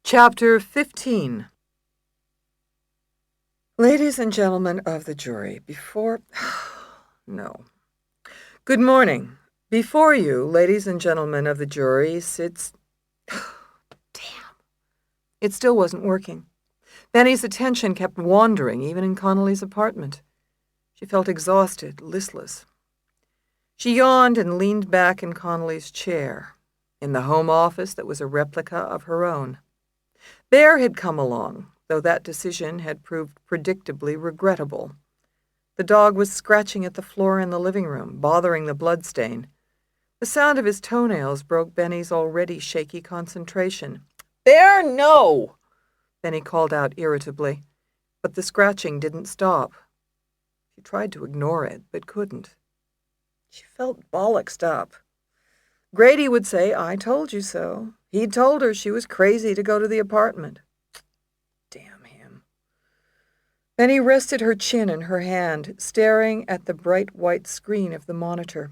Chapter 15. Ladies and gentlemen of the jury, No. Good morning. Before you, ladies and gentlemen of the jury, sits... Damn. It still wasn't working. Benny's attention kept wandering, even in Connolly's apartment. She felt exhausted, listless. She yawned and leaned back in Connolly's chair, in the home office that was a replica of her own. Bear had come along, though that decision had proved predictably regrettable. The dog was scratching at the floor in the living room, bothering the bloodstain. The sound of his toenails broke Benny's already shaky concentration. "Bear, no!" Benny called out irritably, but the scratching didn't stop. She tried to ignore it, but couldn't. She felt bollocksed up. Grady would say, "I told you so." He'd told her she was crazy to go to the apartment. Damn him. Benny rested her chin in her hand, staring at the bright white screen of the monitor.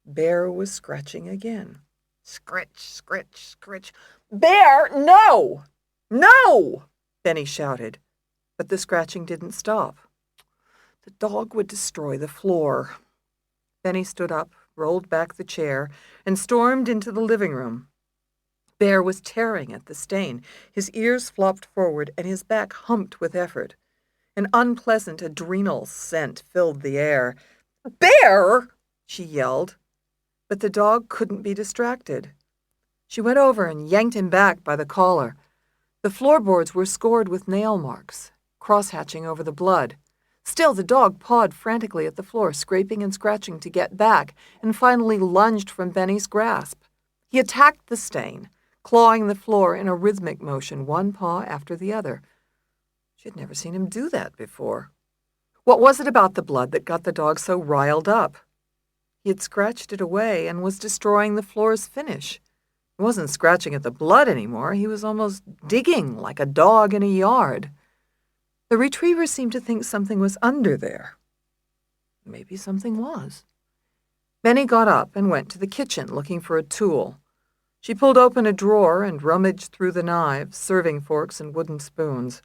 Bear was scratching again. Scritch, scritch, scritch. "Bear, no! No!" Benny shouted, but the scratching didn't stop. The dog would destroy the floor. Benny stood up, rolled back the chair, and stormed into the living room. Bear was tearing at the stain. His ears flopped forward, and his back humped with effort. An unpleasant adrenal scent filled the air. "Bear!" she yelled. But the dog couldn't be distracted. She went over and yanked him back by the collar. The floorboards were scored with nail marks, cross-hatching over the blood. Still, the dog pawed frantically at the floor, scraping and scratching to get back, and finally lunged from Benny's grasp. He attacked the stain, clawing the floor in a rhythmic motion, one paw after the other. She had never seen him do that before. What was it about the blood that got the dog so riled up? He had scratched it away and was destroying the floor's finish. He wasn't scratching at the blood anymore. He was almost digging like a dog in a yard. The retriever seemed to think something was under there. Maybe something was. Benny got up and went to the kitchen looking for a tool. She pulled open a drawer and rummaged through the knives, serving forks, and wooden spoons.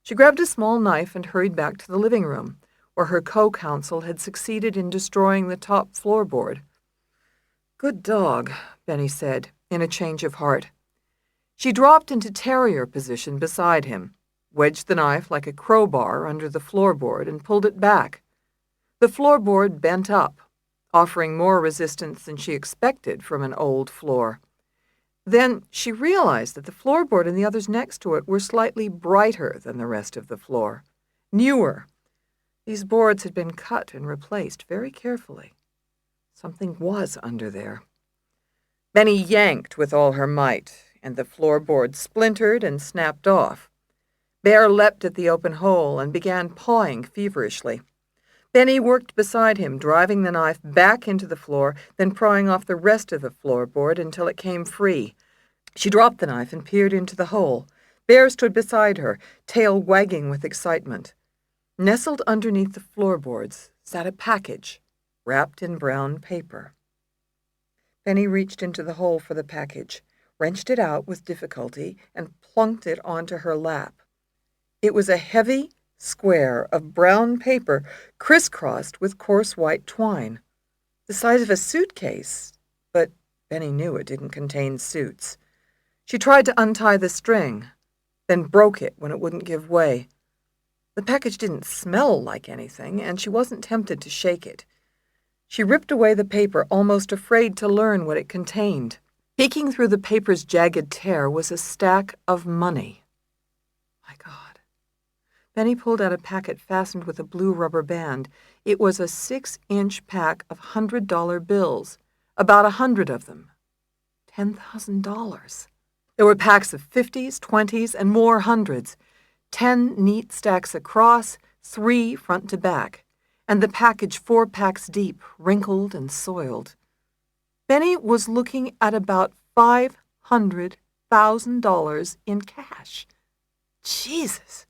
She grabbed a small knife and hurried back to the living room, where her co-counsel had succeeded in destroying the top floorboard. "Good dog," Benny said, in a change of heart. She dropped into terrier position beside him, wedged the knife like a crowbar under the floorboard, and pulled it back. The floorboard bent up, offering more resistance than she expected from an old floor. Then she realized that the floorboard and the others next to it were slightly brighter than the rest of the floor, newer. These boards had been cut and replaced very carefully. Something was under there. Benny yanked with all her might, and the floorboard splintered and snapped off. Bear leapt at the open hole and began pawing feverishly. Benny worked beside him, driving the knife back into the floor, then prying off the rest of the floorboard until it came free. She dropped the knife and peered into the hole. Bear stood beside her, tail wagging with excitement. Nestled underneath the floorboards sat a package, wrapped in brown paper. Benny reached into the hole for the package, wrenched it out with difficulty, and plunked it onto her lap. It was a heavy square of brown paper crisscrossed with coarse white twine, the size of a suitcase, but Benny knew it didn't contain suits. She tried to untie the string, then broke it when it wouldn't give way. The package didn't smell like anything, and she wasn't tempted to shake it. She ripped away the paper, almost afraid to learn what it contained. Peeking through the paper's jagged tear was a stack of money. My God. Benny pulled out a packet fastened with a blue rubber band. It was a 6-inch pack of $100 bills, about 100 of them. $10,000. There were packs of 50s, 20s, and more hundreds. 10 neat stacks across, 3 front to back, and the package 4 packs deep, wrinkled and soiled. Benny was looking at about $500,000 in cash. Jesus!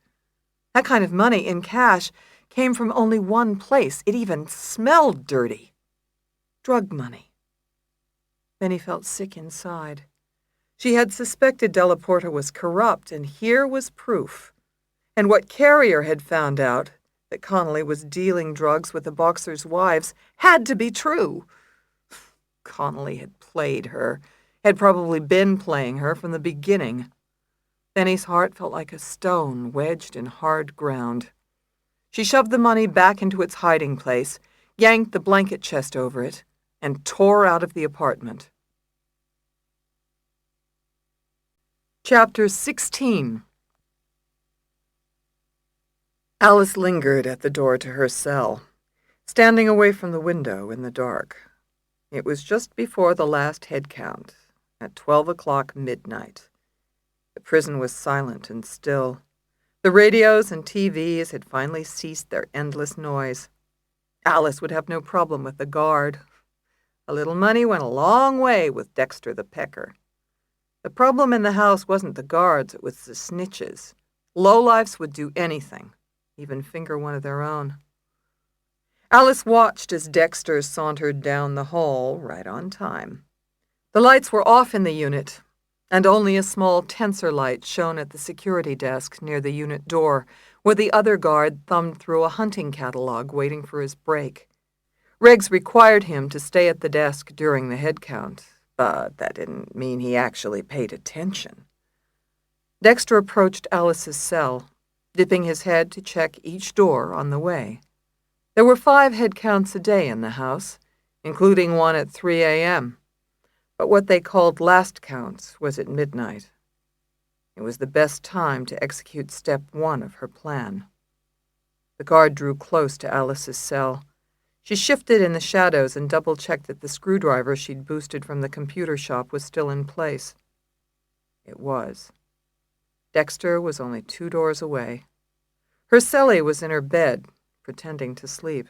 That kind of money in cash came from only one place. It even smelled dirty. Drug money. Benny felt sick inside. She had suspected Della Porta was corrupt, and here was proof. And what Carrier had found out, that Connolly was dealing drugs with the boxers' wives, had to be true. Connolly had played her, had probably been playing her from the beginning. Benny's heart felt like a stone wedged in hard ground. She shoved the money back into its hiding place, yanked the blanket chest over it, and tore out of the apartment. Chapter 16. Alice lingered at the door to her cell, standing away from the window in the dark. It was just before the last head count, at 12 o'clock midnight. The prison was silent and still. The radios and TVs had finally ceased their endless noise. Alice would have no problem with the guard. A little money went a long way with Dexter the Pecker. The problem in the house wasn't the guards, it was the snitches. Lowlifes would do anything, even finger one of their own. Alice watched as Dexter sauntered down the hall right on time. The lights were off in the unit, and only a small tensor light shone at the security desk near the unit door, where the other guard thumbed through a hunting catalog waiting for his break. Regs required him to stay at the desk during the head count, but that didn't mean he actually paid attention. Dexter approached Alice's cell, dipping his head to check each door on the way. There were 5 head counts a day in the house, including one at 3 a.m., but what they called last counts was at midnight. It was the best time to execute step 1 of her plan. The guard drew close to Alice's cell. She shifted in the shadows and double-checked that the screwdriver she'd boosted from the computer shop was still in place. It was. Dexter was only 2 doors away. Her cellie was in her bed, pretending to sleep.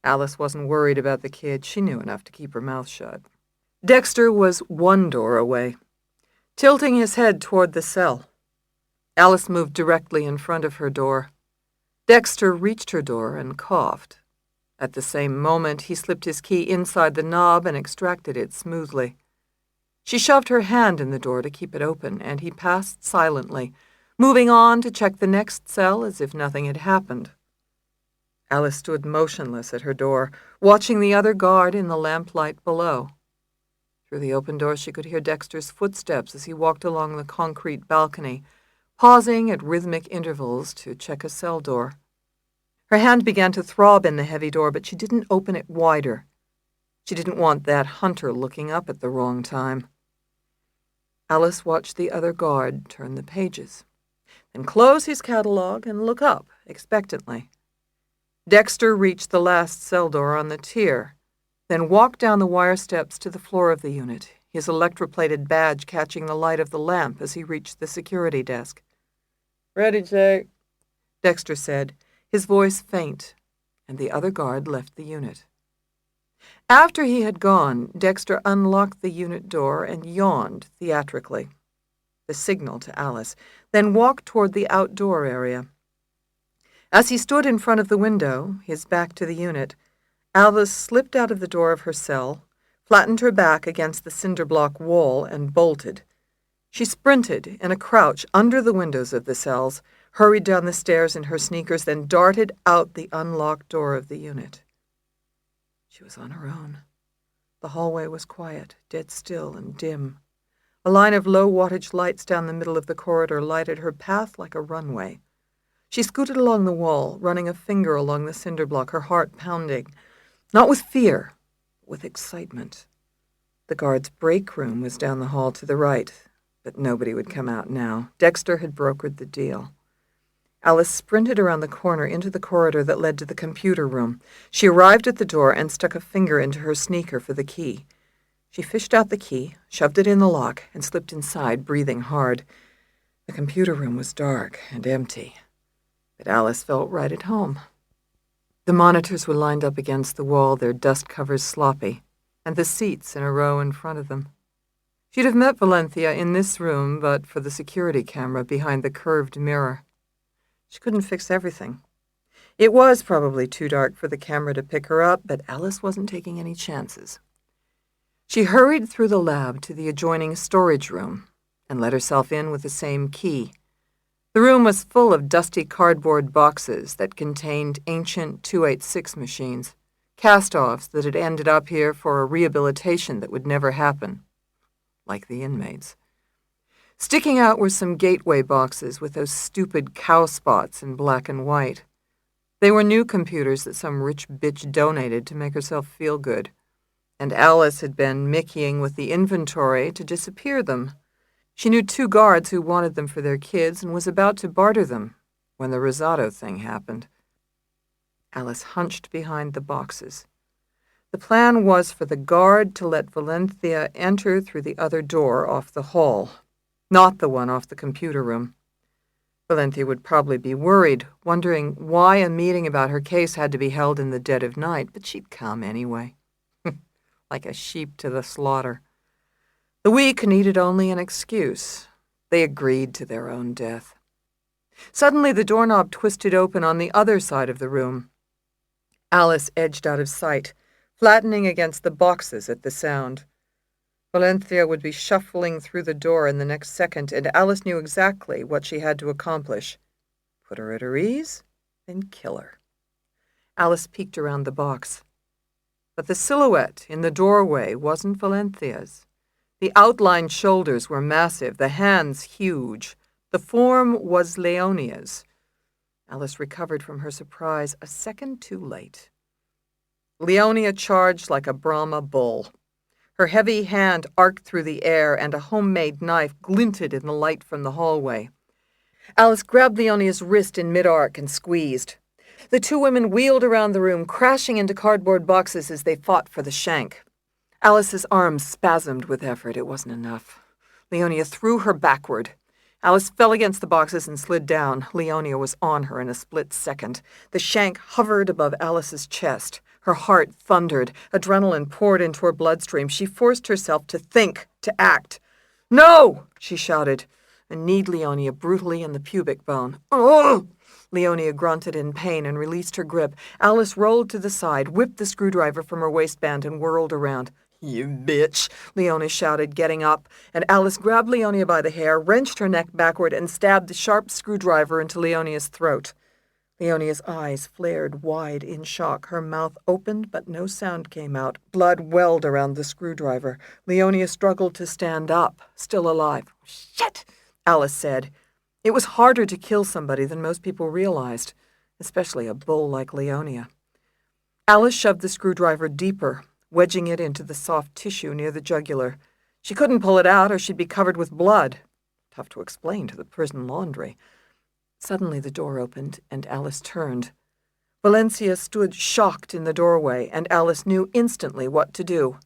Alice wasn't worried about the kid. She knew enough to keep her mouth shut. Dexter was 1 door away, tilting his head toward the cell. Alice moved directly in front of her door. Dexter reached her door and coughed. At the same moment, he slipped his key inside the knob and extracted it smoothly. She shoved her hand in the door to keep it open, and he passed silently, moving on to check the next cell as if nothing had happened. Alice stood motionless at her door, watching the other guard in the lamplight below. Through the open door, she could hear Dexter's footsteps as he walked along the concrete balcony, pausing at rhythmic intervals to check a cell door. Her hand began to throb in the heavy door, but she didn't open it wider. She didn't want that hunter looking up at the wrong time. Alice watched the other guard turn the pages, then close his catalog and look up expectantly. Dexter reached the last cell door on the tier, then walked down the wire steps to the floor of the unit, his electroplated badge catching the light of the lamp as he reached the security desk. "Ready, Jake," Dexter said, his voice faint, and the other guard left the unit. After he had gone, Dexter unlocked the unit door and yawned theatrically, the signal to Alice, then walked toward the outdoor area. As he stood in front of the window, his back to the unit, Alice slipped out of the door of her cell, flattened her back against the cinder block wall, and bolted. She sprinted in a crouch under the windows of the cells, hurried down the stairs in her sneakers, then darted out the unlocked door of the unit. She was on her own. The hallway was quiet, dead still and dim. A line of low-wattage lights down the middle of the corridor lighted her path like a runway. She scooted along the wall, running a finger along the cinder block, her heart pounding. Not with fear, but with excitement. The guard's break room was down the hall to the right, but nobody would come out now. Dexter had brokered the deal. Alice sprinted around the corner into the corridor that led to the computer room. She arrived at the door and stuck a finger into her sneaker for the key. She fished out the key, shoved it in the lock, and slipped inside, breathing hard. The computer room was dark and empty, but Alice felt right at home. The monitors were lined up against the wall, their dust covers sloppy, and the seats in a row in front of them. She'd have met Valencia in this room but for the security camera behind the curved mirror. She couldn't fix everything. It was probably too dark for the camera to pick her up, but Alice wasn't taking any chances. She hurried through the lab to the adjoining storage room and let herself in with the same key. The room was full of dusty cardboard boxes that contained ancient 286 machines, cast-offs that had ended up here for a rehabilitation that would never happen, like the inmates. Sticking out were some gateway boxes with those stupid cow spots in black and white. They were new computers that some rich bitch donated to make herself feel good, and Alice had been mickeying with the inventory to disappear them. She knew 2 guards who wanted them for their kids and was about to barter them when the Rosado thing happened. Alice hunched behind the boxes. The plan was for the guard to let Valencia enter through the other door off the hall, not the one off the computer room. Valencia would probably be worried, wondering why a meeting about her case had to be held in the dead of night, but she'd come anyway, like a sheep to the slaughter. The weak needed only an excuse. They agreed to their own death. Suddenly the doorknob twisted open on the other side of the room. Alice edged out of sight, flattening against the boxes at the sound. Valencia would be shuffling through the door in the next second, and Alice knew exactly what she had to accomplish. Put her at her ease, then kill her. Alice peeked around the box. But the silhouette in the doorway wasn't Valencia's. The outlined shoulders were massive, the hands huge. The form was Leonia's. Alice recovered from her surprise a second too late. Leonia charged like a Brahma bull. Her heavy hand arced through the air, and a homemade knife glinted in the light from the hallway. Alice grabbed Leonia's wrist in mid-arc and squeezed. The 2 women wheeled around the room, crashing into cardboard boxes as they fought for the shank. Alice's arms spasmed with effort. It wasn't enough. Leonia threw her backward. Alice fell against the boxes and slid down. Leonia was on her in a split second. The shank hovered above Alice's chest. Her heart thundered. Adrenaline poured into her bloodstream. She forced herself to think, to act. "No!" she shouted, and kneed Leonia brutally in the pubic bone. "Ugh!" Leonia grunted in pain and released her grip. Alice rolled to the side, whipped the screwdriver from her waistband, and whirled around. "You bitch!" Leonia shouted, getting up, and Alice grabbed Leonia by the hair, wrenched her neck backward, and stabbed the sharp screwdriver into Leonia's throat. Leonia's eyes flared wide in shock. Her mouth opened, but no sound came out. Blood welled around the screwdriver. Leonia struggled to stand up, still alive. "Shit!" Alice said. It was harder to kill somebody than most people realized, especially a bull like Leonia. Alice shoved the screwdriver deeper, wedging it into the soft tissue near the jugular. She couldn't pull it out or she'd be covered with blood. Tough to explain to the prison laundry. Suddenly the door opened, and Alice turned. Valencia stood shocked in the doorway, and Alice knew instantly what to do.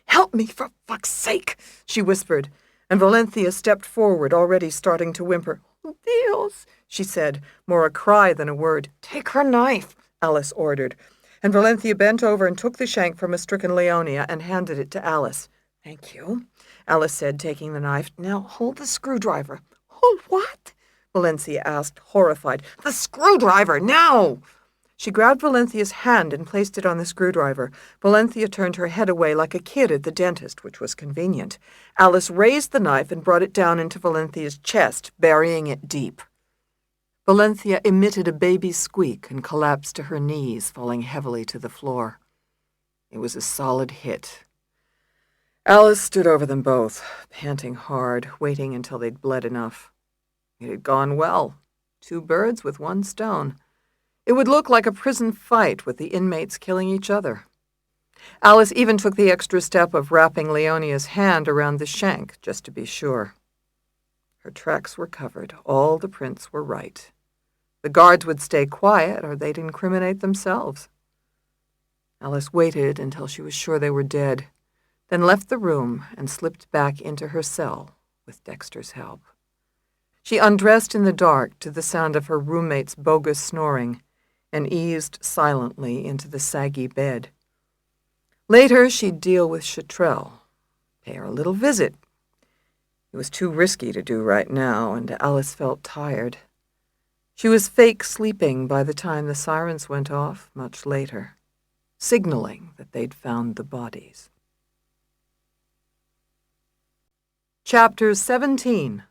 "Help me, for fuck's sake," she whispered, and Valencia stepped forward, already starting to whimper. "Dios," she said, more a cry than a word. "Take her knife," Alice ordered, and Valencia bent over and took the shank from a stricken Leonia and handed it to Alice. "Thank you," Alice said, taking the knife. "Now hold the screwdriver." "Hold what?" Valencia asked, horrified. "The screwdriver, now!" She grabbed Valencia's hand and placed it on the screwdriver. Valencia turned her head away like a kid at the dentist, which was convenient. Alice raised the knife and brought it down into Valencia's chest, burying it deep. Valencia emitted a baby squeak and collapsed to her knees, falling heavily to the floor. It was a solid hit. Alice stood over them both, panting hard, waiting until they'd bled enough. It had gone well. 2 birds with 1 stone. It would look like a prison fight with the inmates killing each other. Alice even took the extra step of wrapping Leonia's hand around the shank, just to be sure. Her tracks were covered. All the prints were right. The guards would stay quiet, or they'd incriminate themselves. Alice waited until she was sure they were dead, then left the room and slipped back into her cell with Dexter's help. She undressed in the dark to the sound of her roommate's bogus snoring and eased silently into the saggy bed. Later, she'd deal with Chatrell, pay her a little visit. It was too risky to do right now, and Alice felt tired. She was fake sleeping by the time the sirens went off much later, signaling that they'd found the bodies. Chapter 17.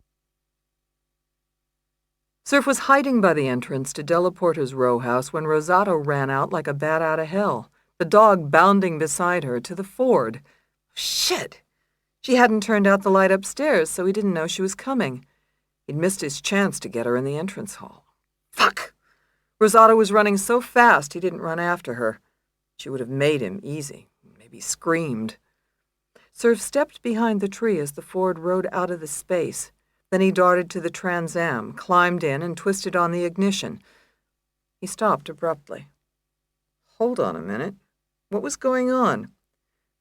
Surf was hiding by the entrance to Delaporta's row house when Rosato ran out like a bat out of hell, the dog bounding beside her to the ford. Shit! She hadn't turned out the light upstairs, so he didn't know she was coming. He'd missed his chance to get her in the entrance hall. Fuck! Rosato was running so fast he didn't run after her. She would have made him easy, maybe screamed. Surf stepped behind the tree as the Ford rode out of the space. Then he darted to the Trans Am, climbed in, and twisted on the ignition. He stopped abruptly. Hold on a minute. What was going on?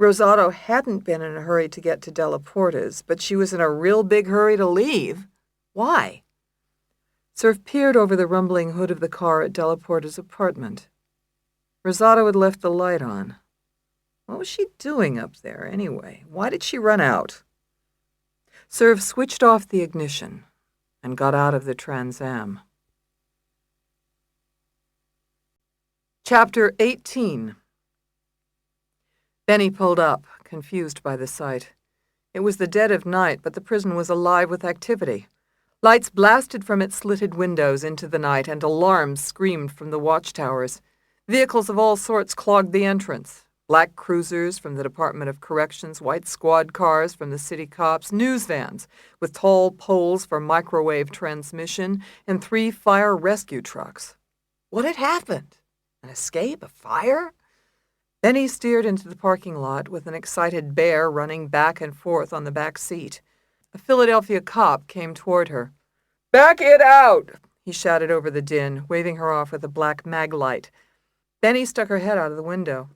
Rosato hadn't been in a hurry to get to Delaporta's, but she was in a real big hurry to leave. Why? Surf peered over the rumbling hood of the car at Delaporta's apartment. Rosato had left the light on. What was she doing up there, anyway? Why did she run out? Surf switched off the ignition and got out of the Trans Am. Chapter 18. Benny pulled up, confused by the sight. It was the dead of night, but the prison was alive with activity. Lights blasted from its slitted windows into the night, and alarms screamed from the watchtowers. Vehicles of all sorts clogged the entrance. Black cruisers from the Department of Corrections, white squad cars from the city cops, news vans with tall poles for microwave transmission, and 3 fire rescue trucks. What had happened? An escape? A fire? Benny steered into the parking lot with an excited bear running back and forth on the back seat. A Philadelphia cop came toward her. "Back it out!" he shouted over the din, waving her off with a black mag light. Benny stuck her head out of the window.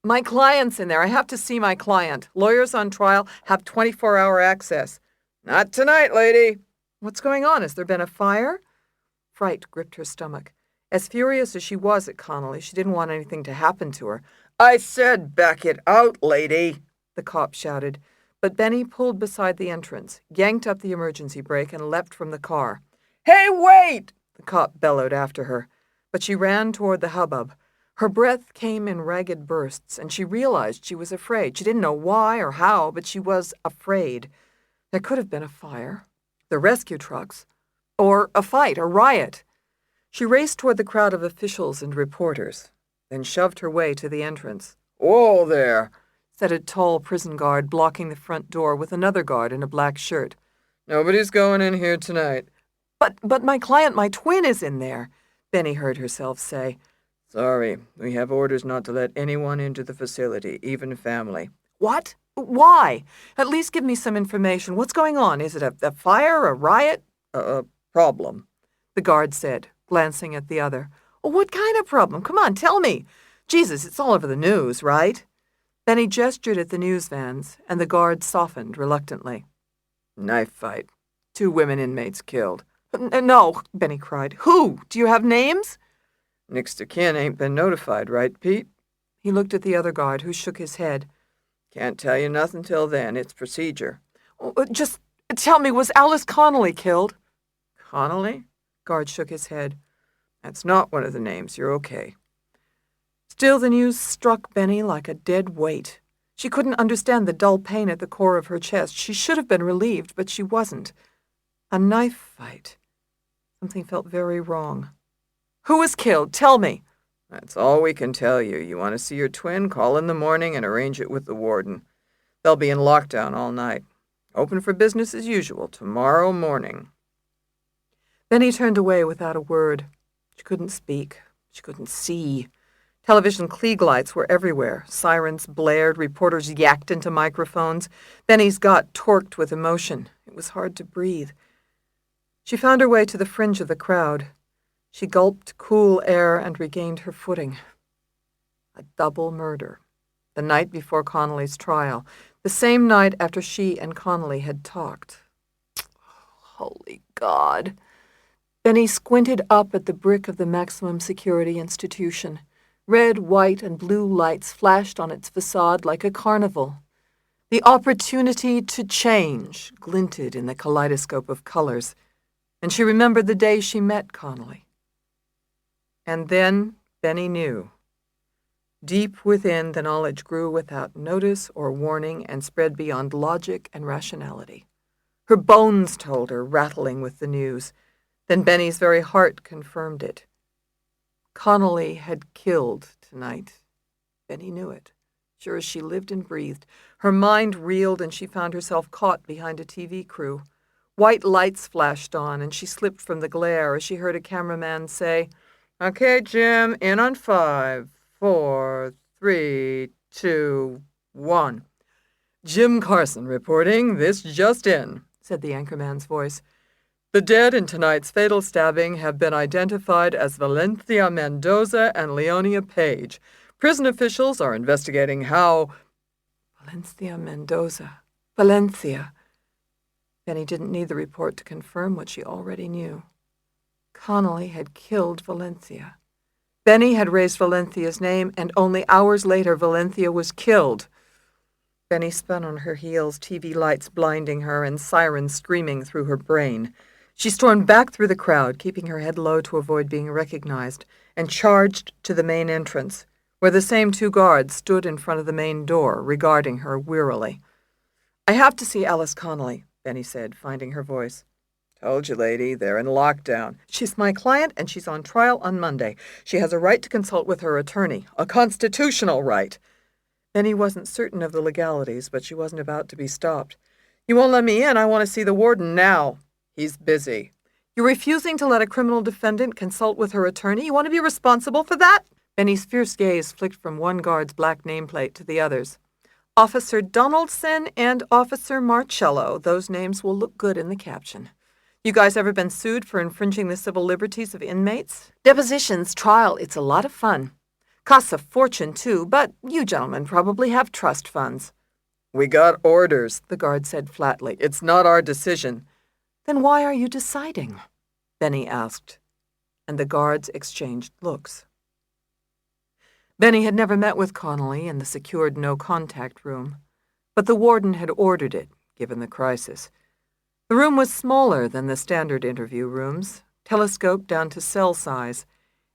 "My client's in there. I have to see my client. Lawyers on trial have 24-hour access." "Not tonight, lady." "What's going on? Has there been a fire?" Fright gripped her stomach. As furious as she was at Connolly, she didn't want anything to happen to her. "I said back it out, lady," the cop shouted. But Benny pulled beside the entrance, yanked up the emergency brake, and leapt from the car. "Hey, wait!" the cop bellowed after her. But she ran toward the hubbub. Her breath came in ragged bursts, and she realized she was afraid. She didn't know why or how, but she was afraid. There could have been a fire, the rescue trucks, or a fight, a riot. She raced toward the crowd of officials and reporters, then shoved her way to the entrance. "Whoa there," said a tall prison guard blocking the front door with another guard in a black shirt. "Nobody's going in here tonight." But my client, my twin, is in there," Benny heard herself say. "Sorry, we have orders not to let anyone into the facility, even family." "What? Why? At least give me some information. What's going on? Is it a fire, a riot?" A problem," the guard said, glancing at the other. "What kind of problem? Come on, tell me. Jesus, it's all over the news, right?" Then he gestured at the news vans, and the guard softened reluctantly. "Knife fight. 2 women inmates killed." No," Benny cried. "Who? Do you have names?" "Next of kin ain't been notified, right, Pete?" He looked at the other guard, who shook his head. "Can't tell you nothing till then. It's procedure." Just tell me, was Alice Connolly killed?" "Connolly?" Guard shook his head. "That's not one of the names. You're okay." Still, the news struck Benny like a dead weight. She couldn't understand the dull pain at the core of her chest. She should have been relieved, but she wasn't. A knife fight. Something felt very wrong. "Who was killed? Tell me." "That's all we can tell you. You want to see your twin? Call in the morning and arrange it with the warden. They'll be in lockdown all night. Open for business as usual tomorrow morning." Then he turned away without a word. She couldn't speak. She couldn't see. Television Klieg lights were everywhere. Sirens blared. Reporters yacked into microphones. Benny's gut torqued with emotion. It was hard to breathe. She found her way to the fringe of the crowd. She gulped cool air and regained her footing. A double murder. The night before Connolly's trial. The same night after she and Connolly had talked. Holy God. Benny squinted up at the brick of the maximum security institution. Red, white, and blue lights flashed on its facade like a carnival. The opportunity to change glinted in the kaleidoscope of colors, and she remembered the day she met Connolly. And then Benny knew. Deep within, the knowledge grew without notice or warning and spread beyond logic and rationality. Her bones told her, rattling with the news. Then Benny's very heart confirmed it. Connolly had killed tonight. Benny knew it, sure as she lived and breathed. Her mind reeled, and she found herself caught behind a TV crew. White lights flashed on, and she slipped from the glare as she heard a cameraman say, "Okay, Jim, in on 5, 4, 3, 2, 1. "Jim Carson reporting. This just in," said the anchorman's voice. "The dead in tonight's fatal stabbing have been identified as Valencia Mendoza and Leonia Page. Prison officials are investigating how—" Valencia Mendoza. Valencia. Benny didn't need the report to confirm what she already knew. Connolly had killed Valencia. Benny had raised Valencia's name, and only hours later Valencia was killed. Benny spun on her heels, TV lights blinding her and sirens screaming through her brain. She stormed back through the crowd, keeping her head low to avoid being recognized, and charged to the main entrance, where the same 2 guards stood in front of the main door, regarding her wearily. "I have to see Alice Connolly," Benny said, finding her voice. "Told you, lady, they're in lockdown. She's my client, and she's on trial on Monday. She has a right to consult with her attorney, a constitutional right." Benny wasn't certain of the legalities, but she wasn't about to be stopped. "You won't let me in. I want to see the warden now." "He's busy." "You're refusing to let a criminal defendant consult with her attorney? You want to be responsible for that?" Benny's fierce gaze flicked from one guard's black nameplate to the others. "Officer Donaldson and Officer Marcello. Those names will look good in the caption. You guys ever been sued for infringing the civil liberties of inmates? Depositions, trial, it's a lot of fun. Costs a fortune, too, but you gentlemen probably have trust funds." "We got orders," the guard said flatly. "It's not our decision." "Then why are you deciding?" Benny asked, and the guards exchanged looks. Benny had never met with Connolly in the secured no-contact room, but the warden had ordered it, given the crisis. The room was smaller than the standard interview rooms, telescoped down to cell size,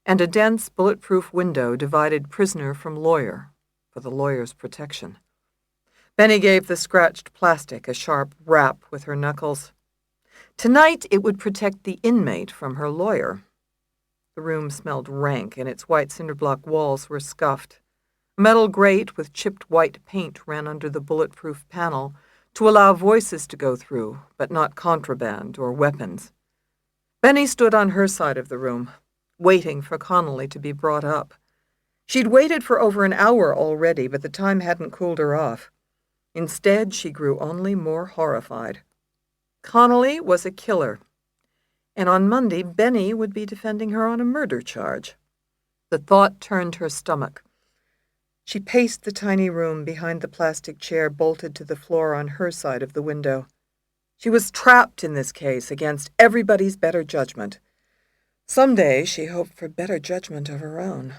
and a dense, bulletproof window divided prisoner from lawyer, for the lawyer's protection. Benny gave the scratched plastic a sharp rap with her knuckles. Tonight it would protect the inmate from her lawyer. The room smelled rank, and its white cinder-block walls were scuffed. A metal grate with chipped white paint ran under the bulletproof panel to allow voices to go through, but not contraband or weapons. Benny stood on her side of the room, waiting for Connolly to be brought up. She'd waited for over an hour already, but the time hadn't cooled her off. Instead, she grew only more horrified. Connolly was a killer, and on Monday, Benny would be defending her on a murder charge. The thought turned her stomach. She paced the tiny room behind the plastic chair bolted to the floor on her side of the window. She was trapped in this case against everybody's better judgment. Someday she hoped for better judgment of her own.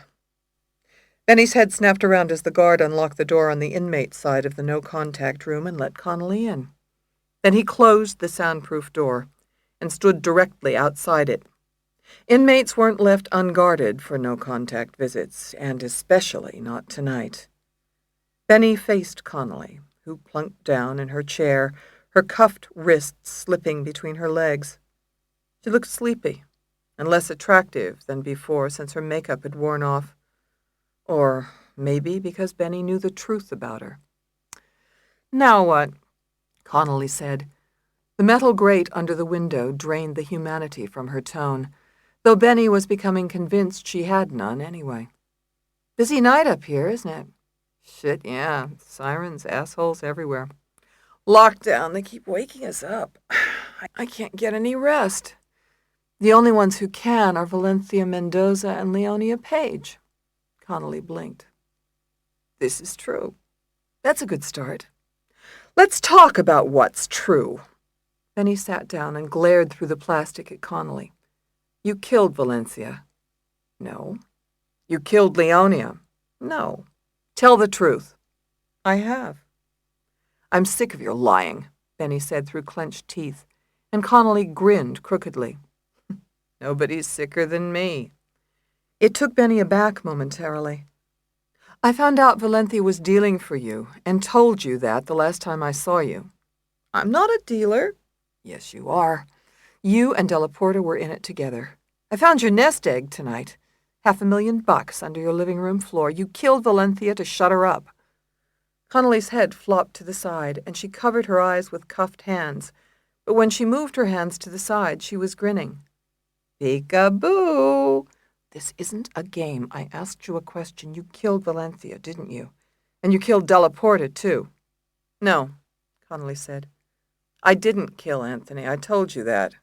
Benny's head snapped around as the guard unlocked the door on the inmate side of the no-contact room and let Connolly in. Then he closed the soundproof door and stood directly outside it. Inmates weren't left unguarded for no-contact visits, and especially not tonight. Benny faced Connolly, who plunked down in her chair, her cuffed wrists slipping between her legs. She looked sleepy and less attractive than before since her makeup had worn off. Or maybe because Benny knew the truth about her. "Now what?" Connolly said. The metal grate under the window drained the humanity from her tone, though Benny was becoming convinced she had none anyway. "Busy night up here, isn't it?" "Shit, yeah. Sirens, assholes everywhere. Lockdown, they keep waking us up. I can't get any rest." "The only ones who can are Valencia Mendoza and Leonia Page." Connolly blinked. "This is true. That's a good start. Let's talk about what's true." Benny sat down and glared through the plastic at Connolly. "You killed Valencia." "No." "You killed Leonia." "No." "Tell the truth." "I have." "I'm sick of your lying," Benny said through clenched teeth, and Connolly grinned crookedly. "Nobody's sicker than me." It took Benny aback momentarily. "I found out Valencia was dealing for you and told you that the last time I saw you." "I'm not a dealer." Yes, you are. You and Delaporta were in it together. I found your nest egg tonight. $500,000 under your living room floor. You killed Valencia to shut her up. Connolly's head flopped to the side, and she covered her eyes with cuffed hands. But when she moved her hands to the side, she was grinning. Peek-a-boo! This isn't a game. I asked you a question. You killed Valencia, didn't you? And you killed Delaporta, too. No, Connolly said. I didn't kill Anthony. I told you that.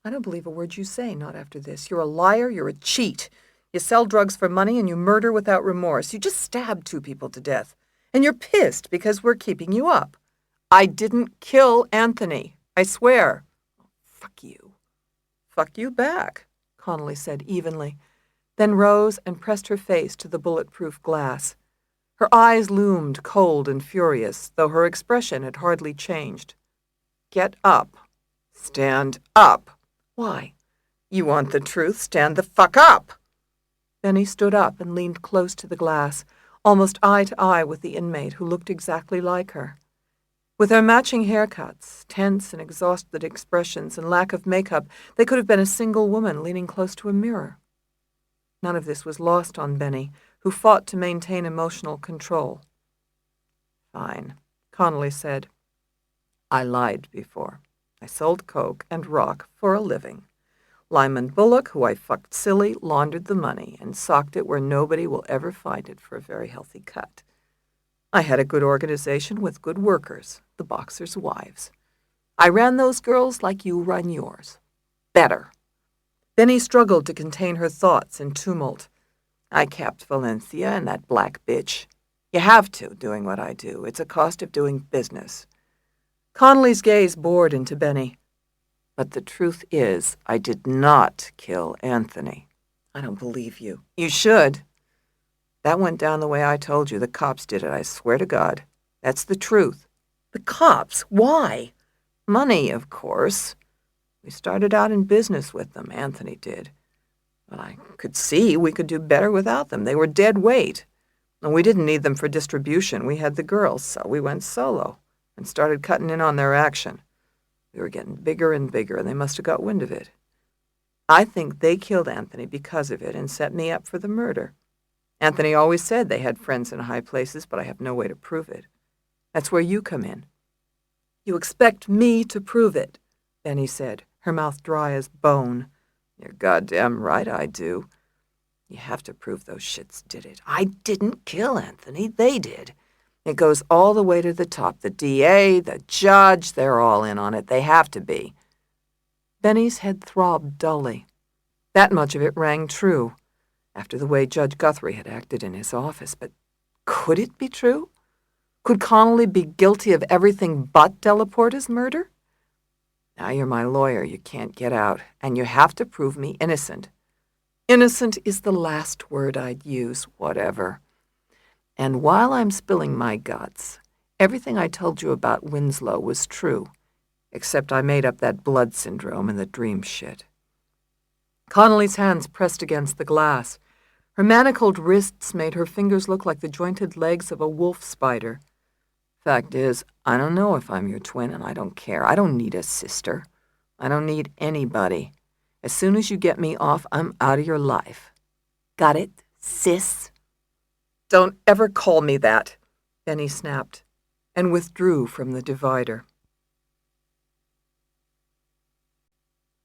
I don't believe a word you say, not after this. You're a liar. You're a cheat. You sell drugs for money and you murder without remorse. You just stabbed 2 people to death. And you're pissed because we're keeping you up. I didn't kill Anthony. I swear. Fuck you. Fuck you back, Connolly said evenly, then rose and pressed her face to the bulletproof glass. Her eyes loomed cold and furious, though her expression had hardly changed. Get up. Stand up. Why? You want the truth? Stand the fuck up. Benny stood up and leaned close to the glass, almost eye to eye with the inmate who looked exactly like her. With their matching haircuts, tense and exhausted expressions, and lack of makeup, they could have been a single woman leaning close to a mirror. None of this was lost on Benny, who fought to maintain emotional control. Fine, Connolly said. I lied before. I sold coke and rock for a living. Lyman Bullock, who I fucked silly, laundered the money and socked it where nobody will ever find it for a very healthy cut. I had a good organization with good workers, the boxers' wives. I ran those girls like you run yours. Better. Benny struggled to contain her thoughts in tumult. I capped Valencia and that black bitch. You have to, doing what I do. It's a cost of doing business. Connolly's gaze bored into Benny. But the truth is, I did not kill Anthony. I don't believe you. You should. That went down the way I told you. The cops did it, I swear to God. That's the truth. The cops? Why? Money, of course. We started out in business with them, Anthony did. But I could see we could do better without them. They were dead weight. And we didn't need them for distribution. We had the girls, so we went solo and started cutting in on their action. We were getting bigger and bigger, and they must have got wind of it. I think they killed Anthony because of it and set me up for the murder. Anthony always said they had friends in high places, but I have no way to prove it. That's where you come in. You expect me to prove it, Benny said, her mouth dry as bone. You're goddamn right I do. You have to prove those shits did it. I didn't kill Anthony. They did. It goes all the way to the top. The DA, the judge, they're all in on it. They have to be. Benny's head throbbed dully. That much of it rang true, after the way Judge Guthrie had acted in his office. But could it be true? Could Connolly be guilty of everything but Delaporta's murder? Now you're my lawyer. You can't get out, and you have to prove me innocent. Innocent is the last word I'd use, whatever. And while I'm spilling my guts, everything I told you about Winslow was true, except I made up that blood syndrome and the dream shit. Connolly's hands pressed against the glass. Her manacled wrists made her fingers look like the jointed legs of a wolf spider. Fact is, I don't know if I'm your twin, and I don't care. I don't need a sister. I don't need anybody. As soon as you get me off, I'm out of your life. Got it, sis? Don't ever call me that, Benny snapped, and withdrew from the divider.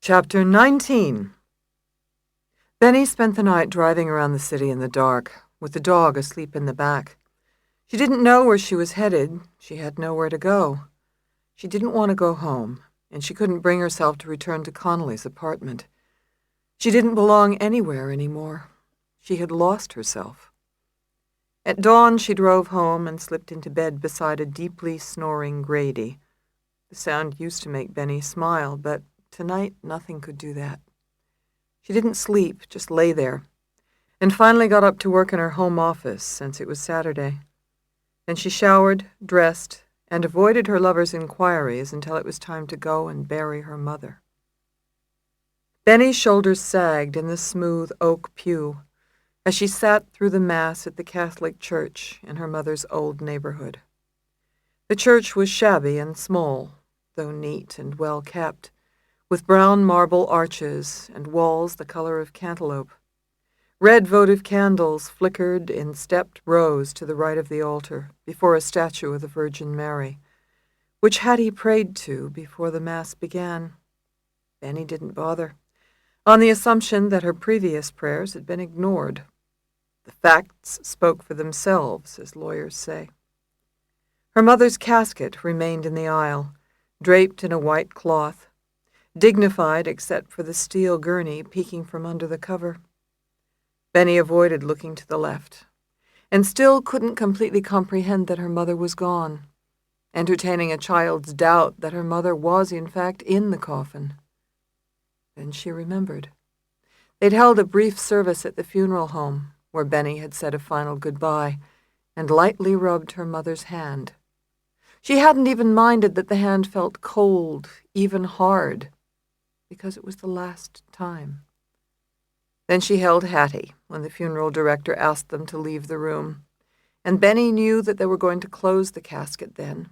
Chapter 19. Benny spent the night driving around the city in the dark, with the dog asleep in the back. She didn't know where she was headed. She had nowhere to go. She didn't want to go home, and she couldn't bring herself to return to Connolly's apartment. She didn't belong anywhere anymore. She had lost herself. At dawn, she drove home and slipped into bed beside a deeply snoring Grady. The sound used to make Benny smile, but tonight nothing could do that. She didn't sleep, just lay there, and finally got up to work in her home office since it was Saturday. Then she showered, dressed, and avoided her lover's inquiries until it was time to go and bury her mother. Benny's shoulders sagged in the smooth oak pew as she sat through the Mass at the Catholic church in her mother's old neighborhood. The church was shabby and small, though neat and well kept, with brown marble arches and walls the color of cantaloupe. Red votive candles flickered in stepped rows to the right of the altar, before a statue of the Virgin Mary, which Hattie prayed to before the Mass began. Benny didn't bother, on the assumption that her previous prayers had been ignored. The facts spoke for themselves, as lawyers say. Her mother's casket remained in the aisle, draped in a white cloth, dignified except for the steel gurney peeking from under the cover. Benny avoided looking to the left, and still couldn't completely comprehend that her mother was gone, entertaining a child's doubt that her mother was in fact in the coffin. Then she remembered. They'd held a brief service at the funeral home, where Benny had said a final goodbye, and lightly rubbed her mother's hand. She hadn't even minded that the hand felt cold, even hard, because it was the last time. Then she held Hattie when the funeral director asked them to leave the room, and Benny knew that they were going to close the casket then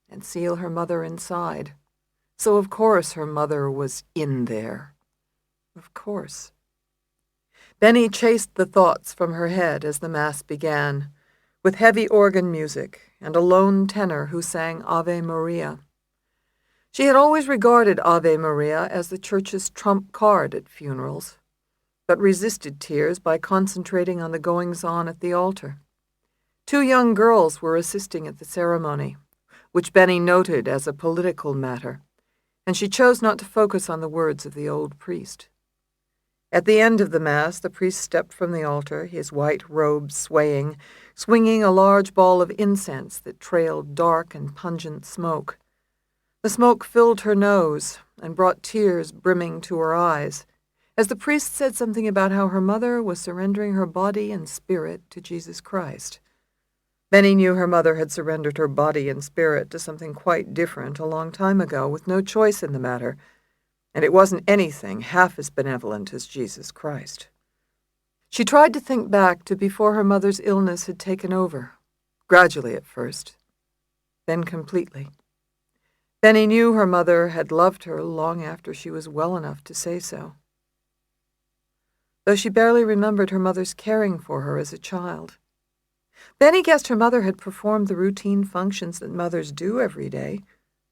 and seal her mother inside. So of course her mother was in there. Of course. Benny chased the thoughts from her head as the Mass began, with heavy organ music and a lone tenor who sang Ave Maria. She had always regarded Ave Maria as the church's trump card at funerals, but resisted tears by concentrating on the goings-on at the altar. 2 young girls were assisting at the ceremony, which Benny noted as a political matter, and she chose not to focus on the words of the old priest. At the end of the Mass, the priest stepped from the altar, his white robe swaying, swinging a large ball of incense that trailed dark and pungent smoke. The smoke filled her nose and brought tears brimming to her eyes, as the priest said something about how her mother was surrendering her body and spirit to Jesus Christ. Benny knew her mother had surrendered her body and spirit to something quite different a long time ago, with no choice in the matter, and it wasn't anything half as benevolent as Jesus Christ. She tried to think back to before her mother's illness had taken over, gradually at first, then completely. Benny knew her mother had loved her long after she was well enough to say so, though she barely remembered her mother's caring for her as a child. Benny guessed her mother had performed the routine functions that mothers do every day,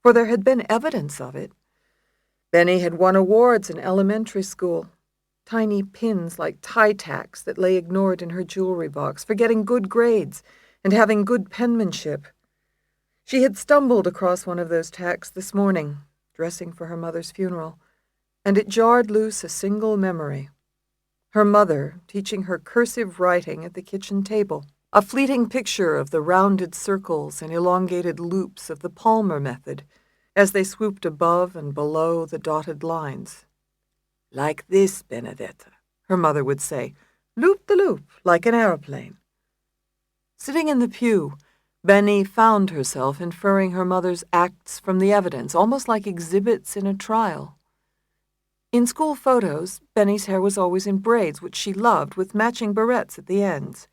for there had been evidence of it. Benny had won awards in elementary school, tiny pins like tie tacks that lay ignored in her jewelry box for getting good grades and having good penmanship. She had stumbled across one of those tacks this morning, dressing for her mother's funeral, and it jarred loose a single memory. Her mother teaching her cursive writing at the kitchen table, a fleeting picture of the rounded circles and elongated loops of the Palmer method as they swooped above and below the dotted lines. "Like this, Benedetta," her mother would say, "loop-the-loop, like an aeroplane." Sitting in the pew, Benny found herself inferring her mother's acts from the evidence, almost like exhibits in a trial. In school photos, Benny's hair was always in braids, which she loved, with matching barrettes at the ends.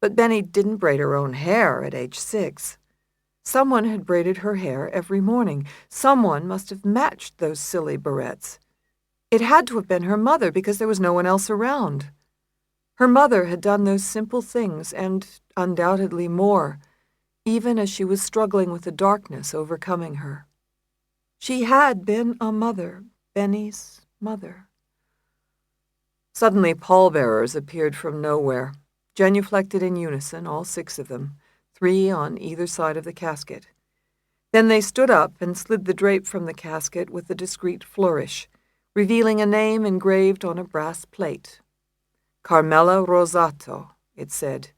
But Benny didn't braid her own hair at age 6. Someone had braided her hair every morning. Someone must have matched those silly barrettes. It had to have been her mother, because there was no one else around. Her mother had done those simple things, and undoubtedly more, even as she was struggling with the darkness overcoming her. She had been a mother, Benny's mother. Suddenly pallbearers appeared from nowhere, genuflected in unison, all 6 of them, 3 on either side of the casket. Then they stood up and slid the drape from the casket with a discreet flourish, revealing a name engraved on a brass plate. "Carmela Rosato," it said,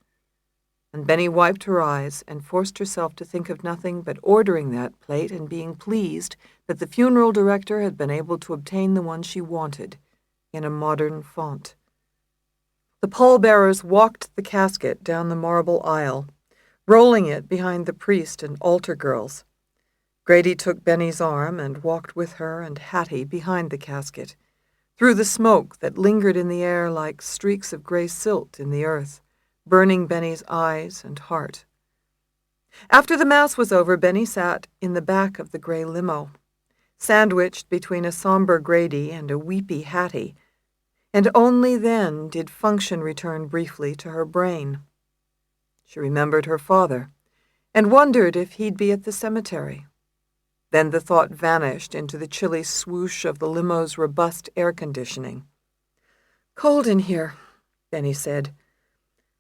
and Benny wiped her eyes and forced herself to think of nothing but ordering that plate and being pleased that the funeral director had been able to obtain the one she wanted, in a modern font. The pallbearers walked the casket down the marble aisle, rolling it behind the priest and altar girls. Grady took Benny's arm and walked with her and Hattie behind the casket, through the smoke that lingered in the air like streaks of gray silt in the earth, burning Benny's eyes and heart. After the Mass was over, Benny sat in the back of the gray limo, sandwiched between a somber Grady and a weepy Hattie, and only then did function return briefly to her brain. She remembered her father, and wondered if he'd be at the cemetery. Then the thought vanished into the chilly swoosh of the limo's robust air conditioning. "Cold in here," Benny said,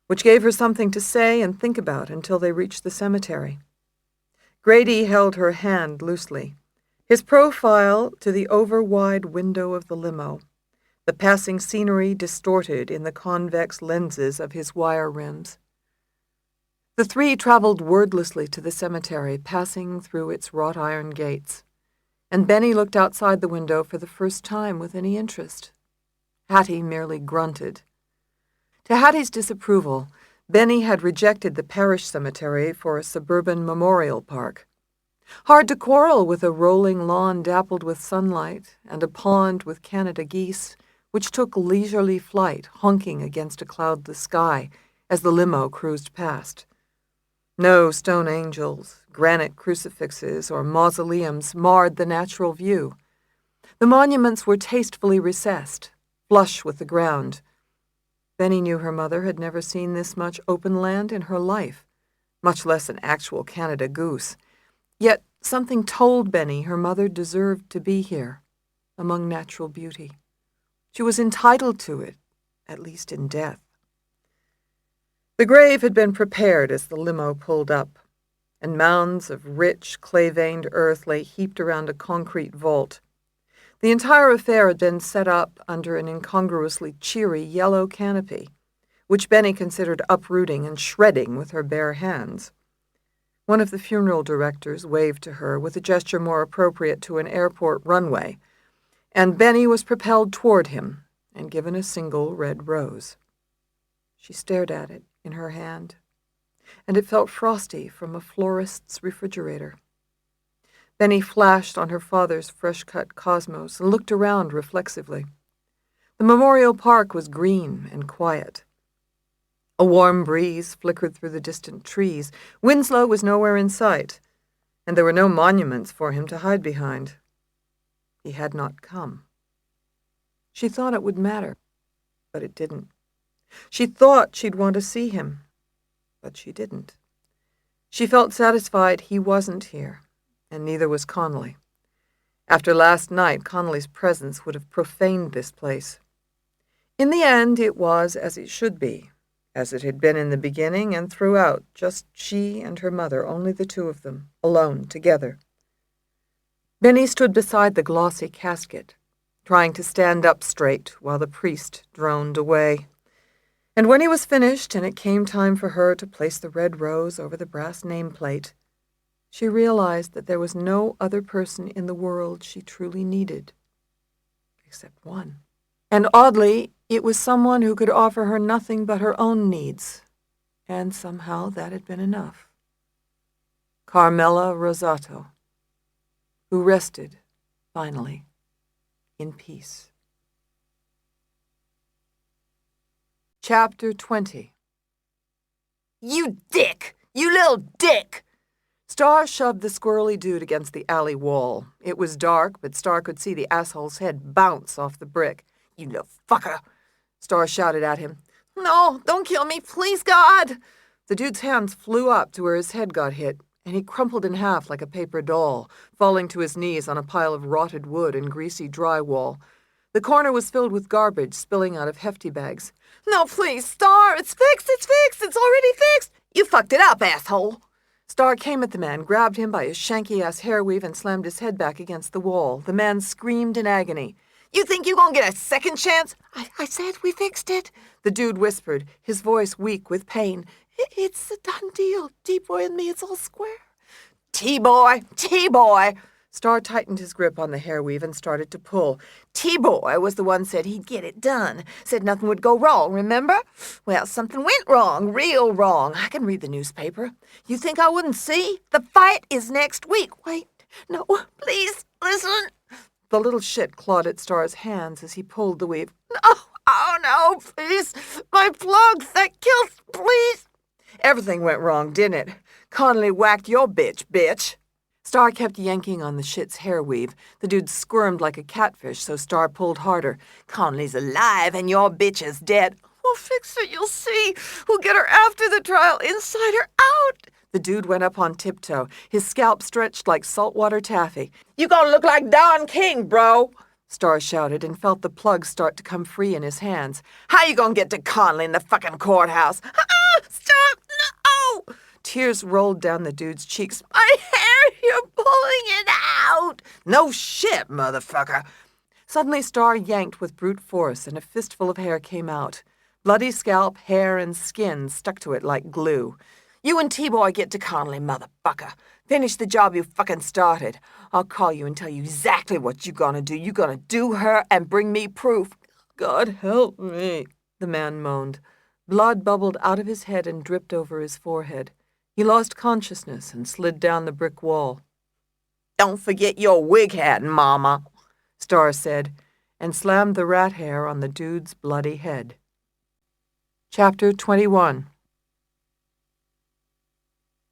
which gave her something to say and think about until they reached the cemetery. Grady held her hand loosely, his profile to the over-wide window of the limo, the passing scenery distorted in the convex lenses of his wire rims. The three traveled wordlessly to the cemetery, passing through its wrought iron gates, and Benny looked outside the window for the first time with any interest. Hattie merely grunted. To Hattie's disapproval, Benny had rejected the parish cemetery for a suburban memorial park. Hard to quarrel with a rolling lawn dappled with sunlight and a pond with Canada geese, which took leisurely flight, honking against a cloudless sky as the limo cruised past. No stone angels, granite crucifixes, or mausoleums marred the natural view. The monuments were tastefully recessed, flush with the ground. Benny knew her mother had never seen this much open land in her life, much less an actual Canada goose. Yet something told Benny her mother deserved to be here, among natural beauty. She was entitled to it, at least in death. The grave had been prepared as the limo pulled up, and mounds of rich, clay-veined earth lay heaped around a concrete vault. The entire affair had been set up under an incongruously cheery yellow canopy, which Benny considered uprooting and shredding with her bare hands. One of the funeral directors waved to her with a gesture more appropriate to an airport runway, and Benny was propelled toward him and given a single red rose. She stared at it in her hand, and it felt frosty from a florist's refrigerator. Benny flashed on her father's fresh-cut cosmos and looked around reflexively. The memorial park was green and quiet. A warm breeze flickered through the distant trees. Winslow was nowhere in sight, and there were no monuments for him to hide behind. He had not come. She thought it would matter, but it didn't. She thought she'd want to see him, but she didn't. She felt satisfied he wasn't here, and neither was Connolly. After last night, Connolly's presence would have profaned this place. In the end, it was as it should be, as it had been in the beginning and throughout, just she and her mother, only the two of them, alone, together. Benny stood beside the glossy casket, trying to stand up straight while the priest droned away. And when he was finished and it came time for her to place the red rose over the brass nameplate, she realized that there was no other person in the world she truly needed, except one. And oddly, it was someone who could offer her nothing but her own needs, and somehow that had been enough. Carmela Rosato, who rested, finally, in peace. Chapter 20. "You dick! You little dick!" Star shoved the squirrely dude against the alley wall. It was dark, but Star could see the asshole's head bounce off the brick. "You little fucker!" Star shouted at him. "No, don't kill me, please, God!" The dude's hands flew up to where his head got hit, and he crumpled in half like a paper doll, falling to his knees on a pile of rotted wood and greasy drywall. The corner was filled with garbage spilling out of hefty bags. "No, please, Star, it's fixed, it's already fixed! You fucked it up, asshole!" Star came at the man, grabbed him by his shanky-ass hair weave, and slammed his head back against the wall. The man screamed in agony. "You think you gonna get a second chance?" I said we fixed it," the dude whispered, his voice weak with pain. It's a done deal. T-Boy and me, it's all square." T-Boy! T-Boy! Star tightened his grip on the hair weave and started to pull. T-Boy was the one said he'd get it done. Said nothing would go wrong, remember? Well, something went wrong, real wrong. I can read the newspaper. You think I wouldn't see? The fight is next week. Wait, no, please, listen. The little shit clawed at Star's hands as he pulled the weave. No, oh no, please. My plugs, that kills, please. Everything went wrong, didn't it? Connolly whacked your bitch. Star kept yanking on the shit's hair weave. The dude squirmed like a catfish, so Star pulled harder. Connolly's alive and your bitch is dead. We'll fix it, you'll see. We'll get her after the trial, inside or out. The dude went up on tiptoe, his scalp stretched like saltwater taffy. You gonna look like Don King, bro, Star shouted and felt the plug start to come free in his hands. How you gonna get to Connolly in the fucking courthouse? Stop! No! Tears rolled down the dude's cheeks. My hair, you're pulling it out! No shit, motherfucker! Suddenly Star yanked with brute force and a fistful of hair came out. Bloody scalp, hair, and skin stuck to it like glue. You and T-Boy get to Connolly, motherfucker. Finish the job you fucking started. I'll call you and tell you exactly what you gonna do. You gonna do her and bring me proof. God help me, the man moaned. Blood bubbled out of his head and dripped over his forehead. He lost consciousness and slid down the brick wall. Don't forget your wig hat, Mama, Star said, and slammed the rat hair on the dude's bloody head. Chapter 21.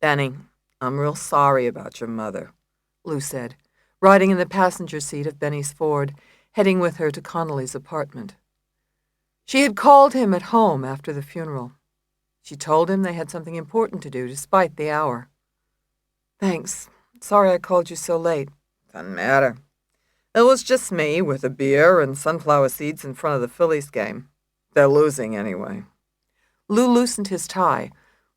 Benny, I'm real sorry about your mother, Lou said, riding in the passenger seat of Benny's Ford, heading with her to Connolly's apartment. She had called him at home after the funeral. She told him they had something important to do despite the hour. Thanks. Sorry I called you so late. Doesn't matter. It was just me with a beer and sunflower seeds in front of the Phillies game. They're losing anyway. Lou loosened his tie,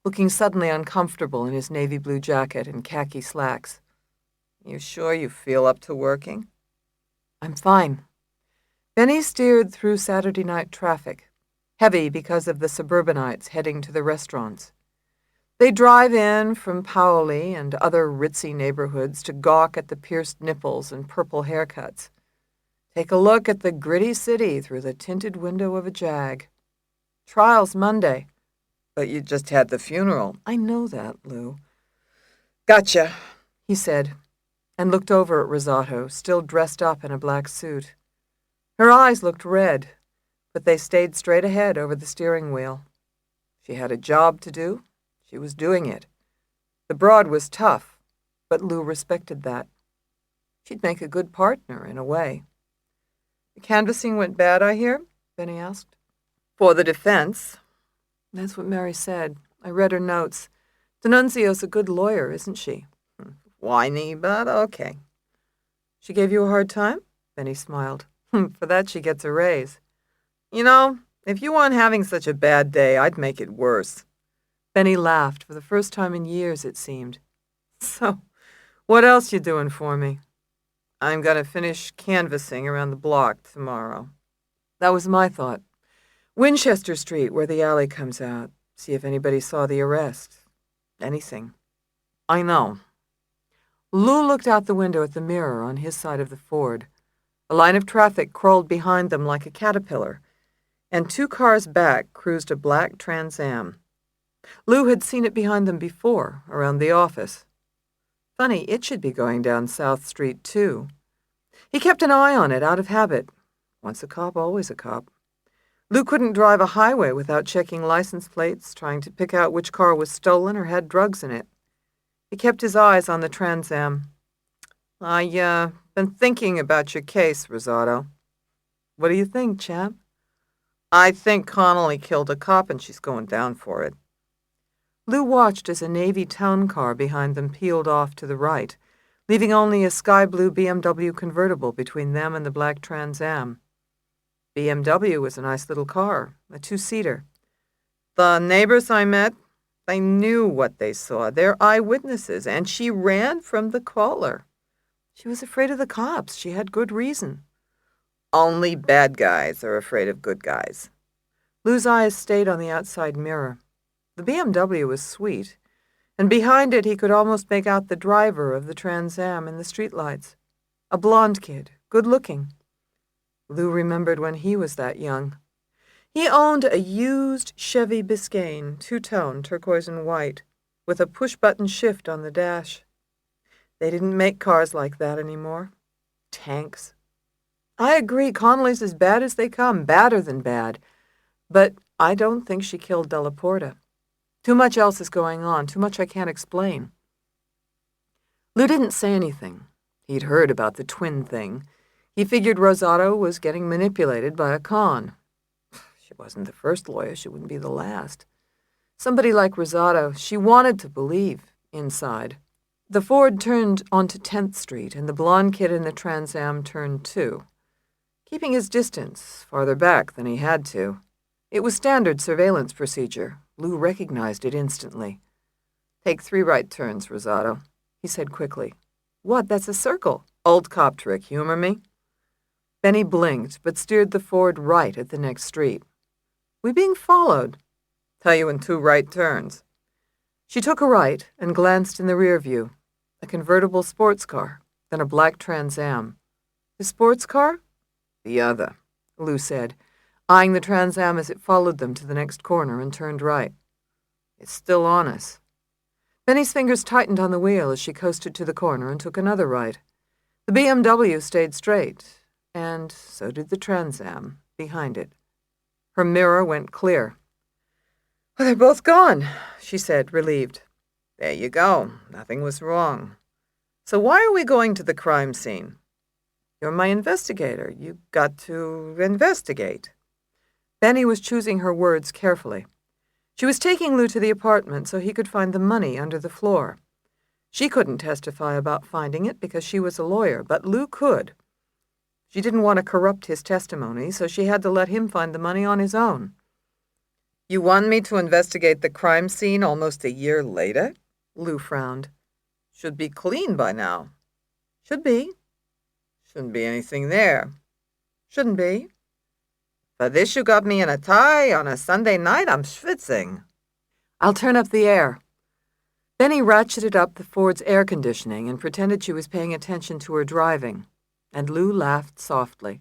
looking suddenly uncomfortable in his navy blue jacket and khaki slacks. You sure you feel up to working? I'm fine. Benny steered through Saturday night traffic, heavy because of the suburbanites heading to the restaurants. They drive in from Powley and other ritzy neighborhoods to gawk at the pierced nipples and purple haircuts. Take a look at the gritty city through the tinted window of a Jag. Trial's Monday. But you just had the funeral. I know that, Lou. Gotcha, he said, and looked over at Rosato, still dressed up in a black suit. Her eyes looked red, but they stayed straight ahead over the steering wheel. She had a job to do. She was doing it. The broad was tough, but Lou respected that. She'd make a good partner, in a way. The canvassing went bad, I hear? Benny asked. For the defense. That's what Mary said. I read her notes. D'Annunzio's a good lawyer, isn't she? Whiny, but okay. She gave you a hard time? Benny smiled. For that she gets a raise. You know, if you weren't having such a bad day, I'd make it worse. Benny laughed, for the first time in years, it seemed. So, what else you doing for me? I'm going to finish canvassing around the block tomorrow. That was my thought. Winchester Street, where the alley comes out. See if anybody saw the arrest. Anything. I know. Lou looked out the window at the mirror on his side of the Ford. A line of traffic crawled behind them like a caterpillar, and 2 cars back cruised a black Trans Am. Lou had seen it behind them before, around the office. Funny, it should be going down South Street, too. He kept an eye on it, out of habit. Once a cop, always a cop. Lou couldn't drive a highway without checking license plates, trying to pick out which car was stolen or had drugs in it. He kept his eyes on the Trans Am. Been thinking about your case, Rosato. What do you think, chap? I think Connolly killed a cop and she's going down for it. Lou watched as a Navy town car behind them peeled off to the right, leaving only a sky-blue BMW convertible between them and the black Trans Am. BMW was a nice little car, a 2-seater. The neighbors I met, they knew what they saw. They're eyewitnesses, and she ran from the caller. She was afraid of the cops. She had good reason. Only bad guys are afraid of good guys. Lou's eyes stayed on the outside mirror. The BMW was sweet, and behind it he could almost make out the driver of the Trans Am in the streetlights. A blonde kid, good-looking. Lou remembered when he was that young. He owned a used Chevy Biscayne, 2-tone, turquoise and white, with a push-button shift on the dash. They didn't make cars like that anymore. Tanks. I agree, Connolly's as bad as they come, badder than bad. But I don't think she killed Della Porta. Too much else is going on, too much I can't explain. Lou didn't say anything. He'd heard about the twin thing. He figured Rosato was getting manipulated by a con. She wasn't the first lawyer, she wouldn't be the last. Somebody like Rosato, she wanted to believe, inside. The Ford turned onto 10th Street, and the blonde kid in the Trans Am turned too, keeping his distance farther back than he had to. It was standard surveillance procedure. Lou recognized it instantly. "Take 3 right turns, Rosato," he said quickly. "What? That's a circle." "Old cop trick. Humor me?" Benny blinked, but steered the Ford right at the next street. "We being followed?" "Tell you in 2 right turns." She took a right and glanced in the rear view. A convertible sports car, then a black Trans Am. "The sports car?" "The other," Lou said, eyeing the Trans Am as it followed them to the next corner and turned right. "It's still on us." Benny's fingers tightened on the wheel as she coasted to the corner and took another right. The BMW stayed straight, and so did the Trans Am behind it. Her mirror went clear. "Well, they're both gone," she said, relieved. "There you go. Nothing was wrong. So why are we going to the crime scene?" "You're my investigator. You got to investigate." Benny was choosing her words carefully. She was taking Lou to the apartment so he could find the money under the floor. She couldn't testify about finding it because she was a lawyer, but Lou could. She didn't want to corrupt his testimony, so she had to let him find the money on his own. "You want me to investigate the crime scene almost a year later?" Lou frowned. "Should be clean by now." "Should be." "Shouldn't be anything there." "Shouldn't be." "For this you got me in a tie on a Sunday night? I'm schwitzing." "I'll turn up the air." Benny ratcheted up the Ford's air conditioning and pretended she was paying attention to her driving, and Lou laughed softly.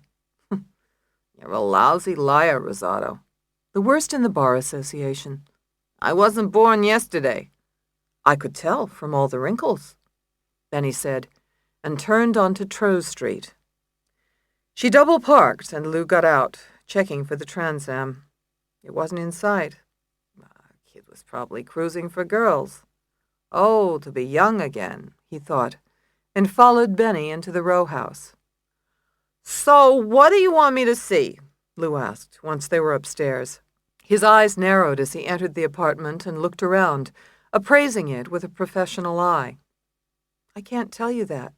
"You're a lousy liar, Rosato." "The worst in the Bar Association." "I wasn't born yesterday." "I could tell from all the wrinkles," Benny said, and turned onto Trose Street. She double-parked, and Lou got out, checking for the Trans Am. It wasn't in sight. The kid was probably cruising for girls. Oh, to be young again, he thought, and followed Benny into the row house. "So what do you want me to see?" Lou asked, once they were upstairs. His eyes narrowed as he entered the apartment and looked around, appraising it with a professional eye. "I can't tell you that."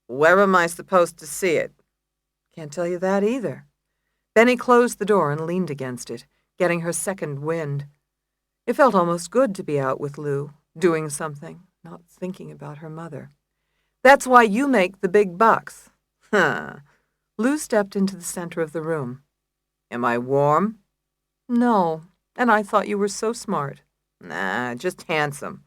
"Where am I supposed to see it?" "Can't tell you that either." Benny closed the door and leaned against it, getting her second wind. It felt almost good to be out with Lou, doing something, not thinking about her mother. "That's why you make the big bucks." "Huh." Lou stepped into the center of the room. "Am I warm?" "No, and I thought you were so smart." "Nah, just handsome."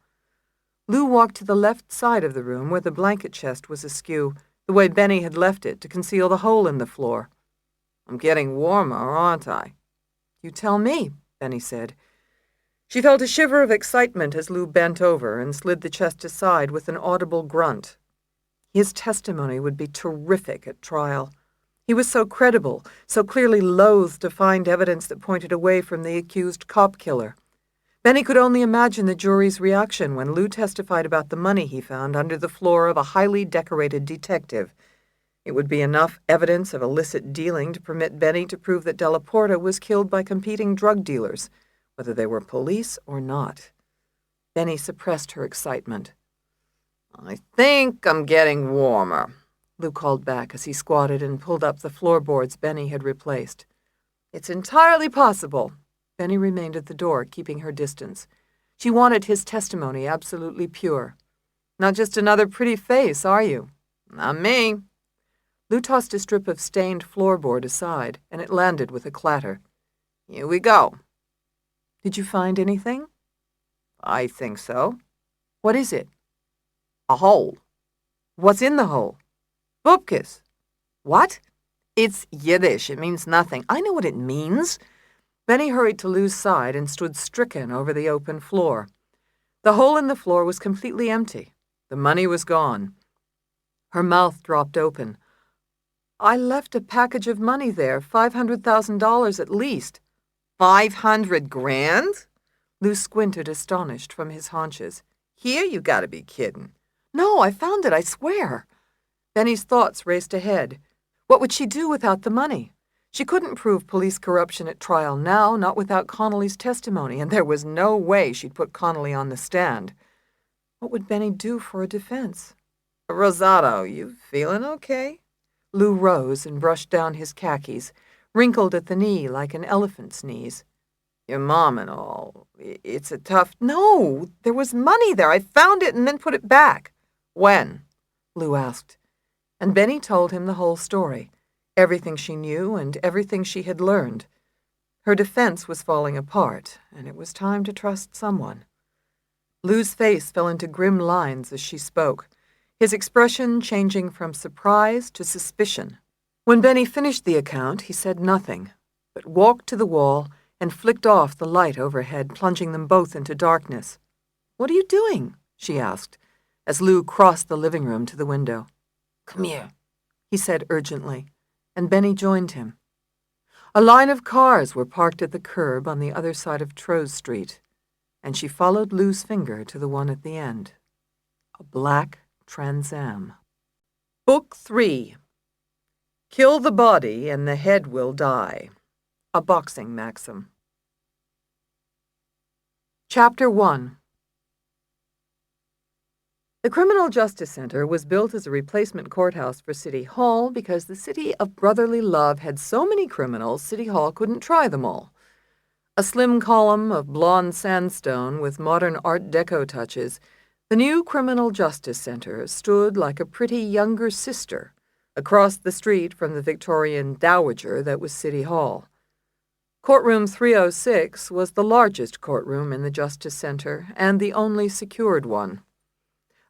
Lou walked to the left side of the room where the blanket chest was askew, the way Benny had left it to conceal the hole in the floor. "I'm getting warmer, aren't I?" "You tell me," Benny said. She felt a shiver of excitement as Lou bent over and slid the chest aside with an audible grunt. His testimony would be terrific at trial. He was so credible, so clearly loath to find evidence that pointed away from the accused cop killer. Benny could only imagine the jury's reaction when Lou testified about the money he found under the floor of a highly decorated detective. It would be enough evidence of illicit dealing to permit Benny to prove that Della Porta was killed by competing drug dealers, whether they were police or not. Benny suppressed her excitement. "I think I'm getting warmer," Lou called back as he squatted and pulled up the floorboards Benny had replaced. "It's entirely possible." Benny remained at the door, keeping her distance. She wanted his testimony absolutely pure. "Not just another pretty face, are you?" "Not me." Lou tossed a strip of stained floorboard aside, and it landed with a clatter. "Here we go." "Did you find anything?" "I think so." "What is it?" "A hole." "What's in the hole?" "Bupkis." "What?" "It's Yiddish. It means nothing." "I know what it means." Benny hurried to Lou's side and stood stricken over the open floor. The hole in the floor was completely empty. The money was gone. Her mouth dropped open. "I left a package of money there, $500,000 at least." 500 grand? Lou squinted, astonished, from his haunches. Here? You gotta be kidding. No, I found it, I swear. Benny's thoughts raced ahead. What would she do without the money? She couldn't prove police corruption at trial now, not without Connolly's testimony, and there was no way she'd put Connolly on the stand. What would Benny do for a defense? Rosado, you feeling okay? Lou rose and brushed down his khakis, wrinkled at the knee like an elephant's knees. Your mom and all, it's a tough... No, there was money there. I found it and then put it back. When? Lou asked. And Benny told him the whole story, everything she knew and everything she had learned. Her defense was falling apart, and it was time to trust someone. Lou's face fell into grim lines as she spoke, his expression changing from surprise to suspicion. When Benny finished the account, he said nothing, but walked to the wall and flicked off the light overhead, plunging them both into darkness. What are you doing? She asked, as Lou crossed the living room to the window. Come here, he said urgently, and Benny joined him. A line of cars were parked at the curb on the other side of Trose Street, and she followed Lou's finger to the one at the end. A black Trans Am. Book 3. Kill the body and the head will die. A boxing maxim. Chapter 1. The Criminal Justice Center was built as a replacement courthouse for City Hall because the city of brotherly love had so many criminals City Hall couldn't try them all. A slim column of blonde sandstone with modern Art Deco touches, the new Criminal Justice Center stood like a pretty younger sister across the street from the Victorian dowager that was City Hall. Courtroom 306 was the largest courtroom in the Justice Center and the only secured one.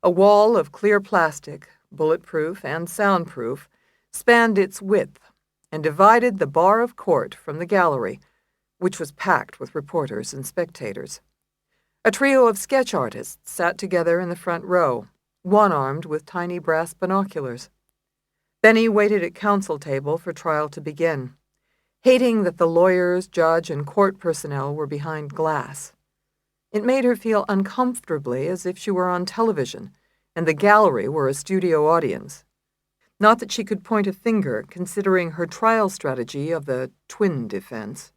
A wall of clear plastic, bulletproof and soundproof, spanned its width and divided the bar of court from the gallery, which was packed with reporters and spectators. A trio of sketch artists sat together in the front row, one armed with tiny brass binoculars. Benny waited at counsel table for trial to begin, hating that the lawyers, judge, and court personnel were behind glass. It made her feel uncomfortably as if she were on television and the gallery were a studio audience. Not that she could point a finger, considering her trial strategy of the twin defense.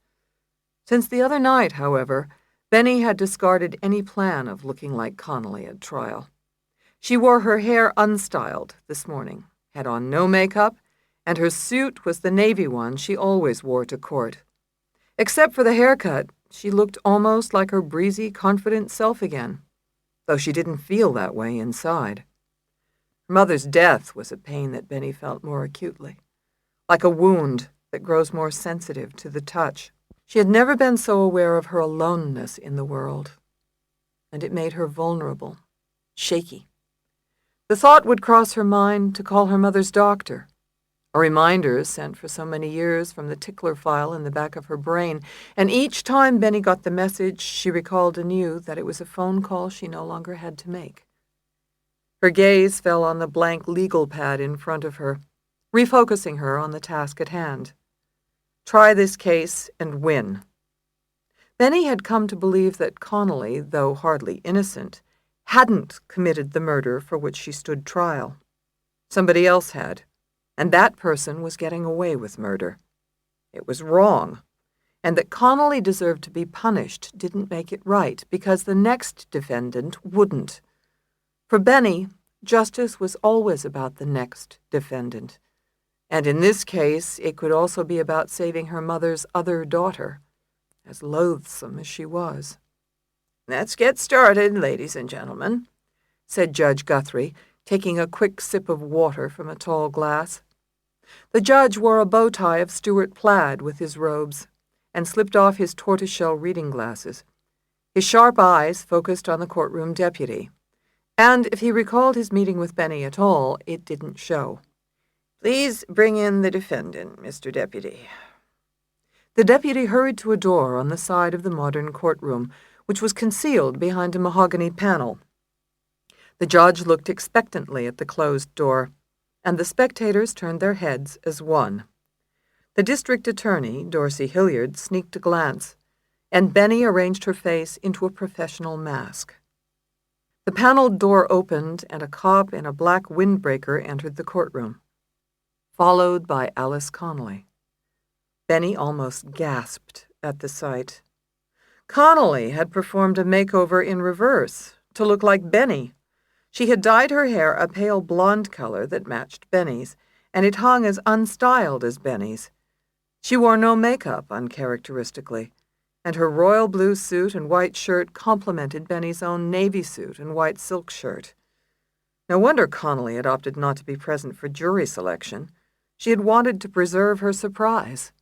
Since the other night, however, Benny had discarded any plan of looking like Connolly at trial. She wore her hair unstyled this morning, had on no makeup, and her suit was the navy one she always wore to court. Except for the haircut, she looked almost like her breezy, confident self again, though she didn't feel that way inside. Her mother's death was a pain that Benny felt more acutely, like a wound that grows more sensitive to the touch. She had never been so aware of her aloneness in the world, and it made her vulnerable, shaky. The thought would cross her mind to call her mother's doctor, a reminder sent for so many years from the tickler file in the back of her brain, and each time Benny got the message, she recalled anew that it was a phone call she no longer had to make. Her gaze fell on the blank legal pad in front of her, refocusing her on the task at hand. Try this case and win. Benny had come to believe that Connolly, though hardly innocent, hadn't committed the murder for which she stood trial. Somebody else had, and that person was getting away with murder. It was wrong, and that Connolly deserved to be punished didn't make it right, because the next defendant wouldn't. For Benny, justice was always about the next defendant, and in this case it could also be about saving her mother's other daughter, as loathsome as she was. "Let's get started, ladies and gentlemen," said Judge Guthrie, taking a quick sip of water from a tall glass. The judge wore a bow tie of Stuart plaid with his robes and slipped off his tortoiseshell reading glasses. His sharp eyes focused on the courtroom deputy, and if he recalled his meeting with Benny at all, it didn't show. "Please bring in the defendant, Mr. Deputy." The deputy hurried to a door on the side of the modern courtroom, which was concealed behind a mahogany panel. The judge looked expectantly at the closed door, and the spectators turned their heads as one. The district attorney, Dorsey Hilliard, sneaked a glance, and Benny arranged her face into a professional mask. The paneled door opened, and a cop in a black windbreaker entered the courtroom, followed by Alice Connolly. Benny almost gasped at the sight. Connolly had performed a makeover in reverse, to look like Benny. She had dyed her hair a pale blonde color that matched Benny's, and it hung as unstyled as Benny's. She wore no makeup, uncharacteristically, and her royal blue suit and white shirt complemented Benny's own navy suit and white silk shirt. No wonder Connolly had opted not to be present for jury selection. She had wanted to preserve her surprise.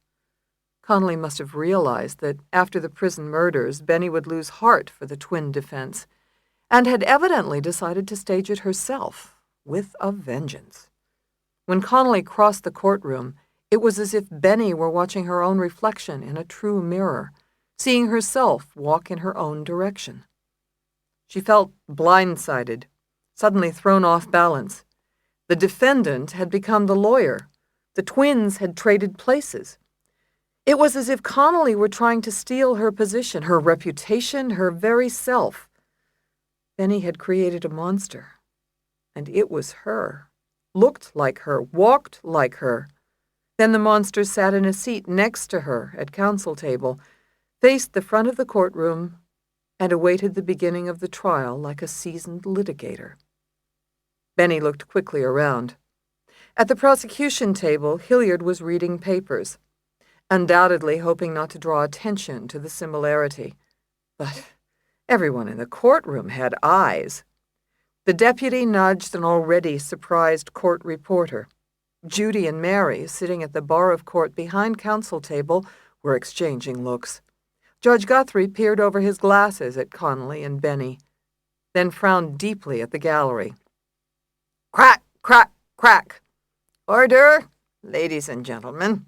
Connolly must have realized that after the prison murders, Benny would lose heart for the twin defense, and had evidently decided to stage it herself, with a vengeance. When Connolly crossed the courtroom, it was as if Benny were watching her own reflection in a true mirror, seeing herself walk in her own direction. She felt blindsided, suddenly thrown off balance. The defendant had become the lawyer. The twins had traded places. It was as if Connolly were trying to steal her position, her reputation, her very self. Benny had created a monster, and it was her, looked like her, walked like her. Then the monster sat in a seat next to her at counsel table, faced the front of the courtroom, and awaited the beginning of the trial like a seasoned litigator. Benny looked quickly around. At the prosecution table, Hilliard was reading papers, undoubtedly hoping not to draw attention to the similarity. But everyone in the courtroom had eyes. The deputy nudged an already surprised court reporter. Judy and Mary, sitting at the bar of court behind counsel table, were exchanging looks. Judge Guthrie peered over his glasses at Connolly and Benny, then frowned deeply at the gallery. "Crack, crack, crack! Order, ladies and gentlemen,"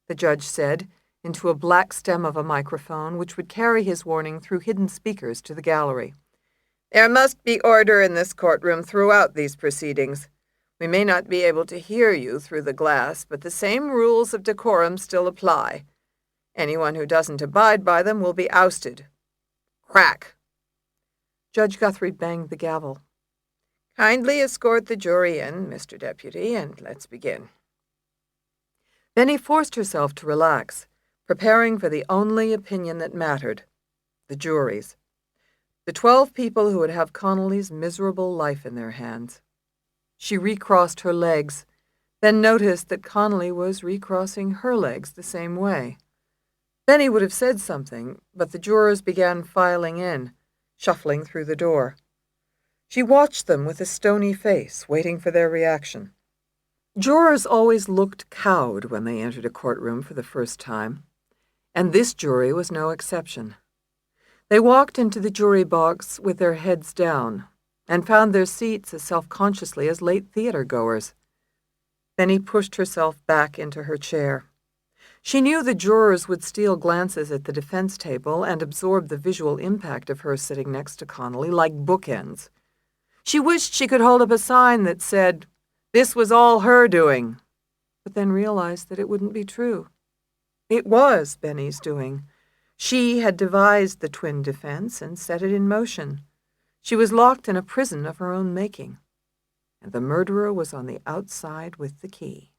the judge said, into a black stem of a microphone which would carry his warning through hidden speakers to the gallery. "There must be order in this courtroom throughout these proceedings. We may not be able to hear you through the glass, but the same rules of decorum still apply. Anyone who doesn't abide by them will be ousted. Crack!" Judge Guthrie banged the gavel. "Kindly escort the jury in, Mr. Deputy, and let's begin." Benny forced herself to relax, preparing for the only opinion that mattered, the jury's. The 12 people who would have Connolly's miserable life in their hands. She recrossed her legs, then noticed that Connolly was recrossing her legs the same way. Benny would have said something, but the jurors began filing in, shuffling through the door. She watched them with a stony face, waiting for their reaction. Jurors always looked cowed when they entered a courtroom for the first time, and this jury was no exception. They walked into the jury box with their heads down and found their seats as self-consciously as late theater-goers. Benny pushed herself back into her chair. She knew the jurors would steal glances at the defense table and absorb the visual impact of her sitting next to Connolly like bookends. She wished she could hold up a sign that said, "This was all her doing," but then realized that it wouldn't be true. It was Benny's doing. She had devised the twin defense and set it in motion. She was locked in a prison of her own making, and the murderer was on the outside with the key.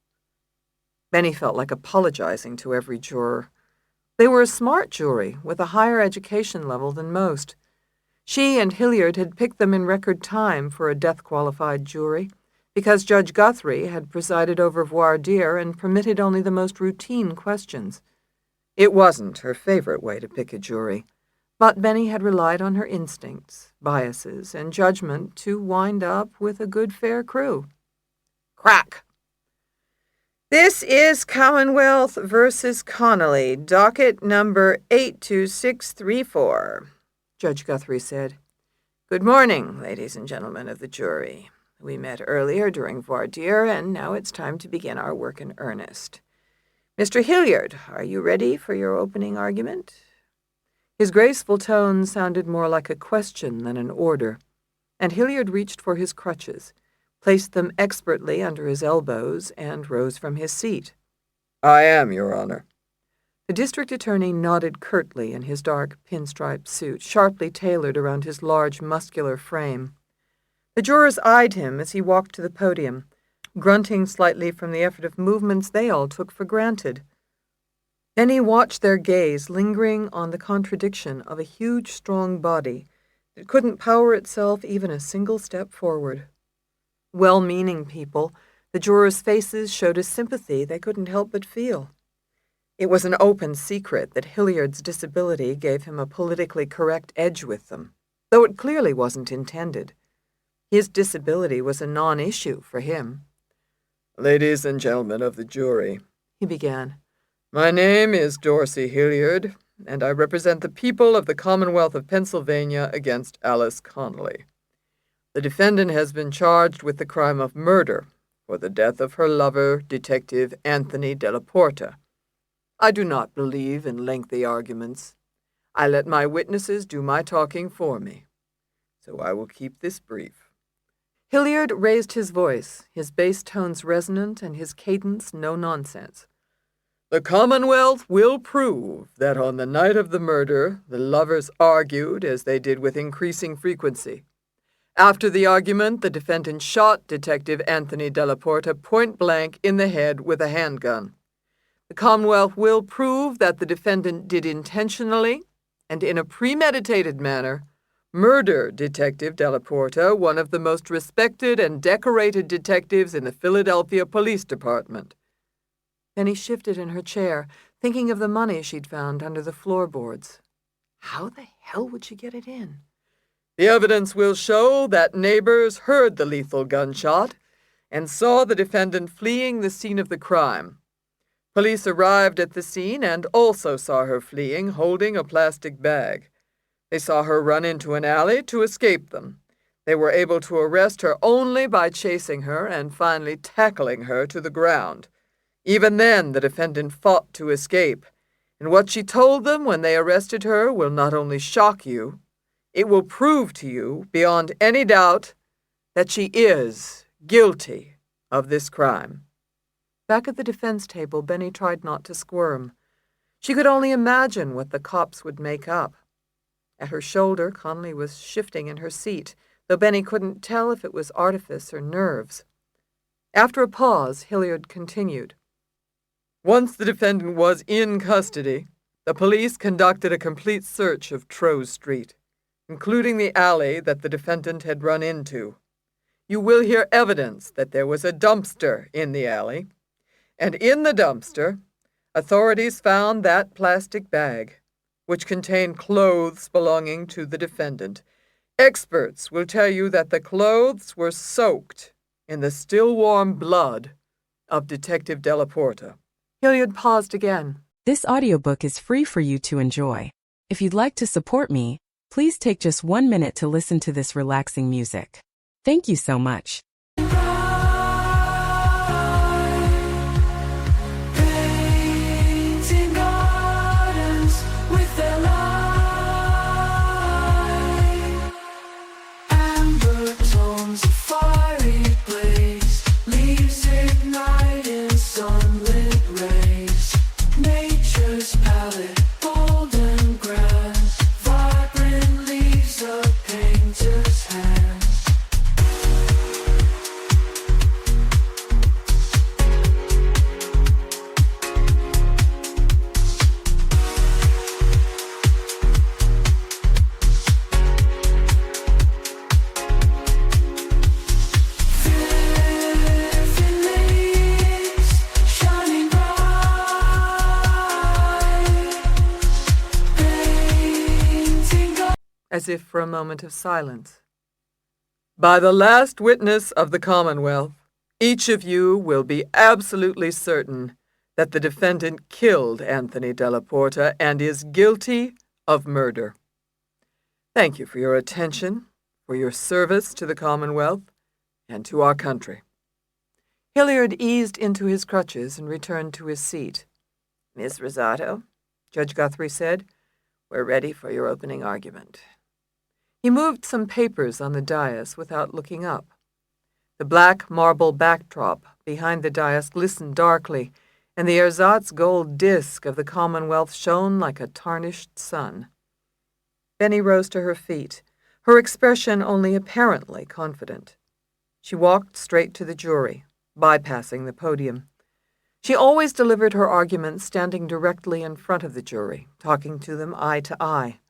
Benny felt like apologizing to every juror. They were a smart jury with a higher education level than most. She and Hilliard had picked them in record time for a death-qualified jury, because Judge Guthrie had presided over voir dire and permitted only the most routine questions. It wasn't her favorite way to pick a jury, but Benny had relied on her instincts, biases, and judgment to wind up with a good, fair crew. Crack! "This is Commonwealth versus Connolly, docket number 82634, Judge Guthrie said. "Good morning, ladies and gentlemen of the jury. We met earlier during voir dire, and now it's time to begin our work in earnest. Mr. Hilliard, are you ready for your opening argument?" His graceful tone sounded more like a question than an order, and Hilliard reached for his crutches, placed them expertly under his elbows, and rose from his seat. "I am, Your Honor." The district attorney nodded curtly in his dark pinstripe suit, sharply tailored around his large, muscular frame. The jurors eyed him as he walked to the podium, grunting slightly from the effort of movements they all took for granted. Benny watched their gaze lingering on the contradiction of a huge, strong body that couldn't power itself even a single step forward. Well-meaning people, the jurors' faces showed a sympathy they couldn't help but feel. It was an open secret that Hilliard's disability gave him a politically correct edge with them, though it clearly wasn't intended. His disability was a non-issue for him. "Ladies and gentlemen of the jury," he began. "My name is Dorsey Hilliard, and I represent the people of the Commonwealth of Pennsylvania against Alice Connolly. The defendant has been charged with the crime of murder for the death of her lover, Detective Anthony Della Porta. I do not believe in lengthy arguments. I let my witnesses do my talking for me, so I will keep this brief." Hilliard raised his voice, his bass tones resonant and his cadence no nonsense. "The Commonwealth will prove that on the night of the murder, the lovers argued as they did with increasing frequency. After the argument, the defendant shot Detective Anthony Della Porta point blank in the head with a handgun. The Commonwealth will prove that the defendant did intentionally and in a premeditated manner murder Detective Della Porta, one of the most respected and decorated detectives in the Philadelphia Police Department." Benny shifted in her chair, thinking of the money she'd found under the floorboards. How the hell would she get it in? "The evidence will show that neighbors heard the lethal gunshot and saw the defendant fleeing the scene of the crime. Police arrived at the scene and also saw her fleeing, holding a plastic bag. They saw her run into an alley to escape them. They were able to arrest her only by chasing her and finally tackling her to the ground. Even then, the defendant fought to escape, and what she told them when they arrested her will not only shock you, it will prove to you, beyond any doubt, that she is guilty of this crime." Back at the defense table, Benny tried not to squirm. She could only imagine what the cops would make up. At her shoulder, Connolly was shifting in her seat, though Benny couldn't tell if it was artifice or nerves. After a pause, Hilliard continued. "Once the defendant was in custody, the police conducted a complete search of Trowes Street, including the alley that the defendant had run into. You will hear evidence that there was a dumpster in the alley, and in the dumpster, authorities found that plastic bag, which contained clothes belonging to the defendant. Experts will tell you that the clothes were soaked in the still-warm blood of Detective Della Porta." Hilliard paused again. This audiobook is free for you to enjoy. If you'd like to support me, please take just 1 minute to listen to this relaxing music. Thank you so much. Painting gardens with their light. Amber tones of fiery blaze, leaves ignite in sunlit rays. Nature's palette, bold and grand, vibrant leaves a painter's hand. Shining bright, painting As if for a moment of silence. "By the last witness of the Commonwealth, each of you will be absolutely certain that the defendant killed Anthony Della Porta and is guilty of murder. Thank you for your attention, for your service to the Commonwealth, and to our country." Hilliard eased into his crutches and returned to his seat. "Miss Rosato," Judge Guthrie said, "we're ready for your opening argument." He moved some papers on the dais without looking up. The black marble backdrop behind the dais glistened darkly, and the ersatz gold disk of the Commonwealth shone like a tarnished sun. Benny rose to her feet, her expression only apparently confident. She walked straight to the jury, bypassing the podium. She always delivered her arguments standing directly in front of the jury, talking to them eye to eye.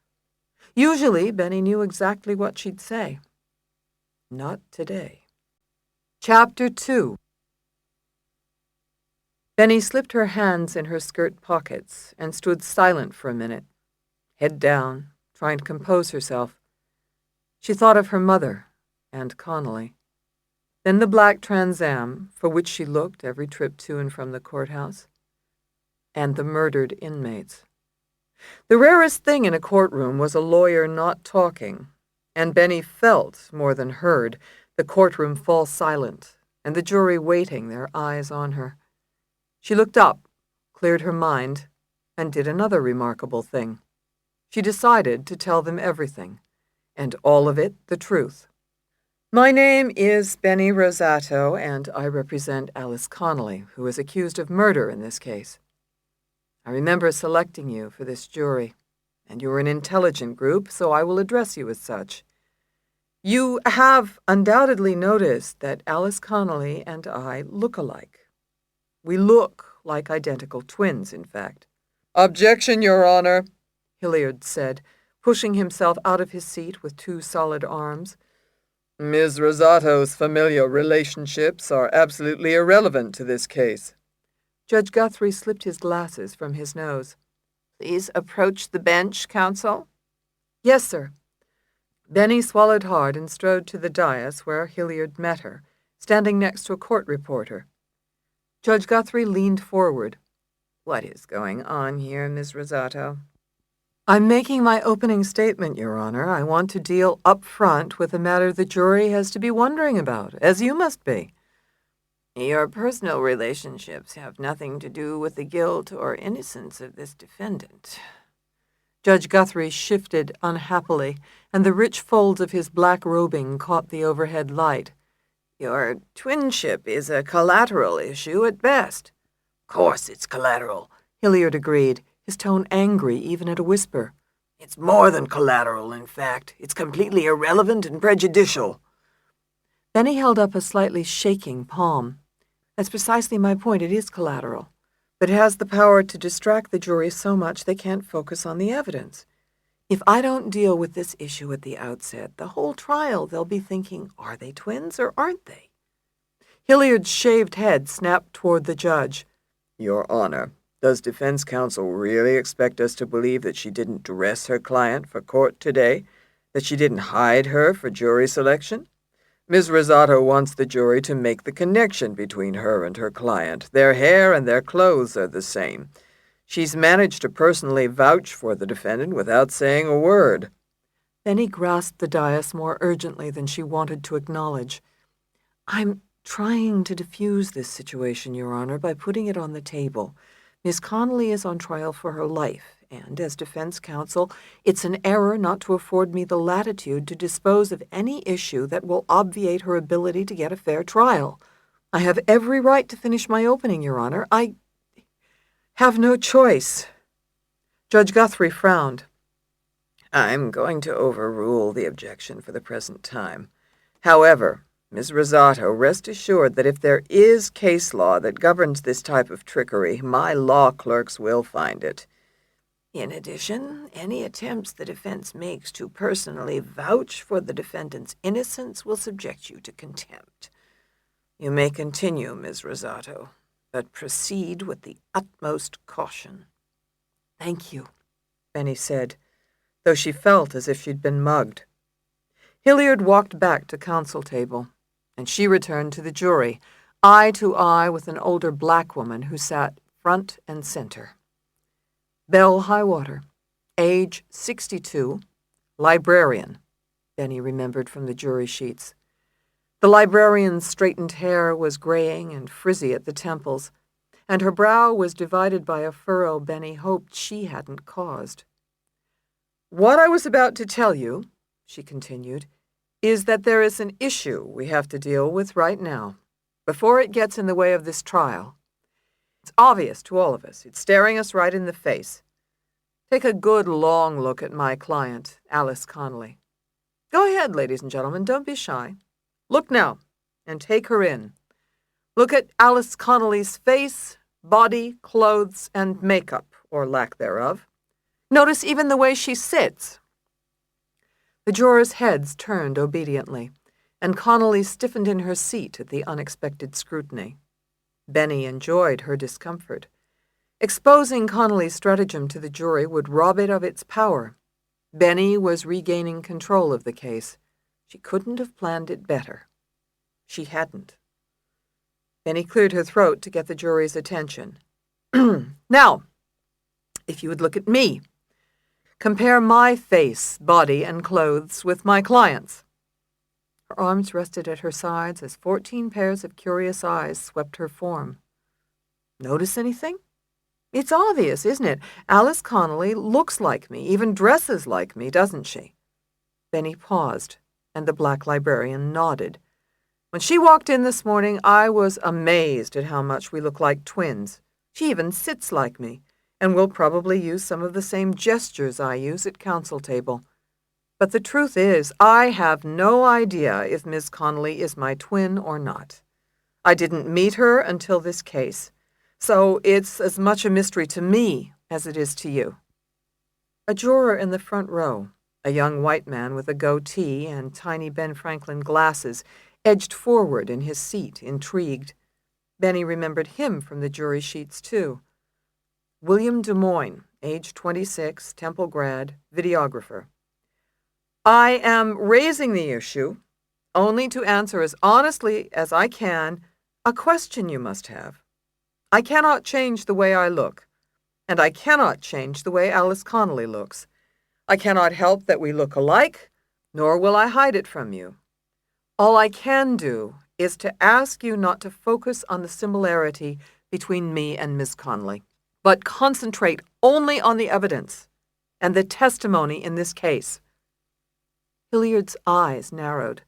Usually, Benny knew exactly what she'd say. Not today. Chapter 2. Benny slipped her hands in her skirt pockets and stood silent for a minute, head down, trying to compose herself. She thought of her mother and Connolly. Then the black Trans Am, for which she looked every trip to and from the courthouse, and the murdered inmates. The rarest thing in a courtroom was a lawyer not talking, and Benny felt, more than heard, the courtroom fall silent, and the jury waiting, their eyes on her. She looked up, cleared her mind, and did another remarkable thing. She decided to tell them everything, and all of it the truth. My name is Benny Rosato, and I represent Alice Connolly, who is accused of murder in this case. I remember selecting you for this jury, and you're an intelligent group, so I will address you as such. You have undoubtedly noticed that Alice Connolly and I look alike. We look like identical twins, in fact. Objection, Your Honor, Hilliard said, pushing himself out of his seat with two solid arms. Ms. Rosato's familial relationships are absolutely irrelevant to this case. Judge Guthrie slipped his glasses from his nose. Please approach the bench, counsel. Yes, sir. Benny swallowed hard and strode to the dais where Hilliard met her, standing next to a court reporter. Judge Guthrie leaned forward. What is going on here, Ms. Rosato? I'm making my opening statement, Your Honor. I want to deal up front with a matter the jury has to be wondering about, as you must be. Your personal relationships have nothing to do with the guilt or innocence of this defendant. Judge Guthrie shifted unhappily, and the rich folds of his black robing caught the overhead light. Your twinship is a collateral issue at best. Of course it's collateral, Hilliard agreed, his tone angry even at a whisper. It's more than collateral, in fact. It's completely irrelevant and prejudicial. Benny held up a slightly shaking palm. That's precisely my point. It is collateral. But it has the power to distract the jury so much they can't focus on the evidence. If I don't deal with this issue at the outset, the whole trial they'll be thinking, are they twins or aren't they? Hilliard's shaved head snapped toward the judge. Your Honor, does defense counsel really expect us to believe that she didn't dress her client for court today? That she didn't hide her for jury selection? Ms. Rosato wants the jury to make the connection between her and her client. Their hair and their clothes are the same. She's managed to personally vouch for the defendant without saying a word. Benny grasped the dais more urgently than she wanted to acknowledge. I'm trying to diffuse this situation, Your Honor, by putting it on the table. Miss Connolly is on trial for her life, and as defense counsel, it's an error not to afford me the latitude to dispose of any issue that will obviate her ability to get a fair trial. I have every right to finish my opening, Your Honor. I have no choice. Judge Guthrie frowned. I'm going to overrule the objection for the present time. However, Ms. Rosato, rest assured that if there is case law that governs this type of trickery, my law clerks will find it. In addition, any attempts the defense makes to personally vouch for the defendant's innocence will subject you to contempt. You may continue, Ms. Rosato, but proceed with the utmost caution. Thank you, Benny said, though she felt as if she'd been mugged. Hilliard walked back to counsel table, and she returned to the jury, eye to eye with an older black woman who sat front and center. Belle Highwater, age 62, librarian, Benny remembered from the jury sheets. The librarian's straightened hair was graying and frizzy at the temples, and her brow was divided by a furrow Benny hoped she hadn't caused. What I was about to tell you, she continued, is that there is an issue we have to deal with right now, before it gets in the way of this trial. It's obvious to all of us. It's staring us right in the face. Take a good long look at my client, Alice Connolly. Go ahead, ladies and gentlemen, don't be shy. Look now, and take her in. Look at Alice Connolly's face, body, clothes, and makeup, or lack thereof. Notice even the way she sits. The jurors' heads turned obediently, and Connolly stiffened in her seat at the unexpected scrutiny. Benny enjoyed her discomfort. Exposing Connolly's stratagem to the jury would rob it of its power. Benny was regaining control of the case. She couldn't have planned it better. She hadn't. Benny cleared her throat to get the jury's attention. Now, if you would look at me, compare my face, body, and clothes with my client's. Her arms rested at her sides as 14 pairs of curious eyes swept her form. Notice anything? It's obvious, isn't it? Alice Connolly looks like me, even dresses like me, doesn't she? Benny paused, and the black librarian nodded. When she walked in this morning, I was amazed at how much we look like twins. She even sits like me, and will probably use some of the same gestures I use at council table. But the truth is, I have no idea if Miss Connolly is my twin or not. I didn't meet her until this case, so it's as much a mystery to me as it is to you. A juror in the front row, a young white man with a goatee and tiny Ben Franklin glasses, edged forward in his seat, intrigued. Benny remembered him from the jury sheets, too. William Des Moines, age 26, Temple grad, videographer. I am raising the issue only to answer as honestly as I can a question you must have. I cannot change the way I look, and I cannot change the way Alice Connolly looks. I cannot help that we look alike, nor will I hide it from you. All I can do is to ask you not to focus on the similarity between me and Miss Connolly, but concentrate only on the evidence and the testimony in this case. Hilliard's eyes narrowed.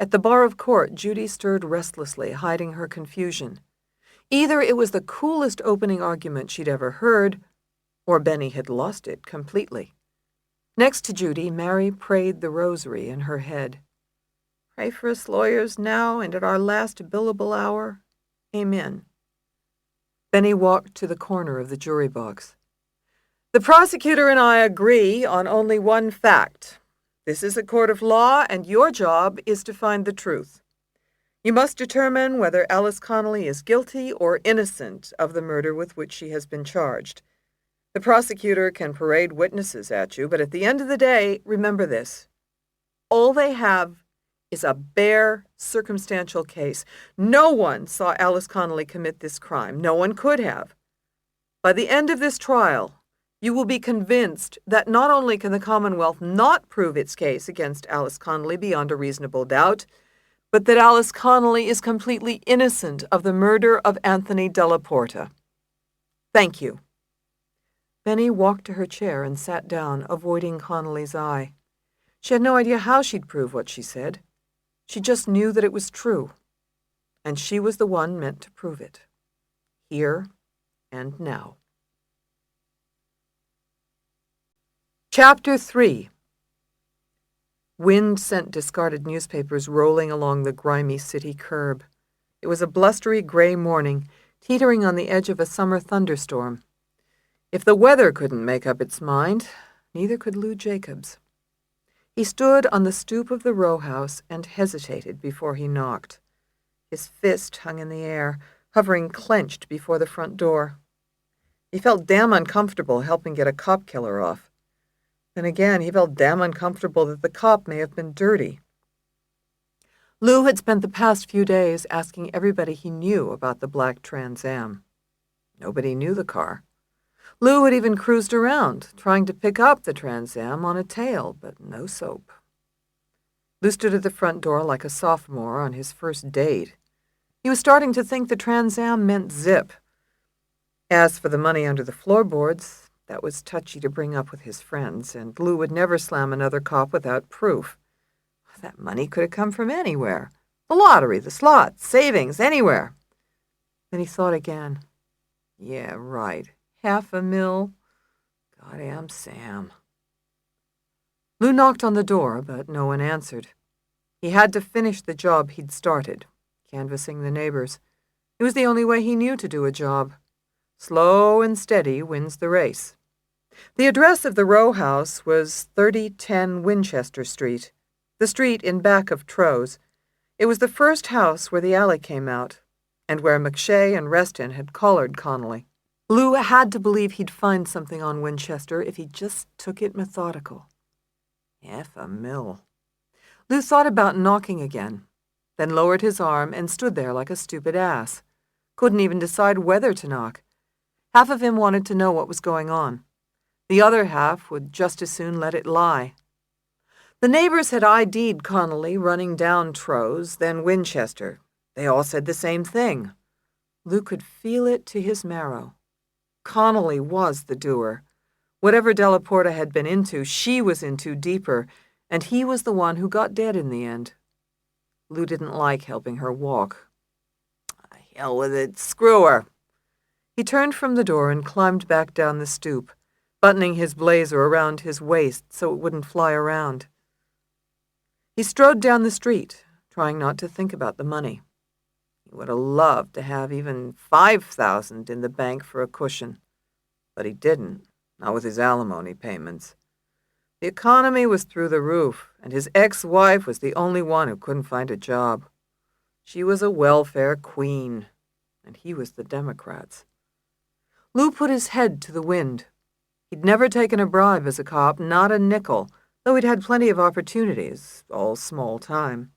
At the bar of court, Judy stirred restlessly, hiding her confusion. Either it was the coolest opening argument she'd ever heard, or Benny had lost it completely. Next to Judy, Mary prayed the rosary in her head. Pray for us lawyers now and at our last billable hour. Amen. Benny walked to the corner of the jury box. The prosecutor and I agree on only one fact. This is a court of law, and your job is to find the truth. You must determine whether Alice Connolly is guilty or innocent of the murder with which she has been charged. The prosecutor can parade witnesses at you, but at the end of the day, remember this. All they have is a bare, circumstantial case. No one saw Alice Connolly commit this crime. No one could have. By the end of this trial, you will be convinced that not only can the Commonwealth not prove its case against Alice Connolly beyond a reasonable doubt, but that Alice Connolly is completely innocent of the murder of Anthony Della Porta. Thank you. Benny walked to her chair and sat down, avoiding Connolly's eye. She had no idea how she'd prove what she said. She just knew that it was true, and she was the one meant to prove it, here and now. Chapter 3. Wind sent discarded newspapers rolling along the grimy city curb. It was a blustery gray morning, teetering on the edge of a summer thunderstorm. If the weather couldn't make up its mind, neither could Lou Jacobs. He stood on the stoop of the row house and hesitated before he knocked. His fist hung in the air, hovering clenched before the front door. He felt damn uncomfortable helping get a cop killer off. Then again, he felt damn uncomfortable that the cop may have been dirty. Lou had spent the past few days asking everybody he knew about the black Trans Am. Nobody knew the car. Lou had even cruised around, trying to pick up the Trans Am on a tail, but no soap. Lou stood at the front door like a sophomore on his first date. He was starting to think the Trans Am meant zip. As for the money under the floorboards, that was touchy to bring up with his friends, and Lou would never slam another cop without proof. That money could have come from anywhere. The lottery, the slots, savings, anywhere. Then he thought again. Yeah, right. $500,000? Goddamn Sam. Lou knocked on the door, but no one answered. He had to finish the job he'd started, canvassing the neighbors. It was the only way he knew to do a job. Slow and steady wins the race. The address of the row house was 3010 Winchester Street, the street in back of Tro's. It was the first house where the alley came out, and where McShay and Reston had collared Connolly. Lou had to believe he'd find something on Winchester if he just took it methodical. $500,000. Lou thought about knocking again, then lowered his arm and stood there like a stupid ass. Couldn't even decide whether to knock. Half of him wanted to know what was going on. The other half would just as soon let it lie. The neighbors had ID'd Connolly running down Tro's, then Winchester. They all said the same thing. Lou could feel it to his marrow. Connolly was the doer. Whatever Della Porta had been into, she was into deeper, and he was the one who got dead in the end. Lou didn't like helping her walk. Hell with it, screw her. He turned from the door and climbed back down the stoop, buttoning his blazer around his waist so it wouldn't fly around. He strode down the street, trying not to think about the money. He would have loved to have even $5,000 in the bank for a cushion, but he didn't, not with his alimony payments. The economy was through the roof, and his ex-wife was the only one who couldn't find a job. She was a welfare queen, and he was the Democrats. Lou put his head to the wind. He'd never taken a bribe as a cop, not a nickel, though he'd had plenty of opportunities, all small time.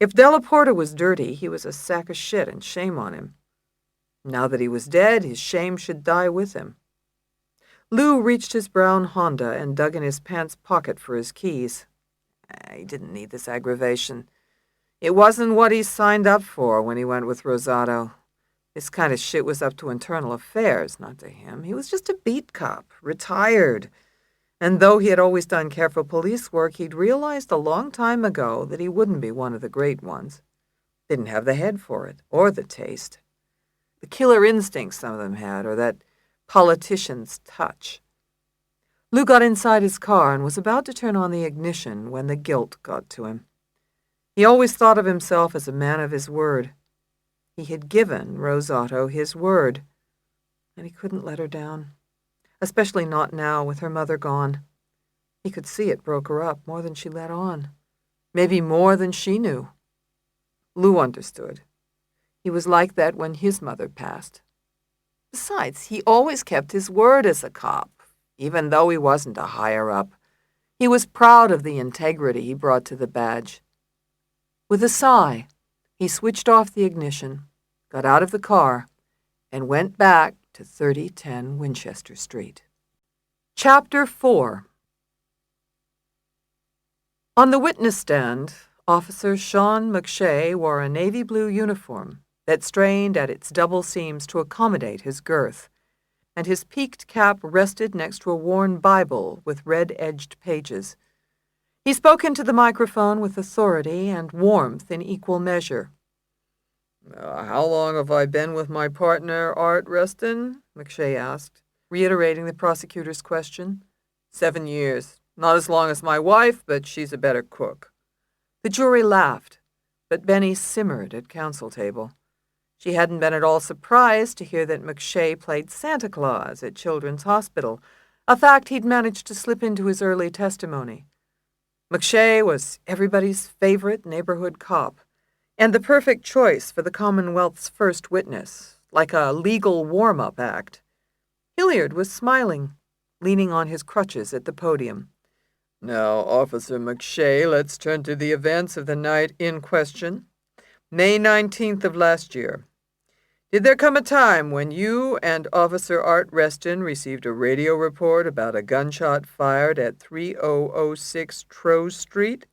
If Della Porta was dirty, he was a sack of shit, and shame on him. Now that he was dead, his shame should die with him. Lou reached his brown Honda and dug in his pants pocket for his keys. He didn't need this aggravation. It wasn't what he signed up for when he went with Rosato. This kind of shit was up to internal affairs, not to him. He was just a beat cop, retired. And though he had always done careful police work, he'd realized a long time ago that he wouldn't be one of the great ones. Didn't have the head for it, or the taste. The killer instinct some of them had, or that politician's touch. Lou got inside his car and was about to turn on the ignition when the guilt got to him. He always thought of himself as a man of his word. He had given Rosato his word, and he couldn't let her down, especially not now with her mother gone. He could see it broke her up more than she let on, maybe more than she knew. Lou understood. He was like that when his mother passed. Besides, he always kept his word as a cop, even though he wasn't a higher-up. He was proud of the integrity he brought to the badge. With a sigh, he switched off the ignition, got out of the car, and went back to 3010 Winchester Street. Chapter 4. On the witness stand, Officer Sean McShay wore a navy blue uniform that strained at its double seams to accommodate his girth, and his peaked cap rested next to a worn Bible with red-edged pages. He spoke into the microphone with authority and warmth in equal measure. How long have I been with my partner, Art Reston? McShay asked, reiterating the prosecutor's question. 7 years. Not as long as my wife, but she's a better cook. The jury laughed, but Benny simmered at counsel table. She hadn't been at all surprised to hear that McShay played Santa Claus at Children's Hospital, a fact he'd managed to slip into his early testimony. McShay was everybody's favorite neighborhood cop, and the perfect choice for the Commonwealth's first witness, like a legal warm-up act. Hilliard was smiling, leaning on his crutches at the podium. Now, Officer McShay, let's turn to the events of the night in question. May 19th of last year. Did there come a time when you and Officer Art Reston received a radio report about a gunshot fired at 3006 Trow Street?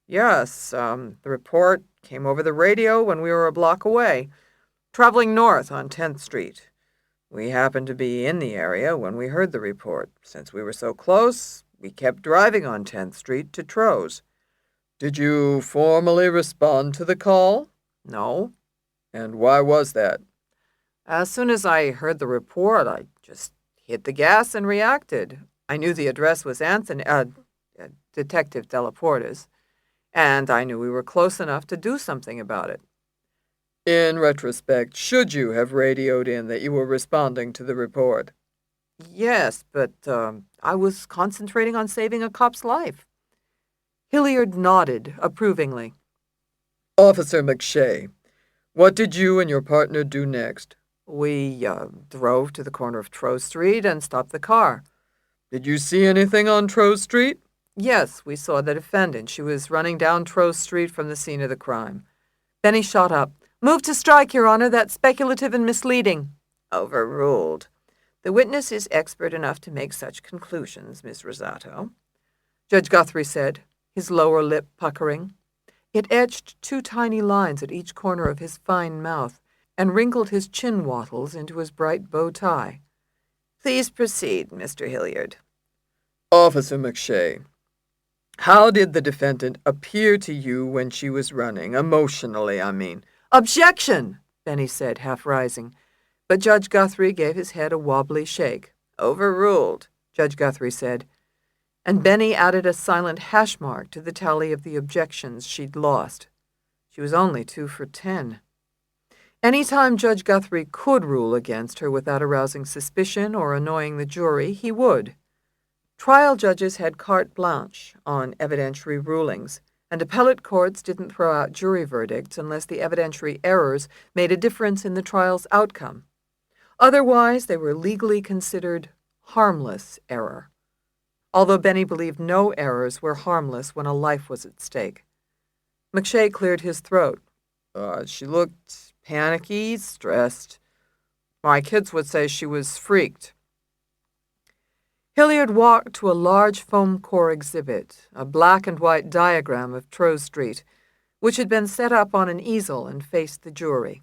Yes, the report came over the radio when we were a block away, traveling north on 10th Street. We happened to be in the area when we heard the report. Since we were so close, we kept driving on 10th Street to Trow's. Did you formally respond to the call? No. And why was that? As soon as I heard the report, I just hit the gas and reacted. I knew the address was Detective Delaporte's, and I knew we were close enough to do something about it. In retrospect, should you have radioed in that you were responding to the report? Yes, but I was concentrating on saving a cop's life. Hilliard nodded approvingly. Officer McShay, what did you and your partner do next? We drove to the corner of Trow Street and stopped the car. Did you see anything on Trow Street? Yes, we saw the defendant. She was running down Trow Street from the scene of the crime. Benny shot up. Move to strike, Your Honor. That's speculative and misleading. Overruled. The witness is expert enough to make such conclusions, Miss Rosato. Judge Guthrie said, his lower lip puckering. It etched 2 tiny lines at each corner of his fine mouth and wrinkled his chin wattles into his bright bow tie. Please proceed, Mr. Hilliard. Officer McShay, how did the defendant appear to you when she was running, emotionally, I mean? Objection, Benny said, half rising. But Judge Guthrie gave his head a wobbly shake. Overruled, Judge Guthrie said. And Benny added a silent hash mark to the tally of the objections she'd lost. She was only 2 for 10. Any time Judge Guthrie could rule against her without arousing suspicion or annoying the jury, he would. Trial judges had carte blanche on evidentiary rulings, and appellate courts didn't throw out jury verdicts unless the evidentiary errors made a difference in the trial's outcome. Otherwise, they were legally considered harmless error, although Benny believed no errors were harmless when a life was at stake. McShay cleared his throat. She looked panicky, stressed. My kids would say she was freaked. Hilliard walked to a large foam core exhibit, a black and white diagram of Trow Street, which had been set up on an easel and faced the jury.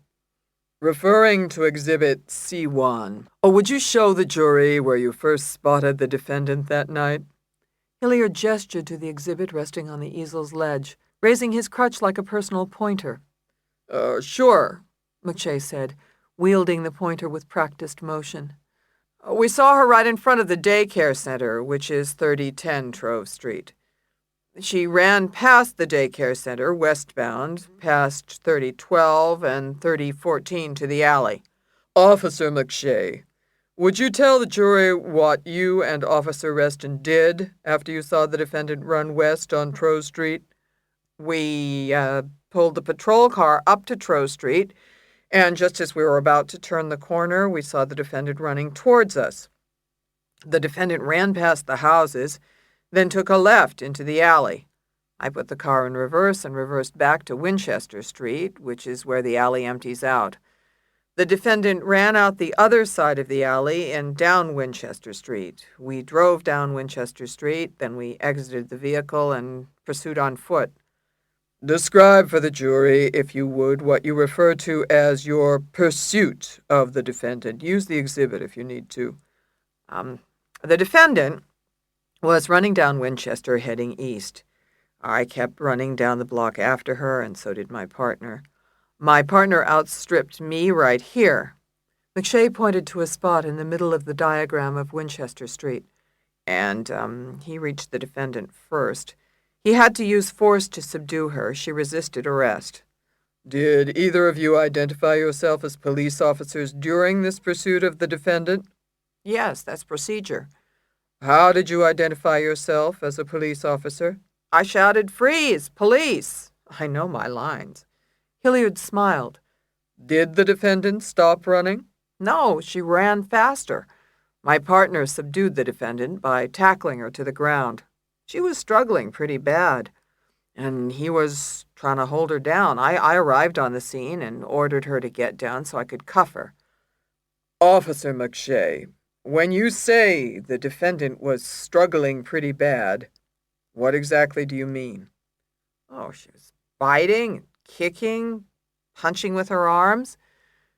Referring to Exhibit C1, would you show the jury where you first spotted the defendant that night? Hilliard gestured to the exhibit resting on the easel's ledge, raising his crutch like a personal pointer. Sure, McShay said, wielding the pointer with practiced motion. We saw her right in front of the daycare center, which is 3010 Trow Street. She ran past the daycare center, westbound, past 3012 and 3014 to the alley. Officer McShay, would you tell the jury what you and Officer Reston did after you saw the defendant run west on Trow Street? We pulled the patrol car up to Trow Street, and just as we were about to turn the corner, we saw the defendant running towards us. The defendant ran past the houses, then took a left into the alley. I put the car in reverse and reversed back to Winchester Street, which is where the alley empties out. The defendant ran out the other side of the alley and down Winchester Street. We drove down Winchester Street, then we exited the vehicle and pursued on foot. Describe for the jury, if you would, what you refer to as your pursuit of the defendant. Use the exhibit if you need to. The defendant was running down Winchester heading east. I kept running down the block after her, and so did my partner. My partner outstripped me right here. McShay pointed to a spot in the middle of the diagram of Winchester Street, and he reached the defendant first. He had to use force to subdue her. She resisted arrest. Did either of you identify yourself as police officers during this pursuit of the defendant? Yes, that's procedure. How did you identify yourself as a police officer? I shouted, "Freeze! Police!" I know my lines. Hilliard smiled. Did the defendant stop running? No, she ran faster. My partner subdued the defendant by tackling her to the ground. She was struggling pretty bad, and he was trying to hold her down. I arrived on the scene and ordered her to get down so I could cuff her. Officer McShay, when you say the defendant was struggling pretty bad, what exactly do you mean? Oh, she was biting, kicking, punching with her arms.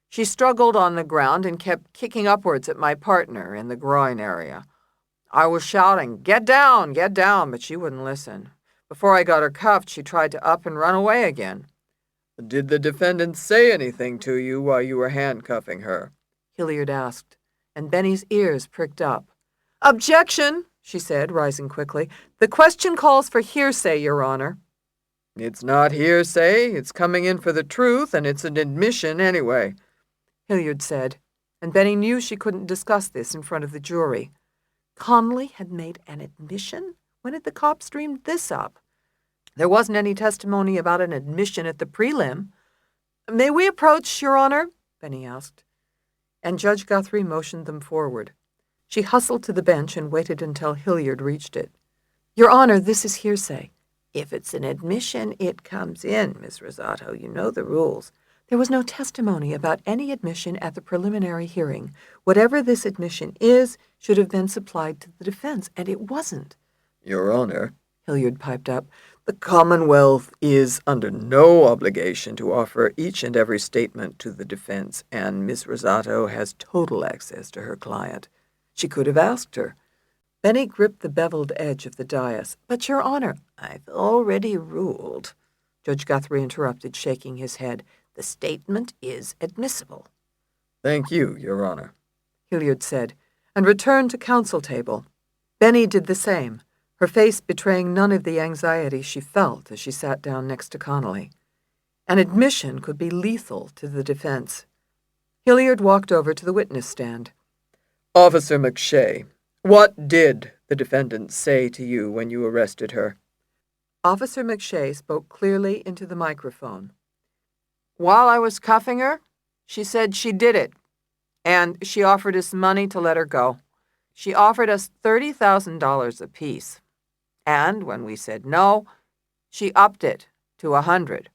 She struggled on the ground and kept kicking upwards at my partner in the groin area. I was shouting, get down, but she wouldn't listen. Before I got her cuffed, she tried to up and run away again. Did the defendant say anything to you while you were handcuffing her? Hilliard asked, and Benny's ears pricked up. Objection, she said, rising quickly. The question calls for hearsay, Your Honor. It's not hearsay. It's coming in for the truth, and it's an admission anyway, Hilliard said, and Benny knew she couldn't discuss this in front of the jury. Connolly had made an admission? When had the cops dreamed this up? There wasn't any testimony about an admission at the prelim. May we approach, Your Honor? Benny asked, and Judge Guthrie motioned them forward. She hustled to the bench and waited until Hilliard reached it. Your Honor, this is hearsay. If it's an admission, it comes in, Miss Rosato. You know the rules. There was no testimony about any admission at the preliminary hearing. Whatever this admission is should have been supplied to the defense, and it wasn't. Your Honor, Hilliard piped up. the Commonwealth is under no obligation to offer each and every statement to the defense, and Miss Rosato has total access to her client. She could have asked her. Benny gripped the beveled edge of the dais. But, Your Honor, I've already ruled, Judge Guthrie interrupted, shaking his head. The statement is admissible. Thank you, Your Honor, Hilliard said, and returned to counsel table. Benny did the same, her face betraying none of the anxiety she felt as she sat down next to Connolly. An admission could be lethal to the defense. Hilliard walked over to the witness stand. Officer McShay, what did the defendant say to you when you arrested her? Officer McShay spoke clearly into the microphone. While I was cuffing her, she said she did it, and she offered us money to let her go. She offered us $30,000 apiece, and when we said no, she upped it to $100,000.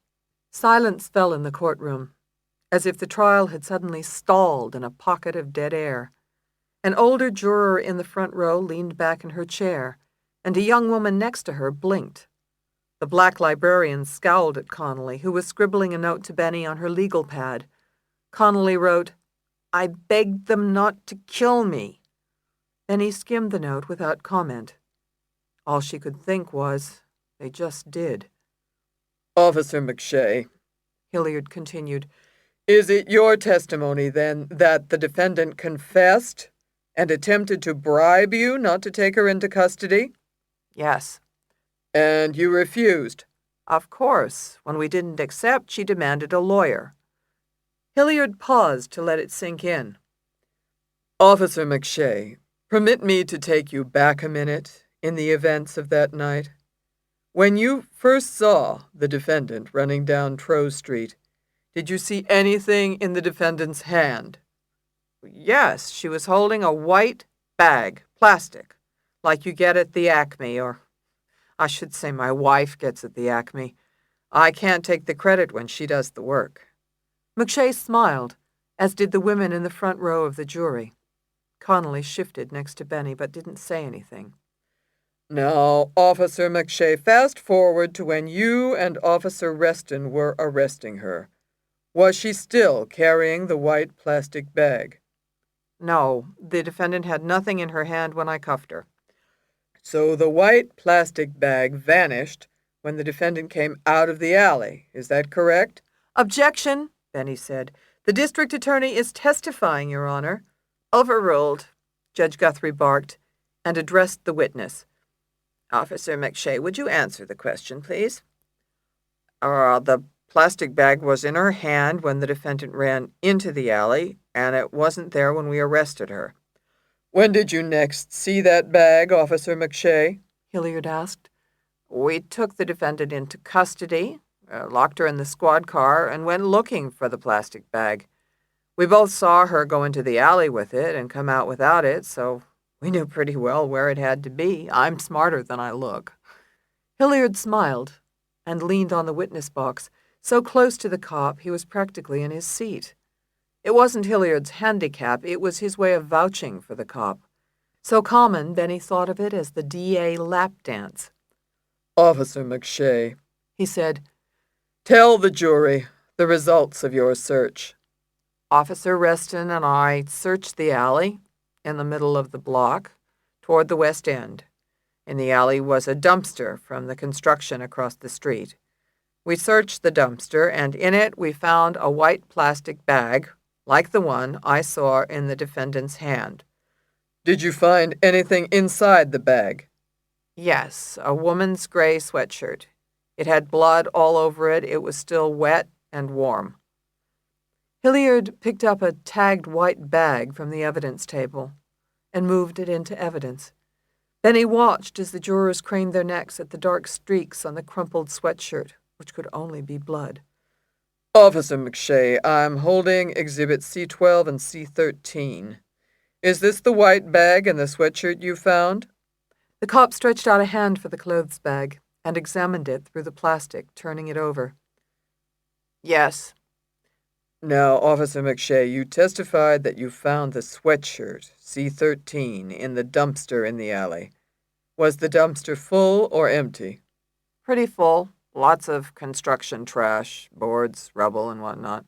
Silence fell in the courtroom, as if the trial had suddenly stalled in a pocket of dead air. An older juror in the front row leaned back in her chair, and a young woman next to her blinked. The black librarian scowled at Connolly, who was scribbling a note to Benny on her legal pad. Connolly wrote, I begged them not to kill me. Benny skimmed the note without comment. All she could think was, they just did. Officer McShay, Hilliard continued, is it your testimony, then, that the defendant confessed and attempted to bribe you not to take her into custody? Yes. And you refused? Of course. When we didn't accept, she demanded a lawyer. Hilliard paused to let it sink in. Officer McShay, permit me to take you back a minute in the events of that night. When you first saw the defendant running down Trow Street, did you see anything in the defendant's hand? Yes, she was holding a white bag, plastic, like you get at the Acme, or I should say my wife gets at the Acme. I can't take the credit when she does the work. McShay smiled, as did the women in the front row of the jury. Connolly shifted next to Benny, but didn't say anything. Now, Officer McShay, fast forward to when you and Officer Reston were arresting her. Was she still carrying the white plastic bag? No, the defendant had nothing in her hand when I cuffed her. So the white plastic bag vanished when the defendant came out of the alley. Is that correct? Objection, Benny said. The district attorney is testifying, Your Honor. Overruled, Judge Guthrie barked, and addressed the witness. Officer McShay, would you answer the question, please? The plastic bag was in her hand when the defendant ran into the alley, and it wasn't there when we arrested her. When did you next see that bag, Officer McShay? Hilliard asked. We took the defendant into custody, locked her in the squad car, and went looking for the plastic bag. We both saw her go into the alley with it and come out without it, so we knew pretty well where it had to be. I'm smarter than I look. Hilliard smiled and leaned on the witness box, so close to the cop he was practically in his seat. It wasn't Hilliard's handicap, it was his way of vouching for the cop. So common, Benny thought of it as the DA lap dance. Officer McShay, He said, tell the jury the results of your search. Officer Reston and I searched the alley in the middle of the block toward the west end. In the alley was a dumpster from the construction across the street. We searched the dumpster, and in it we found a white plastic bag, like the one I saw in the defendant's hand. Did you find anything inside the bag? Yes, a woman's gray sweatshirt. It had blood all over it. It was still wet and warm. Hilliard picked up a tagged white bag from the evidence table and moved it into evidence. Then he watched as the jurors craned their necks at the dark streaks on the crumpled sweatshirt, which could only be blood. Officer McShay, I'm holding Exhibit C12 and C13. Is this the white bag and the sweatshirt you found? The cop stretched out a hand for the clothes bag and examined it through the plastic, turning it over. Yes. Now, Officer McShay, you testified that you found the sweatshirt, C13, in the dumpster in the alley. Was the dumpster full or empty? Pretty full. Lots of construction trash, boards, rubble, and whatnot.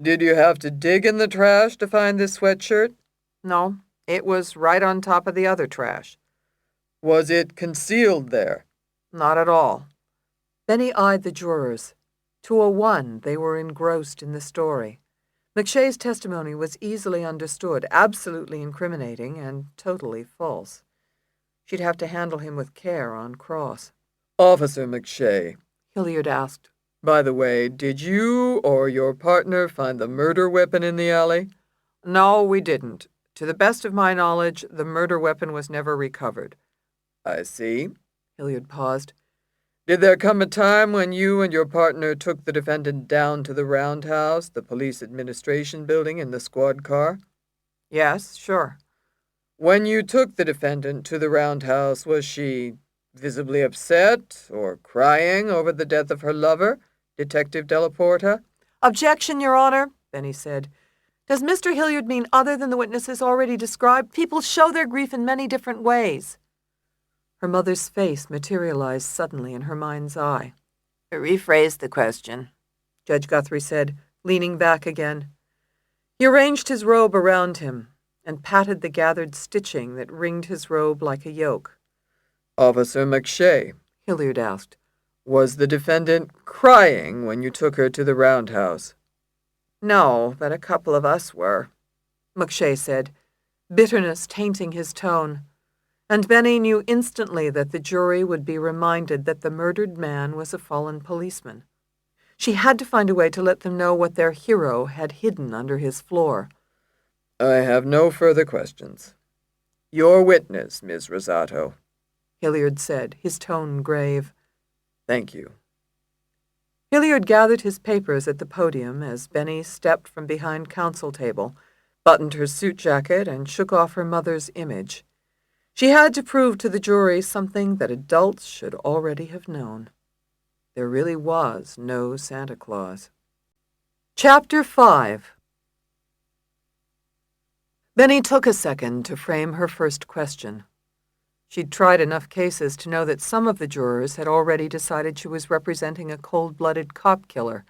Did you have to dig in the trash to find this sweatshirt? No, it was right on top of the other trash. Was it concealed there? Not at all. Benny eyed the jurors. To a one, they were engrossed in the story. McShay's testimony was easily understood, absolutely incriminating, and totally false. She'd have to handle him with care on cross. Officer McShay, Hilliard asked, by the way, did you or your partner find the murder weapon in the alley? No, we didn't. To the best of my knowledge, the murder weapon was never recovered. I see. Hilliard paused. Did there come a time when you and your partner took the defendant down to the roundhouse, the police administration building, in the squad car? Yes, sure. When you took the defendant to the roundhouse, was she visibly upset or crying over the death of her lover, Detective Delaporta? Objection, Your Honor, Benny said. Does Mr. Hilliard mean other than the witnesses already described? People show their grief in many different ways. Her mother's face materialized suddenly in her mind's eye. Rephrase the question, Judge Guthrie said, leaning back again. He arranged his robe around him and patted the gathered stitching that ringed his robe like a yoke. Officer McShay, Hilliard asked, was the defendant crying when you took her to the roundhouse? No, but a couple of us were, McShay said, bitterness tainting his tone. And Benny knew instantly that the jury would be reminded that the murdered man was a fallen policeman. She had to find a way to let them know what their hero had hidden under his floor. I have no further questions. Your witness, Ms. Rosato, Hilliard said, his tone grave. Thank you. Hilliard gathered his papers at the podium as Benny stepped from behind counsel table, buttoned her suit jacket, and shook off her mother's image. She had to prove to the jury something that adults should already have known. There really was no Santa Claus. Chapter 5. Benny took a second to frame her first question. She'd tried enough cases to know that some of the jurors had already decided she was representing a cold-blooded cop killer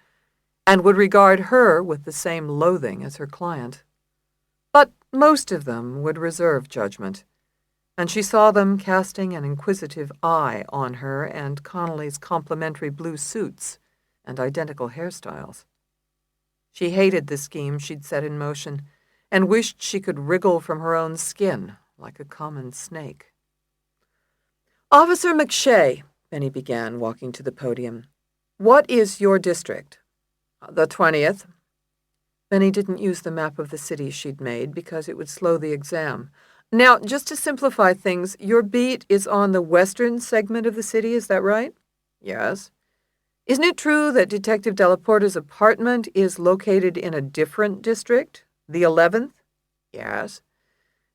and would regard her with the same loathing as her client. But most of them would reserve judgment, and she saw them casting an inquisitive eye on her and Connolly's complimentary blue suits and identical hairstyles. She hated the scheme she'd set in motion and wished she could wriggle from her own skin like a common snake. Officer McShay, Benny began, walking to the podium. What is your district? The 20th. Benny didn't use the map of the city she'd made because it would slow the exam. Now, just to simplify things, your beat is on the western segment of the city, is that right? Yes. Isn't it true that Detective Delaporta's apartment is located in a different district, the 11th? Yes.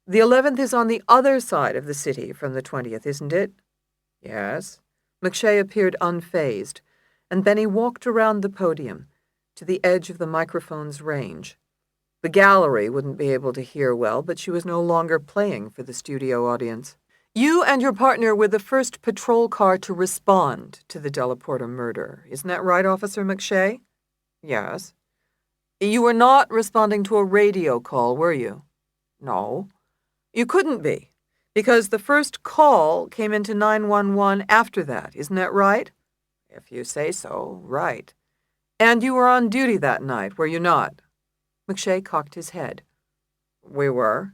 The 11th is on the other side of the city from the 20th, isn't it? Yes. McShay appeared unfazed, and Benny walked around the podium to the edge of the microphone's range. The gallery wouldn't be able to hear well, but she was no longer playing for the studio audience. You and your partner were the first patrol car to respond to the Delaporta murder. Isn't that right, Officer McShay? Yes. You were not responding to a radio call, were you? No. You couldn't be, because the first call came into 911 after that. Isn't that right? If you say so, right. And you were on duty that night, were you not? McShay cocked his head. We were.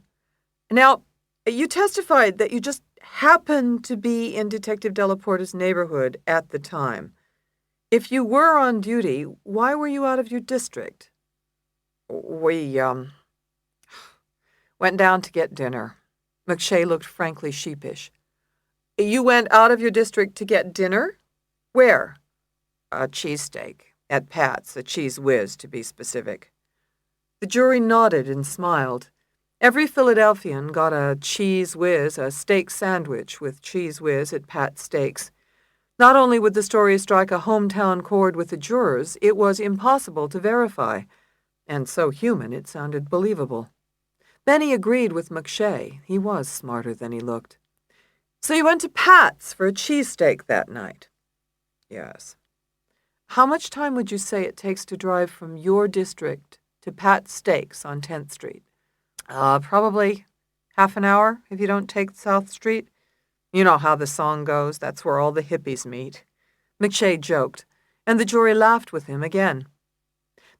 Now, you testified that you just happened to be in Detective Delaporta's neighborhood at the time. If you were on duty, why were you out of your district? We, went down to get dinner. McShay looked frankly sheepish. You went out of your district to get dinner? Where? A cheesesteak. At Pat's, a cheese whiz, to be specific. The jury nodded and smiled. Every Philadelphian got a cheese whiz, a steak sandwich with cheese whiz at Pat's Steaks. Not only would the story strike a hometown chord with the jurors, it was impossible to verify. And so human it sounded believable. Benny agreed with McShay. He was smarter than he looked. So you went to Pat's for a cheesesteak that night? Yes. How much time would you say it takes to drive from your district to Pat's Steaks on 10th Street? Probably half an hour if you don't take South Street. You know how the song goes, that's where all the hippies meet. McShay joked, and the jury laughed with him again.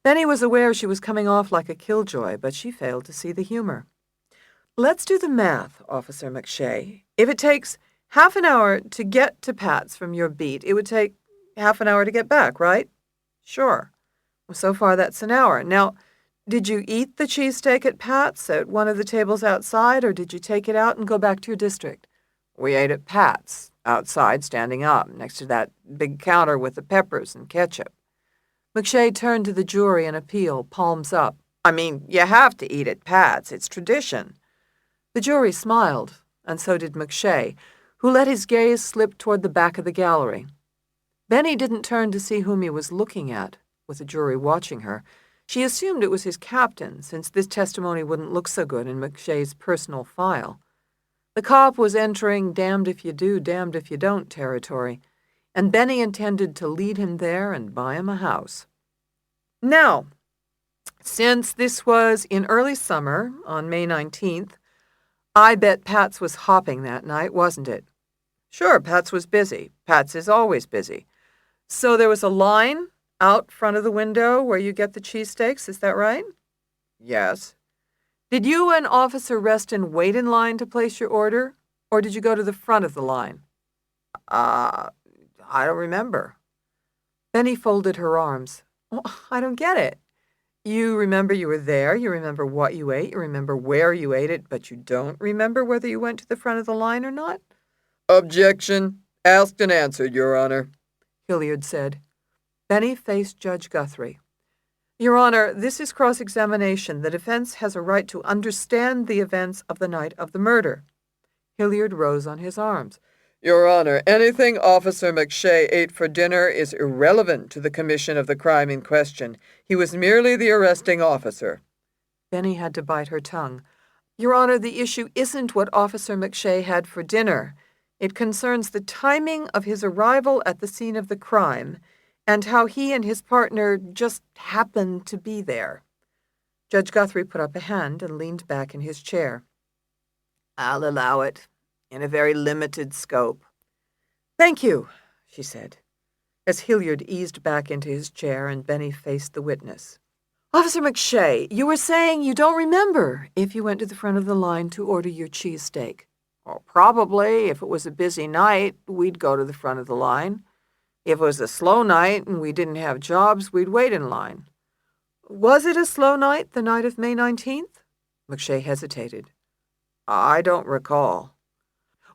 Benny was aware she was coming off like a killjoy, but she failed to see the humor. Let's do the math, Officer McShay. If it takes half an hour to get to Pat's from your beat, it would take half an hour to get back, right? Sure. Well, so far that's an hour. Now, did you eat the cheesesteak at Pat's at one of the tables outside, or did you take it out and go back to your district? We ate at Pat's, outside, standing up, next to that big counter with the peppers and ketchup. McShay turned to the jury in appeal, palms up. I mean, you have to eat at Pat's. It's tradition. The jury smiled, and so did McShay, who let his gaze slip toward the back of the gallery. Benny didn't turn to see whom he was looking at, with the jury watching her. She assumed it was his captain, since this testimony wouldn't look so good in McShay's personal file. The cop was entering damned if you do, damned if you don't territory, and Benny intended to lead him there and buy him a house. Now, since this was in early summer, on May 19th, I bet Pat's was hopping that night, wasn't it? Sure, Pat's was busy. Pat's is always busy. So there was a line out front of the window where you get the cheesesteaks, is that right? Yes. Did you and Officer Reston wait in line to place your order, or did you go to the front of the line? I don't remember. Benny folded her arms. Oh, I don't get it. You remember you were there, you remember what you ate, you remember where you ate it, but you don't remember whether you went to the front of the line or not? Objection. Asked and answered, Your Honor, Hilliard said. Benny faced Judge Guthrie. Your Honor, this is cross-examination. The defense has a right to understand the events of the night of the murder. Hilliard rose on his arms. Your Honor, anything Officer McShay ate for dinner is irrelevant to the commission of the crime in question. He was merely the arresting officer. Benny had to bite her tongue. Your Honor, the issue isn't what Officer McShay had for dinner. It concerns the timing of his arrival at the scene of the crime and how he and his partner just happened to be there. Judge Guthrie put up a hand and leaned back in his chair. I'll allow it, in a very limited scope. Thank you, she said, as Hilliard eased back into his chair and Benny faced the witness. Officer McShay, you were saying you don't remember if you went to the front of the line to order your cheesesteak. Well, probably. If it was a busy night, we'd go to the front of the line. If it was a slow night and we didn't have jobs, we'd wait in line. Was it a slow night, the night of May 19th? McShay hesitated. I don't recall.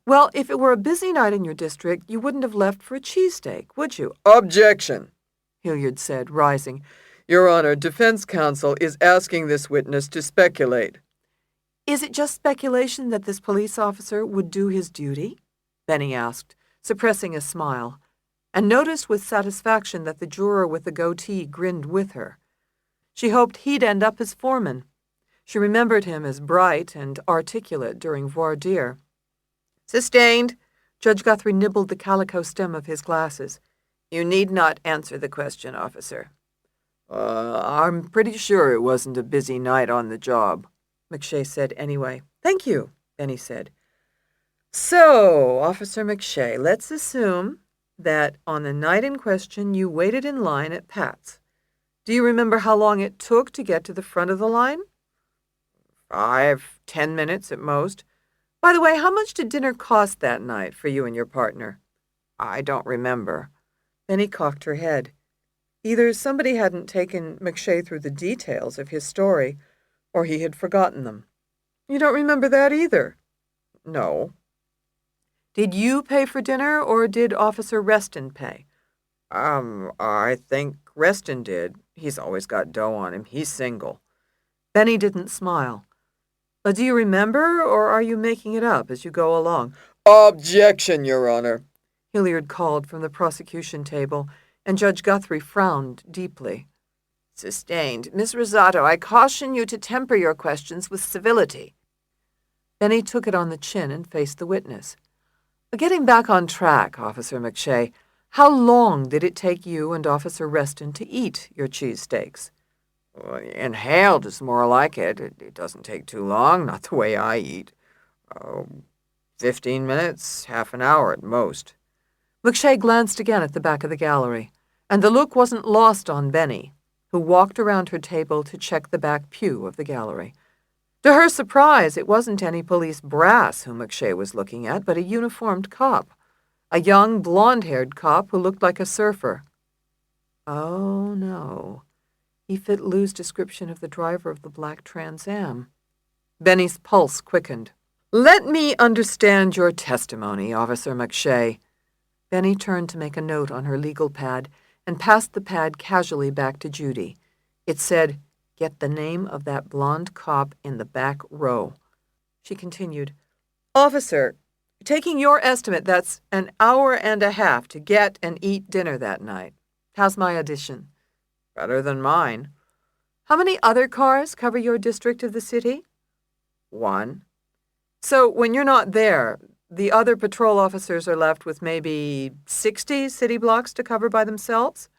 Well, if it were a busy night in your district, you wouldn't have left for a cheesesteak, would you? Objection, Hilliard said, rising. Your Honor, defense counsel is asking this witness to speculate. Is it just speculation that this police officer would do his duty? Benny asked, suppressing a smile, and noticed with satisfaction that the juror with the goatee grinned with her. She hoped he'd end up as foreman. She remembered him as bright and articulate during voir dire. Sustained. Judge Guthrie nibbled the calico stem of his glasses. You need not answer the question, officer. I'm pretty sure it wasn't a busy night on the job, McShay said anyway. Thank you, Benny said. So, Officer McShay, let's assume that on the night in question you waited in line at Pat's. Do you remember how long it took to get to the front of the line? 5-10 minutes at most. By the way, how much did dinner cost that night for you and your partner? I don't remember. Benny cocked her head. Either somebody hadn't taken McShay through the details of his story, or he had forgotten them. You don't remember that either? No. Did you pay for dinner, or did Officer Reston pay? I think Reston did. He's always got dough on him. He's single. Benny didn't smile. But do you remember, or are you making it up as you go along? Objection, Your Honor, Hilliard called from the prosecution table, and Judge Guthrie frowned deeply. Sustained. Miss Rosato, I caution you to temper your questions with civility. Benny took it on the chin and faced the witness. Getting back on track, Officer McShay, how long did it take you and Officer Reston to eat your cheesesteaks? Well, inhaled is more like it. It doesn't take too long, not the way I eat. 15 minutes, half an hour at most. McShay glanced again at the back of the gallery, and the look wasn't lost on Benny, who walked around her table to check the back pew of the gallery. To her surprise, it wasn't any police brass whom McShay was looking at, but a uniformed cop, a young, blonde-haired cop who looked like a surfer. Oh, no. He fit Lou's description of the driver of the black Trans Am. Benny's pulse quickened. Let me understand your testimony, Officer McShay. Benny turned to make a note on her legal pad and passed the pad casually back to Judy. It said, "Get the name of that blonde cop in the back row." She continued, Officer, taking your estimate, that's an hour and a half to get and eat dinner that night. How's my addition? Better than mine. How many other cars cover your district of the city? 1. So when you're not there, the other patrol officers are left with maybe 60 city blocks to cover by themselves?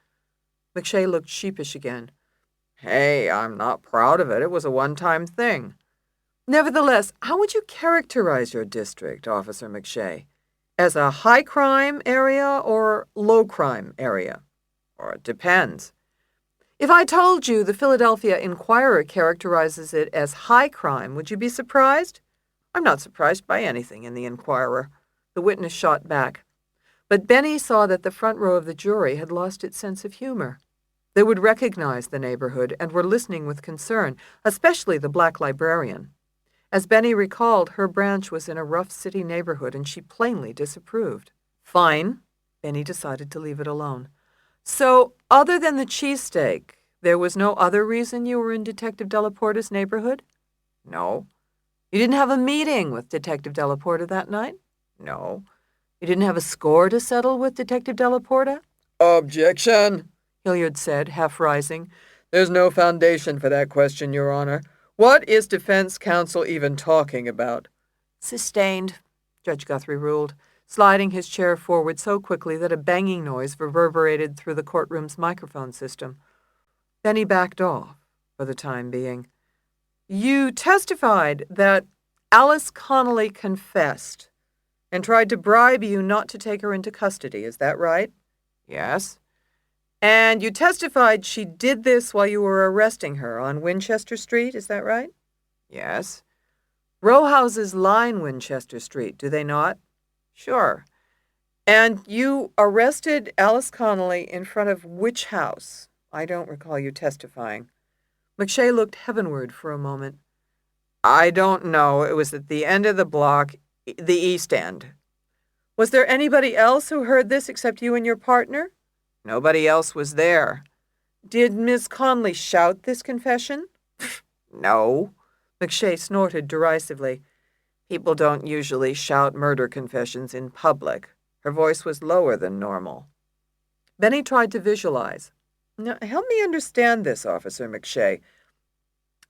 McShay looked sheepish again. Hey, I'm not proud of it. It was a one-time thing. Nevertheless, how would you characterize your district, Officer McShay? As a high-crime area or low-crime area? Or it depends. If I told you the Philadelphia Inquirer characterizes it as high crime, would you be surprised? I'm not surprised by anything in the Inquirer. The witness shot back. But Benny saw that the front row of the jury had lost its sense of humor. They would recognize the neighborhood and were listening with concern, especially the black librarian. As Benny recalled, her branch was in a rough city neighborhood and she plainly disapproved. Fine. Benny decided to leave it alone. So, other than the cheesesteak, there was no other reason you were in Detective Delaporta's neighborhood? No. You didn't have a meeting with Detective Delaporta that night? No. You didn't have a score to settle with Detective Delaporta? Objection, Hilliard said, half rising. There's no foundation for that question, Your Honor. What is defense counsel even talking about? Sustained, Judge Guthrie ruled, sliding his chair forward so quickly that a banging noise reverberated through the courtroom's microphone system. Then he backed off, for the time being. You testified that Alice Connolly confessed and tried to bribe you not to take her into custody, is that right? Yes. And you testified she did this while you were arresting her on Winchester Street, is that right? Yes. Row houses line Winchester Street, do they not? Sure. And you arrested Alice Connolly in front of which house? I don't recall you testifying. McShay looked heavenward for a moment. I don't know. It was at the end of the block, the East End. Was there anybody else who heard this except you and your partner? Nobody else was there. Did Miss Connolly shout this confession? No. McShay snorted derisively. People don't usually shout murder confessions in public. Her voice was lower than normal. Benny tried to visualize. Now, help me understand this, Officer McShay.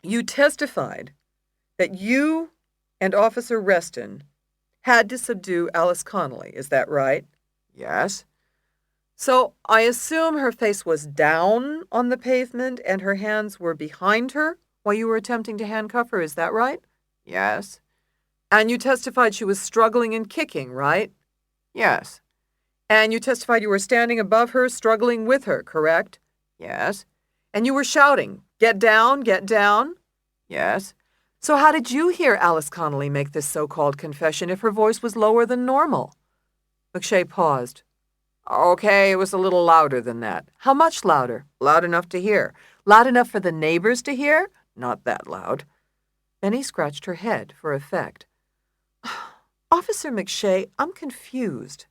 You testified that you and Officer Reston had to subdue Alice Connolly, is that right? Yes. So I assume her face was down on the pavement and her hands were behind her while you were attempting to handcuff her, is that right? Yes. And you testified she was struggling and kicking, right? Yes. And you testified you were standing above her, struggling with her, correct? Yes. And you were shouting, "Get down, get down"? Yes. So how did you hear Alice Connolly make this so-called confession if her voice was lower than normal? McShay paused. Okay, it was a little louder than that. How much louder? Loud enough to hear. Loud enough for the neighbors to hear? Not that loud. Benny scratched her head for effect. Officer McShay, I'm confused.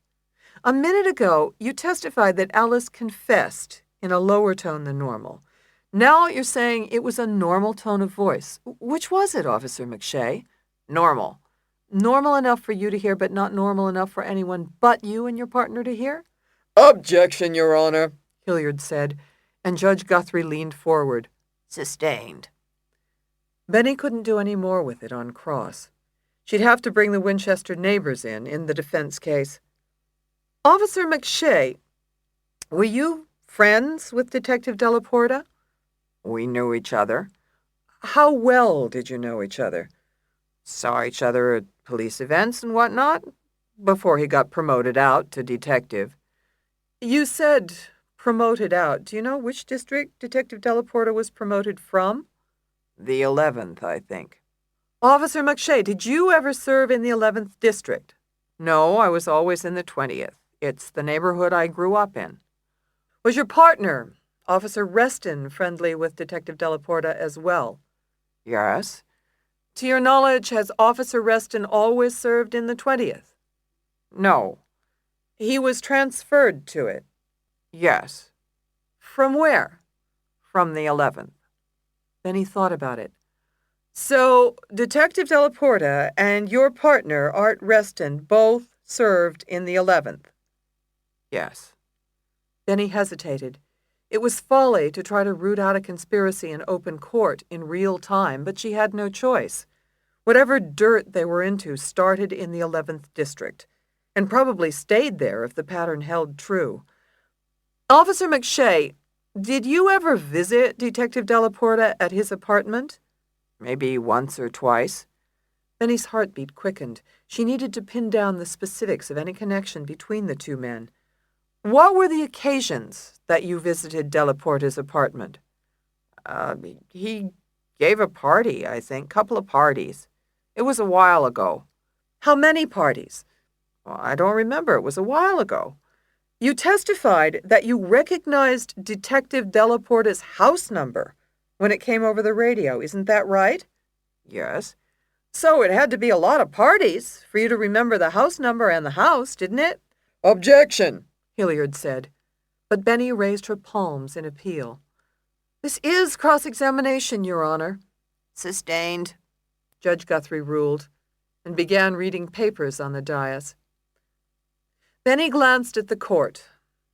A minute ago, you testified that Alice confessed in a lower tone than normal. Now you're saying it was a normal tone of voice. Which was it, Officer McShay? Normal. Normal enough for you to hear, but not normal enough for anyone but you and your partner to hear? Objection, Your Honor, Hilliard said, and Judge Guthrie leaned forward. Sustained. Benny couldn't do any more with it on cross. She'd have to bring the Winchester neighbors in the defense case. Officer McShay, were you friends with Detective Delaporta? We knew each other. How well did you know each other? Saw each other at police events and whatnot, before he got promoted out to detective. You said promoted out. Do you know which district Detective Delaporta was promoted from? The 11th, I think. Officer McShay, did you ever serve in the 11th district? No, I was always in the 20th. It's the neighborhood I grew up in. Was your partner, Officer Reston, friendly with Detective Delaporta as well? Yes. To your knowledge, has Officer Reston always served in the 20th? No. He was transferred to it? Yes. From where? From the 11th. Then he thought about it. So, Detective Delaporta and your partner, Art Reston, both served in the 11th? Yes. Then he hesitated. It was folly to try to root out a conspiracy in open court in real time, but she had no choice. Whatever dirt they were into started in the 11th district, and probably stayed there if the pattern held true. Officer McShay, did you ever visit Detective Delaporta at his apartment? Maybe once or twice. Benny's heartbeat quickened. She needed to pin down the specifics of any connection between the two men. What were the occasions that you visited Delaporta's apartment? He gave a party, I think. Couple of parties. It was a while ago. How many parties? Well, I don't remember. It was a while ago. You testified that you recognized Detective Delaporta's house number when it came over the radio. Isn't that right? Yes. So it had to be a lot of parties for you to remember the house number and the house, didn't it? Objection, Hilliard said. But Benny raised her palms in appeal. This is cross-examination, Your Honor. Sustained, Judge Guthrie ruled, and began reading papers on the dais. Benny glanced at the court.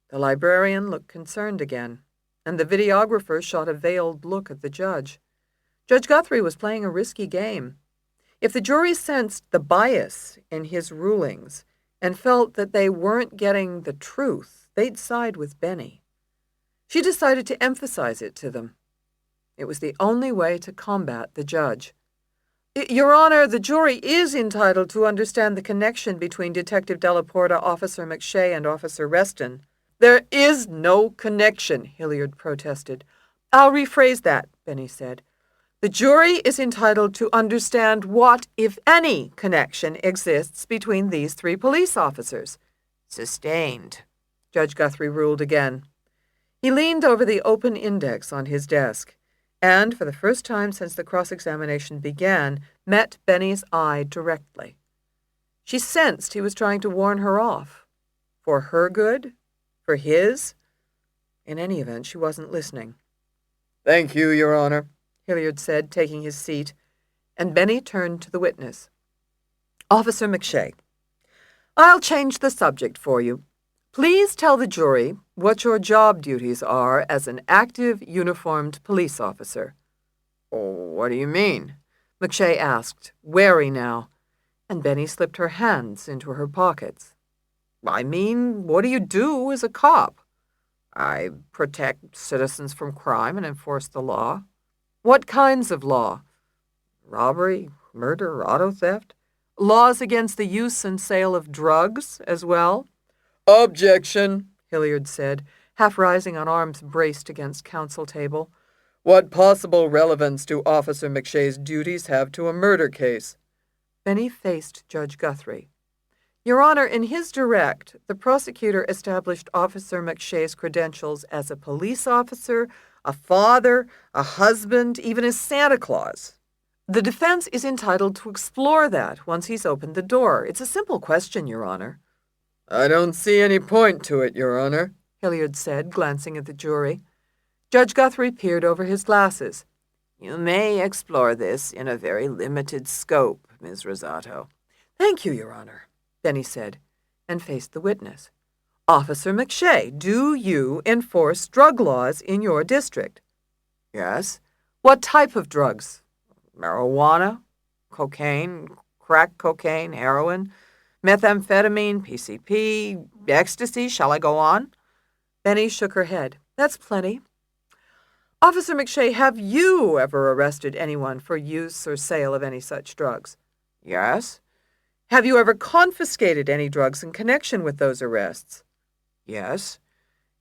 The librarian looked concerned again, and the videographer shot a veiled look at the judge. Judge Guthrie was playing a risky game. If the jury sensed the bias in his rulings and felt that they weren't getting the truth, they'd side with Benny. She decided to emphasize it to them. It was the only way to combat the judge. Your Honor, the jury is entitled to understand the connection between Detective Delaporta, Officer McShay, and Officer Reston. There is no connection, Hilliard protested. I'll rephrase that, Benny said. The jury is entitled to understand what, if any, connection exists between these three police officers. Sustained, Judge Guthrie ruled again. He leaned over the open index on his desk, and, for the first time since the cross-examination began, met Benny's eye directly. She sensed he was trying to warn her off. For her good? For his? In any event, she wasn't listening. Thank you, Your Honor, Hilliard said, taking his seat, and Benny turned to the witness. Officer McShay, I'll change the subject for you. Please tell the jury what your job duties are as an active, uniformed police officer. Oh, what do you mean? McShay asked, wary now, and Benny slipped her hands into her pockets. I mean, what do you do as a cop? I protect citizens from crime and enforce the law. What kinds of law? Robbery, murder, auto theft? Laws against the use and sale of drugs as well? Objection, Hilliard said, half rising on arms braced against counsel table. What possible relevance do Officer McShay's duties have to a murder case? Benny faced Judge Guthrie. Your Honor, in his direct, the prosecutor established Officer McShay's credentials as a police officer, a father, a husband, even as Santa Claus. The defense is entitled to explore that once he's opened the door. It's a simple question, Your Honor. I don't see any point to it, Your Honor, Hilliard said, glancing at the jury. Judge Guthrie peered over his glasses. You may explore this in a very limited scope, Ms. Rosato. Thank you, Your Honor, Benny said, and faced the witness. Officer McShay, do you enforce drug laws in your district? Yes. What type of drugs? Marijuana, cocaine, crack cocaine, heroin, methamphetamine, PCP, ecstasy. Shall I go on? Benny shook her head. That's plenty. Officer McShay, have you ever arrested anyone for use or sale of any such drugs? Yes. Have you ever confiscated any drugs in connection with those arrests? Yes.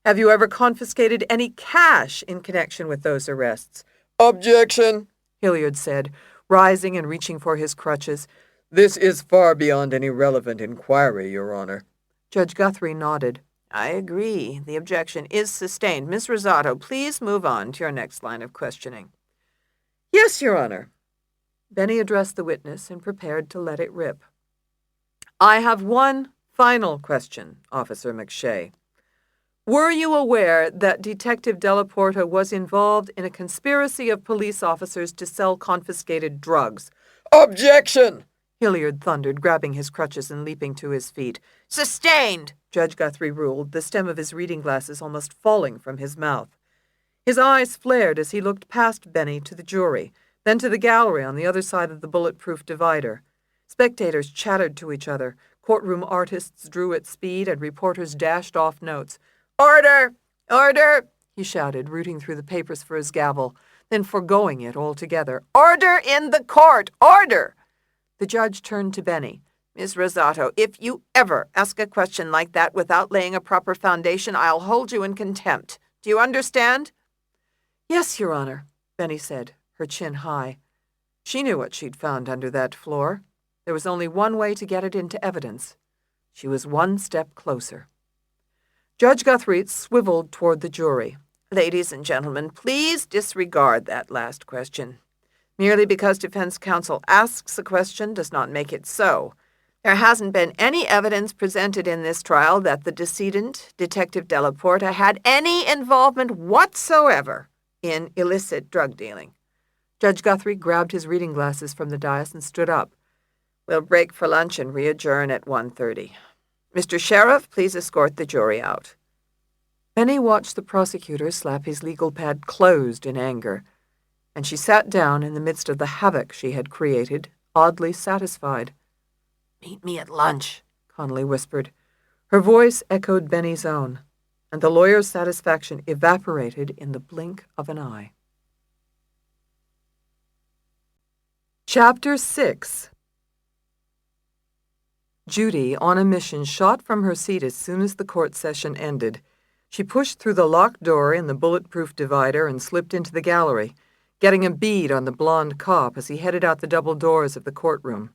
Have you ever confiscated any cash in connection with those arrests? Objection, Hilliard said, rising and reaching for his crutches. This is far beyond any relevant inquiry, Your Honor. Judge Guthrie nodded. I agree. The objection is sustained. Miss Rosato, please move on to your next line of questioning. Yes, Your Honor. Benny addressed the witness and prepared to let it rip. I have one final question, Officer McShay. Were you aware that Detective Delaporta was involved in a conspiracy of police officers to sell confiscated drugs? Objection! Hilliard thundered, grabbing his crutches and leaping to his feet. Sustained, Judge Guthrie ruled, the stem of his reading glasses almost falling from his mouth. His eyes flared as he looked past Benny to the jury, then to the gallery on the other side of the bulletproof divider. Spectators chattered to each other, courtroom artists drew at speed, and reporters dashed off notes. Order! Order! He shouted, rooting through the papers for his gavel, then foregoing it altogether. Order in the court! Order! The judge turned to Benny. Miss Rosato, if you ever ask a question like that without laying a proper foundation, I'll hold you in contempt. Do you understand? Yes, Your Honor, Benny said, her chin high. She knew what she'd found under that floor. There was only one way to get it into evidence. She was one step closer. Judge Guthrie swiveled toward the jury. Ladies and gentlemen, please disregard that last question. Merely because defense counsel asks a question does not make it so. There hasn't been any evidence presented in this trial that the decedent, Detective Delaporta, had any involvement whatsoever in illicit drug dealing. Judge Guthrie grabbed his reading glasses from the dais and stood up. We'll break for lunch and re-adjourn at 1:30. Mr. Sheriff, please escort the jury out. Benny watched the prosecutor slap his legal pad closed in anger, and she sat down in the midst of the havoc she had created, oddly satisfied. Meet me at lunch, Connolly whispered. Her voice echoed Benny's own, and the lawyer's satisfaction evaporated in the blink of an eye. Chapter 6. Judy, on a mission, shot from her seat as soon as the court session ended. She pushed through the locked door in the bulletproof divider and slipped into the gallery, getting a bead on the blonde cop as he headed out the double doors of the courtroom.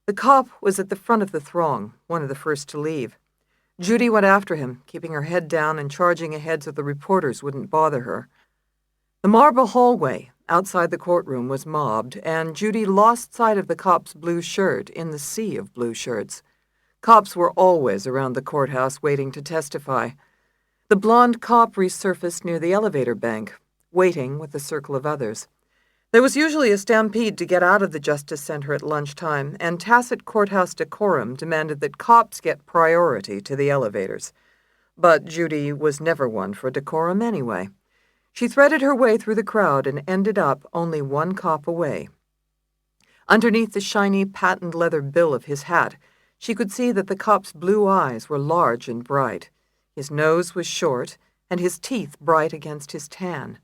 The cop was at the front of the throng, one of the first to leave. Judy went after him, keeping her head down and charging ahead so the reporters wouldn't bother her. The marble hallway outside the courtroom was mobbed, and Judy lost sight of the cop's blue shirt in the sea of blue shirts. Cops were always around the courthouse waiting to testify. The blonde cop resurfaced near the elevator bank, waiting with a circle of others. There was usually a stampede to get out of the Justice Center at lunchtime, and tacit courthouse decorum demanded that cops get priority to the elevators. But Judy was never one for decorum anyway. She threaded her way through the crowd and ended up only one cop away. Underneath the shiny patent leather bill of his hat, she could see that the cop's blue eyes were large and bright. His nose was short, and his teeth bright against his tan.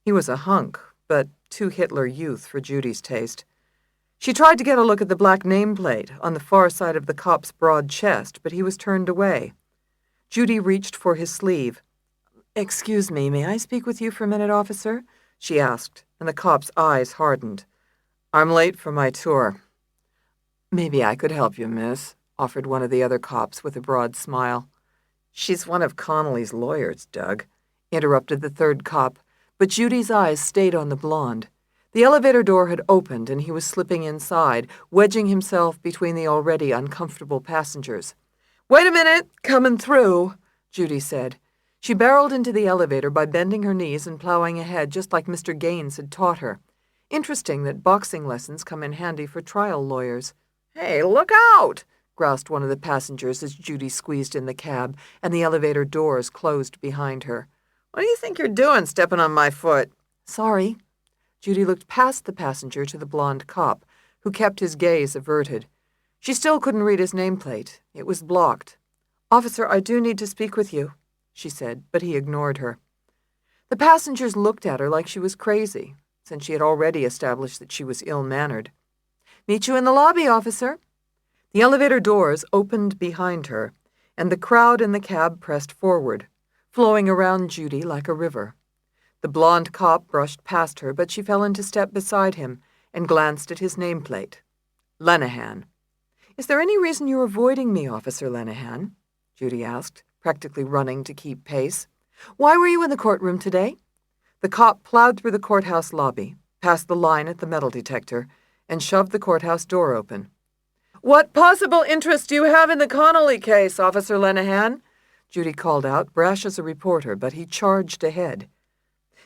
He was a hunk, but too Hitler Youth for Judy's taste. She tried to get a look at the black nameplate on the far side of the cop's broad chest, but he was turned away. Judy reached for his sleeve. "Excuse me, may I speak with you for a minute, officer?" she asked, and the cop's eyes hardened. "I'm late for my tour." "Maybe I could help you, miss," offered one of the other cops with a broad smile. "She's one of Connolly's lawyers, Doug," interrupted the third cop, but Judy's eyes stayed on the blonde. The elevator door had opened, and he was slipping inside, wedging himself between the already uncomfortable passengers. "Wait a minute, coming through," Judy said. She barreled into the elevator by bending her knees and plowing ahead just like Mr. Gaines had taught her. Interesting that boxing lessons come in handy for trial lawyers. "Hey, look out!" groused one of the passengers as Judy squeezed in the cab and the elevator doors closed behind her. "What do you think you're doing, stepping on my foot?" "Sorry." Judy looked past the passenger to the blonde cop, who kept his gaze averted. She still couldn't read his nameplate. It was blocked. "Officer, I do need to speak with you," she said, but he ignored her. The passengers looked at her like she was crazy, since she had already established that she was ill-mannered. "Meet you in the lobby, officer." The elevator doors opened behind her, and the crowd in the cab pressed forward, flowing around Judy like a river. The blonde cop brushed past her, but she fell into step beside him and glanced at his nameplate. Lenehan. "Is there any reason you're avoiding me, Officer Lenehan?" Judy asked, practically running to keep pace. "Why were you in the courtroom today?" The cop plowed through the courthouse lobby, past the line at the metal detector, and shoved the courthouse door open. "What possible interest do you have in the Connolly case, Officer Lenehan?" Judy called out, brash as a reporter, but he charged ahead.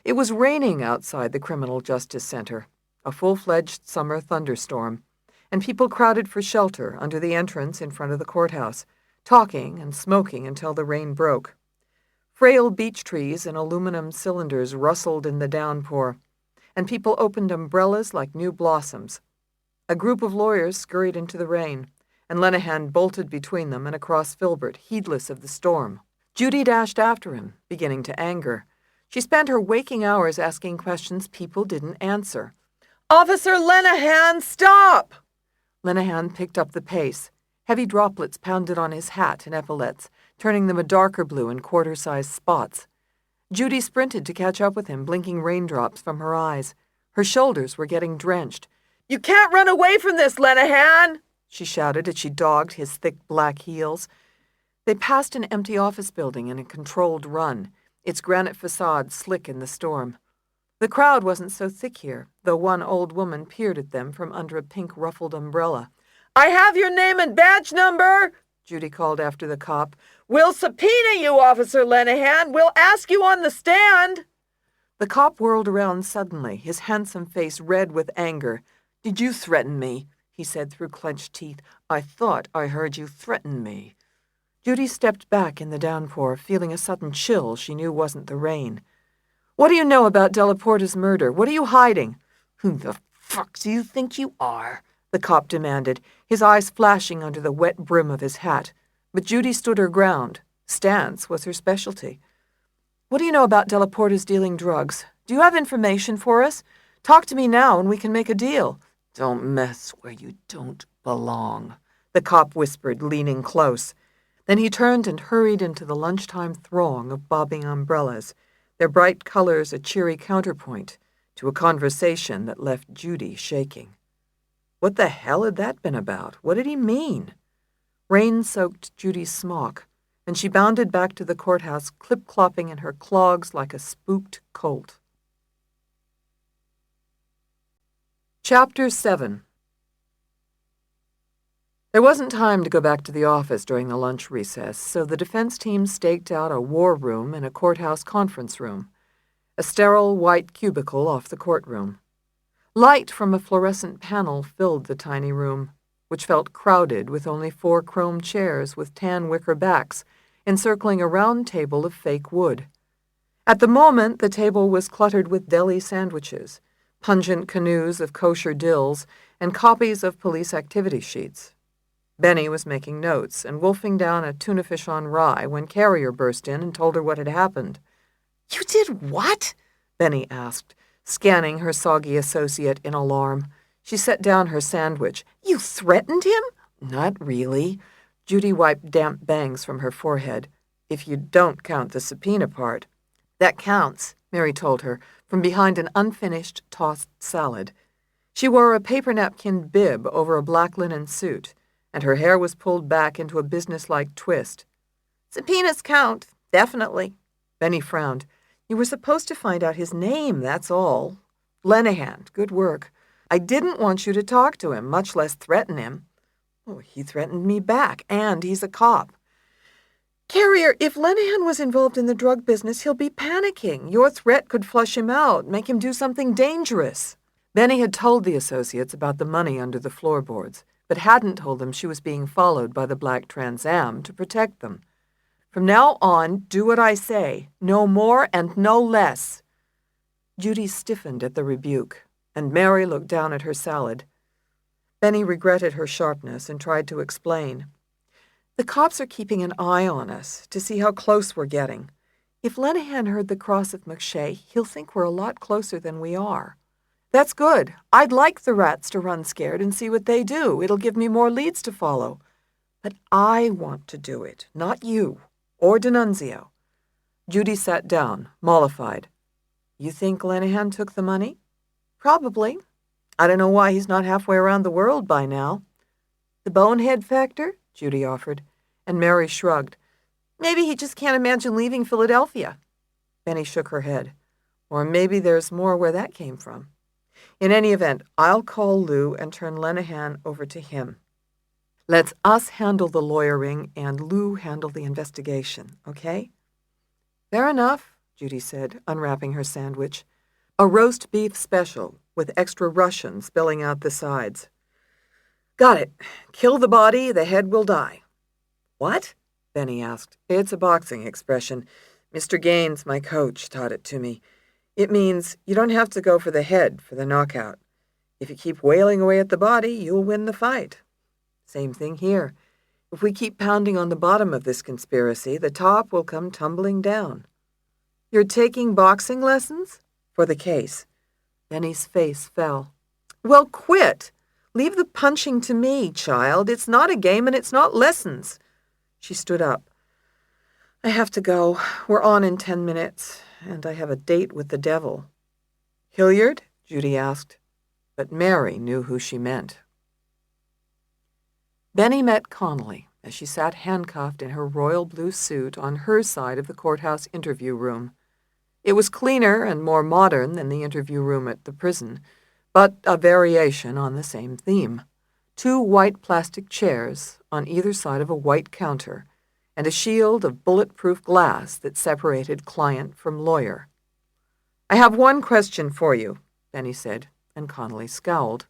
It was raining outside the Criminal Justice Center, a full-fledged summer thunderstorm, and people crowded for shelter under the entrance in front of the courthouse, talking and smoking until the rain broke. Frail beech trees and aluminum cylinders rustled in the downpour, and people opened umbrellas like new blossoms. A group of lawyers scurried into the rain, and Lenehan bolted between them and across Filbert, heedless of the storm. Judy dashed after him, beginning to anger. She spent her waking hours asking questions people didn't answer. "Officer Lenehan, stop!" Lenehan picked up the pace. Heavy droplets pounded on his hat and epaulets, turning them a darker blue in quarter-sized spots. Judy sprinted to catch up with him, blinking raindrops from her eyes. Her shoulders were getting drenched. "You can't run away from this, Lenehan!" she shouted as she dogged his thick black heels. They passed an empty office building in a controlled run, its granite facade slick in the storm. The crowd wasn't so thick here, though one old woman peered at them from under a pink ruffled umbrella. "I have your name and badge number," Judy called after the cop. "We'll subpoena you, Officer Lenehan. We'll ask you on the stand." The cop whirled around suddenly, his handsome face red with anger. "Did you threaten me?" he said through clenched teeth. "I thought I heard you threaten me." Judy stepped back in the downpour, feeling a sudden chill she knew wasn't the rain. "What do you know about Delaporta's murder? What are you hiding?" "Who the fuck do you think you are?" the cop demanded, his eyes flashing under the wet brim of his hat. But Judy stood her ground. Stance was her specialty. "What do you know about Delaporta's dealing drugs? Do you have information for us? Talk to me now and we can make a deal." "Don't mess where you don't belong," the cop whispered, leaning close. Then he turned and hurried into the lunchtime throng of bobbing umbrellas, their bright colors a cheery counterpoint to a conversation that left Judy shaking. What the hell had that been about? What did he mean? Rain soaked Judy's smock, and she bounded back to the courthouse, clip-clopping in her clogs like a spooked colt. Chapter 7. There wasn't time to go back to the office during the lunch recess, so the defense team staked out a war room and a courthouse conference room, a sterile white cubicle off the courtroom. Light from a fluorescent panel filled the tiny room, which felt crowded with only 4 chrome chairs with tan wicker backs encircling a round table of fake wood. At the moment, the table was cluttered with deli sandwiches, pungent canoes of kosher dills, and copies of police activity sheets. Benny was making notes and wolfing down a tuna fish on rye when Carrier burst in and told her what had happened. "You did what?" Benny asked, scanning her soggy associate in alarm. She set down her sandwich. "You threatened him?" "Not really." Judy wiped damp bangs from her forehead. if you don't count the subpoena part. That counts, Mary told her, from behind an unfinished tossed salad. She wore a paper napkin bib over a black linen suit, and her hair was pulled back into a businesslike twist. Subpoenas count, definitely. Benny frowned. You were supposed to find out his name, that's all. Lenehan, good work. I didn't want you to talk to him, much less threaten him. Oh, he threatened me back, and he's a cop. Carrier, if Lenehan was involved in the drug business, he'll be panicking. Your threat could flush him out, make him do something dangerous. Benny had told the associates about the money under the floorboards, but hadn't told them she was being followed by the black Trans Am to protect them. From now on, do what I say. No more and no less. Judy stiffened at the rebuke, and Mary looked down at her salad. Benny regretted her sharpness and tried to explain. The cops are keeping an eye on us to see how close we're getting. If Lenehan heard the cross of McShay, he'll think we're a lot closer than we are. That's good. I'd like the rats to run scared and see what they do. It'll give me more leads to follow. But I want to do it, not you or D'Annunzio. Judy sat down, mollified. You think Lenehan took the money? Probably. I don't know why he's not halfway around the world by now. The bonehead factor? Judy offered, and Mary shrugged. Maybe he just can't imagine leaving Philadelphia. Benny shook her head. Or maybe there's more where that came from. In any event, I'll call Lou and turn Lenehan over to him. Let's us handle the lawyering and Lou handle the investigation, okay? Fair enough, Judy said, unwrapping her sandwich. A roast beef special with extra Russian spilling out the sides. Got it. Kill the body, the head will die. What? Benny asked. It's a boxing expression. Mr. Gaines, my coach, taught it to me. It means you don't have to go for the head for the knockout. If you keep wailing away at the body, you'll win the fight. Same thing here. If we keep pounding on the bottom of this conspiracy, the top will come tumbling down. You're taking boxing lessons? For the case. Benny's face fell. Well, quit. Leave the punching to me, child. It's not a game and it's not lessons. She stood up. I have to go. We're on in 10 minutes, and I have a date with the devil. Hilliard? Judy asked, but Mary knew who she meant. Benny met Connolly as she sat handcuffed in her royal blue suit on her side of the courthouse interview room. It was cleaner and more modern than the interview room at the prison, but a variation on the same theme. 2 white plastic chairs on either side of a white counter, and a shield of bulletproof glass that separated client from lawyer. I have one question for you, Benny said, and Connolly scowled.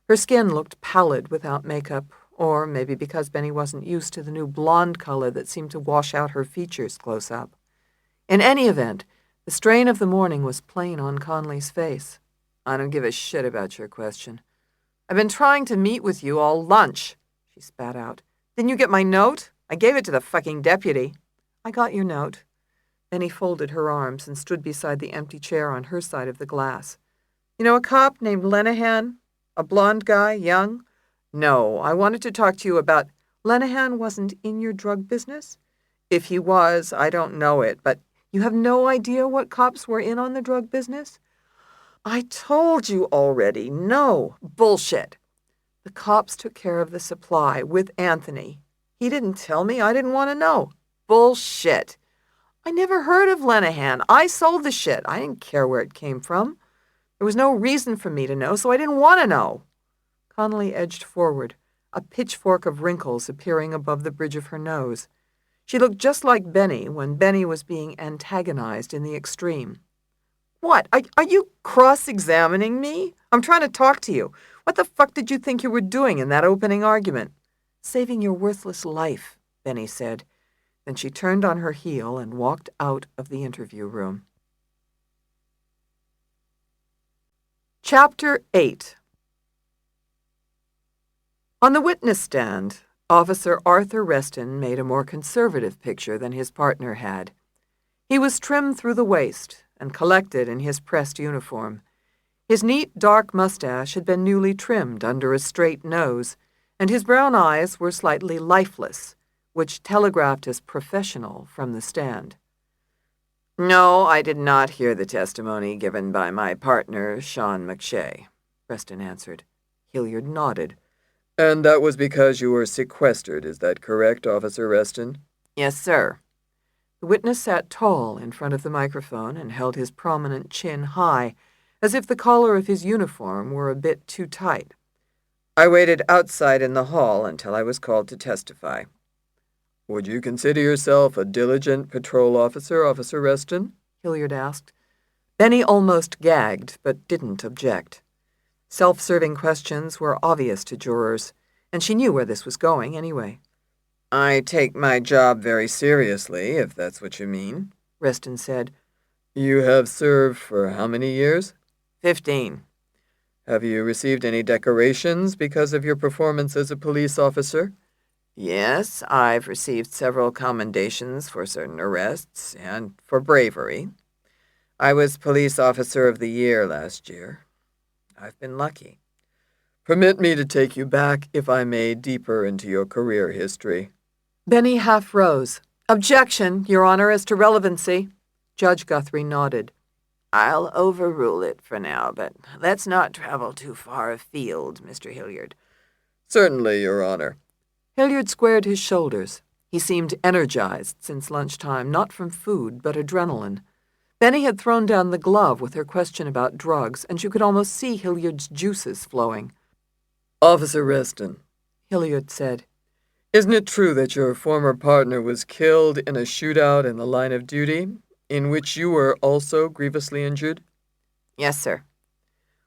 Her skin looked pallid without makeup, or maybe because Benny wasn't used to the new blonde color that seemed to wash out her features close up. In any event, the strain of the morning was plain on Connolly's face. I don't give a shit about your question. I've been trying to meet with you all lunch, she spat out. Didn't you get my note? I gave it to the fucking deputy. I got your note. Benny folded her arms and stood beside the empty chair on her side of the glass. You know a cop named Lenehan? A blonde guy, young? No, I wanted to talk to you about... Lenehan wasn't in your drug business? If he was, I don't know it, but you have no idea what cops were in on the drug business? I told you already. No. Bullshit. The cops took care of the supply with Anthony. He didn't tell me. I didn't want to know. Bullshit. I never heard of Lenehan. I sold the shit. I didn't care where it came from. There was no reason for me to know, so I didn't want to know. Connolly edged forward, a pitchfork of wrinkles appearing above the bridge of her nose. She looked just like Benny when Benny was being antagonized in the extreme. What? Are you cross-examining me? I'm trying to talk to you. What the fuck did you think you were doing in that opening argument? Saving your worthless life, Benny said. Then she turned on her heel and walked out of the interview room. Chapter 8. On the witness stand, Officer Arthur Reston made a more conservative picture than his partner had. He was trim through the waist and collected in his pressed uniform. His neat, dark mustache had been newly trimmed under a straight nose, and his brown eyes were slightly lifeless, which telegraphed as professional from the stand. "No, I did not hear the testimony given by my partner, Sean McShay," Reston answered. Hilliard nodded. "And that was because you were sequestered, is that correct, Officer Reston?" "Yes, sir." The witness sat tall in front of the microphone and held his prominent chin high, as if the collar of his uniform were a bit too tight. "I waited outside in the hall until I was called to testify." "Would you consider yourself a diligent patrol officer, Officer Reston?" Hilliard asked. Benny almost gagged, but didn't object. Self-serving questions were obvious to jurors, and she knew where this was going anyway. "I take my job very seriously, if that's what you mean," Reston said. "You have served for how many years?" 15. "Have you received any decorations because of your performance as a police officer?" "Yes, I've received several commendations for certain arrests and for bravery. I was Police Officer of the Year last year. I've been lucky." "Permit me to take you back, if I may, deeper into your career history." Benny half rose. "Objection, Your Honor, as to relevancy." Judge Guthrie nodded. "I'll overrule it for now, but let's not travel too far afield, Mr. Hilliard." "Certainly, Your Honor." Hilliard squared his shoulders. He seemed energized since lunchtime, not from food, but adrenaline. Benny had thrown down the glove with her question about drugs, and you could almost see Hilliard's juices flowing. "Officer Reston," Hilliard said, "isn't it true that your former partner was killed in a shootout in the line of duty, in which you were also grievously injured?" "Yes, sir."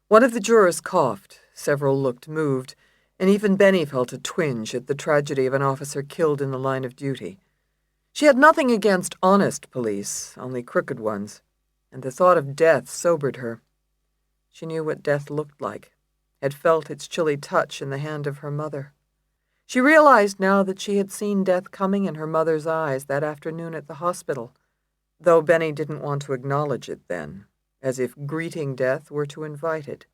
One of the jurors coughed, several looked moved, and even Benny felt a twinge at the tragedy of an officer killed in the line of duty. She had nothing against honest police, only crooked ones, and the thought of death sobered her. She knew what death looked like, had felt its chilly touch in the hand of her mother. She realized now that she had seen death coming in her mother's eyes that afternoon at the hospital, though Benny didn't want to acknowledge it then, as if greeting death were to invite it.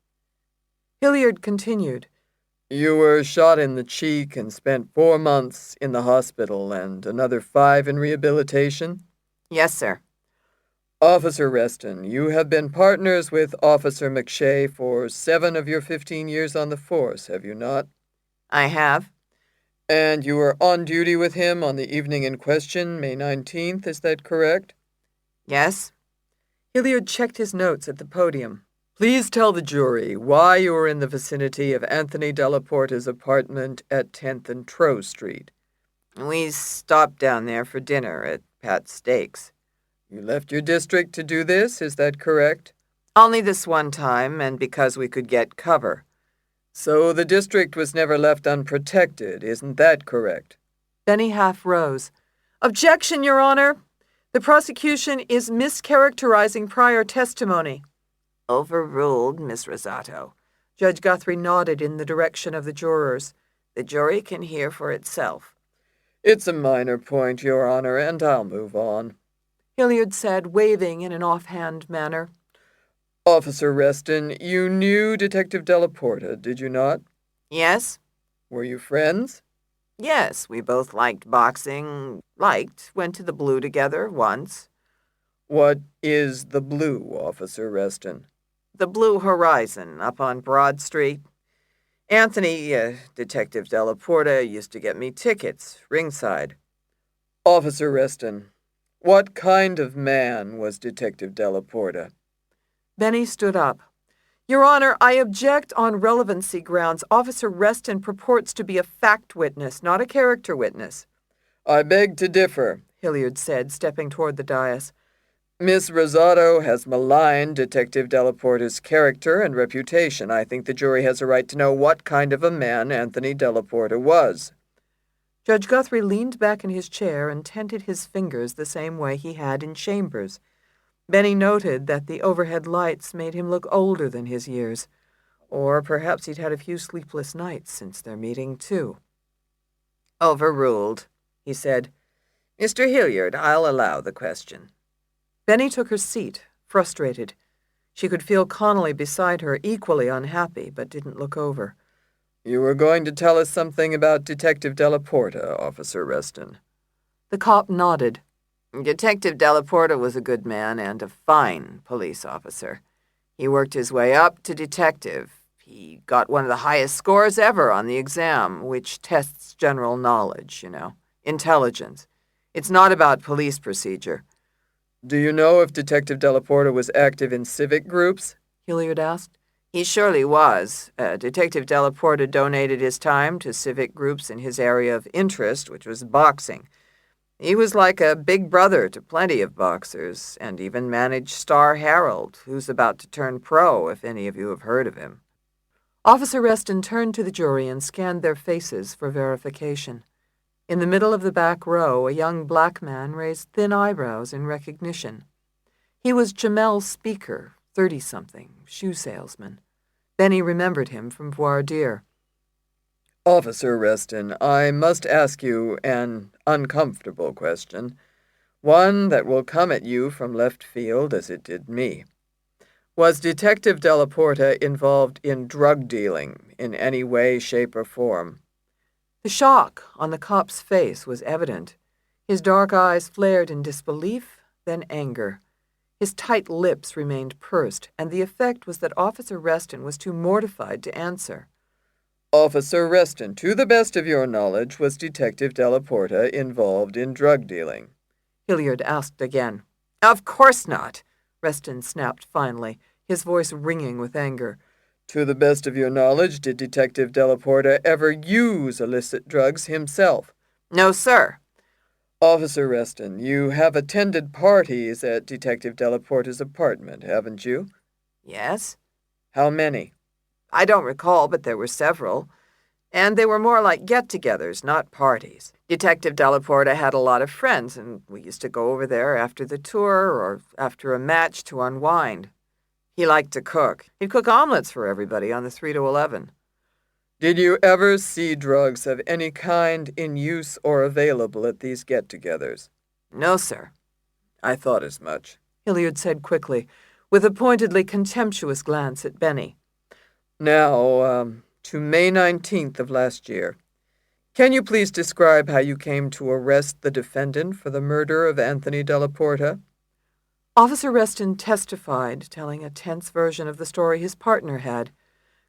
Hilliard continued, "You were shot in the cheek and spent 4 months in the hospital and another 5 in rehabilitation?" "Yes, sir." "Officer Reston, you have been partners with Officer McShay for 7 of your 15 years on the force, have you not?" "I have." "And you were on duty with him on the evening in question, May 19th, is that correct?" "Yes." Hilliard checked his notes at the podium. "Please tell the jury why you were in the vicinity of Anthony Delaporta's apartment at 10th and Trow Street." "We stopped down there for dinner at Pat's Steaks." "You left your district to do this, is that correct?" "Only this one time, and because we could get cover." "So the district was never left unprotected, isn't that correct?" Benny half rose. "Objection, Your Honor! The prosecution is mischaracterizing prior testimony." "Overruled, Miss Rosato." Judge Guthrie nodded in the direction of the jurors. "The jury can hear for itself." "It's a minor point, Your Honor, and I'll move on," Hilliard said, waving in an offhand manner. "Officer Reston, you knew Detective Delaporta, did you not?" "Yes." "Were you friends?" "Yes, we both liked boxing. Went to the Blue together once." "What is the Blue, Officer Reston?" "The Blue Horizon, up on Broad Street. Anthony, Detective Delaporta, used to get me tickets, ringside." "Officer Reston, what kind of man was Detective Delaporta?" Benny stood up. "Your Honor, I object on relevancy grounds. Officer Reston purports to be a fact witness, not a character witness." "I beg to differ," Hilliard said, stepping toward the dais. "Miss Rosato has maligned Detective Delaporta's character and reputation. I think the jury has a right to know what kind of a man Anthony Delaporta was." Judge Guthrie leaned back in his chair and tented his fingers the same way he had in chambers. Benny noted that the overhead lights made him look older than his years, or perhaps he'd had a few sleepless nights since their meeting, too. "Overruled," he said. "Mr. Hilliard, I'll allow the question." Benny took her seat, frustrated. She could feel Connolly beside her, equally unhappy, but didn't look over. You were going to tell us something about Detective Delaporta, Officer Reston. The cop nodded. Detective Delaporta was a good man and a fine police officer. He worked his way up to detective. He got one of the highest scores ever on the exam, which tests general knowledge, intelligence. It's not about police procedure. Do you know if Detective Delaporta was active in civic groups? Hilliard asked. He surely was. Detective Delaporta donated his time to civic groups in his area of interest, which was boxing. He was like a big brother to plenty of boxers, and even managed Star Harold, who's about to turn pro, if any of you have heard of him. Officer Reston turned to the jury and scanned their faces for verification. In the middle of the back row, a young black man raised thin eyebrows in recognition. He was Jamel Speaker, 30-something, shoe salesman. Benny remembered him from voir dire. Officer Reston, I must ask you an uncomfortable question, one that will come at you from left field as it did me. Was Detective Delaporta involved in drug dealing in any way, shape, or form? The shock on the cop's face was evident. His dark eyes flared in disbelief, then anger. His tight lips remained pursed, and the effect was that Officer Reston was too mortified to answer. Officer Reston, to the best of your knowledge, was Detective Delaporta involved in drug dealing? Hilliard asked again. Of course not, Reston snapped finally, his voice ringing with anger. To the best of your knowledge, did Detective Delaporta ever use illicit drugs himself? No, sir. Officer Reston, you have attended parties at Detective Delaporta's apartment, haven't you? Yes. How many? I don't recall, but there were several. And they were more like get-togethers, not parties. Detective Delaporta had a lot of friends, and we used to go over there after the tour or after a match to unwind. He liked to cook. He'd cook omelets for everybody on the 3 to 11. Did you ever see drugs of any kind in use or available at these get-togethers? No, sir. I thought as much, Hilliard said quickly, with a pointedly contemptuous glance at Benny. Now, to May 19th of last year. Can you please describe how you came to arrest the defendant for the murder of Anthony Delaporta? Officer Reston testified, telling a tense version of the story his partner had,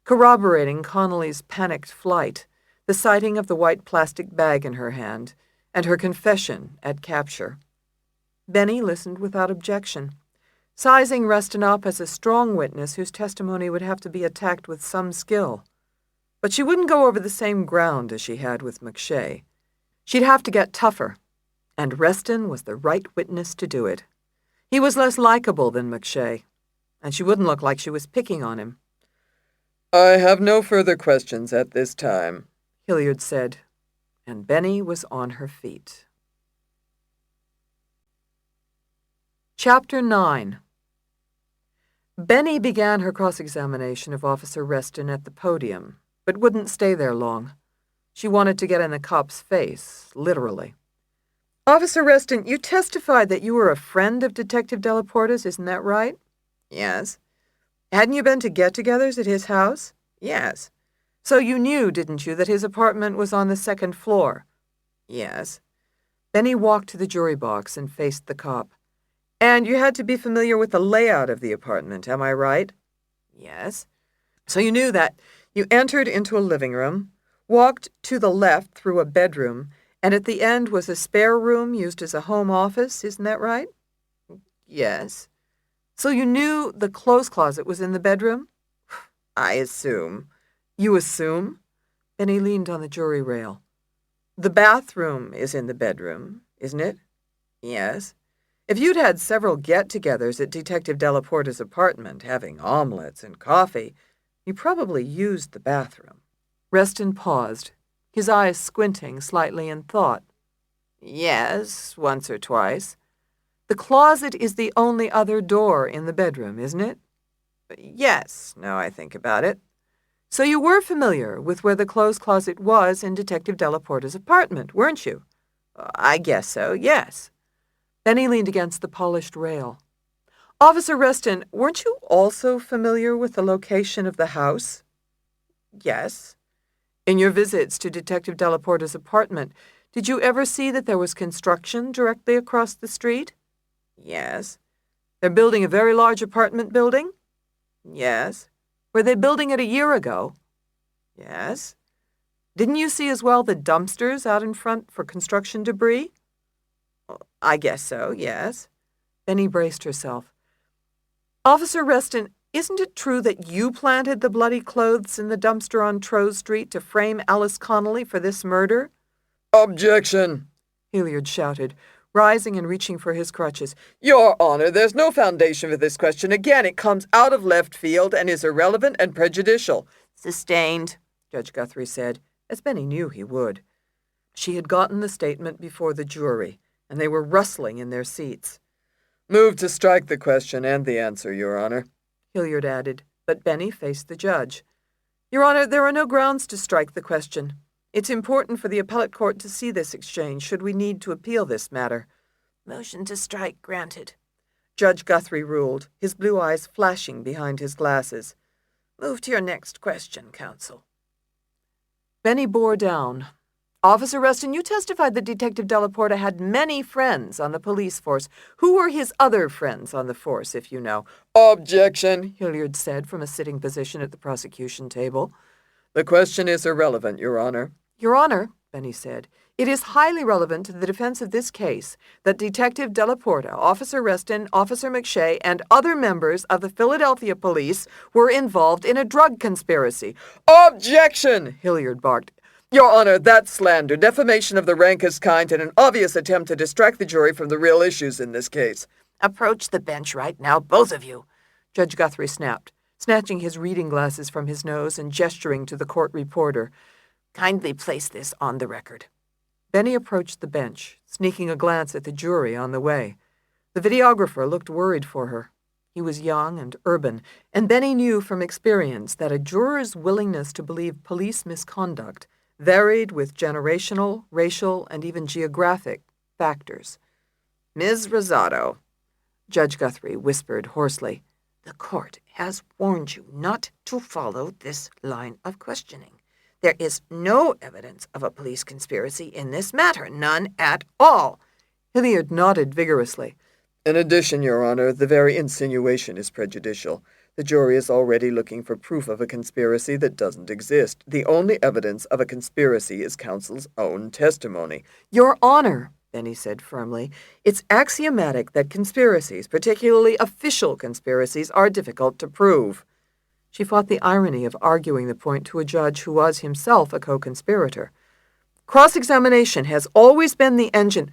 corroborating Connolly's panicked flight, the sighting of the white plastic bag in her hand, and her confession at capture. Benny listened without objection, sizing Reston up as a strong witness whose testimony would have to be attacked with some skill. But she wouldn't go over the same ground as she had with McShay. She'd have to get tougher, and Reston was the right witness to do it. He was less likable than McShay, and she wouldn't look like she was picking on him. I have no further questions at this time, Hilliard said, and Benny was on her feet. Chapter 9. Benny began her cross-examination of Officer Reston at the podium, but wouldn't stay there long. She wanted to get in the cop's face, literally. Officer Reston, you testified that you were a friend of Detective Delaporta's, isn't that right? Yes. Hadn't you been to get-togethers at his house? Yes. So you knew, didn't you, that his apartment was on the second floor? Yes. Benny walked to the jury box and faced the cop. And you had to be familiar with the layout of the apartment, am I right? Yes. So you knew that you entered into a living room, walked to the left through a bedroom, and at the end was a spare room used as a home office, isn't that right? Yes. So you knew the clothes closet was in the bedroom? I assume. You assume? Benny leaned on the jury rail. The bathroom is in the bedroom, isn't it? Yes. If you'd had several get-togethers at Detective Delaporta's apartment, having omelets and coffee, you probably used the bathroom. Reston paused, his eyes squinting slightly in thought. Yes, once or twice. The closet is the only other door in the bedroom, isn't it? Yes, now I think about it. So you were familiar with where the clothes closet was in Detective Delaporta's apartment, weren't you? I guess so, yes. Benny leaned against the polished rail. Officer Reston, weren't you also familiar with the location of the house? Yes. In your visits to Detective Delaporta's apartment, did you ever see that there was construction directly across the street? Yes. They're building a very large apartment building? Yes. Were they building it a year ago? Yes. Didn't you see as well the dumpsters out in front for construction debris? I guess so, yes. Benny braced herself. Officer Reston, isn't it true that you planted the bloody clothes in the dumpster on Trowse Street to frame Alice Connolly for this murder? Objection! Hilliard shouted, rising and reaching for his crutches. Your Honor, there's no foundation for this question. Again, it comes out of left field and is irrelevant and prejudicial. Sustained, Judge Guthrie said, as Benny knew he would. She had gotten the statement before the jury, and they were rustling in their seats. Move to strike the question and the answer, Your Honor, Hilliard added, but Benny faced the judge. Your Honor, there are no grounds to strike the question. It's important for the appellate court to see this exchange should we need to appeal this matter. Motion to strike granted. Judge Guthrie ruled, his blue eyes flashing behind his glasses. Move to your next question, counsel. Benny bore down. Officer Reston, you testified that Detective Delaporta had many friends on the police force. Who were his other friends on the force, if you know? Objection, Hilliard said from a sitting position at the prosecution table. The question is irrelevant, Your Honor. Your Honor, Benny said, it is highly relevant to the defense of this case that Detective Delaporta, Officer Reston, Officer McShay, and other members of the Philadelphia police were involved in a drug conspiracy. Objection, Hilliard barked. Your Honor, that's slander, defamation of the rankest kind, and an obvious attempt to distract the jury from the real issues in this case. Approach the bench right now, both of you, Judge Guthrie snapped, snatching his reading glasses from his nose and gesturing to the court reporter. Kindly place this on the record. Benny approached the bench, sneaking a glance at the jury on the way. The videographer looked worried for her. He was young and urban, and Benny knew from experience that a juror's willingness to believe police misconduct varied with generational, racial, and even geographic factors. Ms. Rosado, Judge Guthrie whispered hoarsely, the court has warned you not to follow this line of questioning. There is no evidence of a police conspiracy in this matter, none at all. Hilliard nodded vigorously. In addition, Your Honor, the very insinuation is prejudicial. The jury is already looking for proof of a conspiracy that doesn't exist. The only evidence of a conspiracy is counsel's own testimony. Your Honor, Benny said firmly, it's axiomatic that conspiracies, particularly official conspiracies, are difficult to prove. She fought the irony of arguing the point to a judge who was himself a co-conspirator. Cross-examination has always been the engine.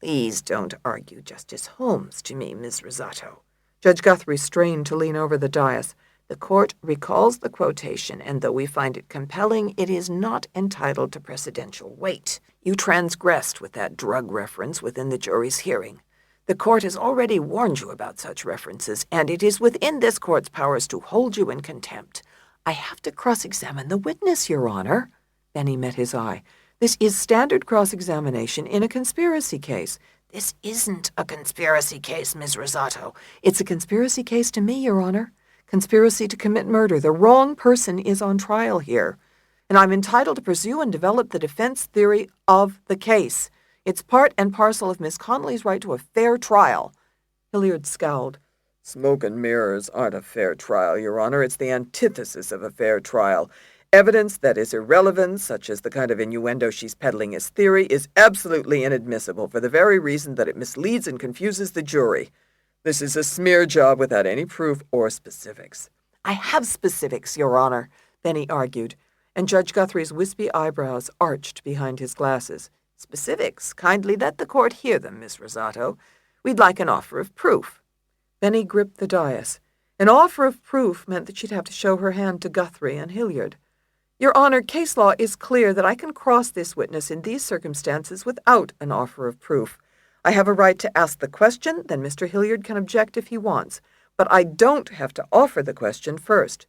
Please don't argue Justice Holmes to me, Ms. Rosato. Judge Guthrie strained to lean over the dais. The court recalls the quotation, and though we find it compelling, it is not entitled to precedential weight. You transgressed with that drug reference within the jury's hearing. The court has already warned you about such references, and it is within this court's powers to hold you in contempt. I have to cross-examine the witness, Your Honor. Benny met his eye. This is standard cross-examination in a conspiracy case. This isn't a conspiracy case, Ms. Rosato. It's a conspiracy case to me, Your Honor. Conspiracy to commit murder. The wrong person is on trial here. And I'm entitled to pursue and develop the defense theory of the case. It's part and parcel of Miss Connolly's right to a fair trial. Hilliard scowled. Smoke and mirrors aren't a fair trial, Your Honor. It's the antithesis of a fair trial. Evidence that is irrelevant, such as the kind of innuendo she's peddling as theory, is absolutely inadmissible for the very reason that it misleads and confuses the jury. This is a smear job without any proof or specifics. I have specifics, Your Honor, Benny argued, and Judge Guthrie's wispy eyebrows arched behind his glasses. Specifics? Kindly let the court hear them, Miss Rosato. We'd like an offer of proof. Benny gripped the dais. An offer of proof meant that she'd have to show her hand to Guthrie and Hilliard. Your Honor, case law is clear that I can cross this witness in these circumstances without an offer of proof. I have a right to ask the question, then Mr. Hilliard can object if he wants. But I don't have to offer the question first.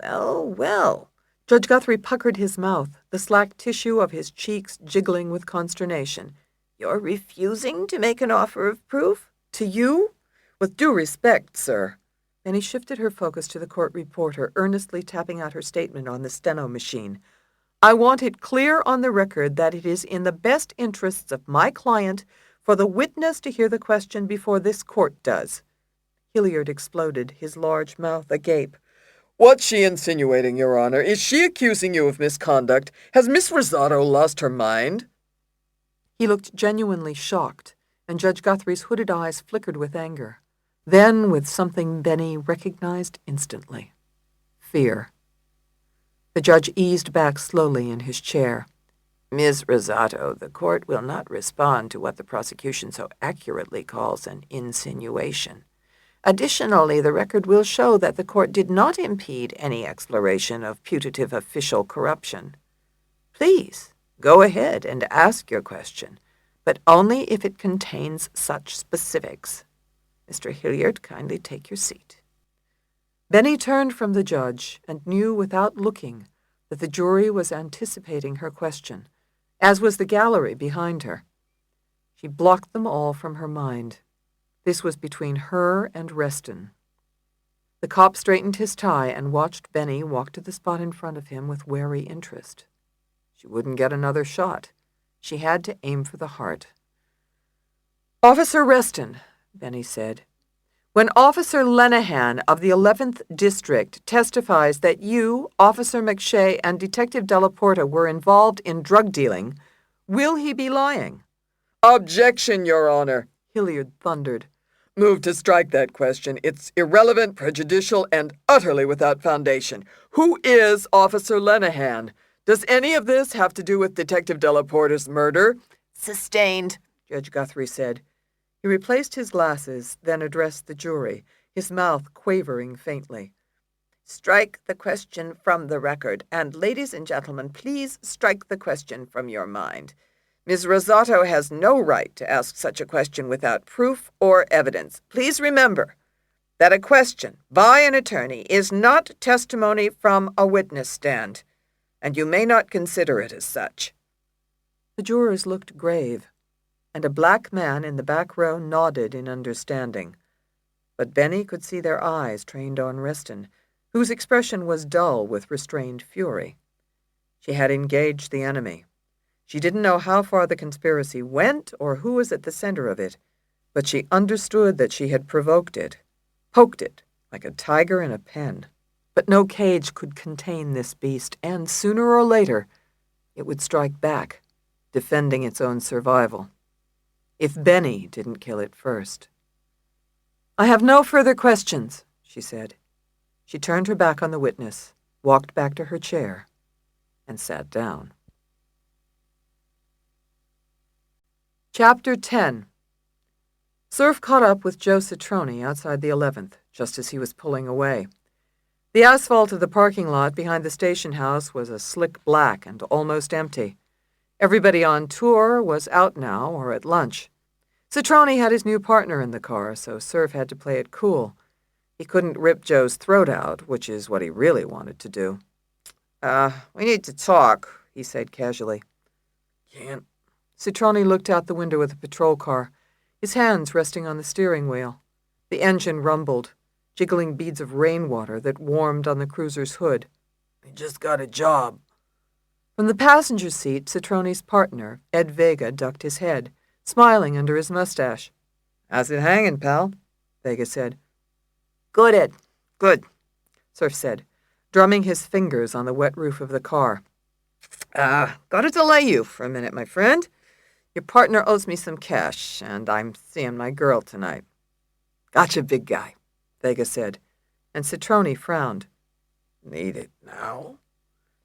Well, well. Judge Guthrie puckered his mouth, the slack tissue of his cheeks jiggling with consternation. You're refusing to make an offer of proof? To you? With due respect, sir. And he shifted her focus to the court reporter, earnestly tapping out her statement on the steno machine. I want it clear on the record that it is in the best interests of my client for the witness to hear the question before this court does." Hilliard exploded, his large mouth agape. What's she insinuating, Your Honor? Is she accusing you of misconduct? Has Miss Rosato lost her mind? He looked genuinely shocked, and Judge Guthrie's hooded eyes flickered with anger. Then with something Benny recognized instantly. Fear. The judge eased back slowly in his chair. "Ms. Rosato, the court will not respond to what the prosecution so accurately calls an insinuation. Additionally, the record will show that the court did not impede any exploration of putative official corruption. Please, go ahead and ask your question, but only if it contains such specifics. Mr. Hilliard, kindly take your seat." Benny turned from the judge and knew without looking that the jury was anticipating her question, as was the gallery behind her. She blocked them all from her mind. This was between her and Reston. The cop straightened his tie and watched Benny walk to the spot in front of him with wary interest. She wouldn't get another shot. She had to aim for the heart. "Officer Reston," Benny said, "when Officer Lenehan of the 11th District testifies that you, Officer McShay, and Detective Delaporta were involved in drug dealing, will he be lying?" Objection, Your Honor. Hilliard thundered. Move to strike that question. It's irrelevant, prejudicial, and utterly without foundation. Who is Officer Lenehan? Does any of this have to do with Detective Delaporta's murder? "Sustained," Judge Guthrie said. He replaced his glasses, then addressed the jury, his mouth quavering faintly. "Strike the question from the record, and ladies and gentlemen, please strike the question from your mind. Ms. Rosato has no right to ask such a question without proof or evidence. Please remember that a question by an attorney is not testimony from a witness stand, and you may not consider it as such." The jurors looked grave, and a black man in the back row nodded in understanding. But Benny could see their eyes trained on Reston, whose expression was dull with restrained fury. She had engaged the enemy. She didn't know how far the conspiracy went or who was at the center of it, but she understood that she had provoked it, poked it like a tiger in a pen. But no cage could contain this beast, and sooner or later it would strike back, defending its own survival. If Benny didn't kill it first. "I have no further questions," she said. She turned her back on the witness, walked back to her chair, and sat down. Chapter 10. Surf caught up with Joe Citroni outside the 11th, just as he was pulling away. The asphalt of the parking lot behind the station house was a slick black and almost empty. Everybody on tour was out now or at lunch. Citroni had his new partner in the car, so Surf had to play it cool. He couldn't rip Joe's throat out, which is what he really wanted to do. We need to talk," he said casually. Can't. Citroni looked out the window of the patrol car, his hands resting on the steering wheel. The engine rumbled, jiggling beads of rainwater that warmed on the cruiser's hood. I just got a job. From the passenger seat, Citroni's partner, Ed Vega, ducked his head, smiling under his mustache. How's it hanging, pal? Vega said. "Good, Ed, good," Surf said, drumming his fingers on the wet roof of the car. Gotta delay you for a minute, my friend. Your partner owes me some cash, and I'm seeing my girl tonight." Gotcha, big guy, Vega said, and Citroni frowned. Need it now?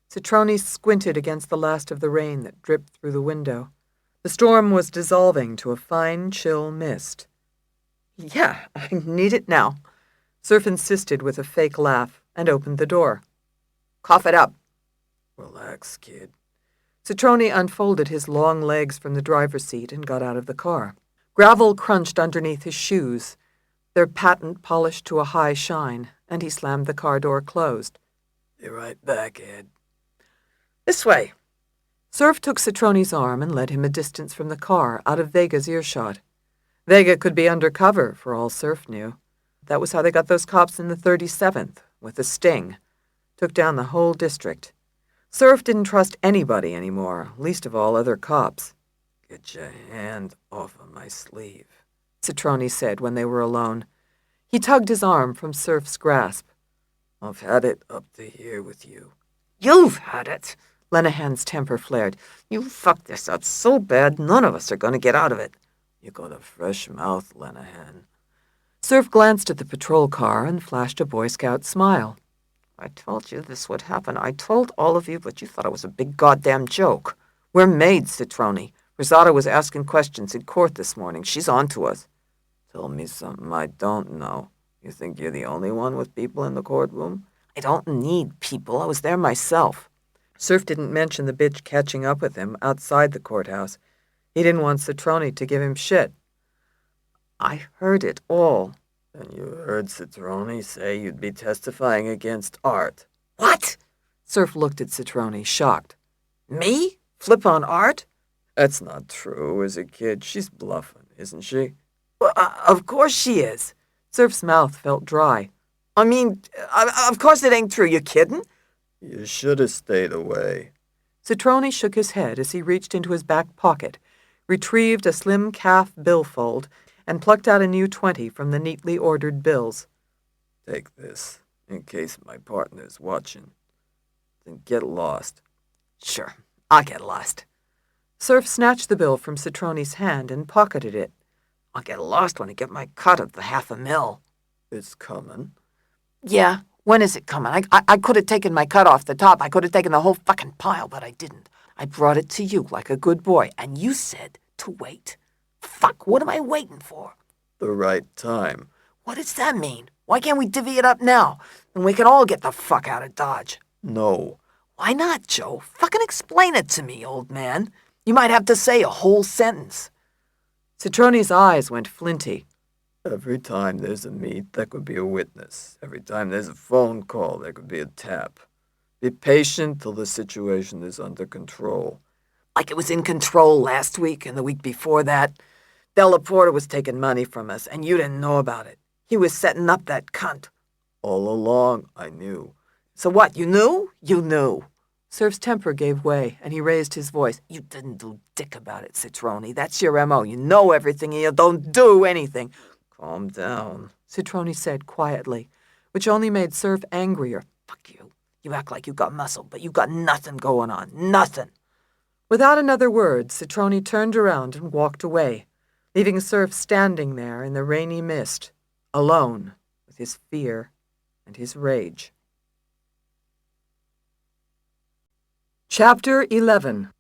Citroni squinted against the last of the rain that dripped through the window. The storm was dissolving to a fine, chill mist. "Yeah, I need it now," Surf insisted with a fake laugh and opened the door. "Cough it up." Relax, kid. Citroni unfolded his long legs from the driver's seat and got out of the car. Gravel crunched underneath his shoes, their patent polished to a high shine, and he slammed the car door closed. Be right back, Ed. "This way." Surf took Citroni's arm and led him a distance from the car, out of Vega's earshot. Vega could be undercover, for all Surf knew. That was how they got those cops in the 37th, with a sting. Took down the whole district. Surf didn't trust anybody anymore, least of all other cops. "Get your hand off of my sleeve," Citroni said when they were alone. He tugged his arm from Surf's grasp. "I've had it up to here with you." "You've had it!" Lenehan's temper flared. "You fucked this up so bad, none of us are going to get out of it." "You got a fresh mouth, Lenehan." Surf glanced at the patrol car and flashed a Boy Scout smile. "I told you this would happen. I told all of you, but you thought it was a big goddamn joke. We're maids, Citroni. Rosada was asking questions in court this morning. She's on to us." "Tell me something I don't know. You think you're the only one with people in the courtroom?" "I don't need people. I was there myself." Surf didn't mention the bitch catching up with him outside the courthouse. He didn't want Citroni to give him shit. "I heard it all." "And you heard Citroni say you'd be testifying against Art?" "What?" Surf looked at Citroni, shocked. "Me? Flip on Art?" "That's not true, is it, kid? She's bluffing, isn't she?" "Well, of course she is." Surf's mouth felt dry. "I mean, of course it ain't true. You kidding?" "You should have stayed away." Citroni shook his head as he reached into his back pocket, retrieved a slim calf billfold, and plucked out a new 20 from the neatly ordered bills. "Take this, in case my partner's watching. Then get lost." "Sure, I'll get lost." Surf snatched the bill from Citroni's hand and pocketed it. "I'll get lost when I get my cut of the $500,000. "It's coming." "Yeah, when is it coming? I could have taken my cut off the top. I could have taken the whole fucking pile, but I didn't. I brought it to you like a good boy, and you said to wait. Fuck, what am I waiting for?" "The right time." "What does that mean? Why can't we divvy it up now? And we can all get the fuck out of Dodge." "No." "Why not, Joe? Fucking explain it to me, old man. You might have to say a whole sentence." Citroni's eyes went flinty. "Every time there's a meet, there could be a witness. Every time there's a phone call, there could be a tap. Be patient till the situation is under control." "Like it was in control last week and the week before that. Della Porta was taking money from us, and you didn't know about it. He was setting up that cunt." "All along, I knew." "So what, you knew? You knew." Surf's temper gave way, and he raised his voice. "You didn't do dick about it, Citroni. That's your M.O. You know everything and you don't do anything." "Calm down," Citroni said quietly, which only made Surf angrier. "Fuck you. You act like you got muscle, but you got nothing going on. Nothing." Without another word, Citroni turned around and walked away, leaving Surf standing there in the rainy mist, alone with his fear and his rage. Chapter 11.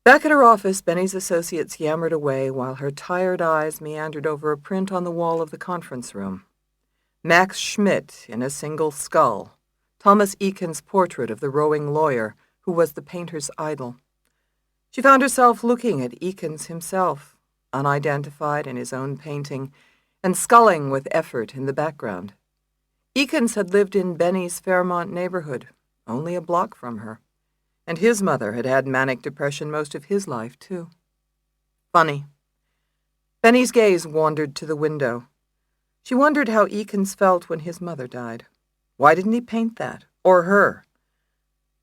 Back at her office, Benny's associates yammered away while her tired eyes meandered over a print on the wall of the conference room. Max Schmidt in a single skull, Thomas Eakin's portrait of the rowing lawyer who was the painter's idol. She found herself looking at Eakins himself, unidentified in his own painting, and sculling with effort in the background. Eakins had lived in Benny's Fairmont neighborhood, only a block from her, and his mother had had manic depression most of his life, too. Funny. Benny's gaze wandered to the window. She wondered how Eakins felt when his mother died. Why didn't he paint that? Or her?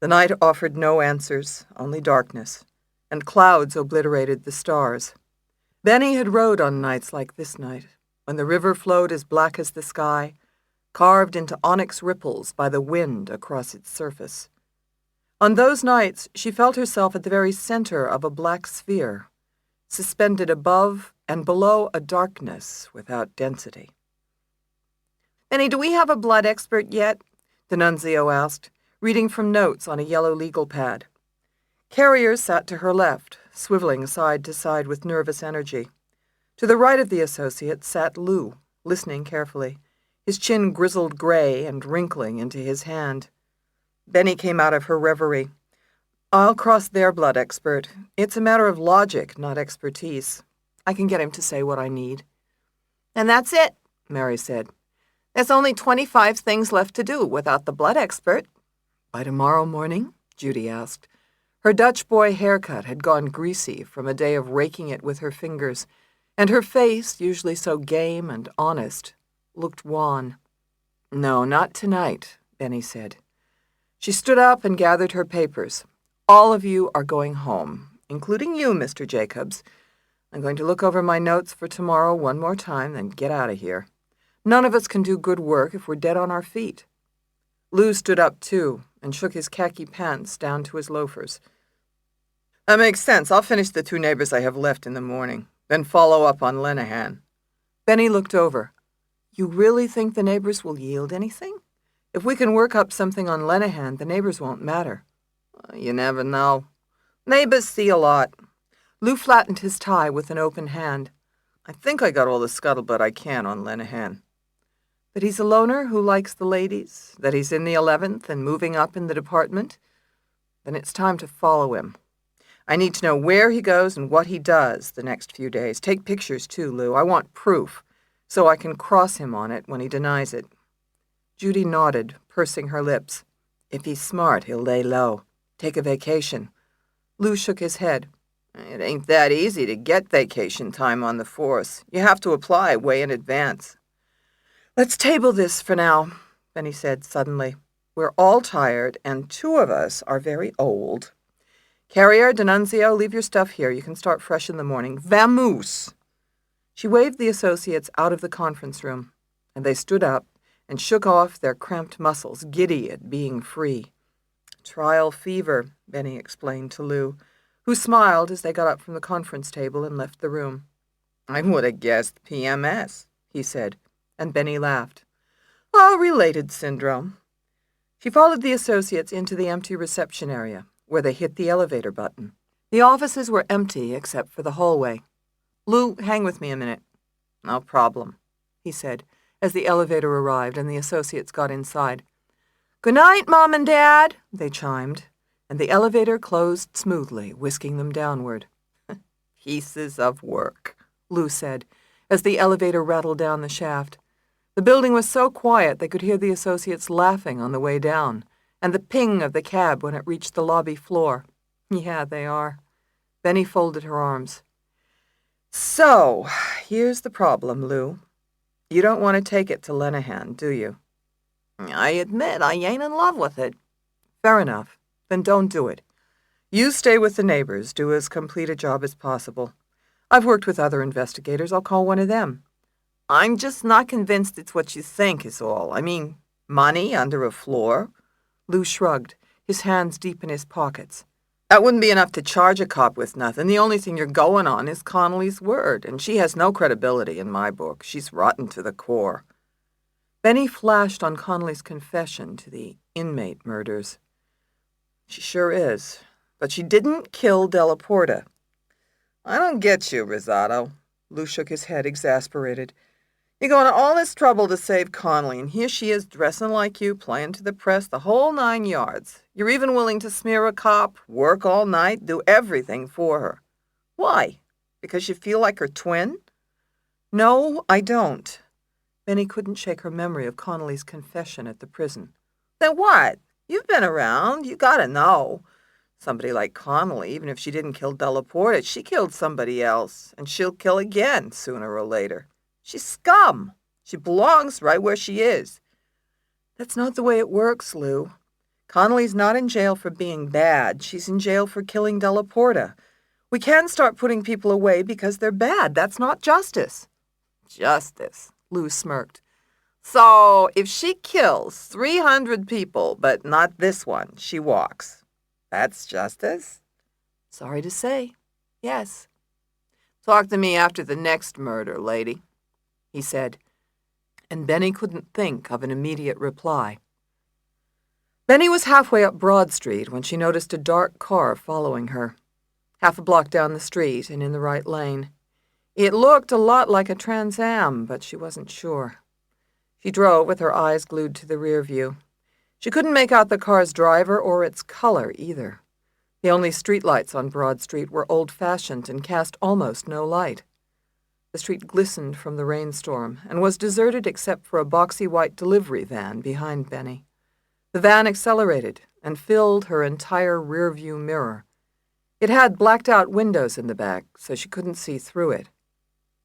The night offered no answers, only darkness, and clouds obliterated the stars. Benny had rowed on nights like this night, when the river flowed as black as the sky, carved into onyx ripples by the wind across its surface. On those nights, she felt herself at the very center of a black sphere, suspended above and below a darkness without density. "Benny, do we have a blood expert yet?" D'Annunzio asked, reading from notes on a yellow legal pad. Carrier sat to her left, swiveling side to side with nervous energy. To the right of the associate sat Lou, listening carefully, his chin grizzled gray and wrinkling into his hand. Benny came out of her reverie. "I'll cross their blood expert. It's a matter of logic, not expertise. I can get him to say what I need." "And that's it," Mary said. "There's only 25 things left to do without the blood expert." "By tomorrow morning?" Judy asked. Her Dutch boy haircut had gone greasy from a day of raking it with her fingers, and her face, usually so game and honest, looked wan. "No, not tonight," Benny said. She stood up and gathered her papers. All of you are going home, including you, Mr. Jacobs. I'm going to look over my notes for tomorrow one more time, then get out of here. None of us can do good work if we're dead on our feet. Lou stood up, too, and shook his khaki pants down to his loafers. That makes sense. I'll finish the 2 neighbors I have left in the morning, then follow up on Lenehan. Benny looked over. You really think the neighbors will yield anything? If we can work up something on Lenehan, the neighbors won't matter. You never know. Neighbors see a lot. Lou flattened his tie with an open hand. I think I got all the scuttlebutt I can on Lenehan. That he's a loner who likes the ladies, that he's in the 11th and moving up in the department? Then it's time to follow him. I need to know where he goes and what he does the next few days. Take pictures, too, Lou. I want proof, so I can cross him on it when he denies it. Judy nodded, pursing her lips. If he's smart, he'll lay low. Take a vacation. Lou shook his head. It ain't that easy to get vacation time on the force. You have to apply way in advance. Let's table this for now, Benny said suddenly. We're all tired, and 2 of us are very old. Carrier, D'Annunzio, leave your stuff here. You can start fresh in the morning. Vamoose! She waved the associates out of the conference room, and they stood up and shook off their cramped muscles, giddy at being free. Trial fever, Benny explained to Lou, who smiled as they got up from the conference table and left the room. I would have guessed PMS, he said, and Benny laughed. Oh, related syndrome. She followed the associates into the empty reception area, where they hit the elevator button. The offices were empty except for the hallway. Lou, hang with me a minute. No problem, he said, as the elevator arrived and the associates got inside. Good night, Mom and Dad, they chimed, and the elevator closed smoothly, whisking them downward. Pieces of work, Lou said, as the elevator rattled down the shaft. The building was so quiet they could hear the associates laughing on the way down, and the ping of the cab when it reached the lobby floor. Yeah, they are. Benny folded her arms. So, here's the problem, Lou. You don't want to take it to Lenehan, do you? I admit I ain't in love with it. Fair enough. Then don't do it. You stay with the neighbors, do as complete a job as possible. I've worked with other investigators. I'll call one of them. I'm just not convinced it's what you think is all. I mean, money under a floor? Lou shrugged, his hands deep in his pockets. That wouldn't be enough to charge a cop with nothing. The only thing you're going on is Connolly's word, and she has no credibility in my book. She's rotten to the core. Benny flashed on Connolly's confession to the inmate murders. She sure is, but she didn't kill Della Porta. I don't get you, Rosado. Lou shook his head, exasperated. You're going to all this trouble to save Connolly, and here she is dressing like you, playing to the press, the whole 9 yards. You're even willing to smear a cop, work all night, do everything for her. Why? Because you feel like her twin? No, I don't. Benny couldn't shake her memory of Connolly's confession at the prison. Then what? You've been around. You gotta know. Somebody like Connolly, even if she didn't kill Della Porta, she killed somebody else, and she'll kill again sooner or later. She's scum. She belongs right where she is. That's not the way it works, Lou. Connolly's not in jail for being bad. She's in jail for killing Della Porta. We can start putting people away because they're bad. That's not justice. Justice, Lou smirked. So if she kills 300 people, but not this one, she walks. That's justice? Sorry to say, yes. Talk to me after the next murder, lady, he said, and Benny couldn't think of an immediate reply. Benny was halfway up Broad Street when she noticed a dark car following her, half a block down the street and in the right lane. It looked a lot like a Trans Am, but she wasn't sure. She drove with her eyes glued to the rear view. She couldn't make out the car's driver or its color either. The only streetlights on Broad Street were old-fashioned and cast almost no light. The street glistened from the rainstorm and was deserted except for a boxy white delivery van behind Benny. The van accelerated and filled her entire rear-view mirror. It had blacked-out windows in the back, so she couldn't see through it.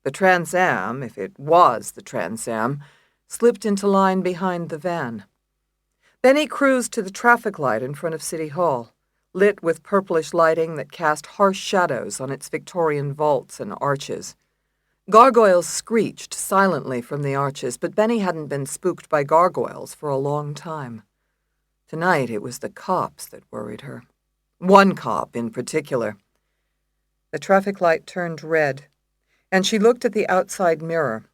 The Trans Am, if it was the Trans Am, slipped into line behind the van. Benny cruised to the traffic light in front of City Hall, lit with purplish lighting that cast harsh shadows on its Victorian vaults and arches. Gargoyles screeched silently from the arches, but Benny hadn't been spooked by gargoyles for a long time. Tonight it was the cops that worried her. One cop in particular. The traffic light turned red, and she looked at the outside mirror.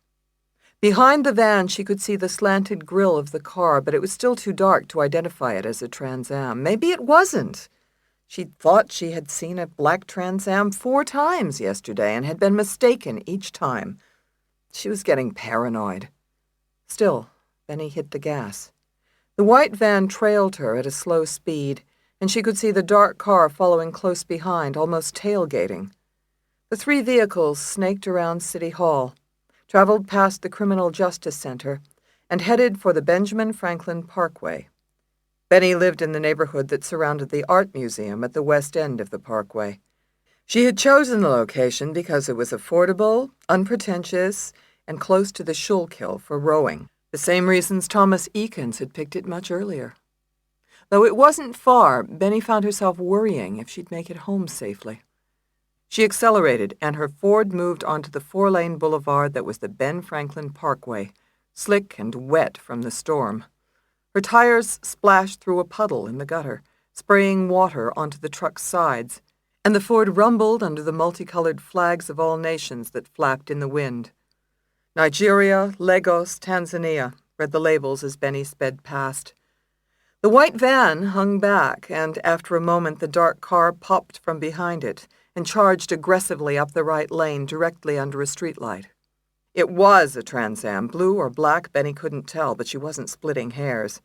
Behind the van, she could see the slanted grille of the car, but it was still too dark to identify it as a Trans Am. Maybe it wasn't. She thought she had seen a black Trans Am 4 times yesterday and had been mistaken each time. She was getting paranoid. Still, Benny hit the gas. The white van trailed her at a slow speed, and she could see the dark car following close behind, almost tailgating. The 3 vehicles snaked around City Hall, traveled past the Criminal Justice Center, and headed for the Benjamin Franklin Parkway. Benny lived in the neighborhood that surrounded the art museum at the west end of the parkway. She had chosen the location because it was affordable, unpretentious, and close to the Schuylkill for rowing, the same reasons Thomas Eakins had picked it much earlier. Though it wasn't far, Benny found herself worrying if she'd make it home safely. She accelerated, and her Ford moved onto the 4-lane boulevard that was the Ben Franklin Parkway, slick and wet from the storm. Her tires splashed through a puddle in the gutter, spraying water onto the truck's sides, and the Ford rumbled under the multicolored flags of all nations that flapped in the wind. Nigeria, Lagos, Tanzania, read the labels as Benny sped past. The white van hung back, and after a moment the dark car popped from behind it and charged aggressively up the right lane directly under a streetlight. It was a Trans Am, blue or black, Benny couldn't tell, but she wasn't splitting hairs.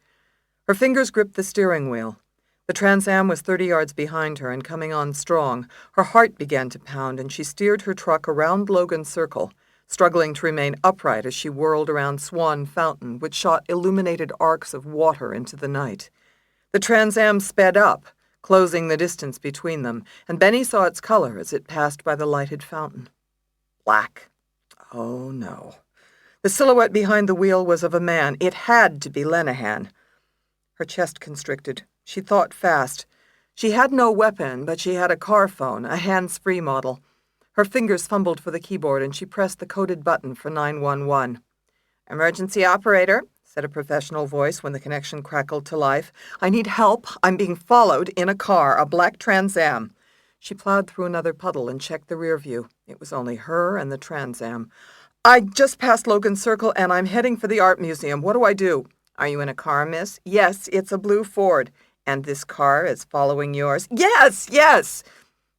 Her fingers gripped the steering wheel. The Trans Am was 30 yards behind her and coming on strong. Her heart began to pound, and she steered her truck around Logan Circle, struggling to remain upright as she whirled around Swan Fountain, which shot illuminated arcs of water into the night. The Trans Am sped up, closing the distance between them, and Benny saw its color as it passed by the lighted fountain. Black. Oh, no. The silhouette behind the wheel was of a man. It had to be Lenehan. Her chest constricted. She thought fast. She had no weapon, but she had a car phone, a hands-free model. Her fingers fumbled for the keyboard, and she pressed the coded button for 911. "Emergency operator," said a professional voice when the connection crackled to life. "I need help. I'm being followed in a car, a black Trans Am." She plowed through another puddle and checked the rear view. It was only her and the Trans Am. "I just passed Logan Circle, and I'm heading for the art museum. What do I do?" "Are you in a car, miss?" "Yes, it's a blue Ford." "And this car is following yours?" "Yes, yes!"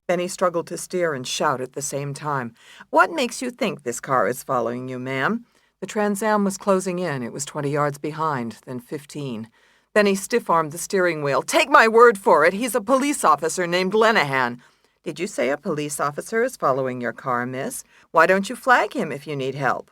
Benny struggled to steer and shout at the same time. "What makes you think this car is following you, ma'am?" The Trans Am was closing in. It was 20 yards behind, then 15. Benny stiff-armed the steering wheel. "Take my word for it, he's a police officer named Lenehan." "Did you say a police officer is following your car, miss? Why don't you flag him if you need help?"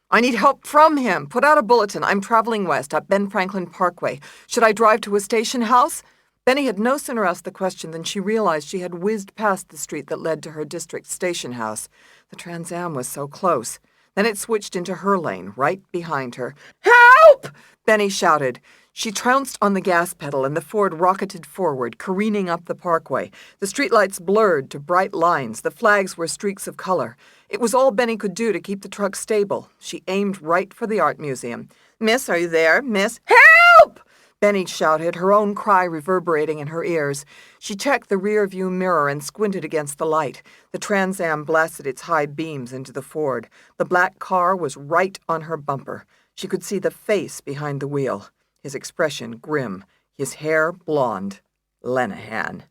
"I need help from him. Put out a bulletin. I'm traveling west up Ben Franklin Parkway. Should I drive to a station house?" Benny had no sooner asked the question than she realized she had whizzed past the street that led to her district station house. The Trans Am was so close. Then it switched into her lane, right behind her. "Help!" Benny shouted. She trounced on the gas pedal, and the Ford rocketed forward, careening up the parkway. The streetlights blurred to bright lines. The flags were streaks of color. It was all Benny could do to keep the truck stable. She aimed right for the art museum. "Miss, are you there? Miss?" "Help!" Benny shouted, her own cry reverberating in her ears. She checked the rear-view mirror and squinted against the light. The Trans Am blasted its high beams into the Ford. The black car was right on her bumper. She could see the face behind the wheel, his expression grim, his hair blonde. Lenehan.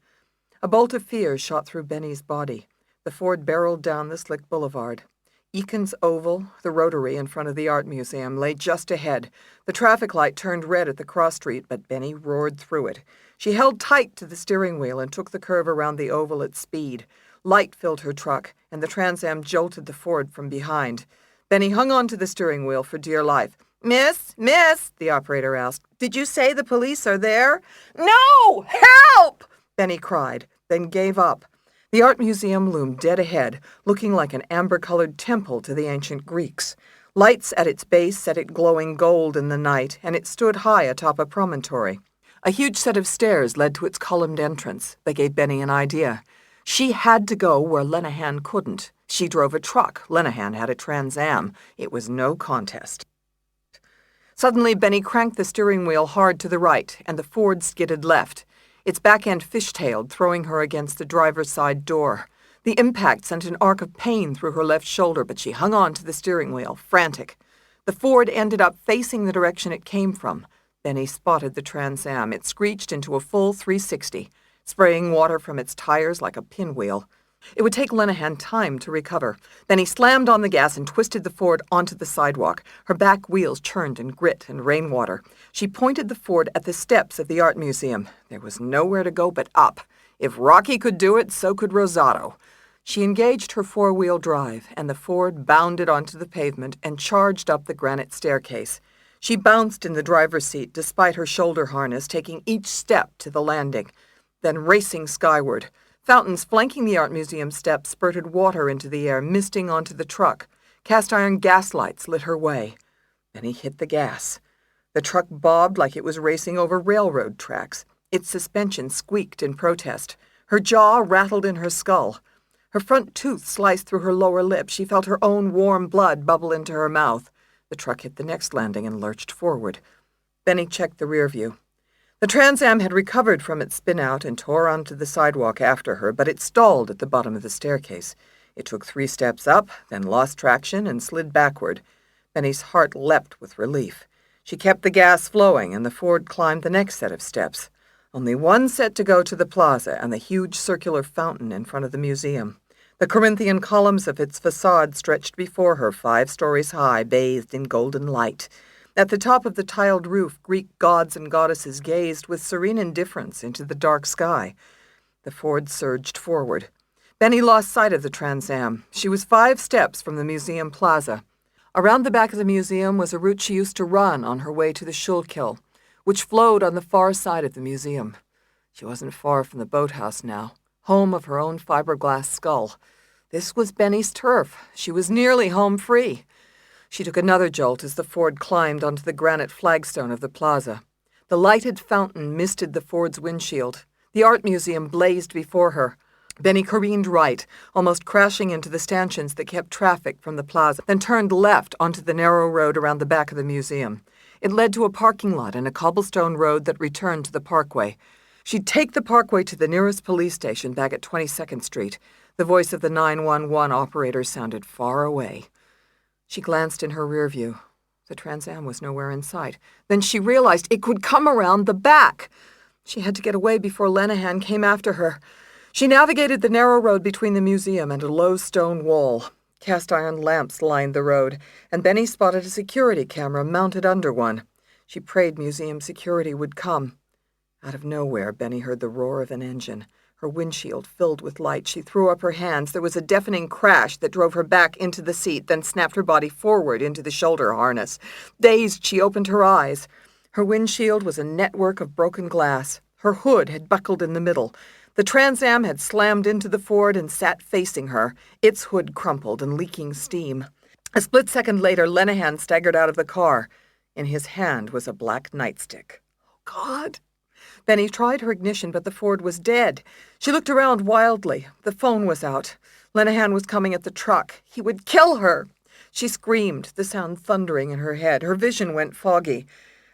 A bolt of fear shot through Benny's body. The Ford barreled down the slick boulevard. Eakins Oval, the rotary in front of the art museum, lay just ahead. The traffic light turned red at the cross street, but Benny roared through it. She held tight to the steering wheel and took the curve around the oval at speed. Light filled her truck, and the Trans Am jolted the Ford from behind. Benny hung on to the steering wheel for dear life. Miss, the operator asked, "did you say the police are there?" "No! Help!" Benny cried, then gave up. The art museum loomed dead ahead, looking like an amber-colored temple to the ancient Greeks. Lights at its base set it glowing gold in the night, and it stood high atop a promontory. A huge set of stairs led to its columned entrance. They gave Benny an idea. She had to go where Lenehan couldn't. She drove a truck. Lenehan had a Trans Am. It was no contest. Suddenly, Benny cranked the steering wheel hard to the right, and the Ford skidded left. Its back end fishtailed, throwing her against the driver's side door. The impact sent an arc of pain through her left shoulder, but she hung on to the steering wheel, frantic. The Ford ended up facing the direction it came from. Benny spotted the Trans Am. It screeched into a full 360, spraying water from its tires like a pinwheel. It would take Lenehan time to recover. Then he slammed on the gas and twisted the Ford onto the sidewalk. Her back wheels churned in grit and rainwater. She pointed the Ford at the steps of the art museum. There was nowhere to go but up. If Rocky could do it, so could Rosato. She engaged her four-wheel drive, and the Ford bounded onto the pavement and charged up the granite staircase. She bounced in the driver's seat despite her shoulder harness, taking each step to the landing, then racing skyward. Fountains flanking the art museum steps spurted water into the air, misting onto the truck. Cast-iron gas lights lit her way. Then he hit the gas. The truck bobbed like it was racing over railroad tracks. Its suspension squeaked in protest. Her jaw rattled in her skull. Her front tooth sliced through her lower lip. She felt her own warm blood bubble into her mouth. The truck hit the next landing and lurched forward. Benny checked the rear view. The Trans Am had recovered from its spin-out and tore onto the sidewalk after her, but it stalled at the bottom of the staircase. It took 3 steps up, then lost traction and slid backward. Benny's heart leapt with relief. She kept the gas flowing, and the Ford climbed the next set of steps. Only one set to go to the plaza and the huge circular fountain in front of the museum. The Corinthian columns of its facade stretched before her 5 stories high, bathed in golden light. At the top of the tiled roof, Greek gods and goddesses gazed with serene indifference into the dark sky. The Ford surged forward. Benny lost sight of the Trans Am. She was 5 steps from the museum plaza. Around the back of the museum was a route she used to run on her way to the Schuylkill, which flowed on the far side of the museum. She wasn't far from the boathouse now, home of her own fiberglass skull. This was Benny's turf. She was nearly home free. She took another jolt as the Ford climbed onto the granite flagstone of the plaza. The lighted fountain misted the Ford's windshield. The art museum blazed before her. Benny careened right, almost crashing into the stanchions that kept traffic from the plaza, then turned left onto the narrow road around the back of the museum. It led to a parking lot and a cobblestone road that returned to the parkway. She'd take the parkway to the nearest police station back at 22nd Street. The voice of the 911 operator sounded far away. She glanced in her rear view. The Trans Am was nowhere in sight. Then she realized it could come around the back. She had to get away before Lenehan came after her. She navigated the narrow road between the museum and a low stone wall. Cast-iron lamps lined the road, and Benny spotted a security camera mounted under one. She prayed museum security would come. Out of nowhere, Benny heard the roar of an engine. Her windshield filled with light. She threw up her hands. There was a deafening crash that drove her back into the seat, then snapped her body forward into the shoulder harness. Dazed, she opened her eyes. Her windshield was a network of broken glass. Her hood had buckled in the middle. The Trans Am had slammed into the Ford and sat facing her, its hood crumpled and leaking steam. A split second later, Lenehan staggered out of the car. In his hand was a black nightstick. Oh, God! Benny tried her ignition, but the Ford was dead. She looked around wildly. The phone was out. Lenehan was coming at the truck. He would kill her. She screamed, the sound thundering in her head. Her vision went foggy.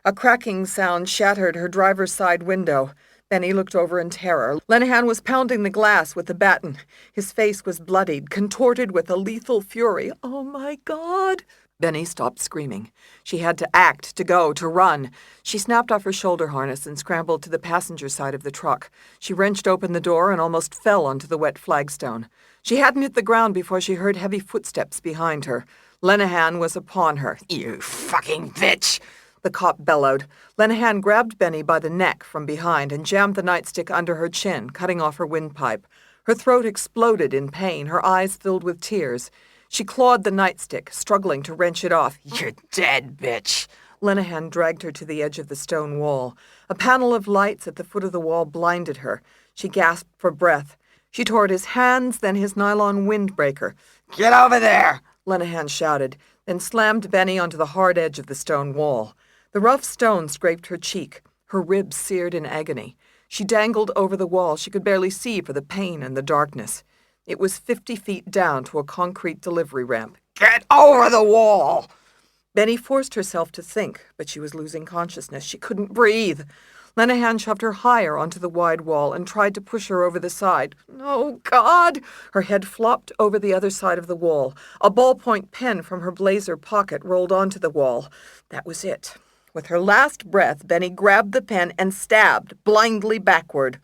A cracking sound shattered her driver's side window. Benny looked over in terror. Lenehan was pounding the glass with the baton. His face was bloodied, contorted with a lethal fury. Oh, my God! Benny stopped screaming. She had to act, to go, to run. She snapped off her shoulder harness and scrambled to the passenger side of the truck. She wrenched open the door and almost fell onto the wet flagstone. She hadn't hit the ground before she heard heavy footsteps behind her. Lenehan was upon her. "You fucking bitch!" the cop bellowed. Lenehan grabbed Benny by the neck from behind and jammed the nightstick under her chin, cutting off her windpipe. Her throat exploded in pain, her eyes filled with tears. She clawed the nightstick, struggling to wrench it off. "You're dead, bitch!" Lenehan dragged her to the edge of the stone wall. A panel of lights at the foot of the wall blinded her. She gasped for breath. She tore at his hands, then his nylon windbreaker. "Get over there!" Lenehan shouted, then slammed Benny onto the hard edge of the stone wall. The rough stone scraped her cheek. Her ribs seared in agony. She dangled over the wall. She could barely see for the pain and the darkness. It was 50 feet down to a concrete delivery ramp. "Get over the wall!" Benny forced herself to think, but she was losing consciousness. She couldn't breathe. Lenehan shoved her higher onto the wide wall and tried to push her over the side. "Oh, God!" Her head flopped over the other side of the wall. A ballpoint pen from her blazer pocket rolled onto the wall. That was it. With her last breath, Benny grabbed the pen and stabbed, blindly backward.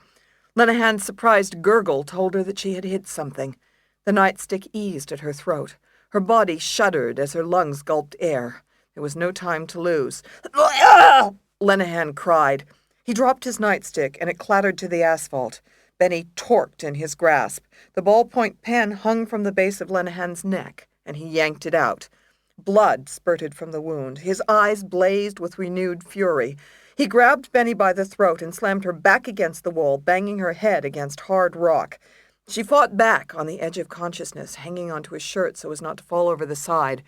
Lenehan's surprised gurgle told her that she had hit something. The nightstick eased at her throat. Her body shuddered as her lungs gulped air. There was no time to lose. Lenehan cried. He dropped his nightstick, and it clattered to the asphalt. Benny torqued in his grasp. The ballpoint pen hung from the base of Lenehan's neck, and he yanked it out. Blood spurted from the wound. His eyes blazed with renewed fury. He grabbed Benny by the throat and slammed her back against the wall, banging her head against hard rock. She fought back on the edge of consciousness, hanging onto his shirt so as not to fall over the side.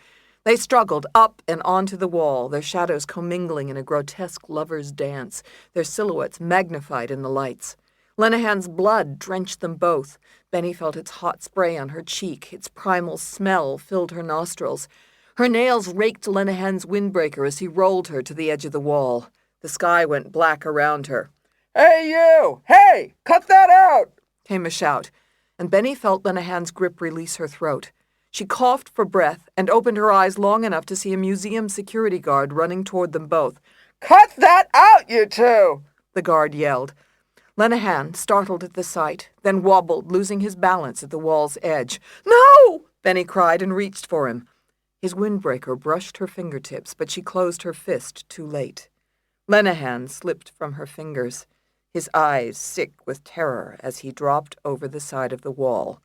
They struggled up and onto the wall, their shadows commingling in a grotesque lover's dance, their silhouettes magnified in the lights. Lenehan's blood drenched them both. Benny felt its hot spray on her cheek. Its primal smell filled her nostrils. Her nails raked Lenehan's windbreaker as he rolled her to the edge of the wall. The sky went black around her. "Hey, you! Hey! Cut that out!" came a shout, and Benny felt Lenehan's grip release her throat. She coughed for breath and opened her eyes long enough to see a museum security guard running toward them both. "Cut that out, you two!" the guard yelled. Lenehan, startled at the sight, then wobbled, losing his balance at the wall's edge. "No!" Benny cried and reached for him. His windbreaker brushed her fingertips, but she closed her fist too late. Lenehan slipped from her fingers, his eyes sick with terror as he dropped over the side of the wall.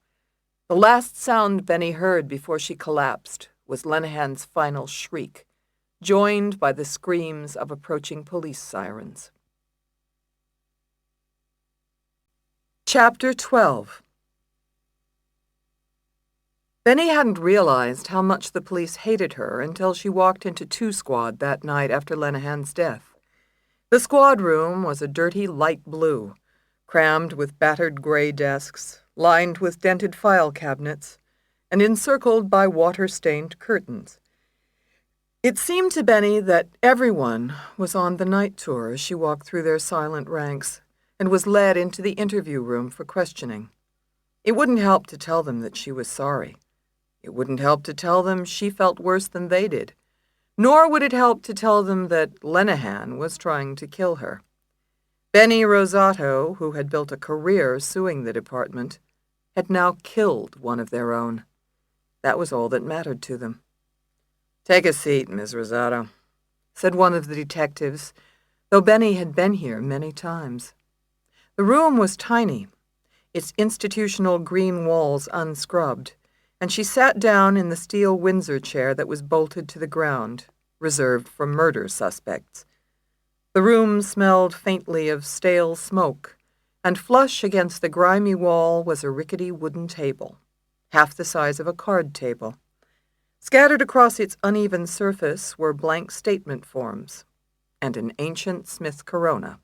The last sound Benny heard before she collapsed was Lenehan's final shriek, joined by the screams of approaching police sirens. Chapter 12. Benny hadn't realized how much the police hated her until she walked into 2 Squad that night after Lenehan's death. The squad room was a dirty light blue, crammed with battered gray desks, lined with dented file cabinets, and encircled by water-stained curtains. It seemed to Benny that everyone was on the night tour as she walked through their silent ranks and was led into the interview room for questioning. It wouldn't help to tell them that she was sorry. It wouldn't help to tell them she felt worse than they did. Nor would it help to tell them that Lenehan was trying to kill her. Benny Rosato, who had built a career suing the department, had now killed one of their own. That was all that mattered to them. "Take a seat, Ms. Rosato," said one of the detectives, though Benny had been here many times. The room was tiny, its institutional green walls unscrubbed, and she sat down in the steel Windsor chair that was bolted to the ground, reserved for murder suspects. The room smelled faintly of stale smoke, and flush against the grimy wall was a rickety wooden table, half the size of a card table. Scattered across its uneven surface were blank statement forms and an ancient Smith Corona.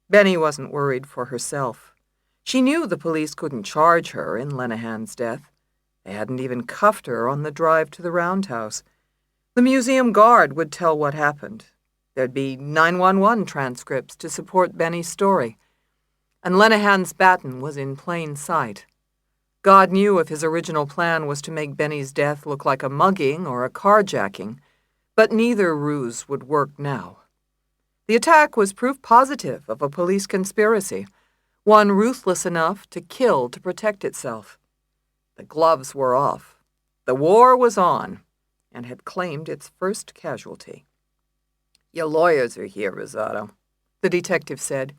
Benny wasn't worried for herself. She knew the police couldn't charge her in Lenehan's death. They hadn't even cuffed her on the drive to the roundhouse. The museum guard would tell what happened. There'd be 911 transcripts to support Benny's story. And Lenehan's baton was in plain sight. God knew if his original plan was to make Benny's death look like a mugging or a carjacking, but neither ruse would work now. The attack was proof positive of a police conspiracy, one ruthless enough to kill to protect itself. The gloves were off. The war was on, and had claimed its first casualty. "Your lawyers are here, Rosato," the detective said,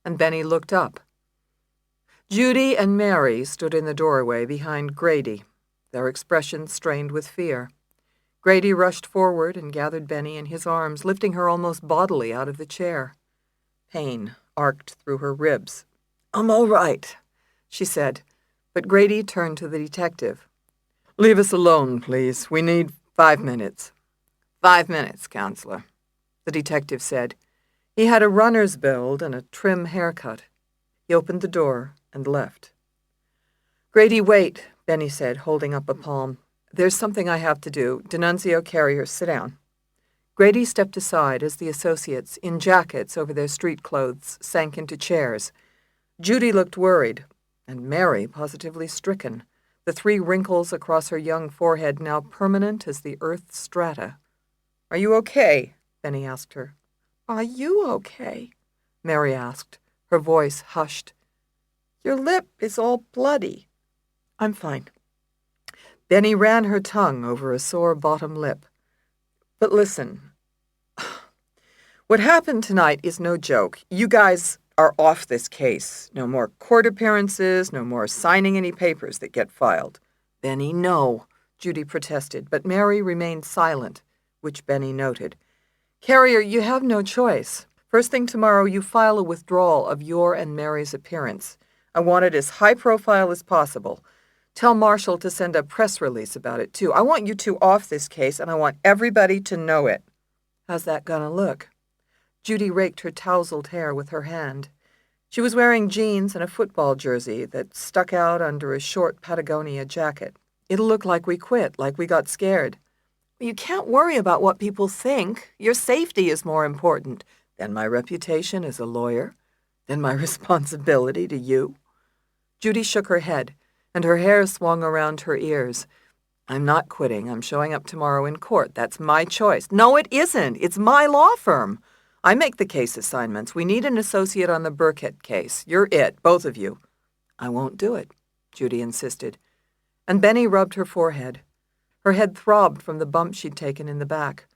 and Benny looked up. Judy and Mary stood in the doorway behind Grady, their expressions strained with fear. Grady rushed forward and gathered Benny in his arms, lifting her almost bodily out of the chair. Pain arced through her ribs. "I'm all right," she said, but Grady turned to the detective. "Leave us alone, please. We need 5 minutes." "5 minutes, counselor," the detective said. He had a runner's build and a trim haircut. He opened the door and left. "Grady, wait," Benny said, holding up a palm. "There's something I have to do. D'Annunzio, Carrier, sit down." Grady stepped aside as the associates, in jackets over their street clothes, sank into chairs. Judy looked worried, and Mary positively stricken, the 3 wrinkles across her young forehead now permanent as the earth's strata. "Are you okay?" Benny asked her. "Are you okay?" Mary asked, her voice hushed. "Your lip is all bloody." "I'm fine." Benny ran her tongue over a sore bottom lip. "But listen, what happened tonight is no joke. You guys are off this case. No more court appearances, no more signing any papers that get filed." "Benny, no," Judy protested, but Mary remained silent, which Benny noted. "Carrier, you have no choice. First thing tomorrow, you file a withdrawal of your and Mary's appearance. I want it as high profile as possible. Tell Marshall to send a press release about it, too. I want you 2 off this case, and I want everybody to know it." "How's that gonna look?" Judy raked her tousled hair with her hand. She was wearing jeans and a football jersey that stuck out under a short Patagonia jacket. "It'll look like we quit, like we got scared." "You can't worry about what people think. Your safety is more important." "Than my reputation as a lawyer? Than my responsibility to you?" Judy shook her head, and her hair swung around her ears. "I'm not quitting. I'm showing up tomorrow in court. That's my choice." "No, it isn't. It's my law firm. I make the case assignments. We need an associate on the Burkett case. You're it, both of you." "I won't do it," Judy insisted. And Benny rubbed her forehead. Her head throbbed from the bump she'd taken in the back.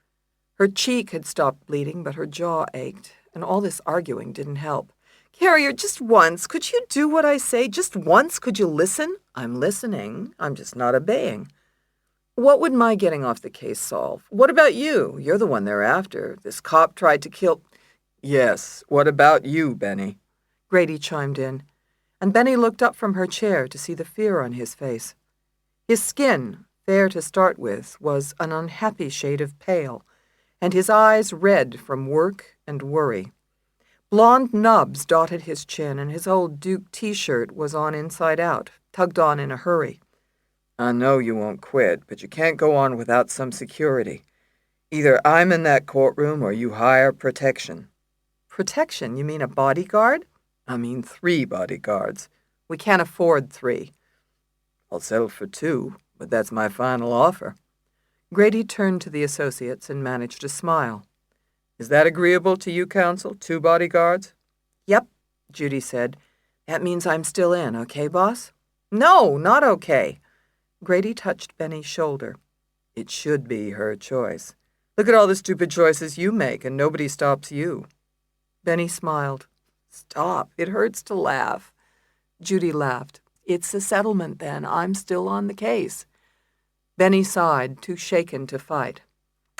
Her cheek had stopped bleeding, but her jaw ached, and all this arguing didn't help. "Carrier, just once, could you do what I say? Just once, could you listen?" "I'm listening. I'm just not obeying." "What would my getting off the case solve? What about you? You're the one they're after. This cop tried to kill—" "Yes, what about you, Benny?" Grady chimed in, and Benny looked up from her chair to see the fear on his face. His skin, fair to start with, was an unhappy shade of pale, and his eyes red from work and worry. Blonde nubs dotted his chin, and his old Duke T-shirt was on inside out, tugged on in a hurry. "I know you won't quit, but you can't go on without some security. Either I'm in that courtroom or you hire protection." "Protection? You mean a bodyguard?" "I mean 3 bodyguards." "We can't afford 3. "I'll settle for 2, but that's my final offer." Grady turned to the associates and managed a smile. "Is that agreeable to you, counsel? 2 bodyguards?" "Yep," Judy said. "That means I'm still in, okay, boss?" "No, not okay." Grady touched Benny's shoulder. "It should be her choice. Look at all the stupid choices you make, and nobody stops you." Benny smiled. "Stop. It hurts to laugh." Judy laughed. "It's a settlement, then. I'm still on the case." Benny sighed, too shaken to fight.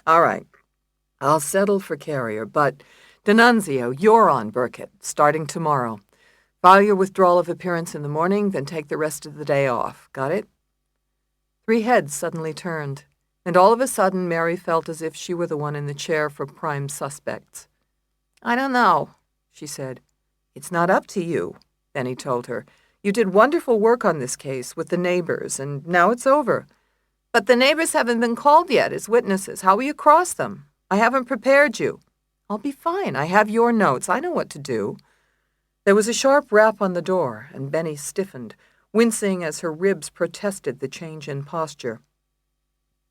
"All right. I'll settle for Carrier, but D'Annunzio, you're on Burkett, starting tomorrow. File your withdrawal of appearance in the morning, then take the rest of the day off. Got it?" 3 heads suddenly turned, and all of a sudden Mary felt as if she were the one in the chair for prime suspects. "I don't know," she said. "It's not up to you," Benny told her. "You did wonderful work on this case with the neighbors, and now it's over." "But the neighbors haven't been called yet as witnesses. How will you cross them? I haven't prepared you." "I'll be fine. I have your notes. I know what to do." There was a sharp rap on the door, and Benny stiffened, wincing as her ribs protested the change in posture.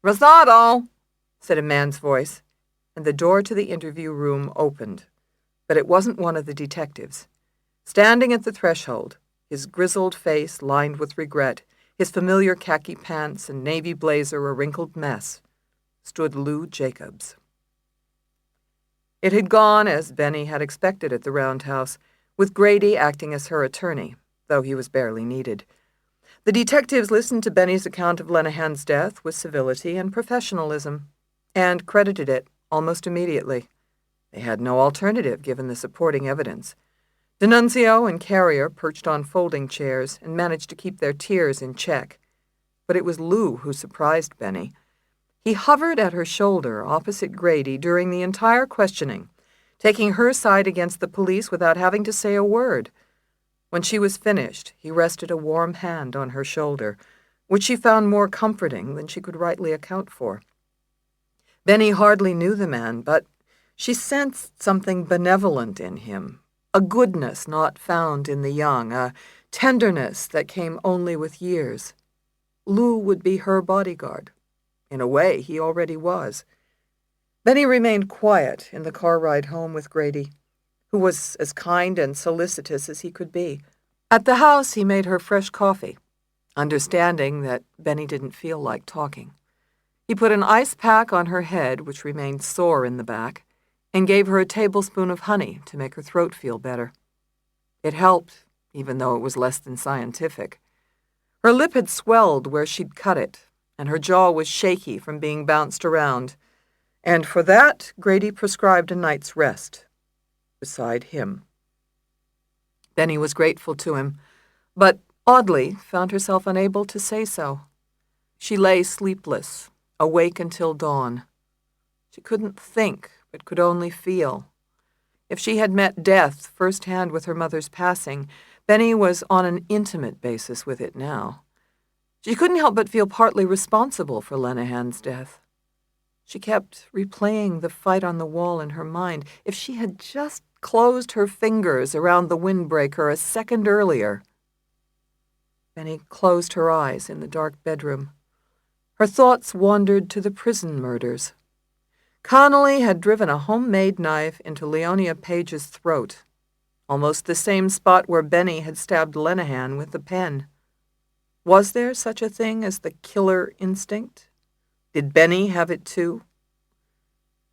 "Rosado," said a man's voice, and the door to the interview room opened. But it wasn't one of the detectives. Standing at the threshold, his grizzled face lined with regret, his familiar khaki pants and navy blazer a wrinkled mess, stood Lou Jacobs. It had gone as Benny had expected at the roundhouse, with Grady acting as her attorney, though he was barely needed. The detectives listened to Benny's account of Lenehan's death with civility and professionalism, and credited it almost immediately. They had no alternative given the supporting evidence. D'Annunzio and Carrier perched on folding chairs and managed to keep their tears in check. But it was Lou who surprised Benny. He hovered at her shoulder opposite Grady during the entire questioning, taking her side against the police without having to say a word. When she was finished, he rested a warm hand on her shoulder, which she found more comforting than she could rightly account for. Benny hardly knew the man, but she sensed something benevolent in him, a goodness not found in the young, a tenderness that came only with years. Lou would be her bodyguard. In a way, he already was. Benny remained quiet in the car ride home with Grady, who was as kind and solicitous as he could be. At the house, he made her fresh coffee, understanding that Benny didn't feel like talking. He put an ice pack on her head, which remained sore in the back, and gave her a tablespoon of honey to make her throat feel better. It helped, even though it was less than scientific. Her lip had swelled where she'd cut it, and her jaw was shaky from being bounced around, and for that, Grady prescribed a night's rest beside him. Benny was grateful to him, but oddly found herself unable to say so. She lay sleepless, awake until dawn. She couldn't think, but could only feel. If she had met death firsthand with her mother's passing, Benny was on an intimate basis with it now. She couldn't help but feel partly responsible for Lenehan's death. She kept replaying the fight on the wall in her mind. If she had just closed her fingers around the windbreaker a second earlier. Benny closed her eyes in the dark bedroom. Her thoughts wandered to the prison murders. Connolly had driven a homemade knife into Leonia Page's throat, almost the same spot where Benny had stabbed Lenehan with the pen. Was there such a thing as the killer instinct? Did Benny have it too?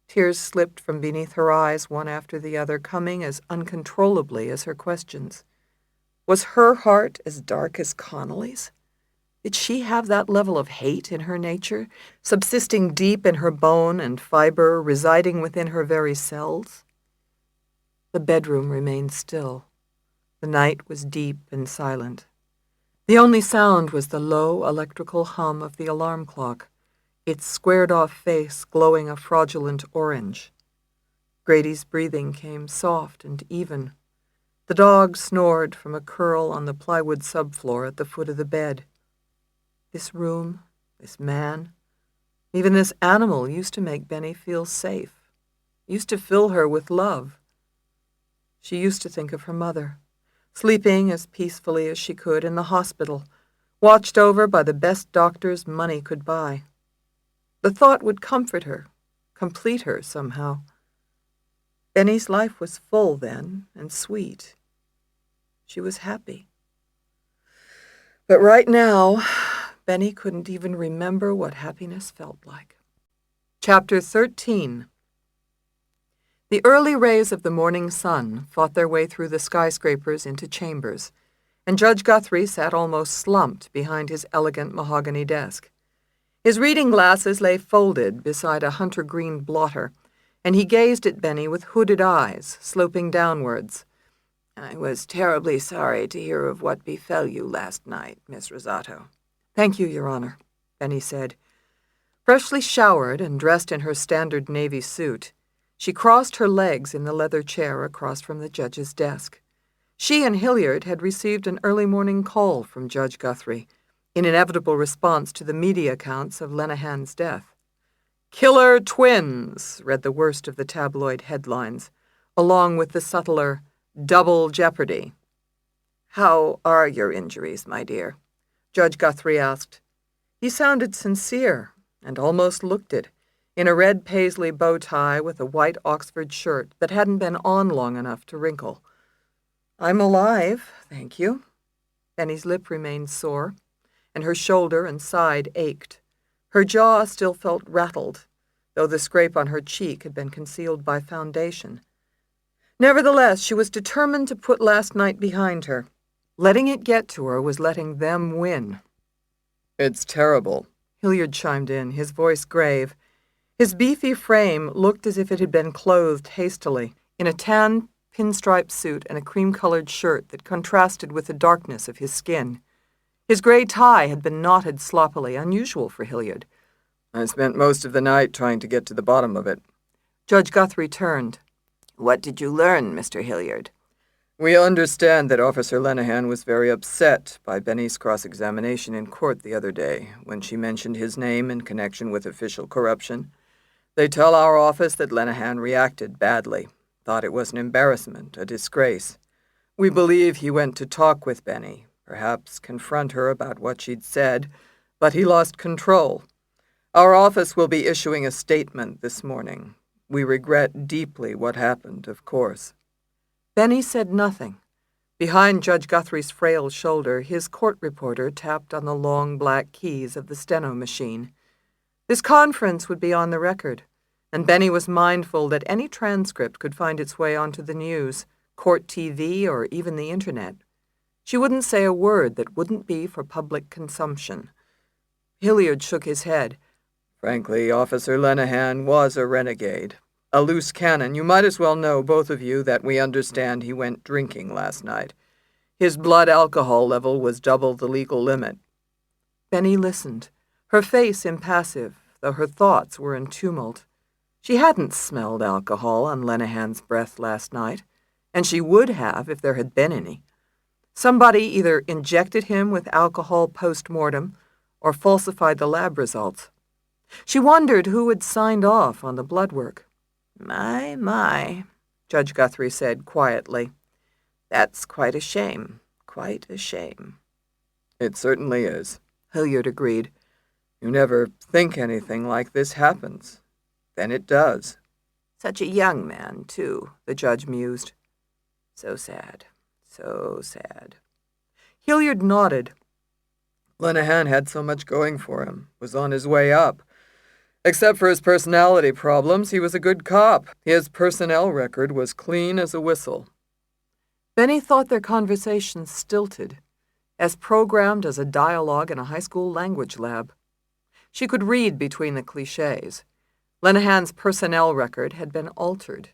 Tears slipped from beneath her eyes one after the other, coming as uncontrollably as her questions. Was her heart as dark as Connolly's? Did she have that level of hate in her nature, subsisting deep in her bone and fiber, residing within her very cells? The bedroom remained still. The night was deep and silent. The only sound was the low electrical hum of the alarm clock, its squared-off face glowing a fraudulent orange. Grady's breathing came soft and even. The dog snored from a curl on the plywood subfloor at the foot of the bed. This room, this man, even this animal used to make Benny feel safe, used to fill her with love. She used to think of her mother, sleeping as peacefully as she could in the hospital, watched over by the best doctors money could buy. The thought would comfort her, complete her somehow. Benny's life was full then and sweet. She was happy. But right now, Benny couldn't even remember what happiness felt like. Chapter 13. The early rays of the morning sun fought their way through the skyscrapers into chambers, and Judge Guthrie sat almost slumped behind his elegant mahogany desk. His reading glasses lay folded beside a hunter-green blotter, and he gazed at Benny with hooded eyes, sloping downwards. "I was terribly sorry to hear of what befell you last night, Miss Rosato." "Thank you, Your Honor," Benny said. Freshly showered and dressed in her standard navy suit, she crossed her legs in the leather chair across from the judge's desk. She and Hilliard had received an early morning call from Judge Guthrie, in inevitable response to the media accounts of Lenehan's death. "Killer twins," read the worst of the tabloid headlines, along with the subtler "double jeopardy." "How are your injuries, my dear?" Judge Guthrie asked. He sounded sincere, and almost looked it, in a red paisley bow tie with a white Oxford shirt that hadn't been on long enough to wrinkle. "I'm alive, thank you." Benny's lip remained sore, and her shoulder and side ached. Her jaw still felt rattled, though the scrape on her cheek had been concealed by foundation. Nevertheless, she was determined to put last night behind her. Letting it get to her was letting them win. "It's terrible," Hilliard chimed in, his voice grave. His beefy frame looked as if it had been clothed hastily, in a tan pinstripe suit and a cream-colored shirt that contrasted with the darkness of his skin. His gray tie had been knotted sloppily, unusual for Hilliard. "I spent most of the night trying to get to the bottom of it." Judge Guthrie turned. What did you learn, Mr. Hilliard? We understand that Officer Lenehan was very upset by Benny's cross-examination in court the other day when she mentioned his name in connection with official corruption. They tell our office that Lenehan reacted badly, thought it was an embarrassment, a disgrace. We believe he went to talk with Benny, perhaps confront her about what she'd said, but he lost control. Our office will be issuing a statement this morning. We regret deeply what happened, of course. Benny said nothing. Behind Judge Guthrie's frail shoulder, his court reporter tapped on the long black keys of the steno machine. This conference would be on the record, and Benny was mindful that any transcript could find its way onto the news, court TV, or even the internet. She wouldn't say a word that wouldn't be for public consumption. Hilliard shook his head. Frankly, Officer Lenehan was a renegade. A loose cannon. You might as well know, both of you, that we understand he went drinking last night. His blood alcohol level was double the legal limit. Benny listened, her face impassive, though her thoughts were in tumult. She hadn't smelled alcohol on Lenehan's breath last night, and she would have if there had been any. Somebody either injected him with alcohol post-mortem or falsified the lab results. She wondered who had signed off on the blood work. My, Judge Guthrie said quietly. That's quite a shame, quite a shame. It certainly is, Hilliard agreed. You never think anything like this happens. Then it does. Such a young man, too, the judge mused. So sad, so sad. Hilliard nodded. Lenehan had so much going for him, was on his way up. Except for his personality problems, he was a good cop. His personnel record was clean as a whistle. Benny thought their conversation stilted, as programmed as a dialogue in a high school language lab. She could read between the cliches. Lenehan's personnel record had been altered.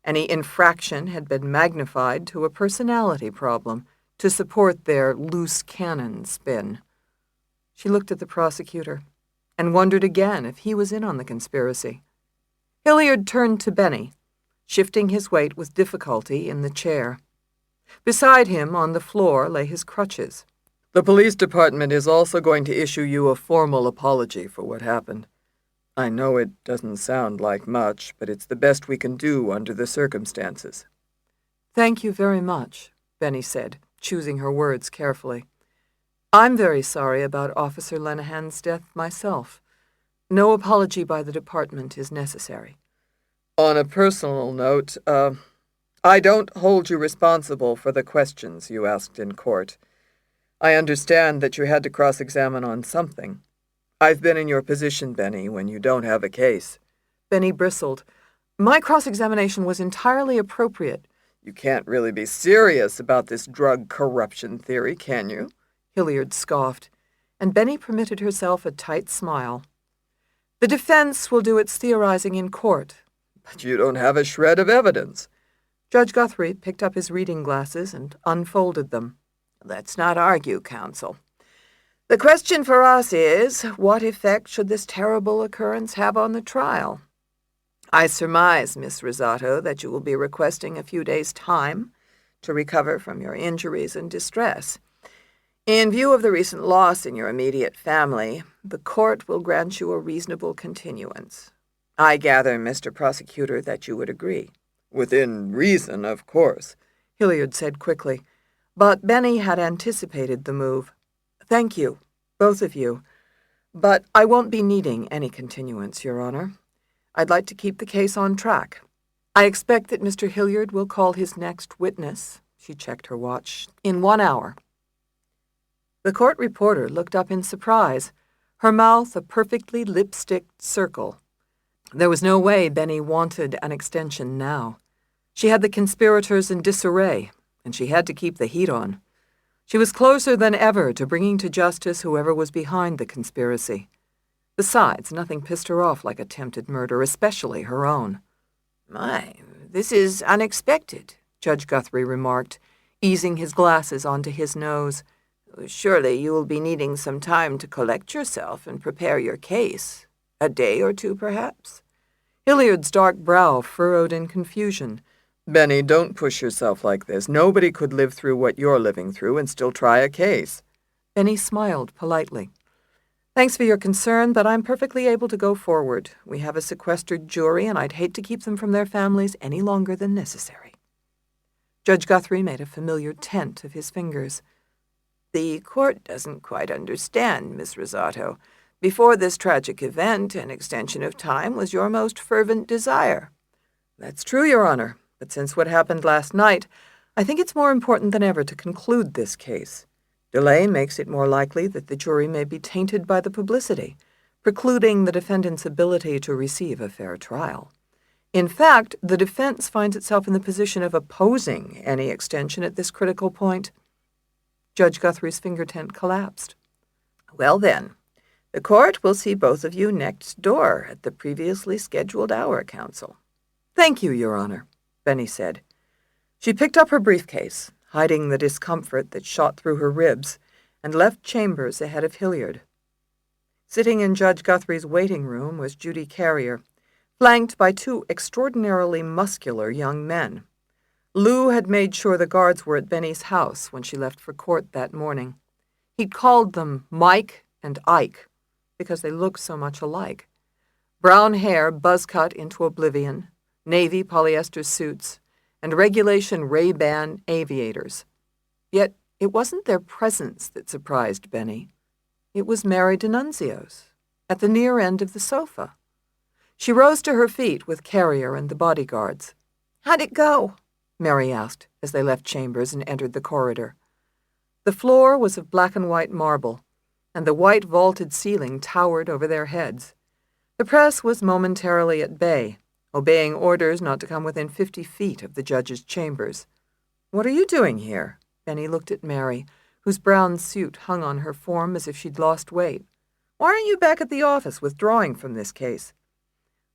Any infraction had been magnified to a personality problem to support their loose cannon spin. She looked at the prosecutor and wondered again if he was in on the conspiracy. Hilliard turned to Benny, shifting his weight with difficulty in the chair. Beside him on the floor lay his crutches. The police department is also going to issue you a formal apology for what happened. I know it doesn't sound like much, but it's the best we can do under the circumstances. Thank you very much, Benny said, choosing her words carefully. I'm very sorry about Officer Lenehan's death myself. No apology by the department is necessary. On a personal note, I don't hold you responsible for the questions you asked in court. I understand that you had to cross-examine on something. I've been in your position, Benny, when you don't have a case. Benny bristled. My cross-examination was entirely appropriate. You can't really be serious about this drug corruption theory, can you? Hilliard scoffed, and Benny permitted herself a tight smile. The defense will do its theorizing in court. But you don't have a shred of evidence. Judge Guthrie picked up his reading glasses and unfolded them. Let's not argue, counsel. The question for us is, what effect should this terrible occurrence have on the trial? I surmise, Miss Rosato, that you will be requesting a few days' time to recover from your injuries and distress. In view of the recent loss in your immediate family, the court will grant you a reasonable continuance. I gather, Mr. Prosecutor, that you would agree. Within reason, of course, Hilliard said quickly. But Benny had anticipated the move. Thank you, both of you. But I won't be needing any continuance, Your Honor. I'd like to keep the case on track. I expect that Mr. Hilliard will call his next witness, she checked her watch, in 1 hour. The court reporter looked up in surprise, her mouth a perfectly lipsticked circle. There was no way Benny wanted an extension now. She had the conspirators in disarray, and she had to keep the heat on. She was closer than ever to bringing to justice whoever was behind the conspiracy. Besides, nothing pissed her off like attempted murder, especially her own. My, this is unexpected, Judge Guthrie remarked, easing his glasses onto his nose. Surely you will be needing some time to collect yourself and prepare your case. A day or two, perhaps? Hilliard's dark brow furrowed in confusion. Benny, don't push yourself like this. Nobody could live through what you're living through and still try a case. Benny smiled politely. Thanks for your concern, but I'm perfectly able to go forward. We have a sequestered jury, and I'd hate to keep them from their families any longer than necessary. Judge Guthrie made a familiar tent of his fingers. The court doesn't quite understand, Miss Rosato. Before this tragic event, an extension of time was your most fervent desire. That's true, Your Honor, but since what happened last night, I think it's more important than ever to conclude this case. Delay makes it more likely that the jury may be tainted by the publicity, precluding the defendant's ability to receive a fair trial. In fact, the defense finds itself in the position of opposing any extension at this critical point. Judge Guthrie's finger tent collapsed. Well then, the court will see both of you next door at the previously scheduled hour, counsel. Thank you, Your Honor, Benny said. She picked up her briefcase, hiding the discomfort that shot through her ribs, and left chambers ahead of Hilliard. Sitting in Judge Guthrie's waiting room was Judy Carrier, flanked by two extraordinarily muscular young men. Lou had made sure the guards were at Benny's house when she left for court that morning. He'd called them Mike and Ike because they looked so much alike. Brown hair buzz-cut into oblivion, navy polyester suits, and regulation Ray-Ban aviators. Yet it wasn't their presence that surprised Benny. It was Mary D'Annunzio's, at the near end of the sofa. She rose to her feet with Carrier and the bodyguards. How'd it go? Mary asked as they left chambers and entered the corridor. The floor was of black and white marble, and the white vaulted ceiling towered over their heads. The press was momentarily at bay, obeying orders not to come within 50 feet of the judge's chambers. What are you doing here? Benny looked at Mary, whose brown suit hung on her form as if she'd lost weight. Why aren't you back at the office withdrawing from this case?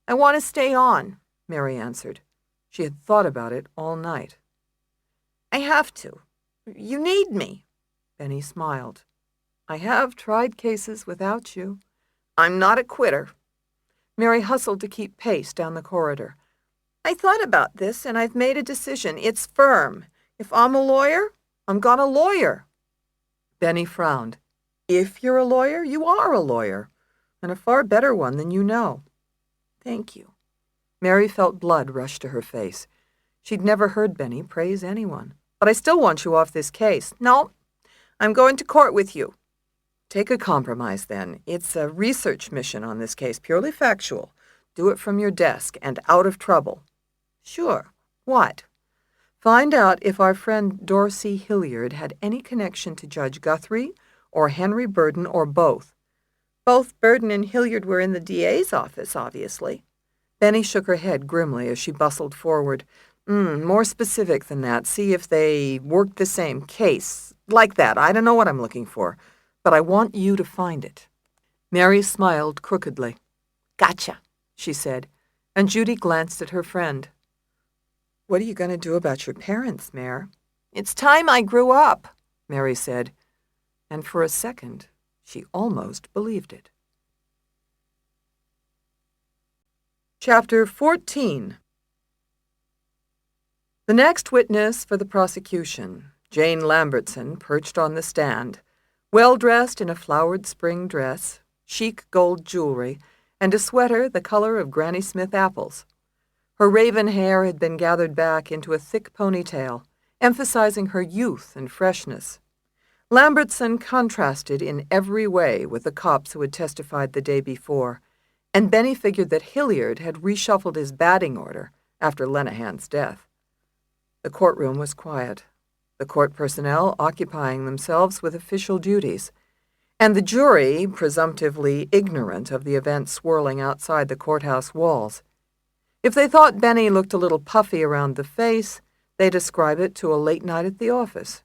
I want to stay on, Mary answered. She had thought about it all night. I have to. You need me. Benny smiled. I have tried cases without you. I'm not a quitter. Mary hustled to keep pace down the corridor. I thought about this, and I've made a decision. It's firm. If I'm a lawyer, I'm gonna lawyer. Benny frowned. If you're a lawyer, you are a lawyer, and a far better one than you know. Thank you. Mary felt blood rush to her face. She'd never heard Benny praise anyone. But I still want you off this case. No, I'm going to court with you. Take a compromise, then. It's a research mission on this case, purely factual. Do it from your desk and out of trouble. Sure. What? Find out if our friend Dorsey Hilliard had any connection to Judge Guthrie or Henry Burden or both. Both Burden and Hilliard were in the DA's office, obviously. Benny shook her head grimly as she bustled forward. More specific than that. See if they worked the same case. Like that. I don't know what I'm looking for. But I want you to find it. Mary smiled crookedly. Gotcha, she said, and Judy glanced at her friend. What are you going to do about your parents, Mare? It's time I grew up, Mary said, and for a second she almost believed it. Chapter 14. The next witness for the prosecution, Jane Lambertson, perched on the stand, well-dressed in a flowered spring dress, chic gold jewelry, and a sweater the color of Granny Smith apples. Her raven hair had been gathered back into a thick ponytail, emphasizing her youth and freshness. Lambertson contrasted in every way with the cops who had testified the day before, and Benny figured that Hilliard had reshuffled his batting order after Lenehan's death. The courtroom was quiet, the court personnel occupying themselves with official duties, and the jury presumptively ignorant of the events swirling outside the courthouse walls. If they thought Benny looked a little puffy around the face, they'd ascribe it to a late night at the office.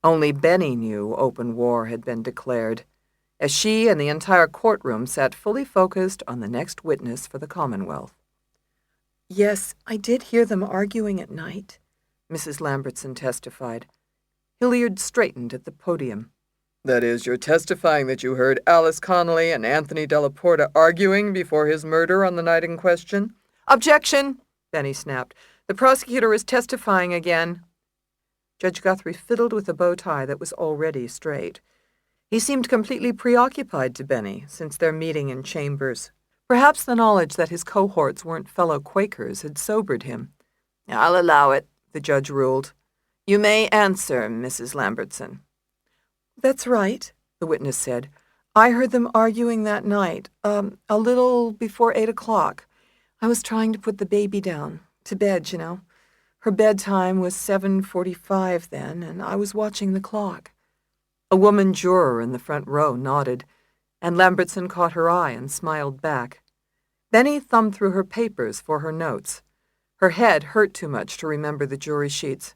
Only Benny knew open war had been declared, as she and the entire courtroom sat fully focused on the next witness for the Commonwealth. Yes, I did hear them arguing at night, Mrs. Lambertson testified. Hilliard straightened at the podium. That is, you're testifying that you heard Alice Connolly and Anthony Della Porta arguing before his murder on the night in question? Objection, Benny snapped. The prosecutor is testifying again. Judge Guthrie fiddled with a bow tie that was already straight. He seemed completely preoccupied to Benny since their meeting in chambers. Perhaps the knowledge that his cohorts weren't fellow Quakers had sobered him. "I'll allow it," the judge ruled. "You may answer, Mrs. Lambertson." "That's right," the witness said. "I heard them arguing that night, a little before 8 o'clock. I was trying to put the baby down, to bed, you know. Her bedtime was 7:45 then, and I was watching the clock." A woman juror in the front row nodded, and Lambertson caught her eye and smiled back. Benny thumbed through her papers for her notes. Her head hurt too much to remember the jury sheets.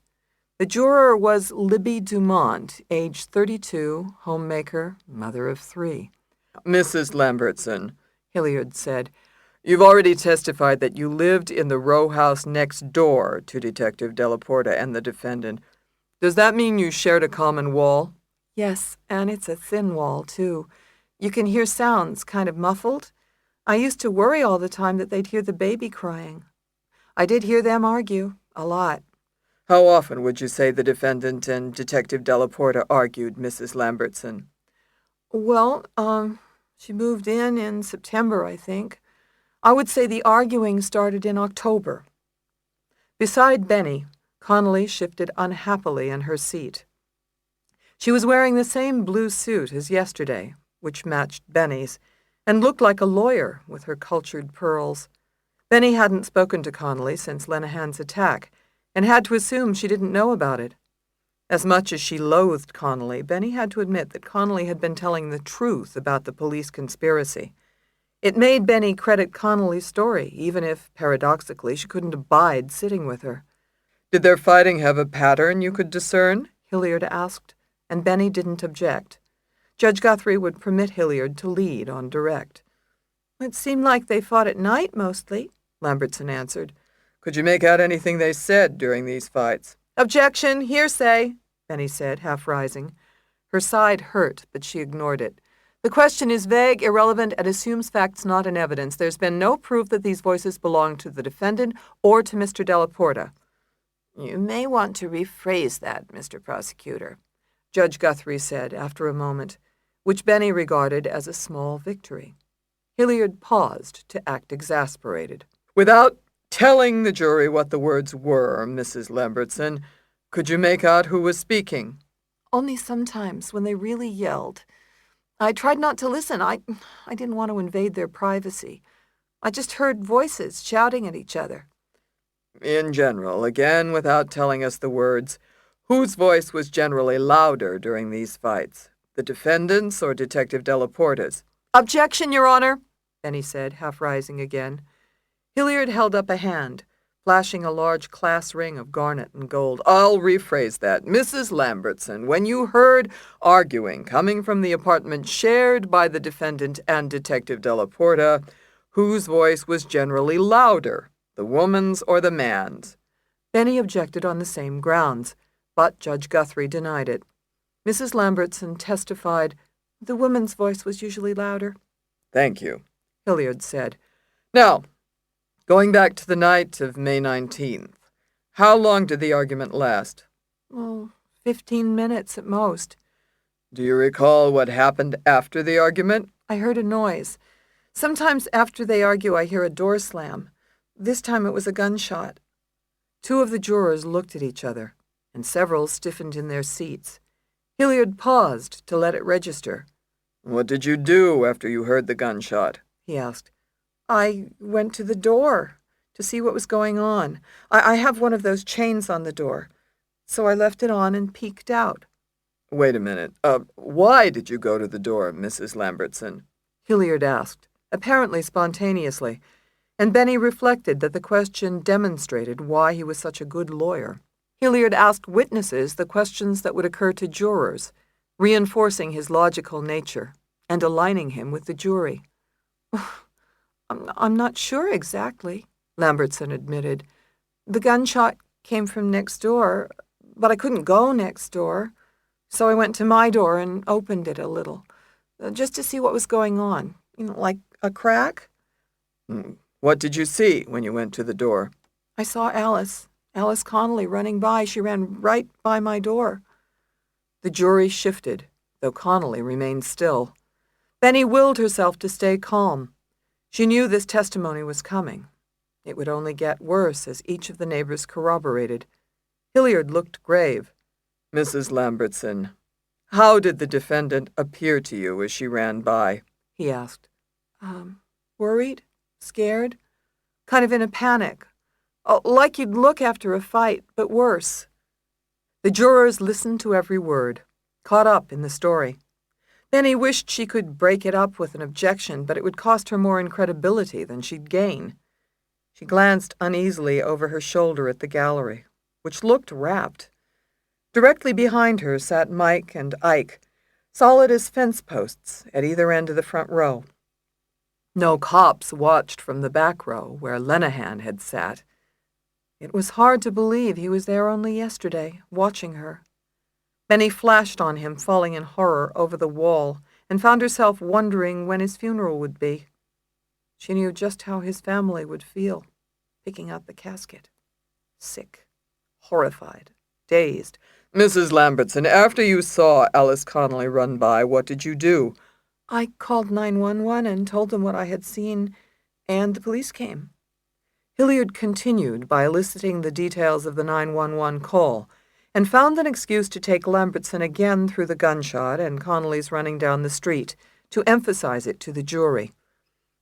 The juror was Libby Dumont, age 32, homemaker, mother of 3. "Mrs. Lambertson," Hilliard said, "you've already testified that you lived in the row house next door to Detective Delaporta and the defendant. Does that mean you shared a common wall?" "Yes, and it's a thin wall, too. You can hear sounds, kind of muffled. I used to worry all the time that they'd hear the baby crying. I did hear them argue, a lot." "How often would you say the defendant and Detective Delaporta argued, Mrs. Lambertson?" "Well, she moved in September, I think. I would say the arguing started in October." Beside Benny, Connolly shifted unhappily in her seat. She was wearing the same blue suit as yesterday, which matched Benny's, and looked like a lawyer with her cultured pearls. Benny hadn't spoken to Connolly since Lenehan's attack, and had to assume she didn't know about it. As much as she loathed Connolly, Benny had to admit that Connolly had been telling the truth about the police conspiracy. It made Benny credit Connolly's story, even if, paradoxically, she couldn't abide sitting with her. "Did their fighting have a pattern you could discern?" Hilliard asked, and Benny didn't object. Judge Guthrie would permit Hilliard to lead on direct. "It seemed like they fought at night, mostly," Lambertson answered. "Could you make out anything they said during these fights?" "Objection, hearsay," Benny said, half rising. Her side hurt, but she ignored it. "The question is vague, irrelevant, and assumes facts not in evidence. There's been no proof that these voices belong to the defendant or to Mr. Delaporta." "You may want to rephrase that, Mr. Prosecutor," Judge Guthrie said after a moment, which Benny regarded as a small victory. Hilliard paused to act exasperated. "Without telling the jury what the words were, Mrs. Lambertson, could you make out who was speaking?" "Only sometimes, when they really yelled. I tried not to listen. I didn't want to invade their privacy. I just heard voices shouting at each other." "In general, again without telling us the words, whose voice was generally louder during these fights, the defendant's or Detective Delaporta's?" "Objection, Your Honor," Benny said, half rising again. Hilliard held up a hand, flashing a large class ring of garnet and gold. "I'll rephrase that. Mrs. Lambertson, when you heard arguing coming from the apartment shared by the defendant and Detective Delaporta, whose voice was generally louder, the woman's or the man's?" Benny objected on the same grounds, but Judge Guthrie denied it. Mrs. Lambertson testified, "The woman's voice was usually louder." "Thank you," Hilliard said. "Now, going back to the night of May 19th, how long did the argument last?" "Oh, 15 minutes at most." "Do you recall what happened after the argument?" "I heard a noise. Sometimes after they argue, I hear a door slam. This time it was a gunshot." Two of the jurors looked at each other, and several stiffened in their seats. Hilliard paused to let it register. "What did you do after you heard the gunshot?" he asked. "I went to the door to see what was going on. I have one of those chains on the door, so I left it on and peeked out." "Wait a minute. Why did you go to the door, Mrs. Lambertson?" Hilliard asked, apparently spontaneously, and Benny reflected that the question demonstrated why he was such a good lawyer. Hilliard asked witnesses the questions that would occur to jurors, reinforcing his logical nature and aligning him with the jury. I'm not sure exactly," Lambertson admitted. "The gunshot came from next door, but I couldn't go next door, so I went to my door and opened it a little, just to see what was going on, like a crack." "What did you see when you went to the door?" I saw Alice Connolly running by. She ran right by my door. The jury shifted, though Connolly remained still. Benny willed herself to stay calm. She knew this testimony was coming. It would only get worse as each of the neighbors corroborated. Hilliard looked grave. Mrs. Lambertson, how did the defendant appear to you as she ran by? He asked. Worried? Scared? Kind of in a panic. Oh, like you'd look after a fight, but worse. The jurors listened to every word, caught up in the story. Benny wished she could break it up with an objection, but it would cost her more in credibility than she'd gain. She glanced uneasily over her shoulder at the gallery, which looked rapt. Directly behind her sat Mike and Ike, solid as fence posts at either end of the front row. No cops watched from the back row where Lenehan had sat. It was hard to believe he was there only yesterday, watching her. Benny flashed on him, falling in horror over the wall, and found herself wondering when his funeral would be. She knew just how his family would feel, picking out the casket. Sick, horrified, dazed. Mrs. Lambertson, after you saw Alice Connolly run by, what did you do? I called 911 and told them what I had seen, and the police came. Hilliard continued by eliciting the details of the 911 call, and found an excuse to take Lambertson again through the gunshot and Connolly's running down the street, to emphasize it to the jury.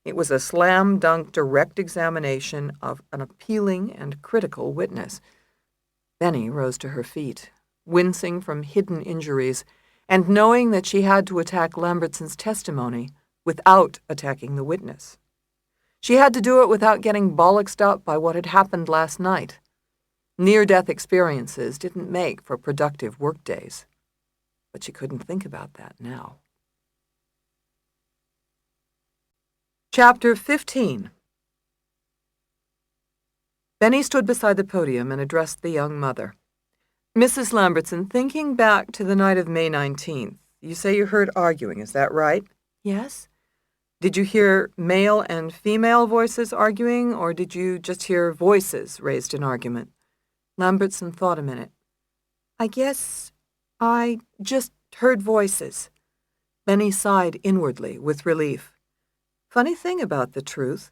It was a slam-dunk direct examination of an appealing and critical witness. Benny rose to her feet, wincing from hidden injuries, and knowing that she had to attack Lambertson's testimony without attacking the witness. She had to do it without getting bollocksed up by what had happened last night. Near-death experiences didn't make for productive workdays. But she couldn't think about that now. Chapter 15. Benny stood beside the podium and addressed the young mother. Mrs. Lambertson, thinking back to the night of May 19th, you say you heard arguing, is that right? Yes. Did you hear male and female voices arguing, or did you just hear voices raised in argument? Lambertson thought a minute. I guess I just heard voices. Benny sighed inwardly with relief. Funny thing about the truth.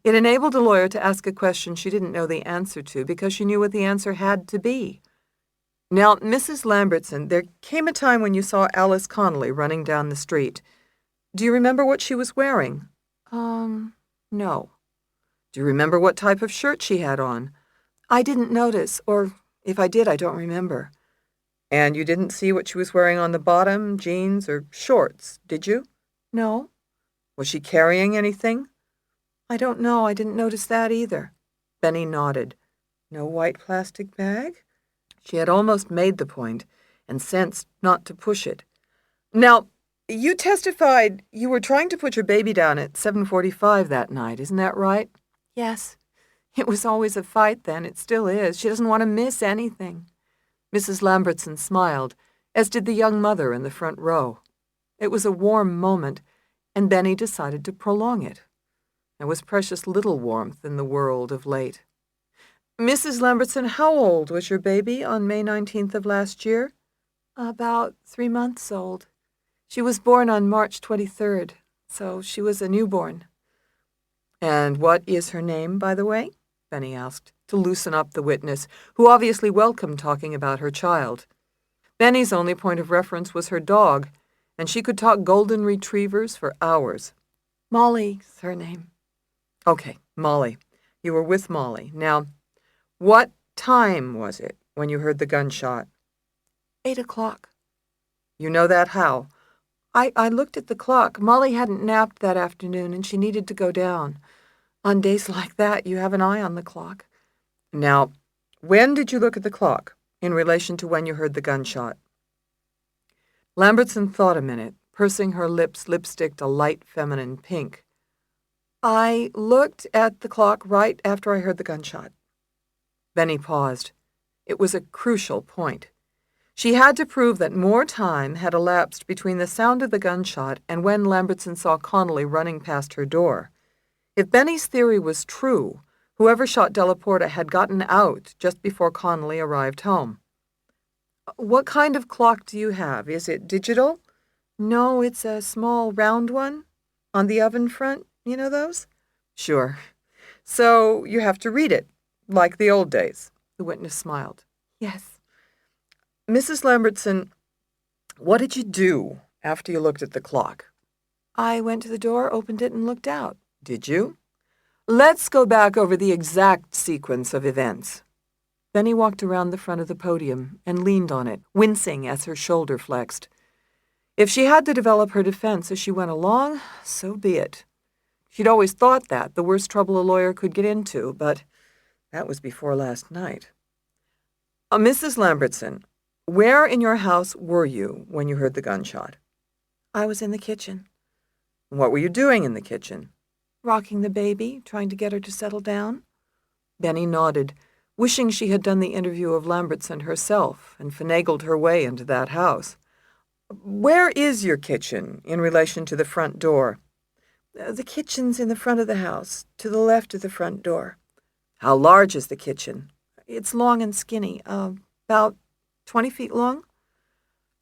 It enabled a lawyer to ask a question she didn't know the answer to because she knew what the answer had to be. Now, Mrs. Lambertson, there came a time when you saw Alice Connolly running down the street. Do you remember what she was wearing? No. Do you remember what type of shirt she had on? I didn't notice, or if I did, I don't remember. And you didn't see what she was wearing on the bottom, jeans or shorts, did you? No. Was she carrying anything? I don't know. I didn't notice that either. Benny nodded. No white plastic bag? She had almost made the point and sensed not to push it. Now, you testified you were trying to put your baby down at 7:45 that night, isn't that right? Yes. It was always a fight then. It still is. She doesn't want to miss anything. Mrs. Lambertson smiled, as did the young mother in the front row. It was a warm moment, and Benny decided to prolong it. There was precious little warmth in the world of late. Mrs. Lambertson, how old was your baby on May 19th of last year? About 3 months old. She was born on March 23rd, so she was a newborn. And what is her name, by the way? Benny asked, to loosen up the witness, who obviously welcomed talking about her child. Benny's only point of reference was her dog, and she could talk golden retrievers for hours. Molly's her name. Okay, Molly. You were with Molly. Now, what time was it when you heard the gunshot? 8 o'clock. You know that how? I looked at the clock. Molly hadn't napped that afternoon, and she needed to go down. On days like that, you have an eye on the clock. Now, when did you look at the clock in relation to when you heard the gunshot? Lambertson thought a minute, pursing her lips, lipsticked a light feminine pink. I looked at the clock right after I heard the gunshot. Benny paused. It was a crucial point. She had to prove that more time had elapsed between the sound of the gunshot and when Lambertson saw Connolly running past her door. If Benny's theory was true, Whoever shot Delaporta had gotten out just before Connolly arrived home. What kind of clock do you have? Is it digital? No, it's a small round one on the oven front. You know those? Sure. So you have to read it, like the old days. The witness smiled. Yes. Mrs. Lambertson, what did you do after you looked at the clock? I went to the door, opened it, and looked out. Did you? Let's go back over the exact sequence of events. Benny walked around the front of the podium and leaned on it, wincing as her shoulder flexed. If she had to develop her defense as she went along, so be it. She'd always thought that, the worst trouble a lawyer could get into, but that was before last night. Mrs. Lambertson, where in your house were you when you heard the gunshot? I was in the kitchen. What were you doing in the kitchen? Rocking the baby, trying to get her to settle down. Benny nodded, wishing she had done the interview of Lambertson herself and finagled her way into that house. Where is your kitchen in relation to the front door? The kitchen's in the front of the house, to the left of the front door. How large is the kitchen? It's long and skinny, about 20 feet long.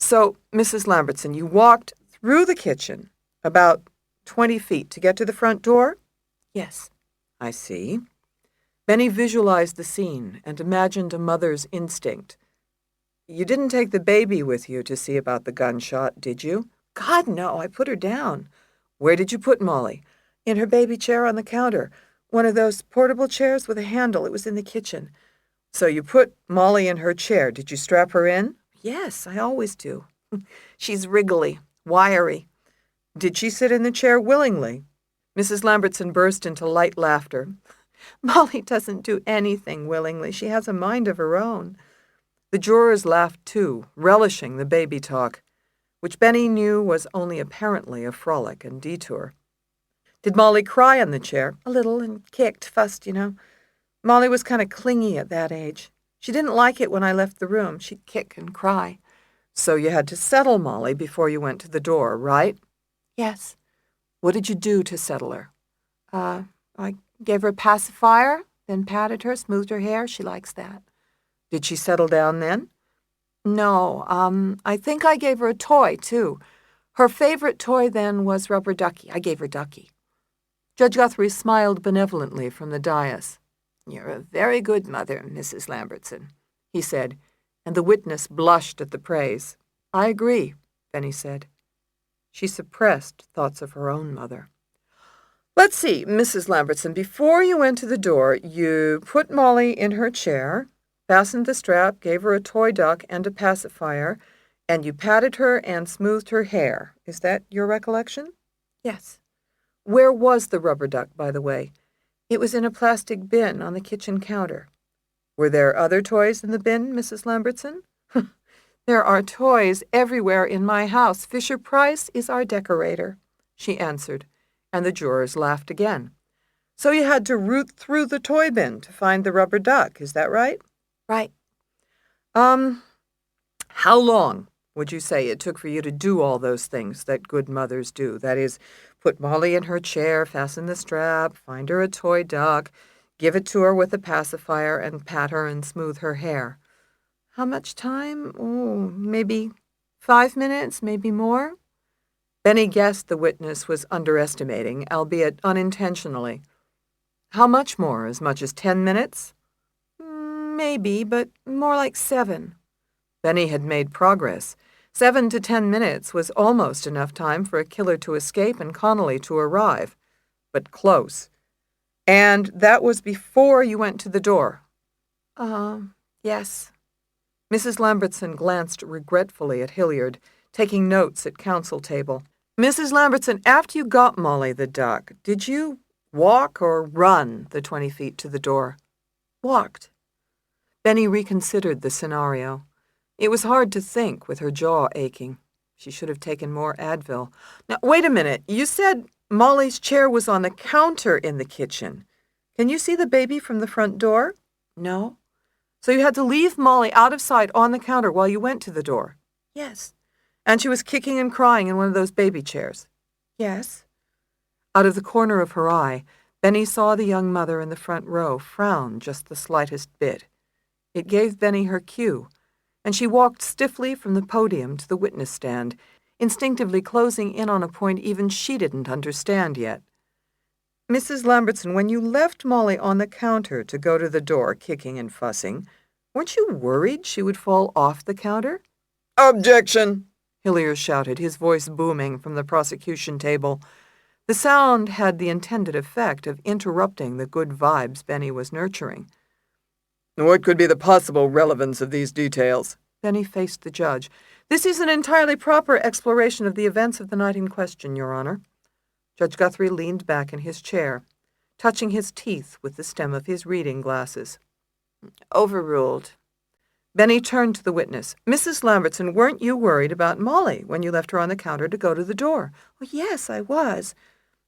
So, Mrs. Lambertson, you walked through the kitchen about 20 feet to get to the front door? Yes. I see. Benny visualized the scene and imagined a mother's instinct. You didn't take the baby with you to see about the gunshot, did you? God, no, I put her down. Where did you put Molly? In her baby chair on the counter. One of those portable chairs with a handle. It was in the kitchen. So you put Molly in her chair. Did you strap her in? Yes, I always do. She's wriggly, wiry. Did she sit in the chair willingly? Mrs. Lambertson burst into light laughter. Molly doesn't do anything willingly. She has a mind of her own. The jurors laughed too, relishing the baby talk, which Benny knew was only apparently a frolic and detour. Did Molly cry on the chair? A little, and kicked, fussed, you know. Molly was kind of clingy at that age. She didn't like it when I left the room. She'd kick and cry. So you had to settle Molly before you went to the door, right? Yes. What did you do to settle her? I gave her a pacifier, then patted her, smoothed her hair. She likes that. Did she settle down then? No, I think I gave her a toy, too. Her favorite toy then was Rubber Ducky. I gave her Ducky. Judge Guthrie smiled benevolently from the dais. You're a very good mother, Mrs. Lambertson, he said, and the witness blushed at the praise. I agree, Benny said. She suppressed thoughts of her own mother. Let's see, Mrs. Lambertson, before you went to the door, you put Molly in her chair, fastened the strap, gave her a toy duck and a pacifier, and you patted her and smoothed her hair. Is that your recollection? Yes. Where was the rubber duck, by the way? It was in a plastic bin on the kitchen counter. Were there other toys in the bin, Mrs. Lambertson? There are toys everywhere in my house. Fisher-Price is our decorator, she answered, and the jurors laughed again. So you had to root through the toy bin to find the rubber duck, is that right? Right. How long would you say it took for you to do all those things that good mothers do? That is, put Molly in her chair, fasten the strap, find her a toy duck, give it to her with a pacifier, and pat her and smooth her hair. How much time? Oh, maybe 5 minutes, maybe more. Benny guessed the witness was underestimating, albeit unintentionally. How much more? As much as 10 minutes? Maybe, but more like 7. Benny had made progress. 7 to 10 minutes was almost enough time for a killer to escape and Connolly to arrive, but close. And that was before you went to the door? Yes. Mrs. Lambertson glanced regretfully at Hilliard, taking notes at counsel table. Mrs. Lambertson, after you got Molly the duck, did you walk or run the 20 feet to the door? Walked. Benny reconsidered the scenario. It was hard to think with her jaw aching. She should have taken more Advil. Now, wait a minute. You said Molly's chair was on the counter in the kitchen. Can you see the baby from the front door? No. So you had to leave Molly out of sight on the counter while you went to the door? Yes. And she was kicking and crying in one of those baby chairs? Yes. Out of the corner of her eye, Benny saw the young mother in the front row frown just the slightest bit. It gave Benny her cue, and she walked stiffly from the podium to the witness stand, instinctively closing in on a point even she didn't understand yet. Mrs. Lambertson, when you left Molly on the counter to go to the door, kicking and fussing, weren't you worried she would fall off the counter? Objection! Hillier shouted, his voice booming from the prosecution table. The sound had the intended effect of interrupting the good vibes Benny was nurturing. What could be the possible relevance of these details? Benny faced the judge. This is an entirely proper exploration of the events of the night in question, Your Honor. Judge Guthrie leaned back in his chair, touching his teeth with the stem of his reading glasses. Overruled. Benny turned to the witness. Mrs. Lambertson, weren't you worried about Molly when you left her on the counter to go to the door? Well, yes, I was.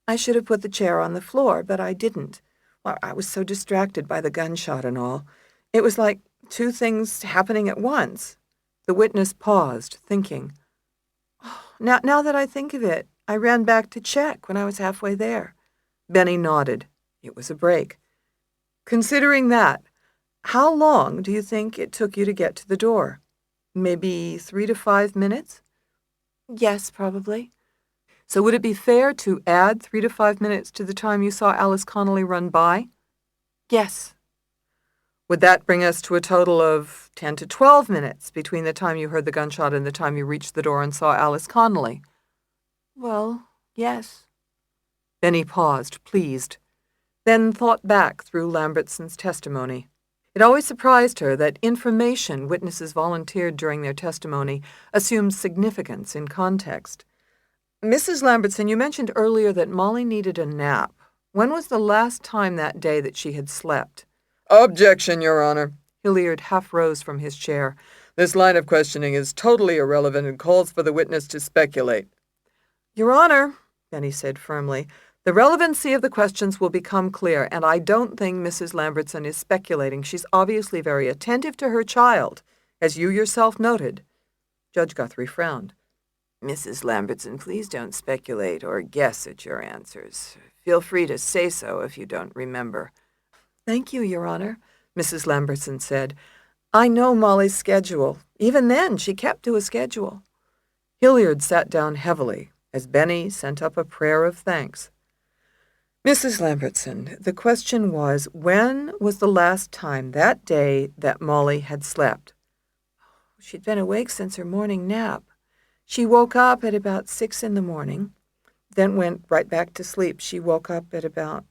I should have put the chair on the floor, but I didn't. Well, I was so distracted by the gunshot and all. It was like two things happening at once. The witness paused, thinking. Oh, now that I think of it, I ran back to check when I was halfway there. Benny nodded. It was a break. Considering that, how long do you think it took you to get to the door? Maybe 3 to 5 minutes? Yes, probably. So would it be fair to add 3 to 5 minutes to the time you saw Alice Connolly run by? Yes. Would that bring us to a total of 10 to 12 minutes between the time you heard the gunshot and the time you reached the door and saw Alice Connolly? Well, yes. Benny paused, pleased, then thought back through Lambertson's testimony. It always surprised her that information witnesses volunteered during their testimony assumed significance in context. Mrs. Lambertson, you mentioned earlier that Molly needed a nap. When was the last time that day that she had slept? Objection, Your Honor. Hilliard half rose from his chair. This line of questioning is totally irrelevant and calls for the witness to speculate. Your Honor, Benny said firmly, the relevancy of the questions will become clear, and I don't think Mrs. Lambertson is speculating. She's obviously very attentive to her child, as you yourself noted. Judge Guthrie frowned. Mrs. Lambertson, please don't speculate or guess at your answers. Feel free to say so if you don't remember. Thank you, Your Honor, Mrs. Lambertson said. I know Molly's schedule. Even then, she kept to a schedule. Hilliard sat down heavily as Benny sent up a prayer of thanks. Mrs. Lambertson, the question was, when was the last time that day that Molly had slept? She'd been awake since her morning nap. She woke up at about 6 in the morning, then went right back to sleep. She woke up at about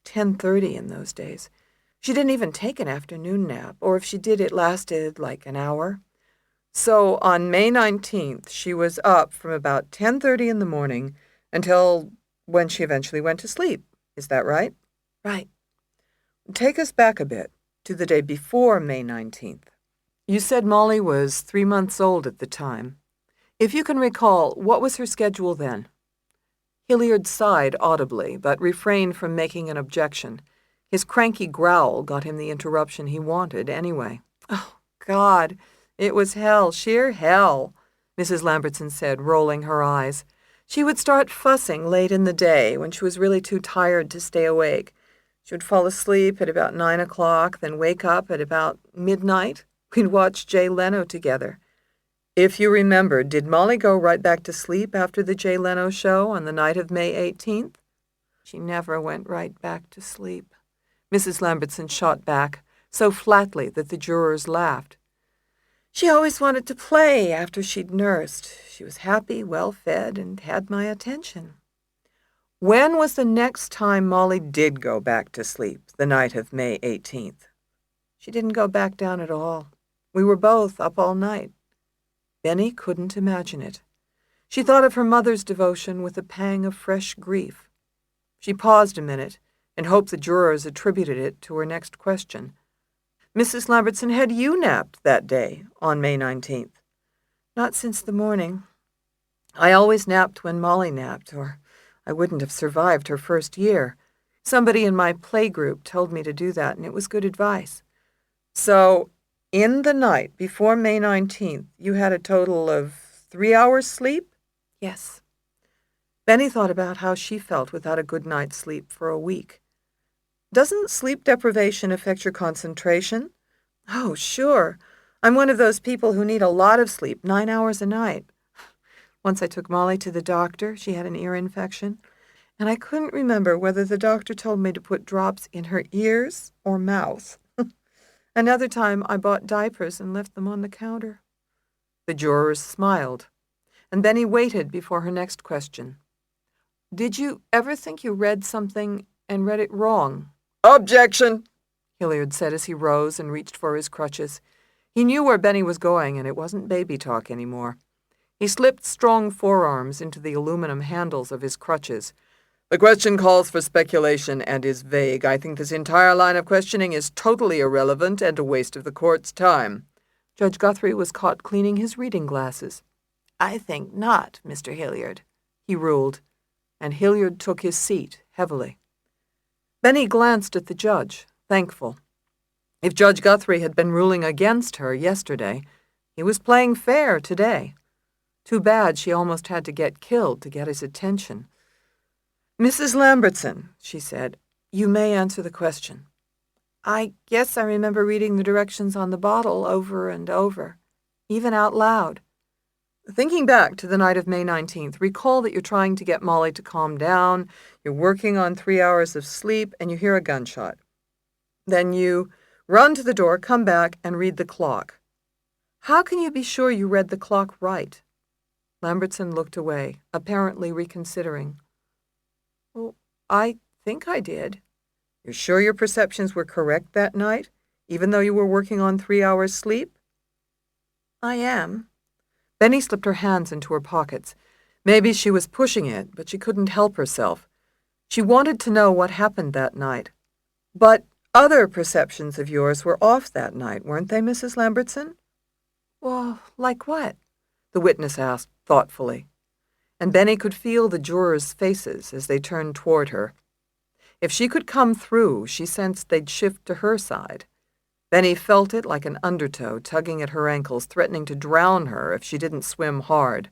10:30 in those days. She didn't even take an afternoon nap, or if she did, it lasted like an hour. So on May 19th, she was up from about 10:30 in the morning until when she eventually went to sleep. Is that right? Right. Take us back a bit to the day before May 19th. You said Molly was 3 months old at the time. If you can recall, what was her schedule then? Hilliard sighed audibly, but refrained from making an objection. His cranky growl got him the interruption he wanted anyway. Oh, God, it was hell, sheer hell, Mrs. Lambertson said, rolling her eyes. She would start fussing late in the day when she was really too tired to stay awake. She would fall asleep at about 9 o'clock, then wake up at about midnight. We'd watch Jay Leno together. If you remember, did Molly go right back to sleep after the Jay Leno show on the night of May 18th? She never went right back to sleep. Mrs. Lambertson shot back, so flatly that the jurors laughed. She always wanted to play after she'd nursed. She was happy, well-fed, and had my attention. When was the next time Molly did go back to sleep, the night of May 18th? She didn't go back down at all. We were both up all night. Benny couldn't imagine it. She thought of her mother's devotion with a pang of fresh grief. She paused a minute and hoped the jurors attributed it to her next question. Mrs. Lambertson, had you napped that day on May 19th? Not since the morning. I always napped when Molly napped, or I wouldn't have survived her first year. Somebody in my playgroup told me to do that, and it was good advice. So, in the night before May 19th, you had a total of 3 hours sleep? Yes. Benny thought about how she felt without a good night's sleep for a week. Doesn't sleep deprivation affect your concentration? Oh, sure. I'm one of those people who need a lot of sleep, 9 hours a night. Once I took Molly to the doctor. She had an ear infection, and I couldn't remember whether the doctor told me to put drops in her ears or mouth. Another time, I bought diapers and left them on the counter. The jurors smiled, and Benny waited before her next question. Did you ever think you read something and read it wrong? Objection! Hilliard said as he rose and reached for his crutches. He knew where Benny was going, and it wasn't baby talk anymore. He slipped strong forearms into the aluminum handles of his crutches. The question calls for speculation and is vague. I think this entire line of questioning is totally irrelevant and a waste of the court's time. Judge Guthrie was caught cleaning his reading glasses. I think not, Mr. Hilliard, he ruled, and Hilliard took his seat heavily. Benny glanced at the judge, thankful. If Judge Guthrie had been ruling against her yesterday, he was playing fair today. Too bad she almost had to get killed to get his attention. Mrs. Lambertson, she said, you may answer the question. I guess I remember reading the directions on the bottle over and over, even out loud. Thinking back to the night of May 19th, recall that you're trying to get Molly to calm down, you're working on 3 hours of sleep, and you hear a gunshot. Then you run to the door, come back, and read the clock. How can you be sure you read the clock right? Lambertson looked away, apparently reconsidering. Well, I think I did. You're sure your perceptions were correct that night, even though you were working on 3 hours sleep? I am. Benny slipped her hands into her pockets. Maybe she was pushing it, but she couldn't help herself. She wanted to know what happened that night. But other perceptions of yours were off that night, weren't they, Mrs. Lambertson? Well, like what? The witness asked thoughtfully. And Benny could feel the jurors' faces as they turned toward her. If she could come through, she sensed they'd shift to her side. Benny felt it like an undertow tugging at her ankles, threatening to drown her if she didn't swim hard.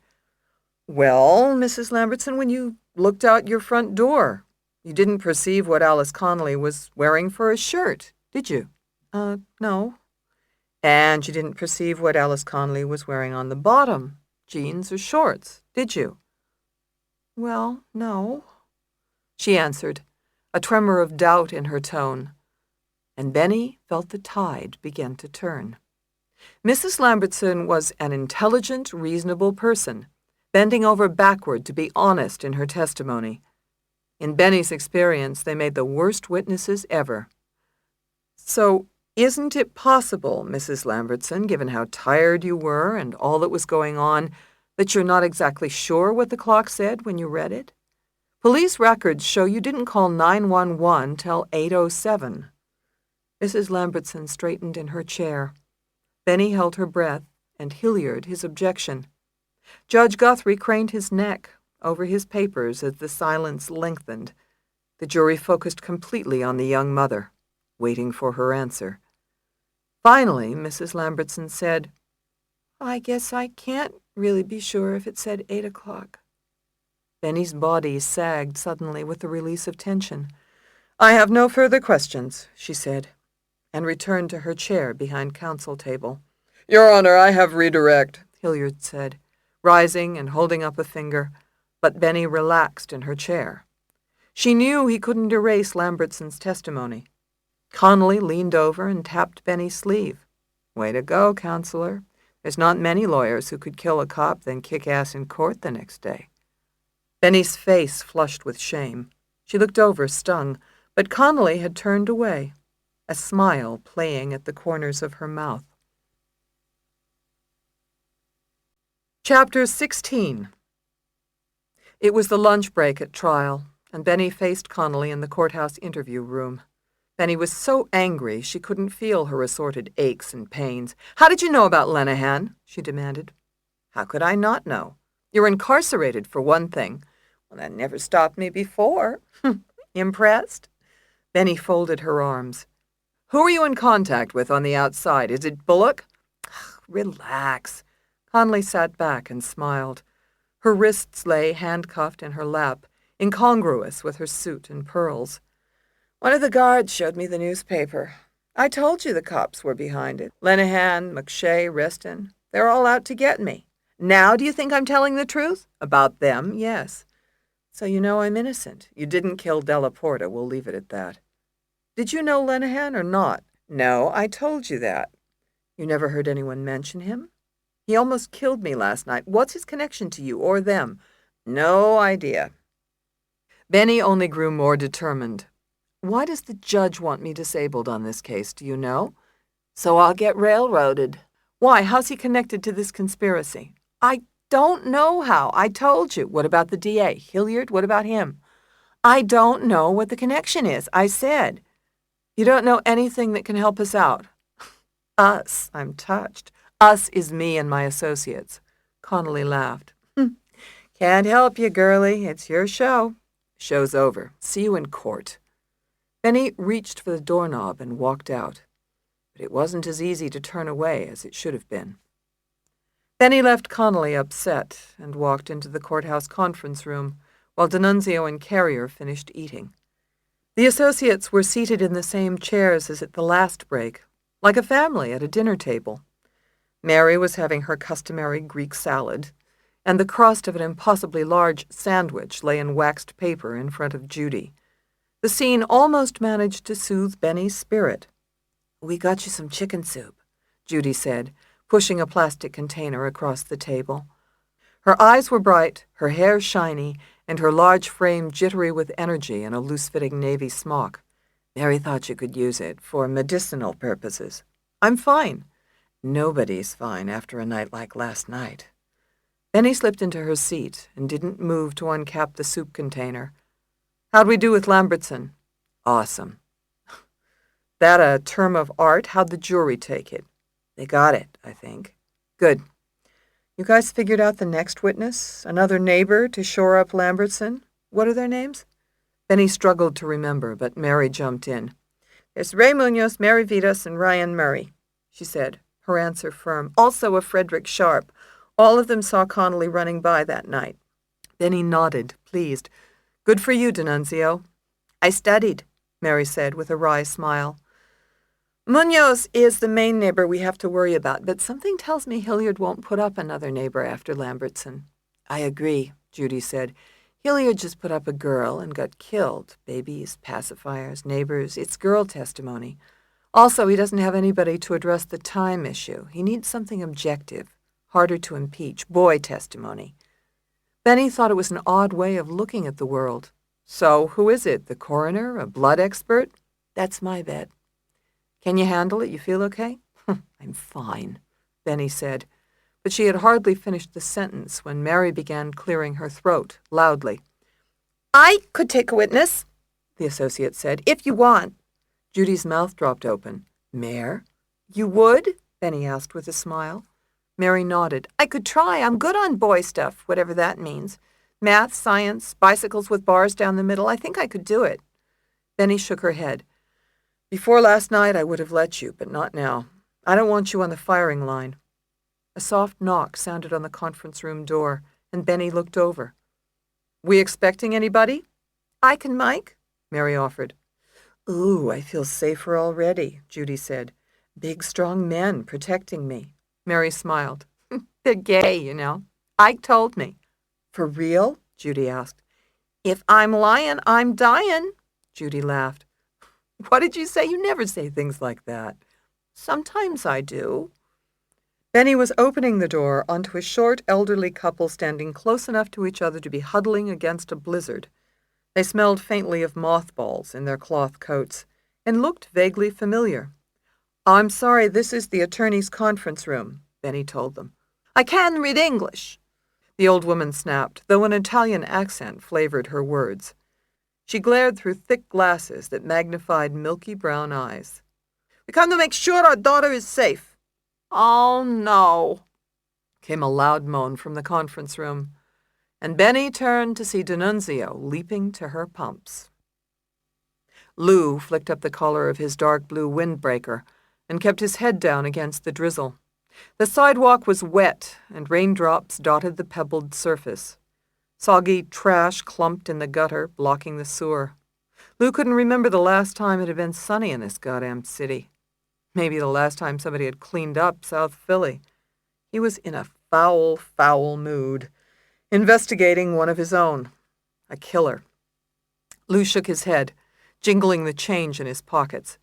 Well, Mrs. Lambertson, when you looked out your front door, you didn't perceive what Alice Connolly was wearing for a shirt, did you? No. And you didn't perceive what Alice Connolly was wearing on the bottom, jeans or shorts, did you? Well, no, she answered, a tremor of doubt in her tone. And Benny felt the tide begin to turn. Mrs. Lambertson was an intelligent, reasonable person, bending over backward to be honest in her testimony. In Benny's experience, they made the worst witnesses ever. So, isn't it possible, Mrs. Lambertson, given how tired you were and all that was going on, that you're not exactly sure what the clock said when you read it? Police records show you didn't call 911 till 8:07. Mrs. Lambertson straightened in her chair. Benny held her breath, and Hilliard his objection. Judge Guthrie craned his neck over his papers as the silence lengthened. The jury focused completely on the young mother, waiting for her answer. Finally, Mrs. Lambertson said, I guess I can't really be sure if it said 8 o'clock. Benny's body sagged suddenly with the release of tension. I have no further questions, she said, and returned to her chair behind counsel table. Your Honor, I have redirect, Hilliard said, rising and holding up a finger, but Benny relaxed in her chair. She knew he couldn't erase Lambertson's testimony. Connolly leaned over and tapped Benny's sleeve. Way to go, counselor. There's not many lawyers who could kill a cop then kick ass in court the next day. Benny's face flushed with shame. She looked over, stung, but Connolly had turned away, a smile playing at the corners of her mouth. Chapter 16. It was the lunch break at trial, and Benny faced Connolly in the courthouse interview room. Benny was so angry she couldn't feel her assorted aches and pains. How did you know about Lenehan? She demanded. How could I not know? You're incarcerated, for one thing. Well, that never stopped me before. Impressed? Benny folded her arms. Who are you in contact with on the outside? Is it Bullock? Relax. Connolly sat back and smiled. Her wrists lay handcuffed in her lap, incongruous with her suit and pearls. One of the guards showed me the newspaper. I told you the cops were behind it. Lenehan, McShay, Reston. They're all out to get me. Now do you think I'm telling the truth? About them, yes. So you know I'm innocent. You didn't kill Della Porta. We'll leave it at that. Did you know Lenehan or not? No, I told you that. You never heard anyone mention him? He almost killed me last night. What's his connection to you or them? No idea. Benny only grew more determined. Why does the judge want me disabled on this case, do you know? So I'll get railroaded. Why? How's he connected to this conspiracy? I don't know how. I told you. What about the DA? Hilliard, what about him? I don't know what the connection is. I said. You don't know anything that can help us out. Us. I'm touched. Us is me and my associates. Connolly laughed. Can't help you, girlie. It's your show. Show's over. See you in court. Benny reached for the doorknob and walked out. But it wasn't as easy to turn away as it should have been. Benny left Connolly upset and walked into the courthouse conference room while D'Annunzio and Carrier finished eating. The associates were seated in the same chairs as at the last break, like a family at a dinner table. Mary was having her customary Greek salad, and the crust of an impossibly large sandwich lay in waxed paper in front of Judy. The scene almost managed to soothe Benny's spirit. We got you some chicken soup, Judy said, pushing a plastic container across the table. Her eyes were bright, her hair shiny, and her large frame jittery with energy in a loose-fitting navy smock. Mary thought you could use it for medicinal purposes. I'm fine. Nobody's fine after a night like last night. Benny slipped into her seat and didn't move to uncap the soup container. How'd we do with Lambertson? Awesome. That a term of art? How'd the jury take it? They got it, I think. Good. You guys figured out the next witness? Another neighbor to shore up Lambertson? What are their names? Benny struggled to remember, but Mary jumped in. There's Ray Munoz, Mary Vitas, and Ryan Murray, she said, her answer firm. Also a Frederick Sharp. All of them saw Connolly running by that night. Benny nodded, pleased. Good for you, D'Annunzio. I studied, Mary said with a wry smile. Munoz is the main neighbor we have to worry about, but something tells me Hilliard won't put up another neighbor after Lambertson. I agree, Judy said. Hilliard just put up a girl and got killed. Babies, pacifiers, neighbors, it's girl testimony. Also, he doesn't have anybody to address the time issue. He needs something objective, harder to impeach, boy testimony. Benny thought it was an odd way of looking at the world. So, who is it? The coroner? A blood expert? That's my bet. Can you handle it? You feel okay? I'm fine, Benny said. But she had hardly finished the sentence when Mary began clearing her throat, loudly. I could take a witness, the associate said, if you want. Judy's mouth dropped open. Mare? You would? Benny asked with a smile. Mary nodded. I could try. I'm good on boy stuff, whatever that means. Math, science, bicycles with bars down the middle. I think I could do it. Benny shook her head. Before last night, I would have let you, but not now. I don't want you on the firing line. A soft knock sounded on the conference room door, and Benny looked over. We expecting anybody? I can Mike, Mary offered. Ooh, I feel safer already, Judy said. Big, strong men protecting me. Mary smiled. They're gay, you know. Ike told me. For real? Judy asked. If I'm lying, I'm dying, Judy laughed. What did you say? You never say things like that. Sometimes I do. Benny was opening the door onto a short, elderly couple standing close enough to each other to be huddling against a blizzard. They smelled faintly of mothballs in their cloth coats and looked vaguely familiar. I'm sorry, this is the attorney's conference room, Benny told them. I can read English, the old woman snapped, though an Italian accent flavored her words. She glared through thick glasses that magnified milky brown eyes. We come to make sure our daughter is safe. Oh, no, came a loud moan from the conference room, and Benny turned to see D'Annunzio leaping to her pumps. Lou flicked up the collar of his dark blue windbreaker and kept his head down against the drizzle. The sidewalk was wet, and raindrops dotted the pebbled surface. Soggy trash clumped in the gutter, blocking the sewer. Lou couldn't remember the last time it had been sunny in this goddamn city. Maybe the last time somebody had cleaned up South Philly. He was in a foul, foul mood, investigating one of his own, a killer. Lou shook his head, jingling the change in his pockets.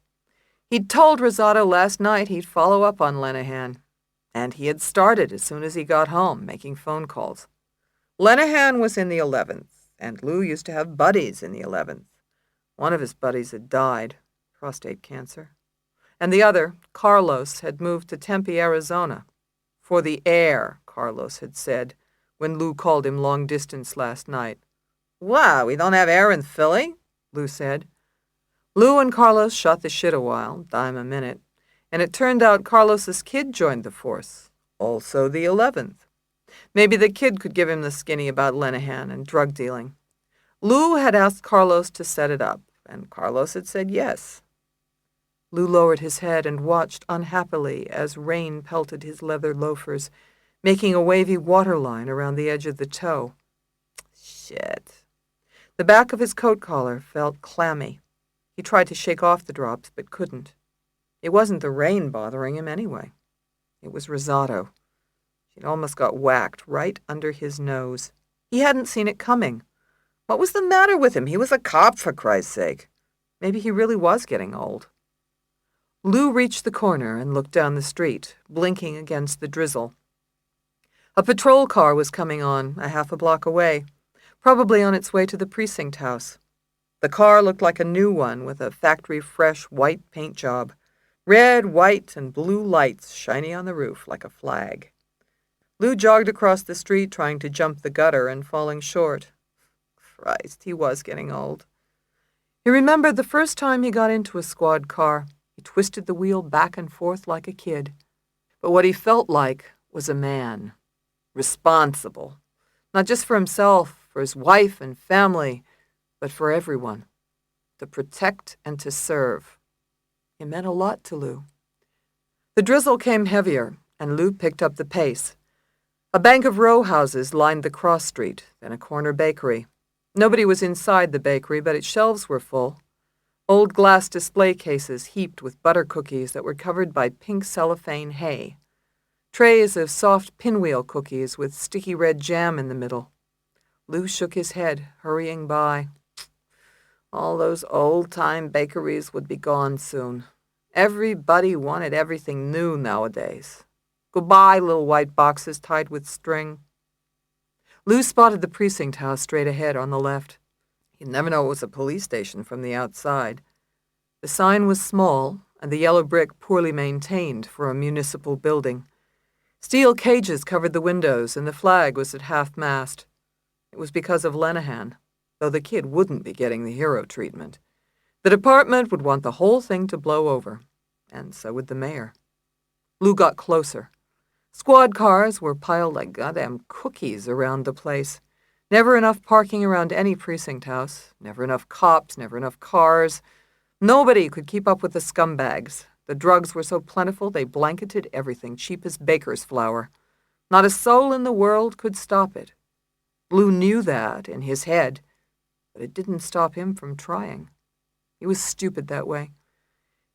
He'd told Rosato last night he'd follow up on Lenehan, and he had started as soon as he got home, making phone calls. Lenehan was in the 11th, and Lou used to have buddies in the 11th. One of his buddies had died, prostate cancer, and the other, Carlos, had moved to Tempe, Arizona. For the air, Carlos had said, when Lou called him long distance last night. "Wow, we don't have air in Philly?" Lou said. Lou and Carlos shot the shit a while, dime a minute, and it turned out Carlos's kid joined the force, also the 11th. Maybe the kid could give him the skinny about Lenehan and drug dealing. Lou had asked Carlos to set it up, and Carlos had said yes. Lou lowered his head and watched unhappily as rain pelted his leather loafers, making a wavy waterline around the edge of the toe. Shit. The back of his coat collar felt clammy. He tried to shake off the drops, but couldn't. It wasn't the rain bothering him anyway. It was Rosato. She'd almost got whacked right under his nose. He hadn't seen it coming. What was the matter with him? He was a cop, for Christ's sake. Maybe he really was getting old. Lou reached the corner and looked down the street, blinking against the drizzle. A patrol car was coming on, a half a block away, probably on its way to the precinct house. The car looked like a new one with a factory-fresh white paint job, red, white, and blue lights shiny on the roof like a flag. Lou jogged across the street trying to jump the gutter and falling short. Christ, he was getting old. He remembered the first time he got into a squad car. He twisted the wheel back and forth like a kid. But what he felt like was a man. Responsible. Not just for himself, for his wife and family, but for everyone. To protect and to serve. It meant a lot to Lou. The drizzle came heavier, and Lou picked up the pace. A bank of row houses lined the cross street, then a corner bakery. Nobody was inside the bakery, but its shelves were full. Old glass display cases heaped with butter cookies that were covered by pink cellophane hay. Trays of soft pinwheel cookies with sticky red jam in the middle. Lou shook his head, hurrying by. All those old-time bakeries would be gone soon. Everybody wanted everything new nowadays. Goodbye, little white boxes tied with string. Lou spotted the precinct house straight ahead on the left. You'd never know it was a police station from the outside. The sign was small, and the yellow brick poorly maintained for a municipal building. Steel cages covered the windows, and the flag was at half-mast. It was because of Lenehan, though the kid wouldn't be getting the hero treatment. The department would want the whole thing to blow over, and so would the mayor. Lou got closer. Squad cars were piled like goddamn cookies around the place. Never enough parking around any precinct house. Never enough cops, never enough cars. Nobody could keep up with the scumbags. The drugs were so plentiful they blanketed everything, cheap as baker's flour. Not a soul in the world could stop it. Lou knew that in his head, but it didn't stop him from trying. He was stupid that way.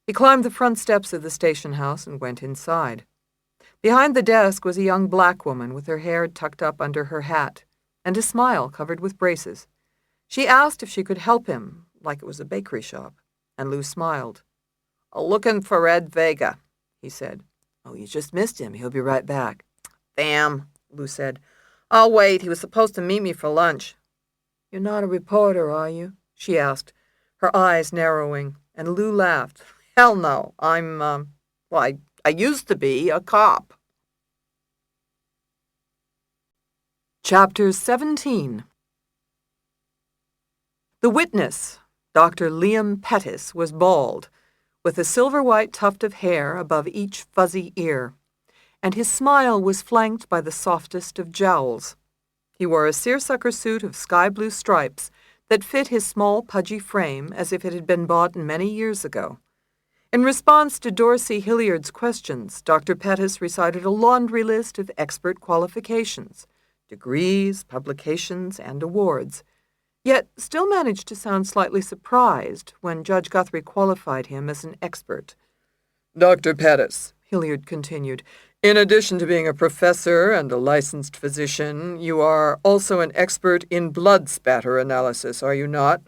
He climbed the front steps of the station house and went inside. Behind the desk was a young black woman with her hair tucked up under her hat and a smile covered with braces. She asked if she could help him, like it was a bakery shop, and Lou smiled. "Looking for Ed Vega," he said. "Oh, you just missed him. He'll be right back." "Damn," Lou said. "I'll wait. He was supposed to meet me for lunch." "You're not a reporter, are you?" she asked, her eyes narrowing, and Lou laughed. "Hell no. I used to be a cop." Chapter 17. The witness, Dr. Liam Pettis, was bald, with a silver-white tuft of hair above each fuzzy ear, and his smile was flanked by the softest of jowls. He wore a seersucker suit of sky-blue stripes that fit his small, pudgy frame as if it had been bought many years ago. In response to Dorsey Hilliard's questions, Dr. Pettis recited a laundry list of expert qualifications, degrees, publications, and awards. yet still managed to sound slightly surprised when Judge Guthrie qualified him as an expert. Dr. Pettis, Hilliard continued, in addition to being a professor and a licensed physician, you are also an expert in blood spatter analysis, are you not?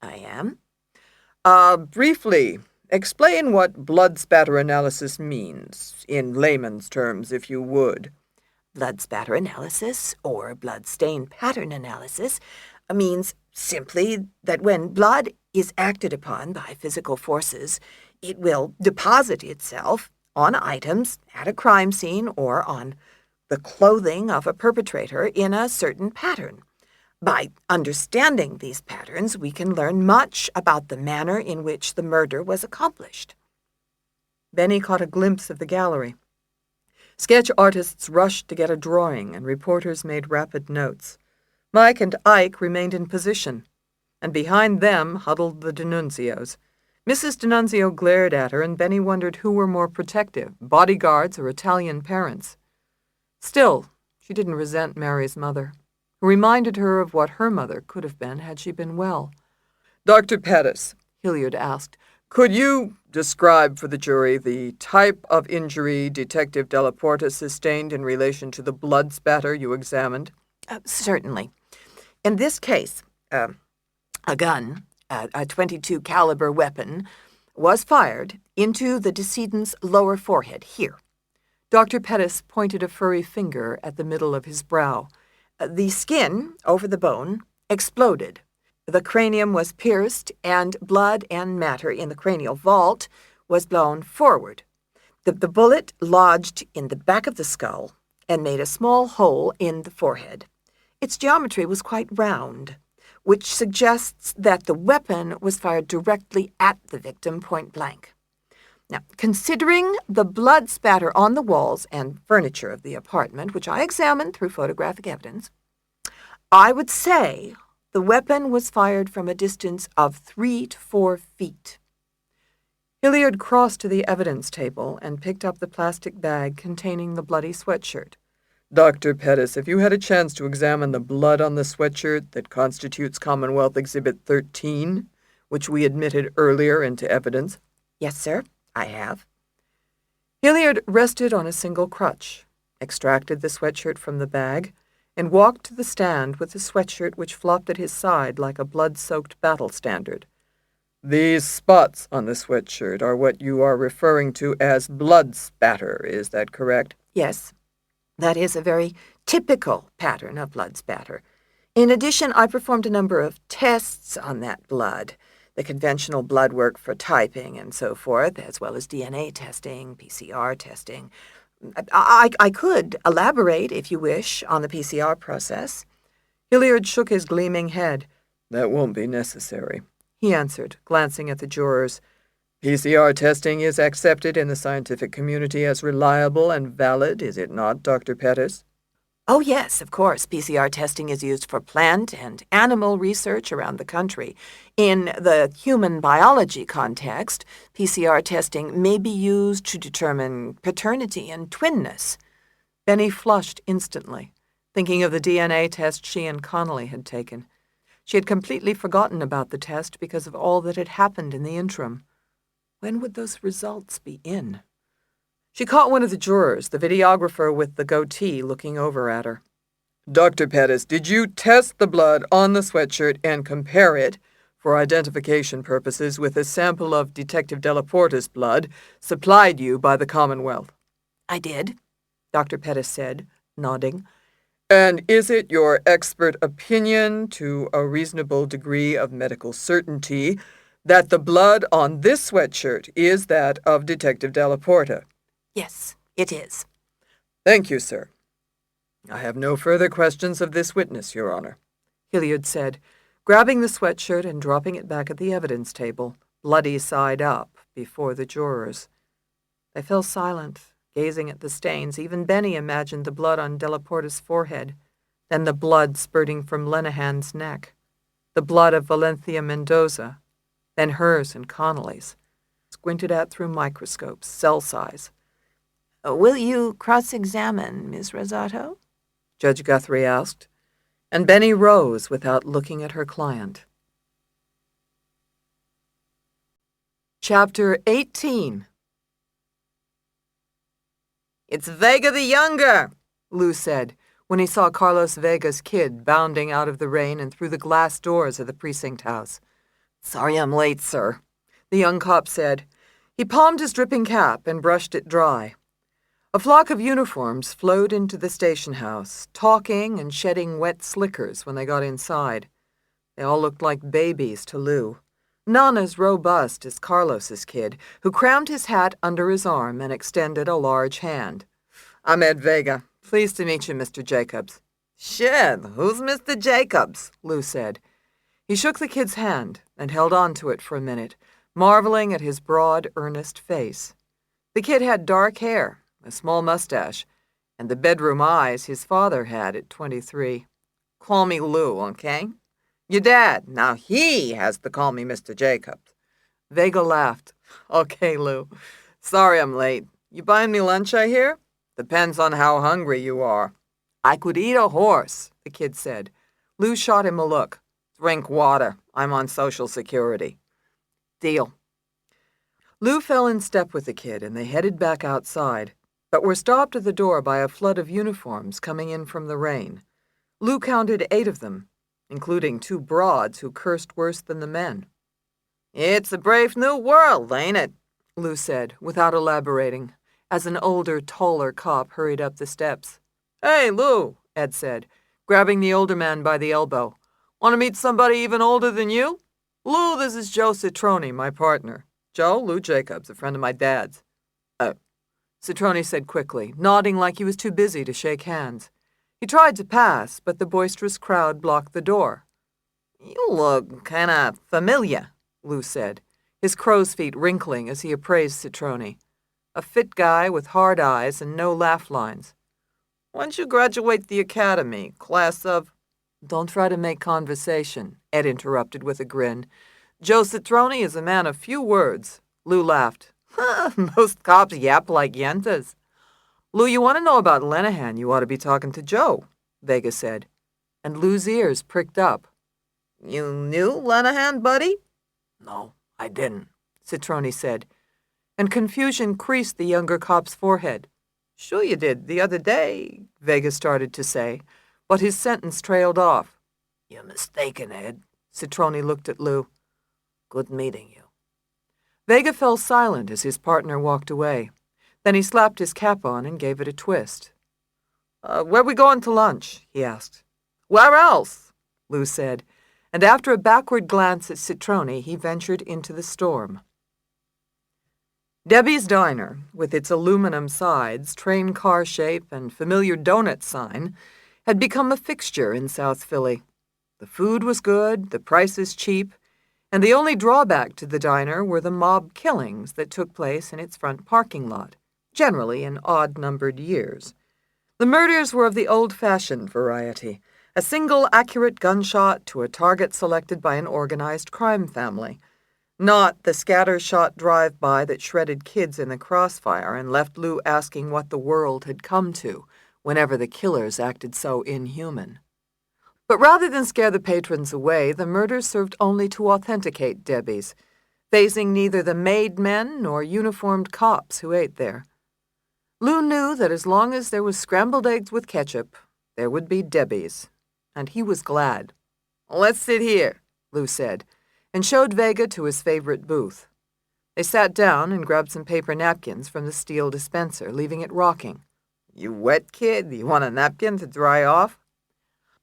I am. Briefly, explain what blood spatter analysis means, in layman's terms, if you would. Blood spatter analysis, or blood stain pattern analysis, means simply that when blood is acted upon by physical forces, it will deposit itself on items at a crime scene or on the clothing of a perpetrator in a certain pattern. By understanding these patterns, we can learn much about the manner in which the murder was accomplished. Benny caught a glimpse of the gallery. Sketch artists rushed to get a drawing, and reporters made rapid notes. Mike and Ike remained in position, and behind them huddled the D'Annunzios. Mrs. D'Annunzio glared at her, and Benny wondered who were more protective, bodyguards or Italian parents. Still, she didn't resent Mary's mother, who reminded her of what her mother could have been had she been well. Dr. Pettis, Hilliard asked, could you describe for the jury the type of injury Detective Della Porta sustained in relation to the blood spatter you examined? Certainly. In this case, a gun, a .22 caliber weapon, was fired into the decedent's lower forehead, here. Dr. Pettis pointed a furry finger at the middle of his brow. The skin over the bone exploded. The cranium was pierced, and blood and matter in the cranial vault was blown forward. The bullet lodged in the back of the skull and made a small hole in the forehead. Its geometry was quite round, which suggests that the weapon was fired directly at the victim point blank. Now, considering the blood spatter on the walls and furniture of the apartment, which I examined through photographic evidence, I would say the weapon was fired from a distance of 3 to 4 feet. Hilliard crossed to the evidence table and picked up the plastic bag containing the bloody sweatshirt. Dr. Pettis, have you had a chance to examine the blood on the sweatshirt that constitutes Commonwealth Exhibit 13, which we admitted earlier into evidence? Yes, sir, I have. Hilliard rested on a single crutch, extracted the sweatshirt from the bag, and walked to the stand with the sweatshirt which flopped at his side like a blood-soaked battle standard. These spots on the sweatshirt are what you are referring to as blood spatter, is that correct? Yes. That is a very typical pattern of blood spatter. In addition, I performed a number of tests on that blood, the conventional blood work for typing and so forth, as well as DNA testing, PCR testing. I could elaborate, if you wish, on the PCR process. Hilliard shook his gleaming head. That won't be necessary, he answered, glancing at the jurors. PCR testing is accepted in the scientific community as reliable and valid, is it not, Dr. Pettis? Oh, yes, of course. PCR testing is used for plant and animal research around the country. In the human biology context, PCR testing may be used to determine paternity and twinness. Benny flushed instantly, thinking of the DNA test she and Connolly had taken. She had completely forgotten about the test because of all that had happened in the interim. When would those results be in? She caught one of the jurors, the videographer with the goatee, looking over at her. Dr. Pettis, did you test the blood on the sweatshirt and compare it, for identification purposes, with a sample of Detective Della Porta's blood supplied you by the Commonwealth? I did, Dr. Pettis said, nodding. And is it your expert opinion, to a reasonable degree of medical certainty, that the blood on this sweatshirt is that of Detective Della Porta? Yes, it is. Thank you, sir. I have no further questions of this witness, Your Honor, Hilliard said, grabbing the sweatshirt and dropping it back at the evidence table, bloody side up, before the jurors. They fell silent, gazing at the stains. Even Benny imagined the blood on Della Porta's forehead, then the blood spurting from Lenehan's neck, the blood of Valencia Mendoza, then hers and Connolly's, squinted at through microscopes, cell size. Will you cross-examine, Miss Rosato? Judge Guthrie asked, and Benny rose without looking at her client. Chapter 18. "It's Vega the Younger," Lou said when he saw Carlos Vega's kid bounding out of the rain and through the glass doors of the precinct house. "Sorry I'm late, sir," the young cop said. He palmed his dripping cap and brushed it dry. A flock of uniforms flowed into the station house, talking and shedding wet slickers when they got inside. They all looked like babies to Lou. None as robust as Carlos's kid, who crammed his hat under his arm and extended a large hand. "I'm Ed Vega. Pleased to meet you, Mr. Jacobs." "Shit, who's Mr. Jacobs?" Lou said. He shook the kid's hand and held on to it for a minute, marveling at his broad, earnest face. The kid had dark hair, a small mustache, and the bedroom eyes his father had at 23. "Call me Lou, okay? Your dad, now he has to call me Mr. Jacobs." Vega laughed. "Okay, Lou. Sorry I'm late. You buying me lunch, I hear? Depends on how hungry you are." "I could eat a horse," the kid said. Lou shot him a look. "Drink water. I'm on Social Security." "Deal." Lou fell in step with the kid, and they headed back outside, but were stopped at the door by a flood of uniforms coming in from the rain. Lou counted 8 of them, including 2 broads who cursed worse than the men. "It's a brave new world, ain't it?" Lou said, without elaborating, as an older, taller cop hurried up the steps. "Hey, Lou," Ed said, grabbing the older man by the elbow. "Want to meet somebody even older than you? Lou, this is Joe Citroni, my partner. Joe, Lou Jacobs, a friend of my dad's." "Oh," Citroni said quickly, nodding like he was too busy to shake hands. He tried to pass, but the boisterous crowd blocked the door. "You look kinda familiar," Lou said, his crow's feet wrinkling as he appraised Citroni. A fit guy with hard eyes and no laugh lines. "When'd you graduate the academy? Class of—" "Don't try to make conversation," Ed interrupted with a grin. "Joe Citroni is a man of few words." Lou laughed. "Most cops yap like yentas." "Lou, you want to know about Lenehan, you ought to be talking to Joe," Vega said. And Lou's ears pricked up. "You knew Lenehan, buddy?" "No, I didn't," Citroni said, and confusion creased the younger cop's forehead. "Sure you did, the other day," Vega started to say, but his sentence trailed off. "You're mistaken, Ed." Citroni looked at Lou. "Good meeting you." Vega fell silent as his partner walked away. Then he slapped his cap on and gave it a twist. "Where we going to lunch?" he asked. "Where else?" Lou said, and after a backward glance at Citroni, he ventured into the storm. Debbie's Diner, with its aluminum sides, train car shape, and familiar donut sign, had become a fixture in South Philly. The food was good, the prices cheap, and the only drawback to the diner were the mob killings that took place in its front parking lot, generally in odd-numbered years. The murders were of the old-fashioned variety, a single accurate gunshot to a target selected by an organized crime family, not the scattershot drive-by that shredded kids in the crossfire and left Lou asking what the world had come to whenever the killers acted so inhuman. But rather than scare the patrons away, the murders served only to authenticate Debbie's, phasing neither the made men nor uniformed cops who ate there. Lou knew that as long as there was scrambled eggs with ketchup, there would be Debbie's, and he was glad. "Let's sit here," Lou said, and showed Vega to his favorite booth. They sat down and grabbed some paper napkins from the steel dispenser, leaving it rocking. "You wet, kid? You want a napkin to dry off?"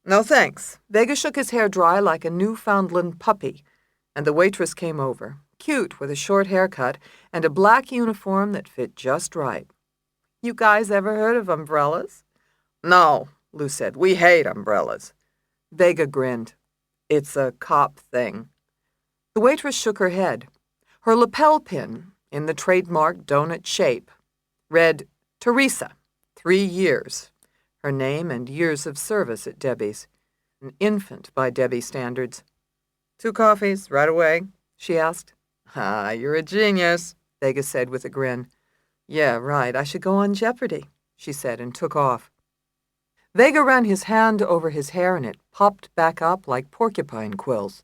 "No, thanks." Vega shook his hair dry like a Newfoundland puppy, and the waitress came over, cute with a short haircut and a black uniform that fit just right. "You guys ever heard of umbrellas?" "No," Lou said. "We hate umbrellas." Vega grinned. "It's a cop thing." The waitress shook her head. Her lapel pin, in the trademark donut shape, read, "Teresa, 3 years." Her name and years of service at Debbie's. An infant by Debbie standards. "2 coffees, right away?" she asked. "Ah, you're a genius," Vega said with a grin. "Yeah, right, I should go on Jeopardy!" she said and took off. Vega ran his hand over his hair and it popped back up like porcupine quills.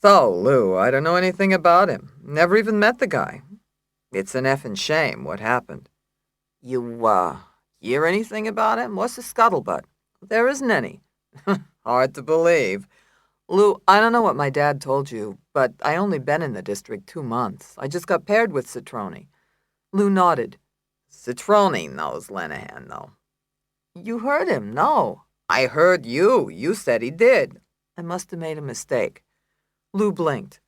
So, Lou, I don't know anything about him. Never even met the guy. It's an effing shame what happened. You, hear anything about him? What's the scuttlebutt? There isn't any. Hard to believe. Lou, I don't know what my dad told you, but I only been in the district 2 months. I just got paired with Citroni. Lou nodded. Citroni knows Lenehan, though. You heard him, no. I heard you. You said he did. I must have made a mistake. Lou blinked.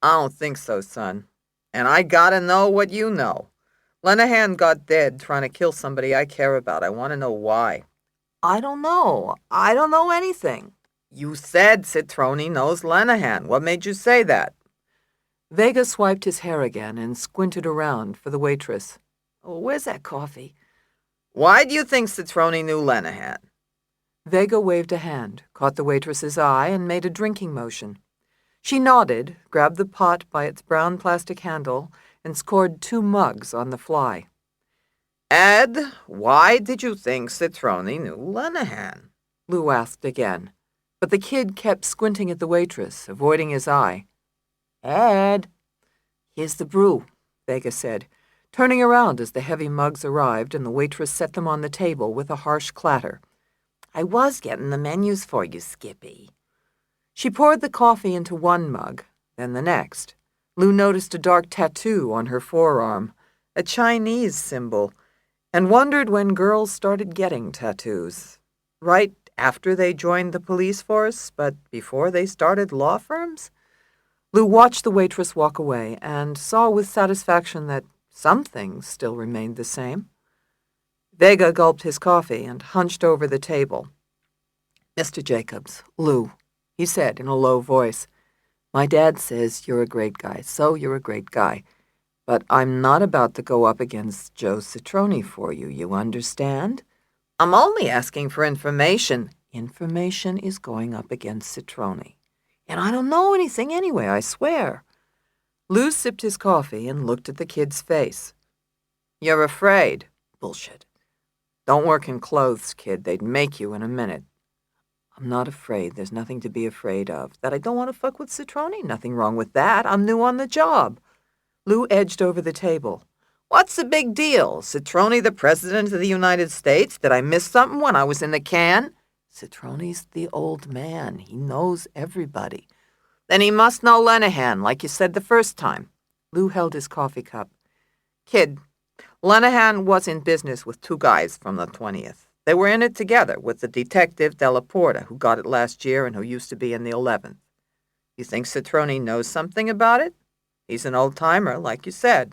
I don't think so, son. And I gotta know what you know. Lenehan got dead trying to kill somebody I care about. I want to know why. I don't know. I don't know anything. You said Citroni knows Lenehan. What made you say that? Vega swiped his hair again and squinted around for the waitress. Oh, where's that coffee? Why do you think Citroni knew Lenehan? Vega waved a hand, caught the waitress's eye, and made a drinking motion. She nodded, grabbed the pot by its brown plastic handle, and scored 2 mugs on the fly. Ed, why did you think Citroni knew Lenehan? Lou asked again, but the kid kept squinting at the waitress, avoiding his eye. Ed. Here's the brew, Vega said, turning around as the heavy mugs arrived and the waitress set them on the table with a harsh clatter. I was getting the menus for you, Skippy. She poured the coffee into 1 mug, then the next. Lou noticed a dark tattoo on her forearm, a Chinese symbol, and wondered when girls started getting tattoos. Right after they joined the police force, but before they started law firms? Lou watched the waitress walk away and saw with satisfaction that some things still remained the same. Vega gulped his coffee and hunched over the table. Mr. Jacobs, Lou, he said in a low voice, my dad says you're a great guy, so you're a great guy. But I'm not about to go up against Joe Citroni for you, you understand? I'm only asking for information. Information is going up against Citroni. And I don't know anything anyway, I swear. Lou sipped his coffee and looked at the kid's face. You're afraid. Bullshit. Don't work in clothes, kid. They'd make you in a minute. I'm not afraid. There's nothing to be afraid of. That I don't want to fuck with Citroni? Nothing wrong with that. I'm new on the job. Lou edged over the table. What's the big deal? Citroni the President of the United States? Did I miss something when I was in the can? Citroni's the old man. He knows everybody. Then he must know Lenehan, like you said the first time. Lou held his coffee cup. Kid, Lenehan was in business with 2 guys from the 20th. They were in it together with the detective Della Porta, who got it last year and who used to be in the 11th. You think Citroni knows something about it? He's an old-timer, like you said.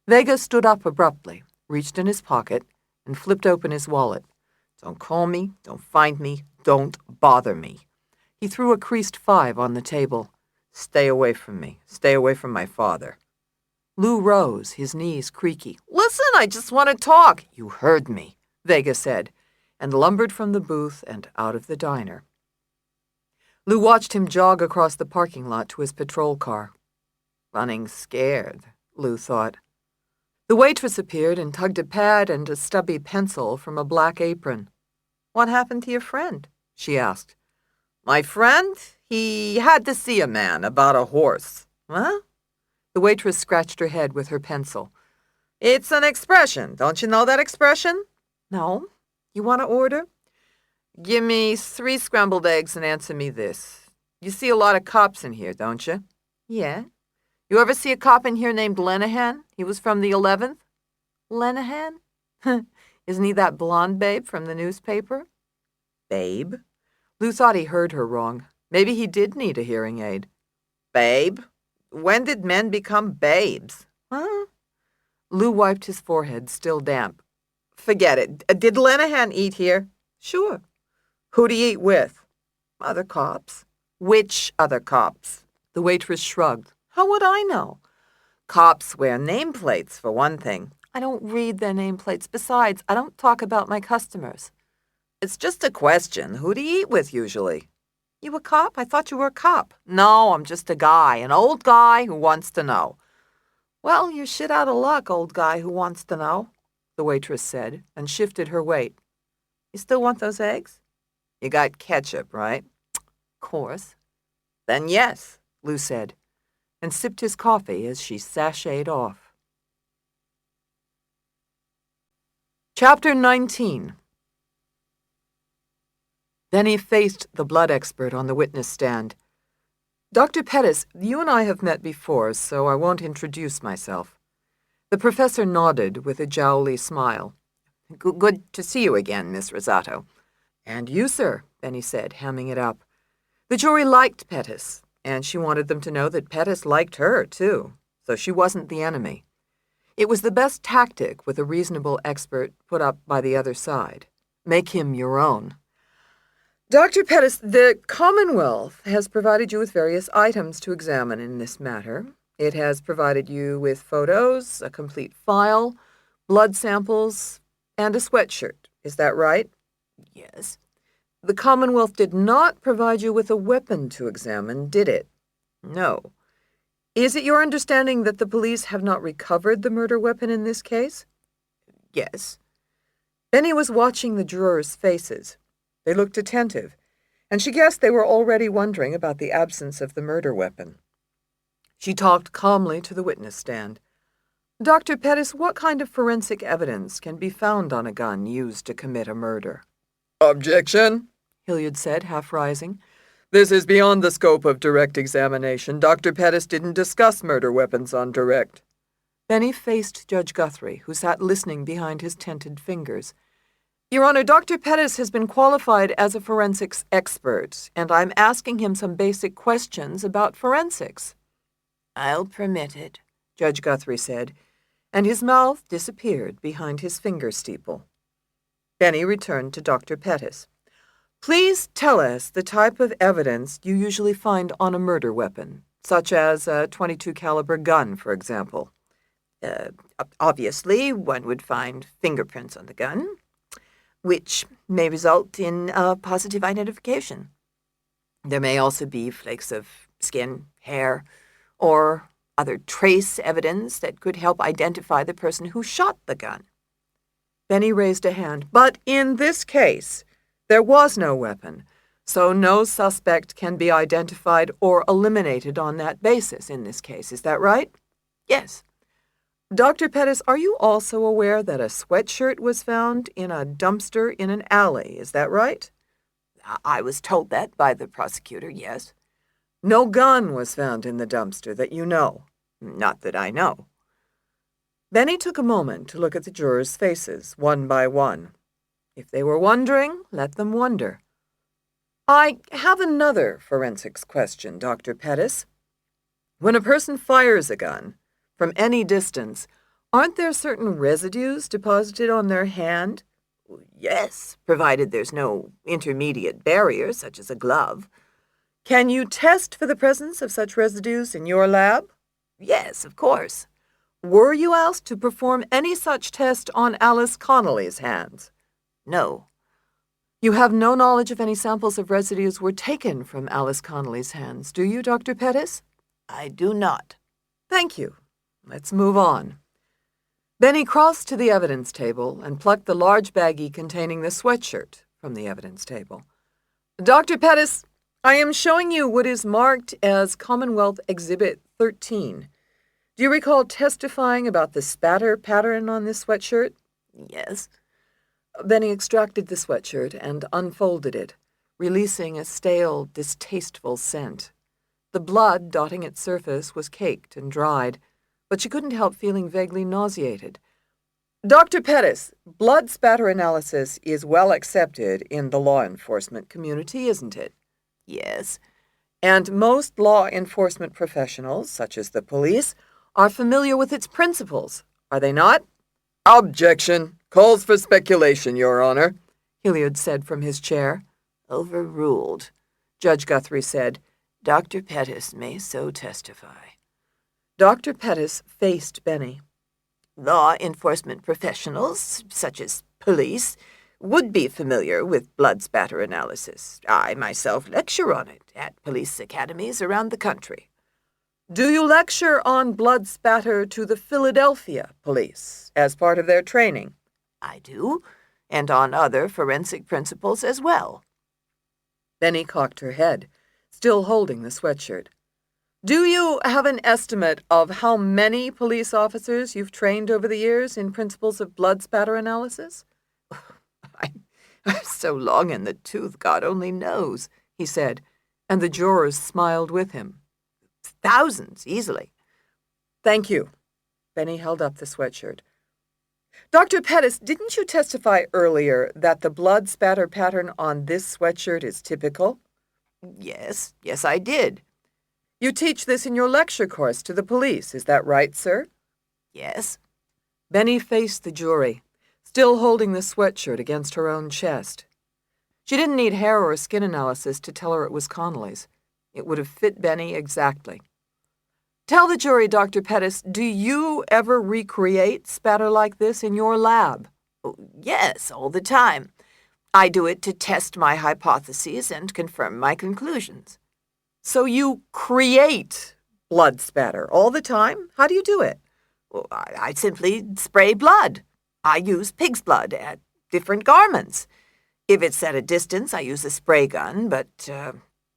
Vega stood up abruptly, reached in his pocket, and flipped open his wallet. Don't call me, don't find me, don't bother me. He threw a creased 5 on the table. Stay away from me. Stay away from my father. Lou rose, his knees creaky. Listen, I just want to talk. You heard me, Vega said, and lumbered from the booth and out of the diner. Lou watched him jog across the parking lot to his patrol car. Running scared, Lou thought. The waitress appeared and tugged a pad and a stubby pencil from a black apron. What happened to your friend? She asked. My friend? He had to see a man about a horse. Huh? The waitress scratched her head with her pencil. It's an expression. Don't you know that expression? No. You want to order? Give me 3 scrambled eggs and answer me this. You see a lot of cops in here, don't you? Yeah. You ever see a cop in here named Lenehan? He was from the 11th? Lenehan? Isn't he that blonde babe from the newspaper? Babe? Lou thought he heard her wrong. Maybe he did need a hearing aid. Babe? When did men become babes? Huh? Lou wiped his forehead, still damp. Forget it. Did Lenehan eat here? Sure. Who'd he eat with? Other cops. Which other cops? The waitress shrugged. How would I know? Cops wear nameplates, for one thing. I don't read their nameplates. Besides, I don't talk about my customers. It's just a question. Who'd he eat with, usually? You a cop? I thought you were a cop. No, I'm just a guy, an old guy who wants to know. Well, you're shit out of luck, old guy who wants to know, the waitress said, and shifted her weight. You still want those eggs? You got ketchup, right? Of course. Then yes, Lou said, and sipped his coffee as she sashayed off. Chapter 19. Then he faced the blood expert on the witness stand. Dr. Pettis, you and I have met before, so I won't introduce myself. The professor nodded with a jowly smile. Good to see you again, Miss Rosato. And you, sir, Benny said, hamming it up. The jury liked Pettis, and she wanted them to know that Pettis liked her, too, so she wasn't the enemy. It was the best tactic with a reasonable expert put up by the other side. Make him your own. Dr. Pettis, the Commonwealth has provided you with various items to examine in this matter. It has provided you with photos, a complete file, blood samples, and a sweatshirt. Is that right? Yes. The Commonwealth did not provide you with a weapon to examine, did it? No. Is it your understanding that the police have not recovered the murder weapon in this case? Yes. Benny was watching the jurors' faces. They looked attentive, and she guessed they were already wondering about the absence of the murder weapon. She talked calmly to the witness stand. Dr. Pettis, what kind of forensic evidence can be found on a gun used to commit a murder? Objection, Hilliard said, half rising. This is beyond the scope of direct examination. Dr. Pettis didn't discuss murder weapons on direct. Benny faced Judge Guthrie, who sat listening behind his tented fingers. Your Honor, Dr. Pettis has been qualified as a forensics expert, and I'm asking him some basic questions about forensics. I'll permit it, Judge Guthrie said, and his mouth disappeared behind his finger steeple. Benny returned to Dr. Pettis. Please tell us the type of evidence you usually find on a murder weapon, such as a .22 caliber gun, for example. Obviously, one would find fingerprints on the gun, which may result in positive identification. There may also be flakes of skin, hair, or other trace evidence that could help identify the person who shot the gun. Benny raised a hand. But in this case, there was no weapon, so no suspect can be identified or eliminated on that basis in this case. Is that right? Yes. Dr. Pettis, are you also aware that a sweatshirt was found in a dumpster in an alley? Is that right? I was told that by the prosecutor, yes. No gun was found in the dumpster that you know. Not that I know. Benny took a moment to look at the jurors' faces, one by one. If they were wondering, let them wonder. I have another forensics question, Dr. Pettis. When a person fires a gun, from any distance, aren't there certain residues deposited on their hand? Yes, provided there's no intermediate barrier, such as a glove. Can you test for the presence of such residues in your lab? Yes, of course. Were you asked to perform any such test on Alice Connolly's hands? No. You have no knowledge if any samples of residues were taken from Alice Connolly's hands, do you, Dr. Pettis? I do not. Thank you. Let's move on. Benny crossed to the evidence table and plucked the large baggie containing the sweatshirt from the evidence table. Dr. Pettis, I am showing you what is marked as Commonwealth Exhibit 13. Do you recall testifying about the spatter pattern on this sweatshirt? Yes. Benny extracted the sweatshirt and unfolded it, releasing a stale, distasteful scent. The blood dotting its surface was caked and dried, but she couldn't help feeling vaguely nauseated. Dr. Pettis, blood spatter analysis is well accepted in the law enforcement community, isn't it? Yes. And most law enforcement professionals, such as the police, are familiar with its principles, are they not? Objection. Calls for speculation, Your Honor, Hilliard said from his chair. Overruled, Judge Guthrie said. Dr. Pettis may so testify. Dr. Pettis faced Benny. Law enforcement professionals, such as police, would be familiar with blood spatter analysis. I myself lecture on it at police academies around the country. Do you lecture on blood spatter to the Philadelphia police as part of their training? I do, and on other forensic principles as well. Benny cocked her head, still holding the sweatshirt. Do you have an estimate of how many police officers you've trained over the years in principles of blood spatter analysis? I'm so long in the tooth, God only knows, he said, and the jurors smiled with him. Thousands, easily. Thank you. Benny held up the sweatshirt. Dr. Pettis, didn't you testify earlier that the blood spatter pattern on this sweatshirt is typical? Yes, I did. You teach this in your lecture course to the police, is that right, sir? Yes. Benny faced the jury, still holding the sweatshirt against her own chest. She didn't need hair or skin analysis to tell her it was Connolly's. It would have fit Benny exactly. Tell the jury, Dr. Pettis, do you ever recreate spatter like this in your lab? Oh, yes, all the time. I do it to test my hypotheses and confirm my conclusions. So you create blood spatter all the time? How do you do it? Well, I simply spray blood. I use pig's blood at different garments. If it's at a distance, I use a spray gun, but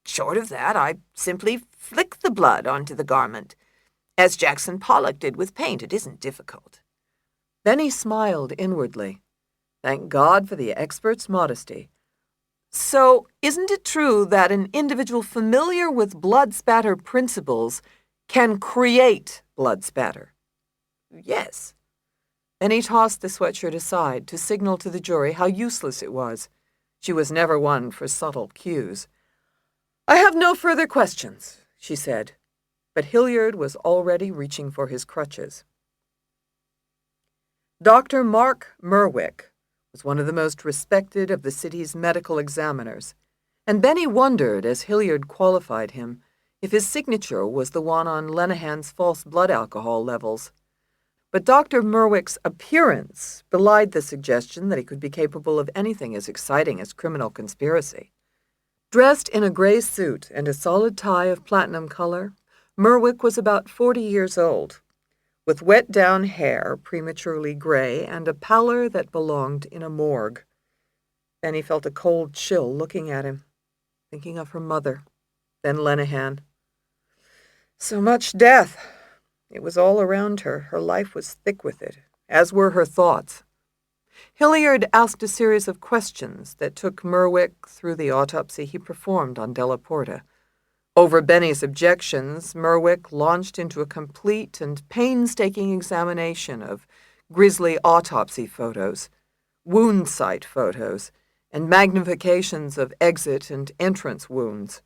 short of that, I simply flick the blood onto the garment. As Jackson Pollock did with paint, it isn't difficult. Benny smiled inwardly. Thank God for the expert's modesty. So, isn't it true that an individual familiar with blood spatter principles can create blood spatter? Yes. Benny tossed the sweatshirt aside to signal to the jury how useless it was. She was never one for subtle cues. I have no further questions, she said, but Hilliard was already reaching for his crutches. Dr. Mark Merwick was one of the most respected of the city's medical examiners, and Benny wondered, as Hilliard qualified him, if his signature was the one on Lenehan's false blood alcohol levels. But Dr. Merwick's appearance belied the suggestion that he could be capable of anything as exciting as criminal conspiracy. Dressed in a gray suit and a solid tie of platinum color, Merwick was about 40 years old, with wet-down hair, prematurely gray, and a pallor that belonged in a morgue. Benny felt a cold chill looking at him, thinking of her mother, then Lenehan. So much death. It was all around her. Her life was thick with it, as were her thoughts. Hilliard asked a series of questions that took Merwick through the autopsy he performed on Della Porta. Over Benny's objections, Merwick launched into a complete and painstaking examination of grisly autopsy photos, wound site photos, and magnifications of exit and entrance wounds.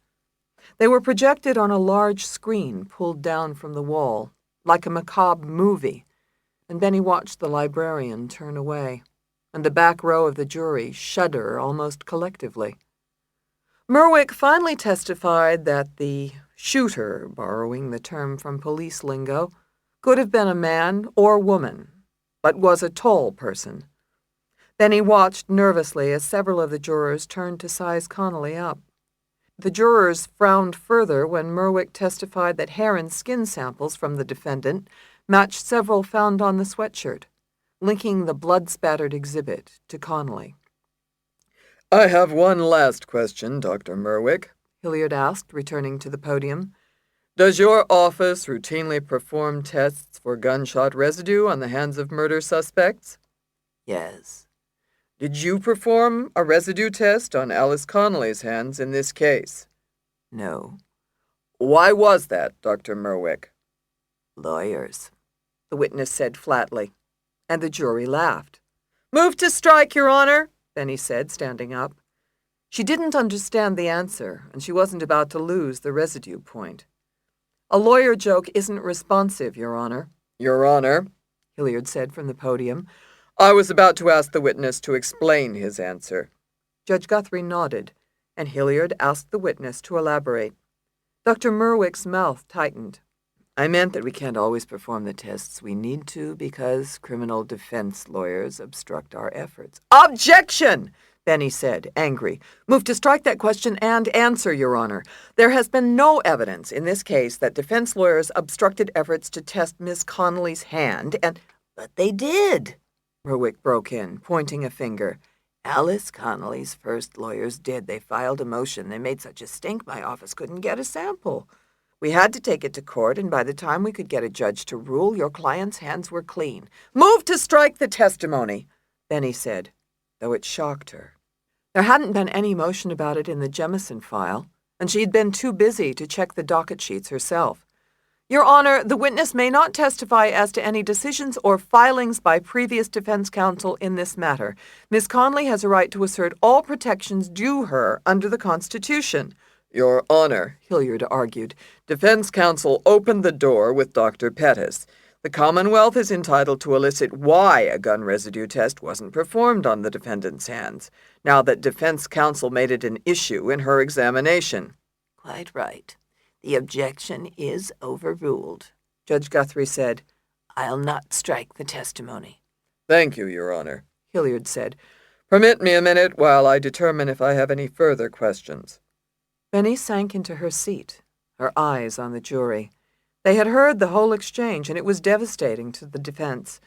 They were projected on a large screen pulled down from the wall, like a macabre movie, and Benny watched the librarian turn away, and the back row of the jury shudder almost collectively. Merwick finally testified that the shooter, borrowing the term from police lingo, could have been a man or woman, but was a tall person. Benny watched nervously as several of the jurors turned to size Connolly up. The jurors frowned further when Merwick testified that hair and skin samples from the defendant matched several found on the sweatshirt, linking the blood-spattered exhibit to Connolly. I have one last question, Dr. Merwick, Hilliard asked, returning to the podium. Does your office routinely perform tests for gunshot residue on the hands of murder suspects? Yes. Did you perform a residue test on Alice Connolly's hands in this case? No. Why was that, Dr. Merwick? Lawyers, the witness said flatly, and the jury laughed. Move to strike, Your Honor, Benny said, standing up. She didn't understand the answer, and she wasn't about to lose the residue point. A lawyer joke isn't responsive, Your Honor. Your Honor, Hilliard said from the podium. I was about to ask the witness to explain his answer. Judge Guthrie nodded, and Hilliard asked the witness to elaborate. Dr. Merwick's mouth tightened. I meant that we can't always perform the tests we need to because criminal defense lawyers obstruct our efforts. Objection! Benny said, angry. Move to strike that question and answer, Your Honor. There has been no evidence in this case that defense lawyers obstructed efforts to test Miss Connolly's hand, and... But they did, Merwick broke in, pointing a finger. Alice Connolly's first lawyers did. They filed a motion. They made such a stink my office couldn't get a sample. We had to take it to court, and by the time we could get a judge to rule, your client's hands were clean. Move to strike the testimony, Benny said, though it shocked her. There hadn't been any motion about it in the Jemison file, and she'd been too busy to check the docket sheets herself. Your Honor, the witness may not testify as to any decisions or filings by previous defense counsel in this matter. Miss Conley has a right to assert all protections due her under the Constitution. Your Honor, Hilliard argued. defense counsel opened the door with Dr. Pettis. The Commonwealth is entitled to elicit why a gun residue test wasn't performed on the defendant's hands, now that defense counsel made it an issue in her examination. Quite right. The objection is overruled, Judge Guthrie said. I'll not strike the testimony. Thank you, Your Honor, Hilliard said. Permit me a minute while I determine if I have any further questions. Benny sank into her seat, her eyes on the jury. They had heard the whole exchange, and it was devastating to the defense.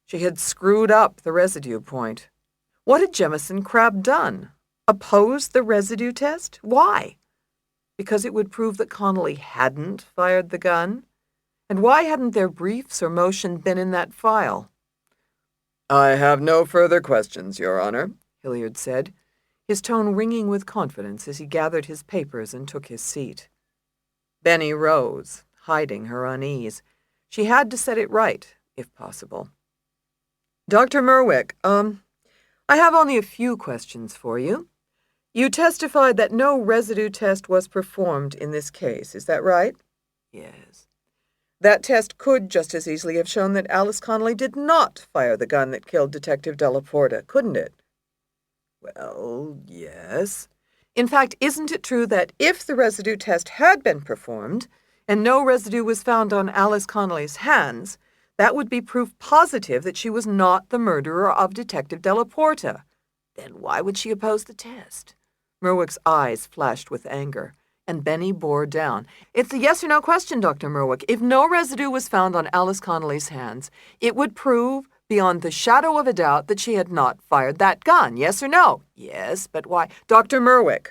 She had screwed up the residue point. What had Jemison Crabb done? Opposed the residue test? Why? Because it would prove that Connolly hadn't fired the gun? And why hadn't their briefs or motion been in that file? I have no further questions, Your Honor, Hilliard said, his tone ringing with confidence as he gathered his papers and took his seat. Benny rose, hiding her unease. She had to set it right, if possible. Dr. Merwick, I have only a few questions for you. You testified that no residue test was performed in this case, is that right? Yes. That test could just as easily have shown that Alice Connolly did not fire the gun that killed Detective Della Porta, couldn't it? Well, yes. In fact, isn't it true that if the residue test had been performed, and no residue was found on Alice Connolly's hands, that would be proof positive that she was not the murderer of Detective Della Porta? Then why would she oppose the test? Merwick's eyes flashed with anger, and Benny bore down. It's a yes or no question, Dr. Merwick. If no residue was found on Alice Connolly's hands, it would prove beyond the shadow of a doubt that she had not fired that gun. Yes or no? Yes, but why? Dr. Merwick,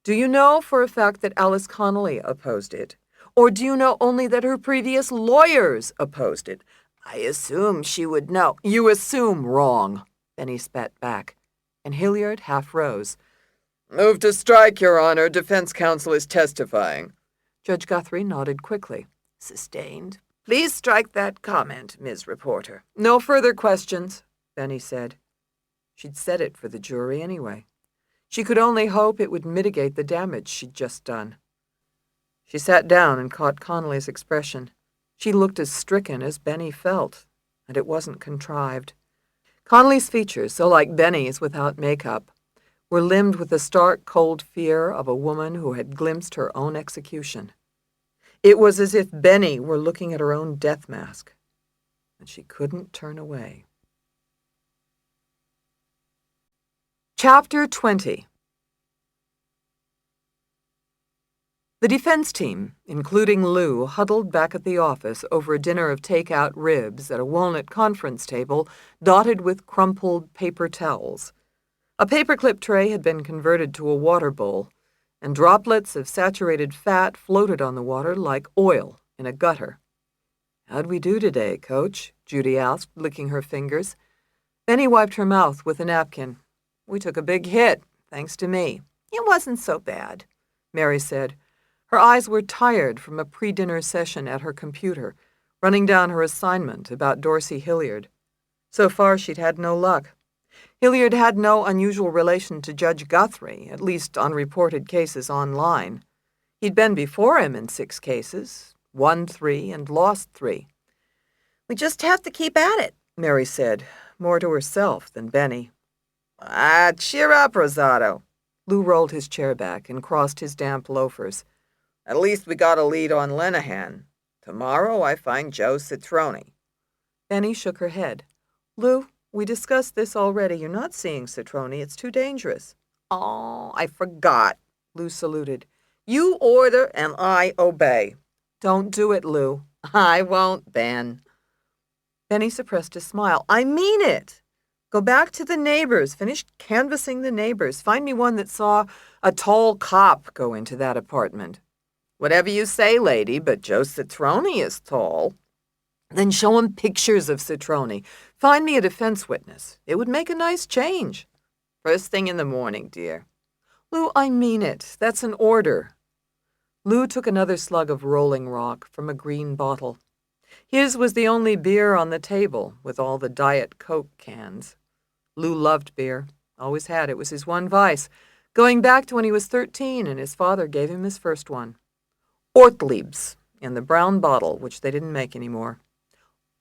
do you know for a fact that Alice Connolly opposed it? Or do you know only that her previous lawyers opposed it? I assume she would know. You assume wrong, Benny spat back, and Hilliard half rose. Move to strike, Your Honor. Defense counsel is testifying. Judge Guthrie nodded quickly. Sustained. Please strike that comment, Ms. Reporter. No further questions, Benny said. She'd said it for the jury anyway. She could only hope it would mitigate the damage she'd just done. She sat down and caught Connolly's expression. She looked as stricken as Benny felt, and it wasn't contrived. Connolly's features, so like Benny's without makeup, were limned with the stark, cold fear of a woman who had glimpsed her own execution. It was as if Benny were looking at her own death mask, and she couldn't turn away. Chapter 20. The defense team, including Lou, huddled back at the office over a dinner of take-out ribs at a walnut conference table dotted with crumpled paper towels. A paperclip tray had been converted to a water bowl, and droplets of saturated fat floated on the water like oil in a gutter. "How'd we do today, Coach?" Judy asked, licking her fingers. Benny wiped her mouth with a napkin. "We took a big hit, thanks to me." "It wasn't so bad," Mary said. Her eyes were tired from a pre-dinner session at her computer, running down her assignment about Dorsey Hilliard. So far, she'd had no luck. Hilliard had no unusual relation to Judge Guthrie, at least on reported cases online. He'd been before him in 6 cases, won 3 and lost 3. "We just have to keep at it," Mary said, more to herself than Benny. Cheer up, Rosato." Lou rolled his chair back and crossed his damp loafers. "At least we got a lead on Lenehan. Tomorrow I find Joe Citrone." Benny shook her head. "Lou, we discussed this already. You're not seeing Citrone. It's too dangerous." "Oh, I forgot," Lou saluted. "You order and I obey." "Don't do it, Lou." "I won't, Ben." Benny suppressed a smile. "I mean it." Go back to the neighbors. Finish canvassing the neighbors. Find me one that saw a tall cop go into that apartment. Whatever you say, lady, but Joe Citroni is tall. Then show him pictures of Citroni. Find me a defense witness. It would make a nice change. First thing in the morning, dear. Lou, I mean it. That's an order. Lou took another slug of Rolling Rock from a green bottle. His was the only beer on the table, with all the Diet Coke cans. Lou loved beer. Always had. It was his one vice, going back to when he was 13 and his father gave him his first one. Ortlieb's, in the brown bottle, which they didn't make anymore.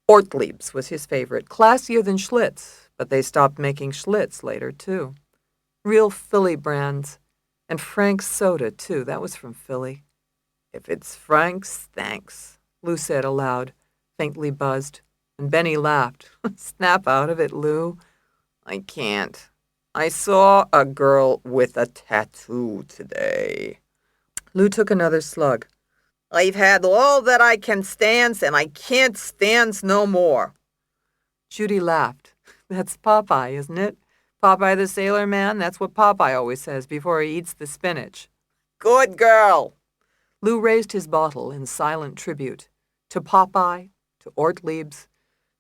Ortlieb's was his favorite, classier than Schlitz, but they stopped making Schlitz later, too. Real Philly brands. And Frank's soda, too. That was from Philly. If it's Frank's, thanks, Lou said aloud, faintly buzzed, and Benny laughed. Snap out of it, Lou. I can't. I saw a girl with a tattoo today. Lou took another slug. I've had all that I can stand, and I can't stand no more. Judy laughed. That's Popeye, isn't it? Popeye the Sailor Man? That's what Popeye always says before he eats the spinach. Good girl. Lou raised his bottle in silent tribute to Popeye, to Ortlieb's,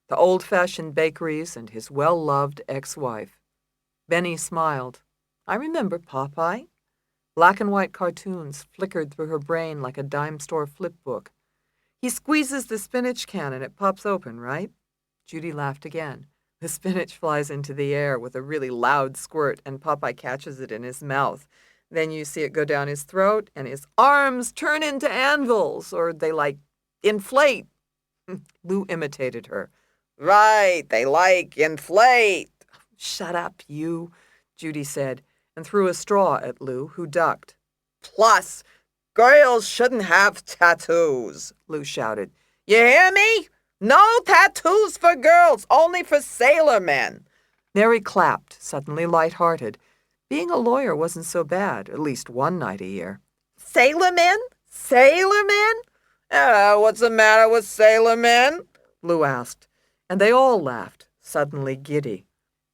to old-fashioned bakeries, and his well-loved ex-wife. Benny smiled. I remember Popeye. Black and white cartoons flickered through her brain like a dime store flip book. He squeezes the spinach can and it pops open, right? Judy laughed again. The spinach flies into the air with a really loud squirt, and Popeye catches it in his mouth. Then you see it go down his throat, and his arms turn into anvils, or they, inflate. Lou imitated her. Right, they inflate. Shut up, you, Judy said, and threw a straw at Lou, who ducked. Plus, girls shouldn't have tattoos, Lou shouted. You hear me? No tattoos for girls, only for sailor men. Mary clapped, suddenly light-hearted. Being a lawyer wasn't so bad, at least one night a year. Sailor men? Sailor men? What's the matter with sailor men? Lou asked, and they all laughed, suddenly giddy.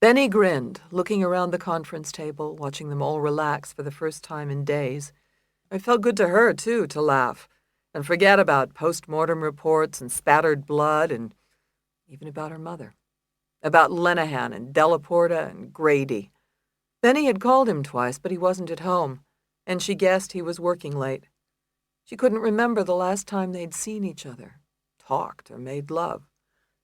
Benny grinned, looking around the conference table, watching them all relax for the first time in days. It felt good to her, too, to laugh, and forget about post-mortem reports and spattered blood, and even about her mother. About Lenehan and Delaporta and Grady. Benny had called him twice, but he wasn't at home, and she guessed he was working late. She couldn't remember the last time they'd seen each other, talked or made love.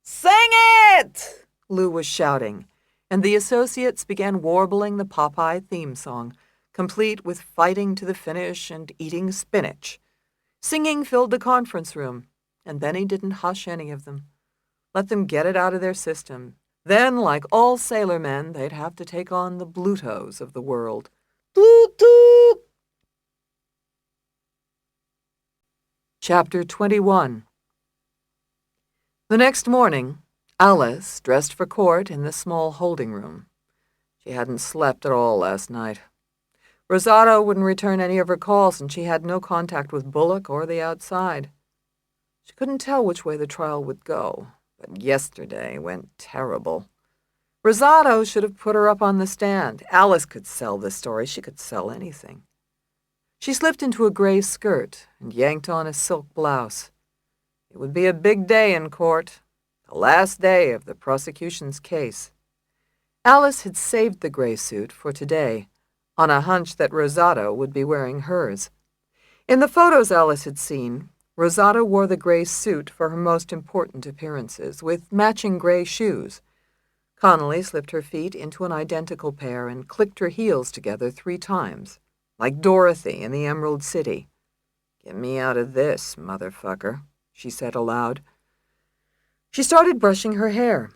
Sing it! Lou was shouting, and the associates began warbling the Popeye theme song, complete with fighting to the finish and eating spinach. Singing filled the conference room, and Benny didn't hush any of them. Let them get it out of their system. Then, like all sailor men, they'd have to take on the Blutos of the world. Toot-toot! Chapter 21. The next morning, Alice dressed for court in the small holding room. She hadn't slept at all last night. Rosato wouldn't return any of her calls, and she had no contact with Bullock or the outside. She couldn't tell which way the trial would go, but yesterday went terrible. Rosato should have put her up on the stand. Alice could sell this story. She could sell anything. She slipped into a gray skirt and yanked on a silk blouse. It would be a big day in court, the last day of the prosecution's case. Alice had saved the gray suit for today, on a hunch that Rosato would be wearing hers. In the photos Alice had seen, Rosato wore the gray suit for her most important appearances, with matching gray shoes. Connolly slipped her feet into an identical pair and clicked her heels together 3 times, like Dorothy in the Emerald City. "Get me out of this, motherfucker," she said aloud. She started brushing her hair.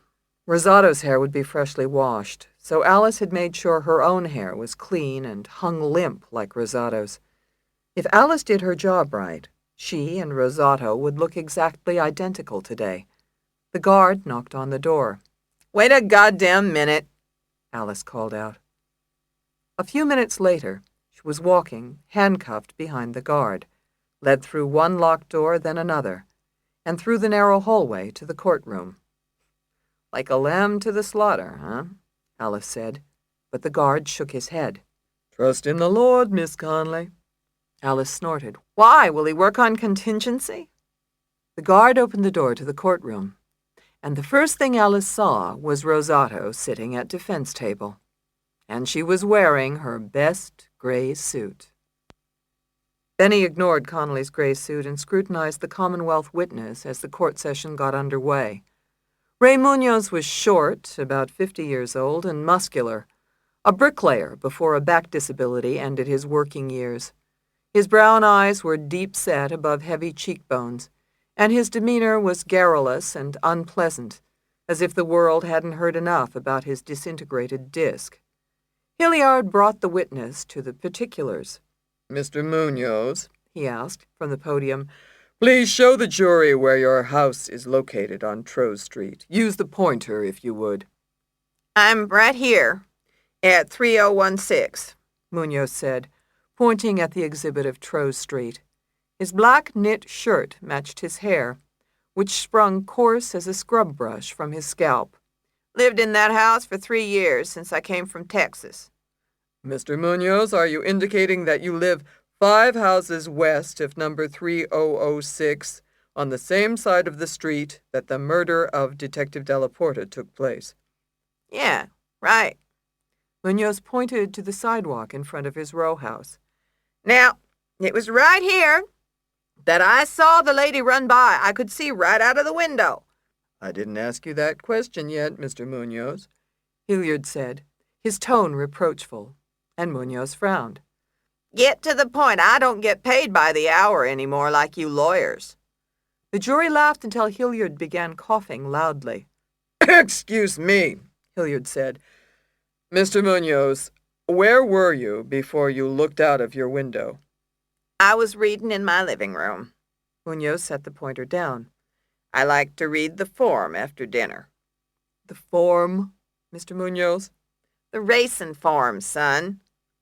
Rosato's hair would be freshly washed, so Alice had made sure her own hair was clean and hung limp like Rosato's. If Alice did her job right, she and Rosato would look exactly identical today. The guard knocked on the door. "Wait a goddamn minute," Alice called out. A few minutes later, she was walking, handcuffed behind the guard, led through one locked door, then another, and through the narrow hallway to the courtroom. "Like a lamb to the slaughter, huh?" Alice said, but the guard shook his head. Trust in the Lord, Miss Conley. Alice snorted. Why? Will he work on contingency? The guard opened the door to the courtroom, and the first thing Alice saw was Rosato sitting at defense table, and she was wearing her best gray suit. Benny ignored Connolly's gray suit and scrutinized the Commonwealth witness as the court session got underway. Ray Munoz was short, about 50 years old, and muscular, a bricklayer before a back disability ended his working years. His brown eyes were deep-set above heavy cheekbones, and his demeanor was garrulous and unpleasant, as if the world hadn't heard enough about his disintegrated disc. Hilliard brought the witness to the particulars. Mr. Munoz, He asked from the podium, please show the jury where your house is located on Trose Street. Use the pointer, if you would. I'm right here at 3016. Munoz said, pointing at the exhibit of Trose Street. His black knit shirt matched his hair, which sprung coarse as a scrub brush from his scalp. Lived in that house for 3 years since I came from Texas. Mr. Munoz, are you indicating that you live 5 houses west of number 3006 on the same side of the street that the murder of Detective Della Porta took place? Yeah, right. Munoz pointed to the sidewalk in front of his row house. Now, it was right here that I saw the lady run by. I could see right out of the window. I didn't ask you that question yet, Mr. Munoz, Hilliard said, his tone reproachful, and Munoz frowned. Get to the point. I don't get paid by the hour anymore like you lawyers. The jury laughed until Hilliard began coughing loudly. Excuse me, Hilliard said. Mr. Munoz, where were you before you looked out of your window? I was reading in my living room. Munoz set the pointer down. I like to read the form after dinner. The form, Mr. Munoz? The racing form, son.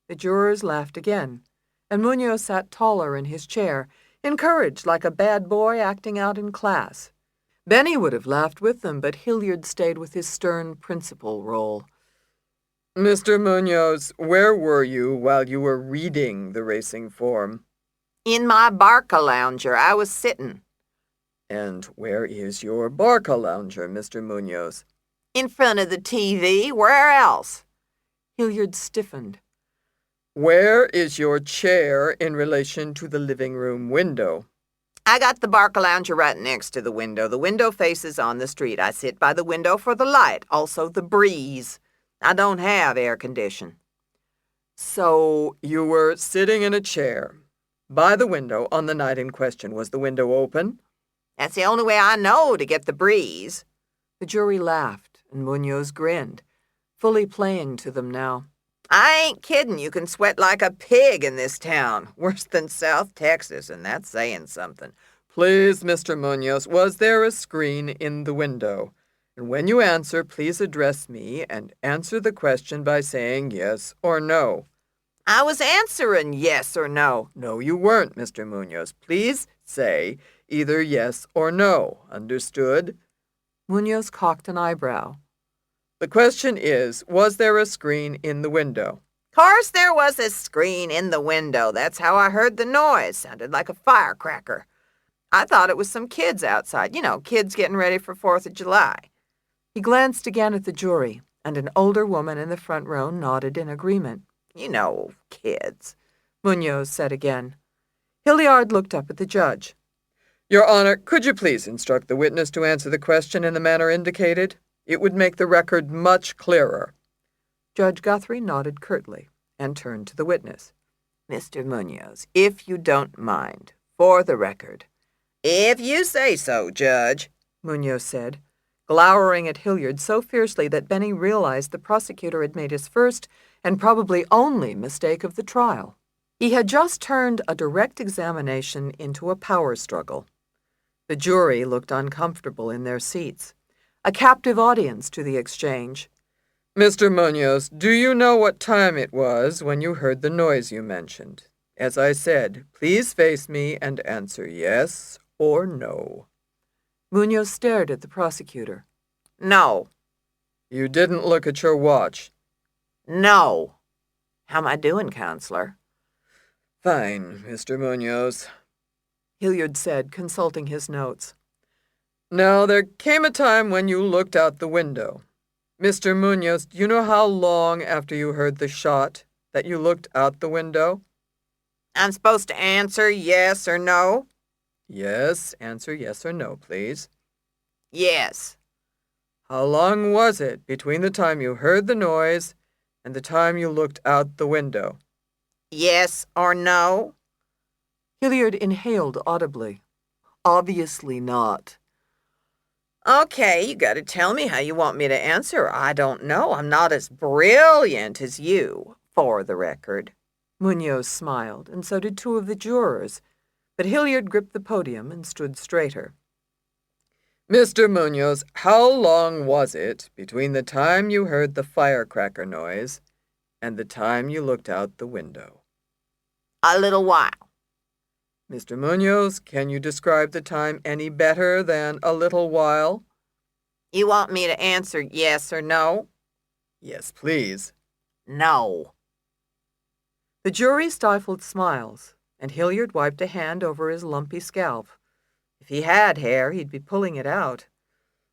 The jurors laughed again, and Munoz sat taller in his chair, encouraged like a bad boy acting out in class. Benny would have laughed with them, but Hilliard stayed with his stern principal role. Mr. Munoz, where were you while you were reading the racing form? In my Barca lounger. I was sitting. And where is your Barca lounger, Mr. Munoz? In front of the TV. Where else? Hilliard stiffened. Where is your chair in relation to the living room window? I got the Barca lounger right next to the window. The window faces on the street. I sit by the window for the light, also the breeze. I don't have air condition. So you were sitting in a chair by the window on the night in question. Was the window open? That's the only way I know to get the breeze. The jury laughed, and Munoz grinned, fully playing to them now. I ain't kidding. You can sweat like a pig in this town. Worse than South Texas, and that's saying something. Please, Mr. Munoz, was there a screen in the window? And when you answer, please address me and answer the question by saying yes or no. I was answering yes or no. No, you weren't, Mr. Munoz. Please say either yes or no. Understood? Munoz cocked an eyebrow. The question is, was there a screen in the window? Course there was a screen in the window. That's how I heard the noise. Sounded like a firecracker. I thought it was some kids outside. You know, kids getting ready for 4th of July. He glanced again at the jury, and an older woman in the front row nodded in agreement. You know, kids, Munoz said again. Hilliard looked up at the judge. Your Honor, could you please instruct the witness to answer the question in the manner indicated? It would make the record much clearer. Judge Guthrie nodded curtly and turned to the witness. Mr. Munoz, if you don't mind, for the record. If you say so, Judge, Munoz said, glowering at Hilliard so fiercely that Benny realized the prosecutor had made his first and probably only mistake of the trial. He had just turned a direct examination into a power struggle. The jury looked uncomfortable in their seats, a captive audience to the exchange. Mr. Munoz, do you know what time it was when you heard the noise you mentioned? As I said, please face me and answer yes or no. Munoz stared at the prosecutor. No. You didn't look at your watch. No. How am I doing, counselor? Fine, Mr. Munoz. Hilliard said, consulting his notes. Now, there came a time when you looked out the window. Mr. Munoz, do you know how long after you heard the shot that you looked out the window? I'm supposed to answer yes or no? Yes, answer yes or no, please. Yes. How long was it between the time you heard the noise and the time you looked out the window? Yes or no? Hilliard inhaled audibly. Obviously not. Okay, you gotta tell me how you want me to answer. I don't know. I'm not as brilliant as you, for the record. Munoz smiled, and so did two of the jurors, but Hilliard gripped the podium and stood straighter. Mr. Munoz, how long was it between the time you heard the firecracker noise and the time you looked out the window? A little while. Mr. Munoz, can you describe the time any better than a little while? You want me to answer yes or no? Yes, please. No. The jury stifled smiles, and Hilliard wiped a hand over his lumpy scalp. If he had hair, he'd be pulling it out.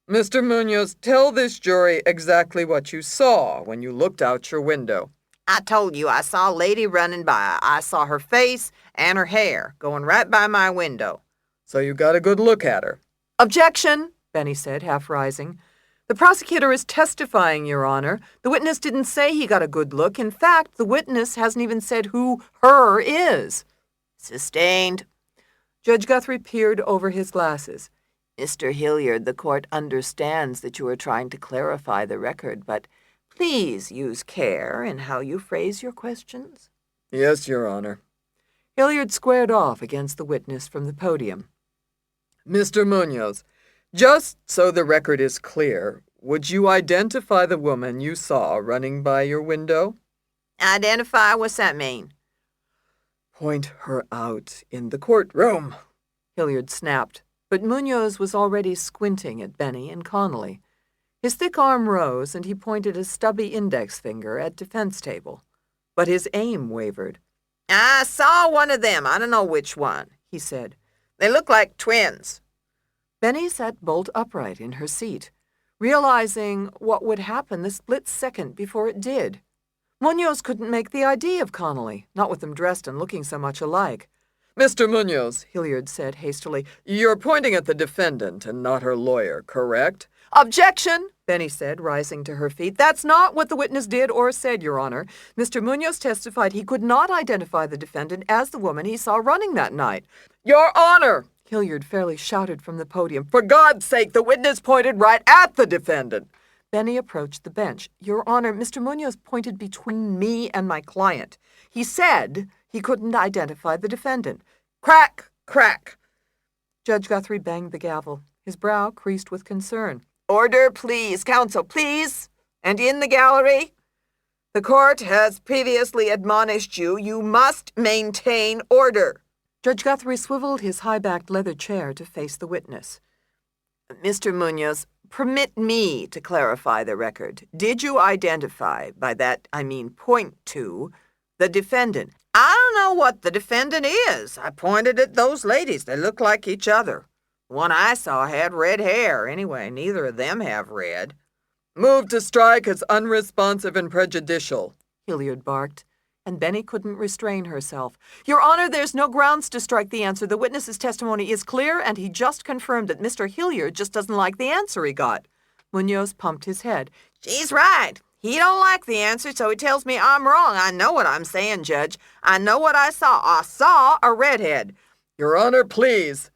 Mr. Munoz, tell this jury exactly what you saw when you looked out your window. I told you I saw a lady running by. I saw her face and her hair going right by my window. So you got a good look at her. Objection, Benny said, half rising. The prosecutor is testifying, Your Honor. The witness didn't say he got a good look. In fact, the witness hasn't even said who her is. Sustained. Judge Guthrie peered over his glasses. Mr. Hilliard, the court understands that you are trying to clarify the record, but please use care in how you phrase your questions. Yes, Your Honor. Hilliard squared off against the witness from the podium. Mr. Munoz, just so the record is clear, would you identify the woman you saw running by your window? Identify? What's that mean? Point her out in the courtroom, Hilliard snapped, but Munoz was already squinting at Benny and Connolly. His thick arm rose, and he pointed a stubby index finger at defense table. But his aim wavered. I saw one of them. I don't know which one, he said. They look like twins. Benny sat bolt upright in her seat, realizing what would happen the split second before it did. Munoz couldn't make the ID of Connolly, not with them dressed and looking so much alike. Mr. Munoz, Hilliard said hastily, you're pointing at the defendant and not her lawyer, correct? Objection, Benny said, rising to her feet. That's not what the witness did or said, Your Honor. Mr. Munoz testified he could not identify the defendant as the woman he saw running that night. Your Honor, Hilliard fairly shouted from the podium. For God's sake, the witness pointed right at the defendant. Benny approached the bench. Your Honor, Mr. Munoz pointed between me and my client. He said he couldn't identify the defendant. Crack, crack. Judge Guthrie banged the gavel. His brow creased with concern. Order, please. Counsel, please. And in the gallery. The court has previously admonished you. You must maintain order. Judge Guthrie swiveled his high-backed leather chair to face the witness. Mr. Munoz, permit me to clarify the record. Did you identify, by that I mean point to, the defendant? I don't know what the defendant is. I pointed at those ladies. They look like each other. The one I saw had red hair. Anyway, neither of them have red. Move to strike as unresponsive and prejudicial, Hilliard barked, and Benny couldn't restrain herself. Your Honor, there's no grounds to strike the answer. The witness's testimony is clear, and he just confirmed that Mr. Hilliard just doesn't like the answer he got. Munoz pumped his head. She's right. He don't like the answer, so he tells me I'm wrong. I know what I'm saying, Judge. I know what I saw. I saw a redhead. Your Honor, please,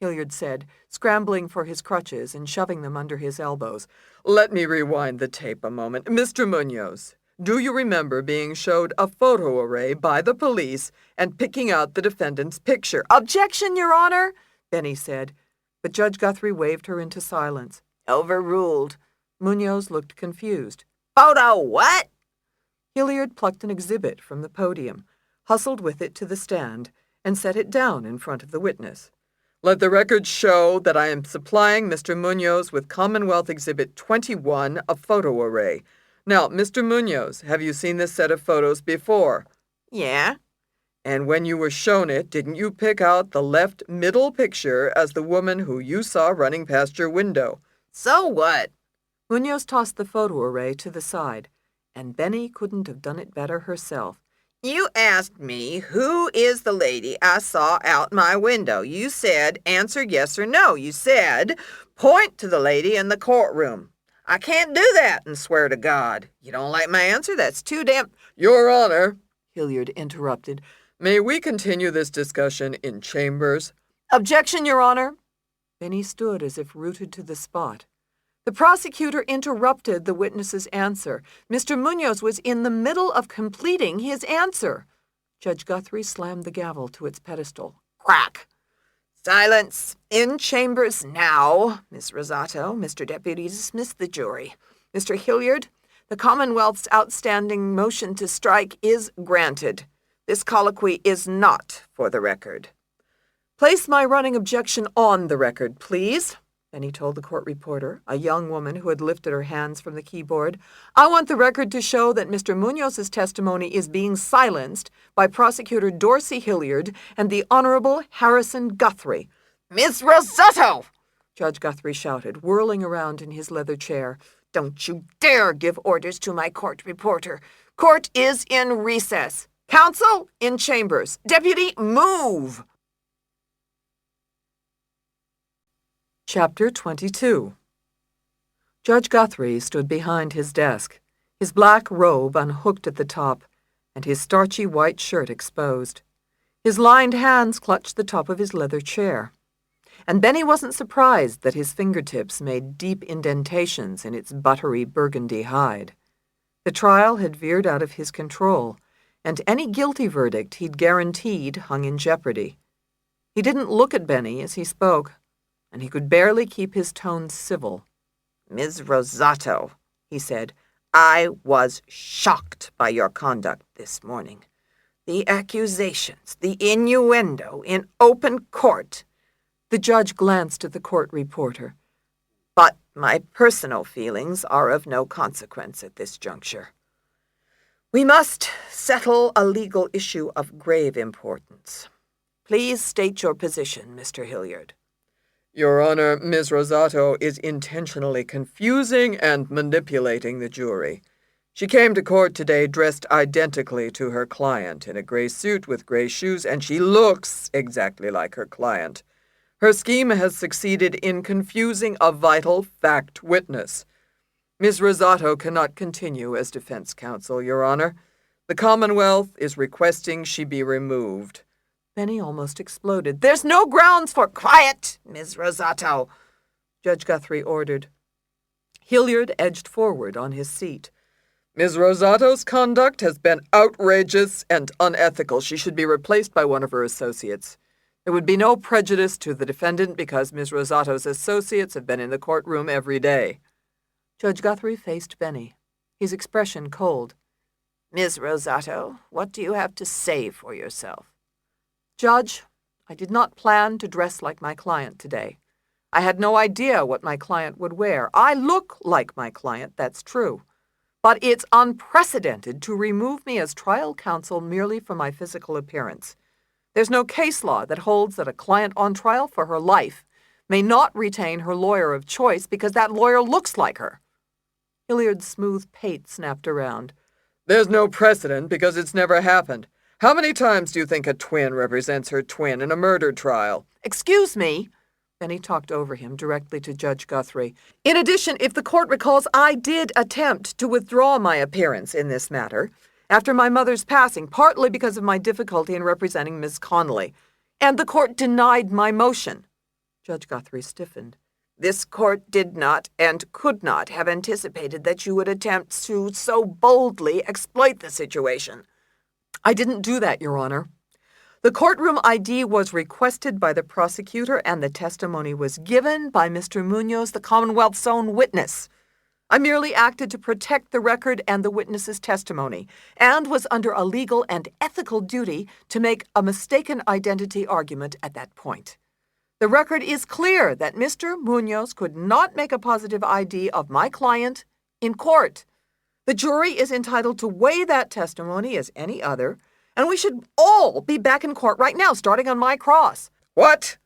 Hilliard said, scrambling for his crutches and shoving them under his elbows. Let me rewind the tape a moment. Mr. Munoz, do you remember being showed a photo array by the police and picking out the defendant's picture? Objection, Your Honor, Benny said, but Judge Guthrie waved her into silence. Overruled. Munoz looked confused. Photo what? Hilliard plucked an exhibit from the podium, hustled with it to the stand, and set it down in front of the witness. Let the record show that I am supplying Mr. Munoz with Commonwealth Exhibit 21, a photo array. Now, Mr. Munoz, have you seen this set of photos before? Yeah? And when you were shown it, didn't you pick out the left middle picture as the woman who you saw running past your window? So what? Munoz tossed the photo array to the side, and Benny couldn't have done it better herself. You asked me, who is the lady I saw out my window? You said, answer yes or no. You said, point to the lady in the courtroom. I can't do that and swear to God. You don't like my answer? That's too damn... Your Honor, Hilliard interrupted. may we continue this discussion in chambers? Objection, Your Honor. Benny stood as if rooted to the spot. The prosecutor interrupted the witness's answer. Mr. Munoz was in the middle of completing his answer. Judge Guthrie slammed the gavel to its pedestal. Crack. Silence. In chambers now. Miss Rosato, Mr. Deputy, dismiss the jury. Mr. Hilliard, the Commonwealth's outstanding motion to strike is granted. This colloquy is not for the record. Place my running objection on the record, please, Benny told the court reporter, a young woman who had lifted her hands from the keyboard. I want the record to show that Mr. Munoz's testimony is being silenced by Prosecutor Dorsey Hilliard and the Honorable Harrison Guthrie. Miss Rosato! Judge Guthrie shouted, whirling around in his leather chair. Don't you dare give orders to my court reporter. Court is in recess. Counsel, in chambers. Deputy, move! Chapter 22. Judge Guthrie stood behind his desk, his black robe unhooked at the top, and his starchy white shirt exposed. His lined hands clutched the top of his leather chair. And Benny wasn't surprised that his fingertips made deep indentations in its buttery burgundy hide. The trial had veered out of his control, and any guilty verdict he'd guaranteed hung in jeopardy. He didn't look at Benny as he spoke, and he could barely keep his tone civil. Ms. Rosato, he said, I was shocked by your conduct this morning. The accusations, the innuendo in open court. The judge glanced at the court reporter. But my personal feelings are of no consequence at this juncture. We must settle a legal issue of grave importance. Please state your position, Mr. Hilliard. Your Honor, Ms. Rosato is intentionally confusing and manipulating the jury. She came to court today dressed identically to her client in a gray suit with gray shoes, and she looks exactly like her client. Her scheme has succeeded in confusing a vital fact witness. Ms. Rosato cannot continue as defense counsel, Your Honor. The Commonwealth is requesting she be removed. Benny almost exploded. There's no grounds for quiet, Ms. Rosato, Judge Guthrie ordered. Hilliard edged forward on his seat. Ms. Rosato's conduct has been outrageous and unethical. She should be replaced by one of her associates. There would be no prejudice to the defendant because Ms. Rosato's associates have been in the courtroom every day. Judge Guthrie faced Benny, his expression cold. Ms. Rosato, what do you have to say for yourself? Judge, I did not plan to dress like my client today. I had no idea what my client would wear. I look like my client, that's true. But it's unprecedented to remove me as trial counsel merely for my physical appearance. There's no case law that holds that a client on trial for her life may not retain her lawyer of choice because that lawyer looks like her. Hilliard's smooth pate snapped around. There's no precedent because it's never happened. How many times do you think a twin represents her twin in a murder trial? Excuse me. Benny talked over him directly to Judge Guthrie. In addition, if the court recalls, I did attempt to withdraw my appearance in this matter after my mother's passing, partly because of my difficulty in representing Miss Connolly, and the court denied my motion. Judge Guthrie stiffened. This court did not and could not have anticipated that you would attempt to so boldly exploit the situation. I didn't do that, Your Honor. The courtroom ID was requested by the prosecutor and the testimony was given by Mr. Munoz, the Commonwealth's own witness. I merely acted to protect the record and the witness's testimony, and was under a legal and ethical duty to make a mistaken identity argument at that point. The record is clear that Mr. Munoz could not make a positive ID of my client in court. The jury is entitled to weigh that testimony as any other, and we should all be back in court right now, starting on my cross. What?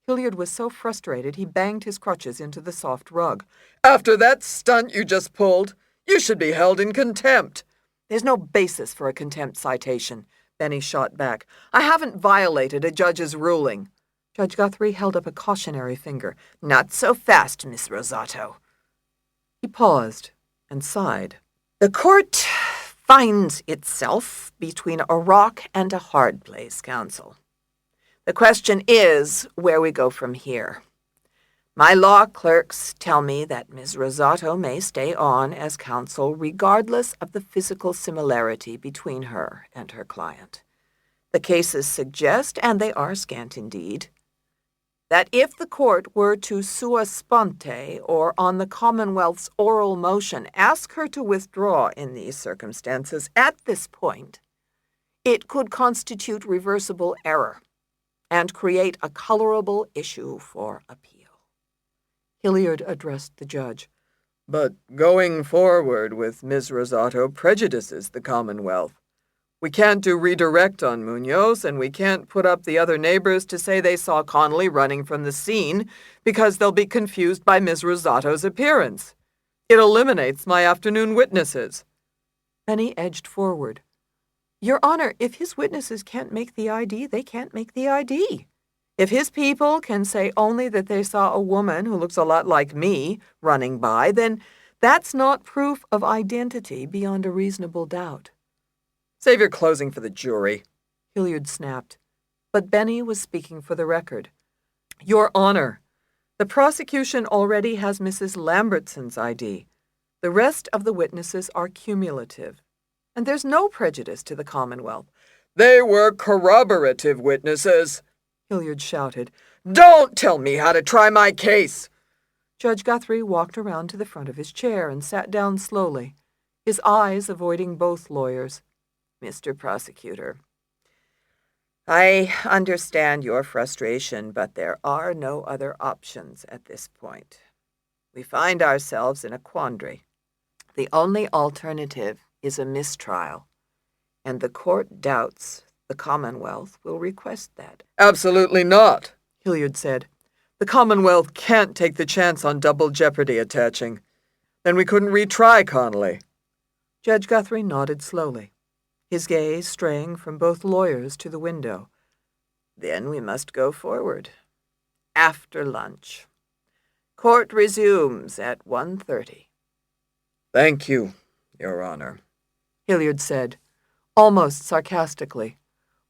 Hilliard was so frustrated he banged his crutches into the soft rug. After that stunt you just pulled, you should be held in contempt. There's no basis for a contempt citation, Benny shot back. I haven't violated a judge's ruling. Judge Guthrie held up a cautionary finger. Not so fast, Miss Rosato. He paused and sighed. The court finds itself between a rock and a hard place, counsel. The question is where we go from here. My law clerks tell me that Ms. Rosato may stay on as counsel regardless of the physical similarity between her and her client. The cases suggest, and they are scant indeed, that if the court were to sua sponte, or on the Commonwealth's oral motion, ask her to withdraw in these circumstances at this point, it could constitute reversible error and create a colorable issue for appeal. Hilliard addressed the judge. But going forward with Ms. Rosato prejudices the Commonwealth. We can't do redirect on Munoz, and we can't put up the other neighbors to say they saw Connolly running from the scene because they'll be confused by Ms. Rosato's appearance. It eliminates my afternoon witnesses. Benny edged forward. Your Honor, if his witnesses can't make the ID, they can't make the ID. If his people can say only that they saw a woman who looks a lot like me running by, then that's not proof of identity beyond a reasonable doubt. Save your closing for the jury, Hilliard snapped. But Benny was speaking for the record. Your Honor, the prosecution already has Mrs. Lambertson's ID. The rest of the witnesses are cumulative, and there's no prejudice to the Commonwealth. They were corroborative witnesses, Hilliard shouted. Don't tell me how to try my case. Judge Guthrie walked around to the front of his chair and sat down slowly, his eyes avoiding both lawyers. Mr. Prosecutor, I understand your frustration, but there are no other options at this point. We find ourselves in a quandary. The only alternative is a mistrial, and the court doubts the Commonwealth will request that. Absolutely not, Hilliard said. The Commonwealth can't take the chance on double jeopardy attaching. Then we couldn't retry Connolly. Judge Guthrie nodded slowly, his gaze straying from both lawyers to the window. Then we must go forward. After lunch. Court resumes at 1:30. Thank you, Your Honor, Hilliard said, almost sarcastically,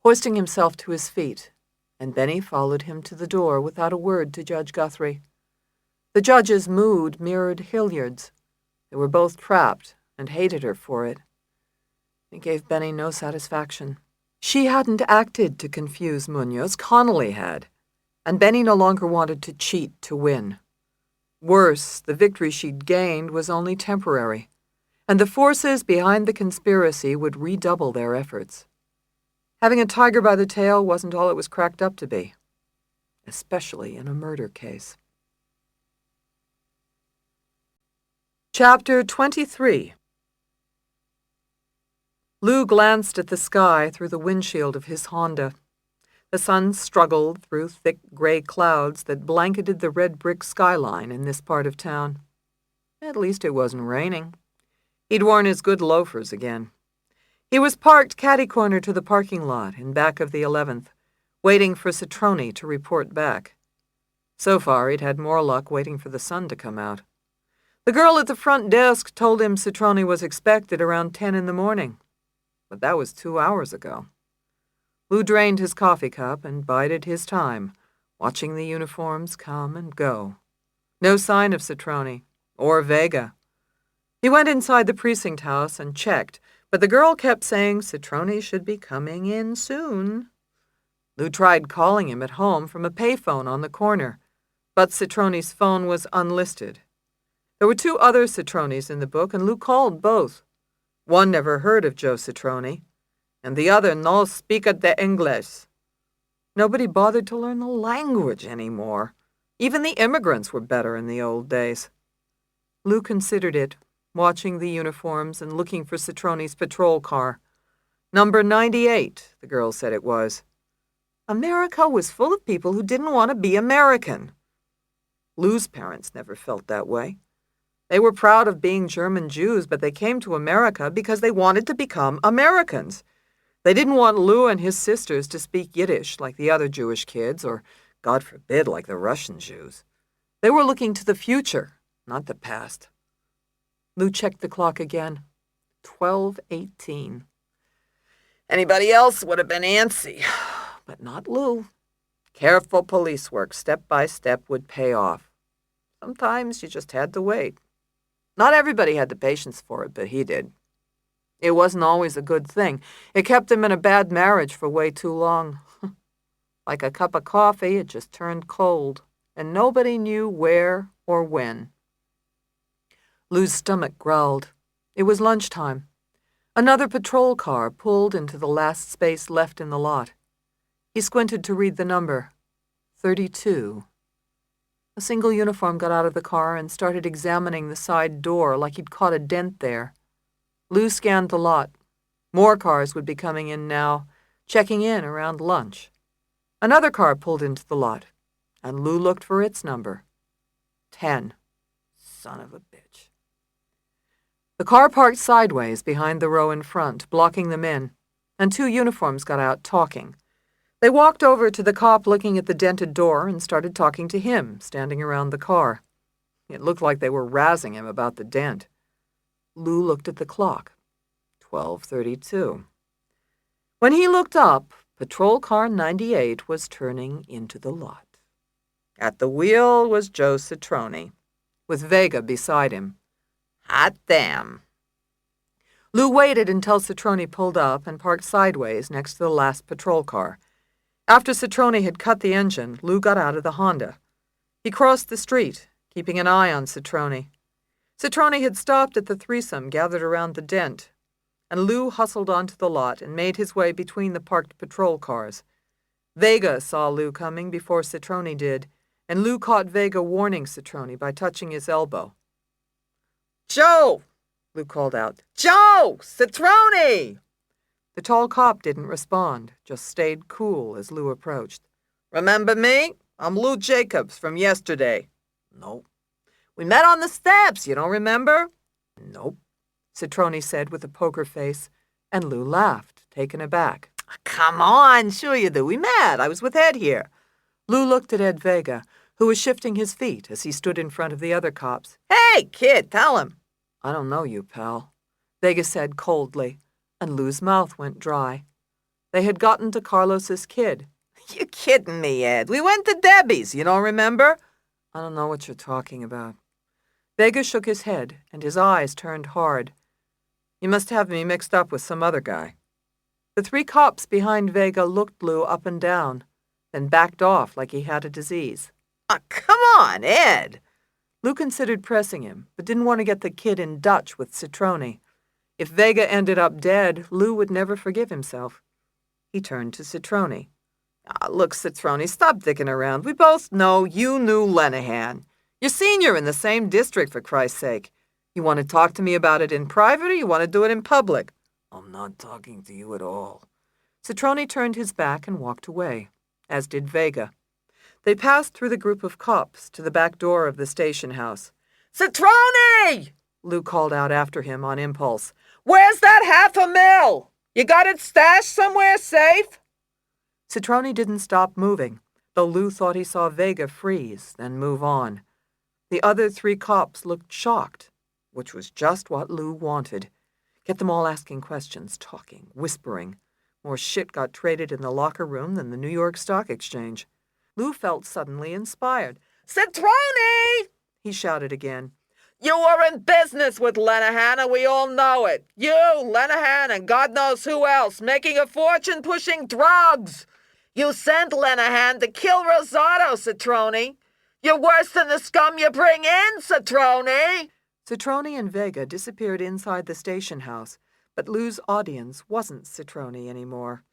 hoisting himself to his feet, and Benny followed him to the door without a word to Judge Guthrie. The judge's mood mirrored Hilliard's. They were both trapped and hated her for it. It gave Benny no satisfaction. She hadn't acted to confuse Munoz, Connolly had, and Benny no longer wanted to cheat to win. Worse, the victory she'd gained was only temporary, and the forces behind the conspiracy would redouble their efforts. Having a tiger by the tail wasn't all it was cracked up to be, especially in a murder case. Chapter 23. Lou glanced at the sky through the windshield of his Honda. The sun struggled through thick gray clouds that blanketed the red brick skyline in this part of town. At least it wasn't raining. He'd worn his good loafers again. He was parked catty-corner to the parking lot in back of the 11th, waiting for Citroni to report back. So far, he'd had more luck waiting for the sun to come out. The girl at the front desk told him Citroni was expected around 10 in the morning. But that was 2 hours ago. Lou drained his coffee cup and bided his time, watching the uniforms come and go. No sign of Citroni or Vega. He went inside the precinct house and checked, but the girl kept saying Citroni should be coming in soon. Lou tried calling him at home from a payphone on the corner, but Citroni's phone was unlisted. There were 2 other Citronis in the book, and Lou called both. One never heard of Joe Citroni, and the other no speak the English. Nobody bothered to learn the language anymore. Even the immigrants were better in the old days. Lou considered it, watching the uniforms and looking for Citroni's patrol car. Number 98, the girl said it was. America was full of people who didn't want to be American. Lou's parents never felt that way. They were proud of being German Jews, but they came to America because they wanted to become Americans. They didn't want Lou and his sisters to speak Yiddish like the other Jewish kids, or, God forbid, like the Russian Jews. They were looking to the future, not the past. Lou checked the clock again. 12:18. Anybody else would have been antsy, but not Lou. Careful police work, step by step, would pay off. Sometimes you just had to wait. Not everybody had the patience for it, but he did. It wasn't always a good thing. It kept him in a bad marriage for way too long. Like a cup of coffee, it just turned cold, and nobody knew where or when. Lou's stomach growled. It was lunchtime. Another patrol car pulled into the last space left in the lot. He squinted to read the number. 32. A single uniform got out of the car and started examining the side door like he'd caught a dent there. Lou scanned the lot. More cars would be coming in now, checking in around lunch. Another car pulled into the lot, and Lou looked for its number. 10. Son of a bitch. The car parked sideways behind the row in front, blocking them in, and two uniforms got out talking. They walked over to the cop looking at the dented door and started talking to him, standing around the car. It looked like they were razzing him about the dent. Lou looked at the clock. 12:32. When he looked up, Patrol Car 98 was turning into the lot. At the wheel was Joe Citroni, with Vega beside him. Hot damn. Lou waited until Citroni pulled up and parked sideways next to the last patrol car. After Citroni had cut the engine, Lou got out of the Honda. He crossed the street, keeping an eye on Citroni. Citroni had stopped at the threesome gathered around the dent, and Lou hustled onto the lot and made his way between the parked patrol cars. Vega saw Lou coming before Citroni did, and Lou caught Vega warning Citroni by touching his elbow. Joe! Lou called out. Joe! Citroni! The tall cop didn't respond, just stayed cool as Lou approached. Remember me? I'm Lou Jacobs from yesterday. Nope. We met on the steps, you don't remember? Nope, Citroni said with a poker face, and Lou laughed, taken aback. Come on, sure you do. We met. I was with Ed here. Lou looked at Ed Vega, who was shifting his feet as he stood in front of the other cops. Hey, kid, tell him. I don't know you, pal, Vega said coldly, and Lou's mouth went dry. They had gotten to Carlos's kid. You kidding me, Ed? We went to Debbie's, you don't remember? I don't know what you're talking about. Vega shook his head, and his eyes turned hard. You must have me mixed up with some other guy. The three cops behind Vega looked Lou up and down, then backed off like he had a disease. Come on, Ed! Lou considered pressing him, but didn't want to get the kid in Dutch with Citroni. If Vega ended up dead, Lou would never forgive himself. He turned to Citroni. Look, Citroni, stop dicking around. We both know you knew Lenahan. You're senior in the same district, for Christ's sake. You want to talk to me about it in private, or you want to do it in public? I'm not talking to you at all. Citroni turned his back and walked away, as did Vega. They passed through the group of cops to the back door of the station house. Citroni! Lou called out after him on impulse. Where's that $500,000? You got it stashed somewhere safe? Citroni didn't stop moving, though Lou thought he saw Vega freeze, then move on. The other three cops looked shocked, which was just what Lou wanted. Get them all asking questions, talking, whispering. More shit got traded in the locker room than the New York Stock Exchange. Lou felt suddenly inspired. Citroni! He shouted again. You were in business with Lenahan, and we all know it. You, Lenahan, and God knows who else, making a fortune pushing drugs. You sent Lenahan to kill Rosato, Citroni. You're worse than the scum you bring in, Citroni. Citroni and Vega disappeared inside the station house, but Lou's audience wasn't Citroni anymore.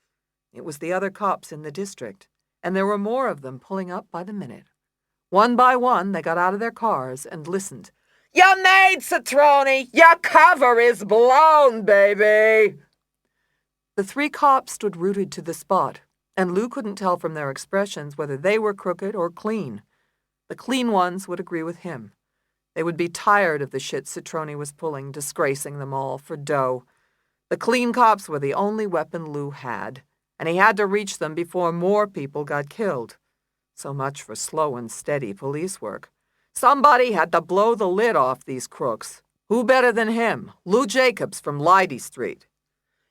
It was the other cops in the district, and there were more of them pulling up by the minute. One by one, they got out of their cars and listened. "You're made, Citrone! Your cover is blown, baby!" The three cops stood rooted to the spot, and Lou couldn't tell from their expressions whether they were crooked or clean. The clean ones would agree with him. They would be tired of the shit Citrone was pulling, disgracing them all for dough. The clean cops were the only weapon Lou had, and he had to reach them before more people got killed. So much for slow and steady police work. Somebody had to blow the lid off these crooks. Who better than him, Lou Jacobs from Leidy Street?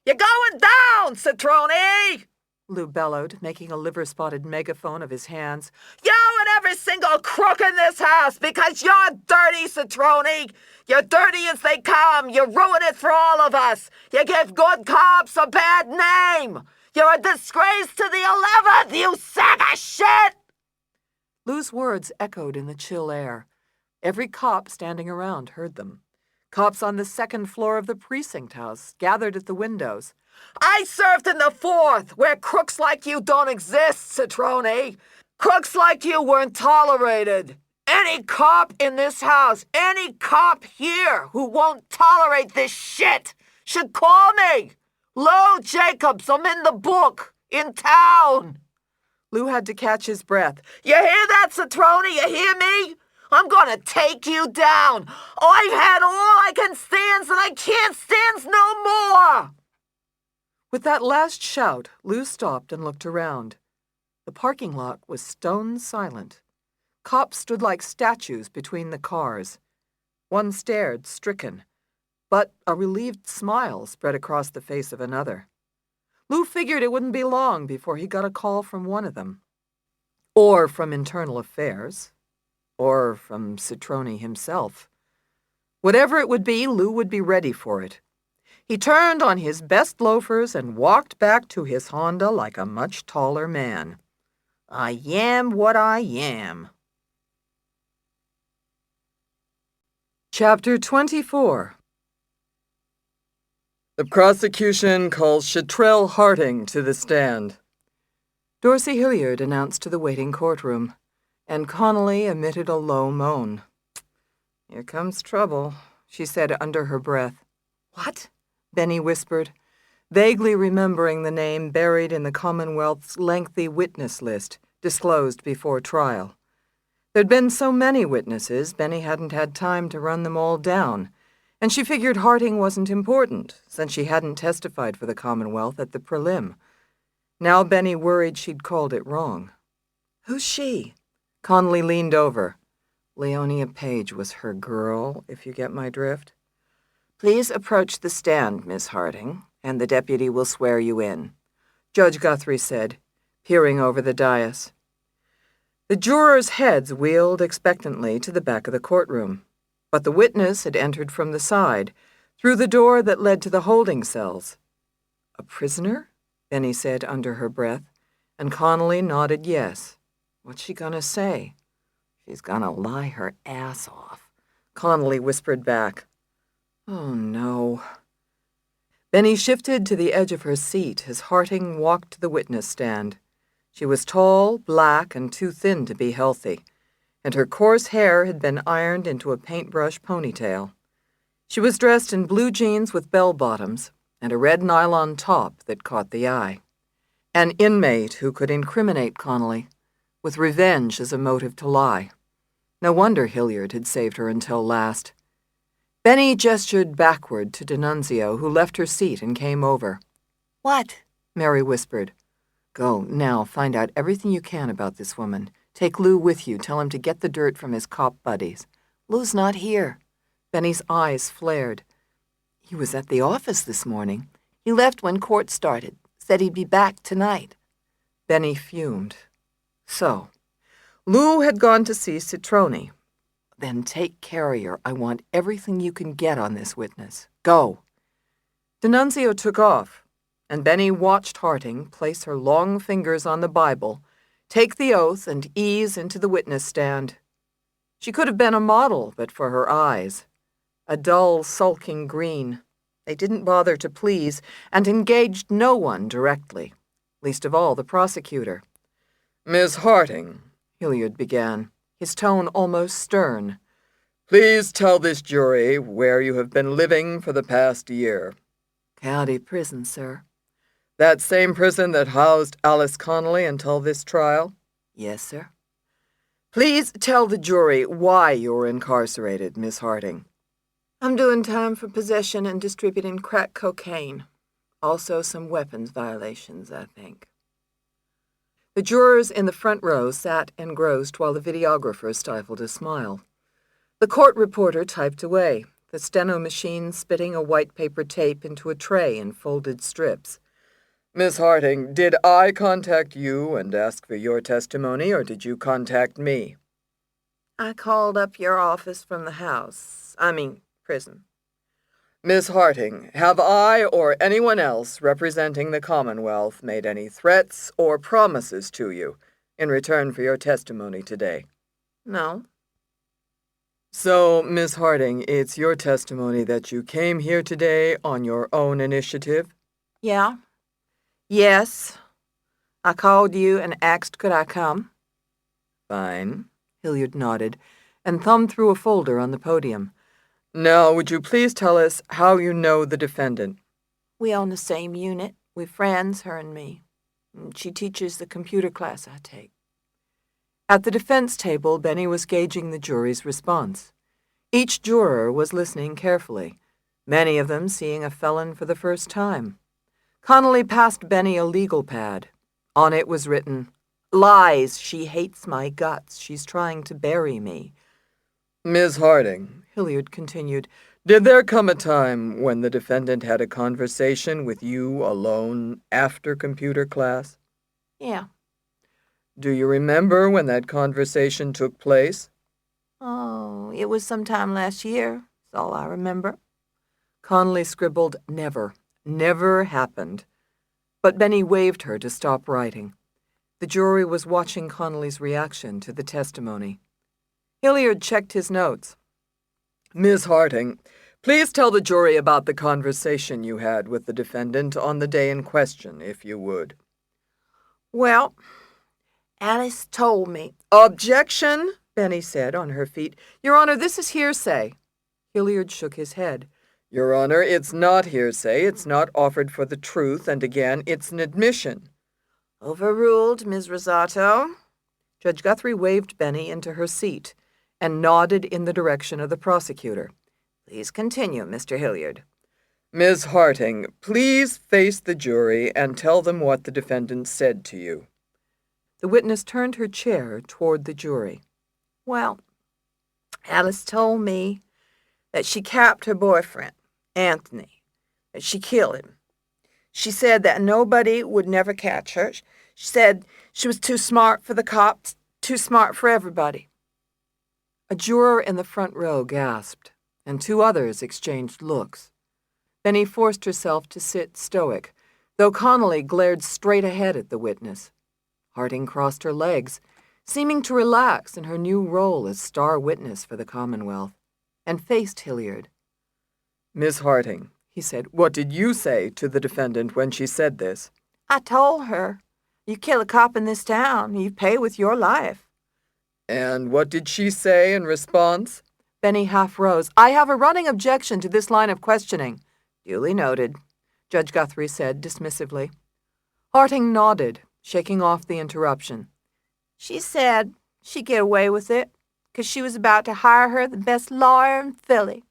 "You're going down, Citrone!" Lou bellowed, making a liver-spotted megaphone of his hands. "You and every single crook in this house, because you're dirty, Citrone! You're dirty as they come! You ruin it for all of us! You give good cops a bad name! You're a disgrace to the 11th, you sack of shit!" Lou's words echoed in the chill air. Every cop standing around heard them. Cops on the second floor of the precinct house gathered at the windows. "I served in the 4th, where crooks like you don't exist, Citrone. Crooks like you weren't tolerated. Any cop in this house, any cop here who won't tolerate this shit should call me. Lou Jacobs, I'm in the book, in town." Lou had to catch his breath. "You hear that, Citrone? You hear me? I'm gonna take you down. I've had all I can stand, and I can't stand no more." With that last shout, Lou stopped and looked around. The parking lot was stone silent. Cops stood like statues between the cars. One stared, stricken, but a relieved smile spread across the face of another. Lou figured it wouldn't be long before he got a call from one of them. Or from Internal Affairs. Or from Citrone himself. Whatever it would be, Lou would be ready for it. He turned on his best loafers and walked back to his Honda like a much taller man. "I am what I am." Chapter 24. The prosecution calls Chitrell Harding to the stand. Dorsey Hilliard announced to the waiting courtroom, and Connolly emitted a low moan. "Here comes trouble," she said under her breath. "What?" Benny whispered, vaguely remembering the name buried in the Commonwealth's lengthy witness list, disclosed before trial. There'd been so many witnesses, Benny hadn't had time to run them all down, and she figured Harding wasn't important, since she hadn't testified for the Commonwealth at the prelim. Now Benny worried she'd called it wrong. "Who's she?" Connolly leaned over. Leonia Page was her girl, if you get my drift. "Please approach the stand, Miss Harding, and the deputy will swear you in," Judge Guthrie said, peering over the dais. The jurors' heads wheeled expectantly to the back of the courtroom, but the witness had entered from the side, through the door that led to the holding cells. "A prisoner?" Benny said under her breath, and Connolly nodded yes. "What's she gonna say?" "She's gonna lie her ass off," Connolly whispered back. "Oh, no." Benny shifted to the edge of her seat as Harding walked to the witness stand. She was tall, black, and too thin to be healthy, and her coarse hair had been ironed into a paintbrush ponytail. She was dressed in blue jeans with bell-bottoms and a red nylon top that caught the eye. An inmate who could incriminate Connolly, with revenge as a motive to lie. No wonder Hilliard had saved her until last. Benny gestured backward to D'Annunzio, who left her seat and came over. "What?" Mary whispered. "Go, now, find out everything you can about this woman. Take Lou with you. Tell him to get the dirt from his cop buddies." "Lou's not here." Benny's eyes flared. "He was at the office this morning. He left when court started. Said he'd be back tonight." Benny fumed. So, Lou had gone to see Citrone. "Then take care of her. I want everything you can get on this witness. Go." D'Annunzio took off, and Benny watched Harding place her long fingers on the Bible, take the oath, and ease into the witness stand. She could have been a model, but for her eyes. A dull, sulking green. They didn't bother to please, and engaged no one directly, least of all the prosecutor. Miss Harding, Hilliard began, his tone almost stern, please tell this jury where you have been living for the past year. County prison, sir. That same prison that housed Alice Connolly until this trial? Yes, sir. Please tell the jury why you're incarcerated, Miss Harding. I'm doing time for possession and distributing crack cocaine. Also some weapons violations, I think. The jurors in the front row sat engrossed while the videographer stifled a smile. The court reporter typed away, the steno machine spitting a white paper tape into a tray in folded strips. Miss Harding, did I contact you and ask for your testimony, or did you contact me? I called up your office from the prison. Miss Harding, have I or anyone else representing the Commonwealth made any threats or promises to you in return for your testimony today? No. So, Miss Harding, it's your testimony that you came here today on your own initiative? Yeah. Yes. I called you and asked could I come. Fine. Hilliard nodded and thumbed through a folder on the podium. Now, would you please tell us how you know the defendant? We own the same unit. We're friends, her and me. She teaches the computer class I take. At the defense table, Benny was gauging the jury's response. Each juror was listening carefully, many of them seeing a felon for the first time. Connolly passed Benny a legal pad. On it was written, "Lies, she hates my guts, she's trying to bury me." Ms. Harding, Hilliard continued, did there come a time when the defendant had a conversation with you alone after computer class? Yeah. Do you remember when that conversation took place? Oh, it was sometime last year. That's all I remember. Connolly scribbled, never happened. But Benny waved her to stop writing. The jury was watching Connolly's reaction to the testimony. Hilliard checked his notes. Ms. Harding, please tell the jury about the conversation you had with the defendant on the day in question, if you would. Well, Alice told me. Objection, Benny said on her feet. Your Honor, this is hearsay. Hilliard shook his head. Your Honor, it's not hearsay. It's not offered for the truth, and again, it's an admission. Overruled, Ms. Rosato. Judge Guthrie waved Benny into her seat and nodded in the direction of the prosecutor. Please continue, Mr. Hilliard. Ms. Harding, please face the jury and tell them what the defendant said to you. The witness turned her chair toward the jury. Well, Alice told me that she capped her boyfriend, Anthony, that she killed him. She said that nobody would never catch her. She said she was too smart for the cops, too smart for everybody. A juror in the front row gasped, and two others exchanged looks. Benny forced herself to sit stoic, though Connolly glared straight ahead at the witness. Harding crossed her legs, seeming to relax in her new role as star witness for the Commonwealth, and faced Hilliard. Miss Harding, he said, what did you say to the defendant when she said this? I told her, you kill a cop in this town, you pay with your life. And what did she say in response? Benny half rose. I have a running objection to this line of questioning. Duly noted, Judge Guthrie said dismissively. Harding nodded, shaking off the interruption. She said she'd get away with it, 'cause she was about to hire her the best lawyer in Philly.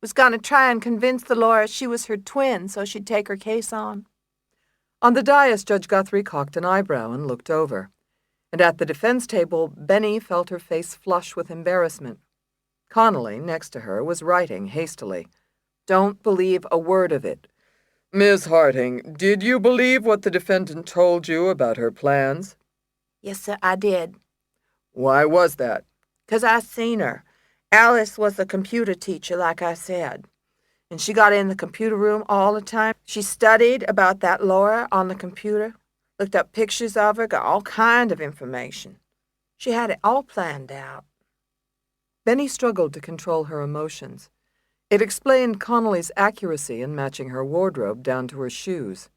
Was going to try and convince the lawyer she was her twin so she'd take her case on. On the dais, Judge Guthrie cocked an eyebrow and looked over. And at the defense table, Benny felt her face flush with embarrassment. Connolly, next to her, was writing hastily. Don't believe a word of it. Ms. Harding, did you believe what the defendant told you about her plans? Yes, sir, I did. Why was that? 'Cause I seen her. Alice was a computer teacher, like I said. And she got in the computer room all the time. She studied about that lawyer on the computer, looked up pictures of her, got all kind of information. She had it all planned out. Benny struggled to control her emotions. It explained Connolly's accuracy in matching her wardrobe down to her shoes.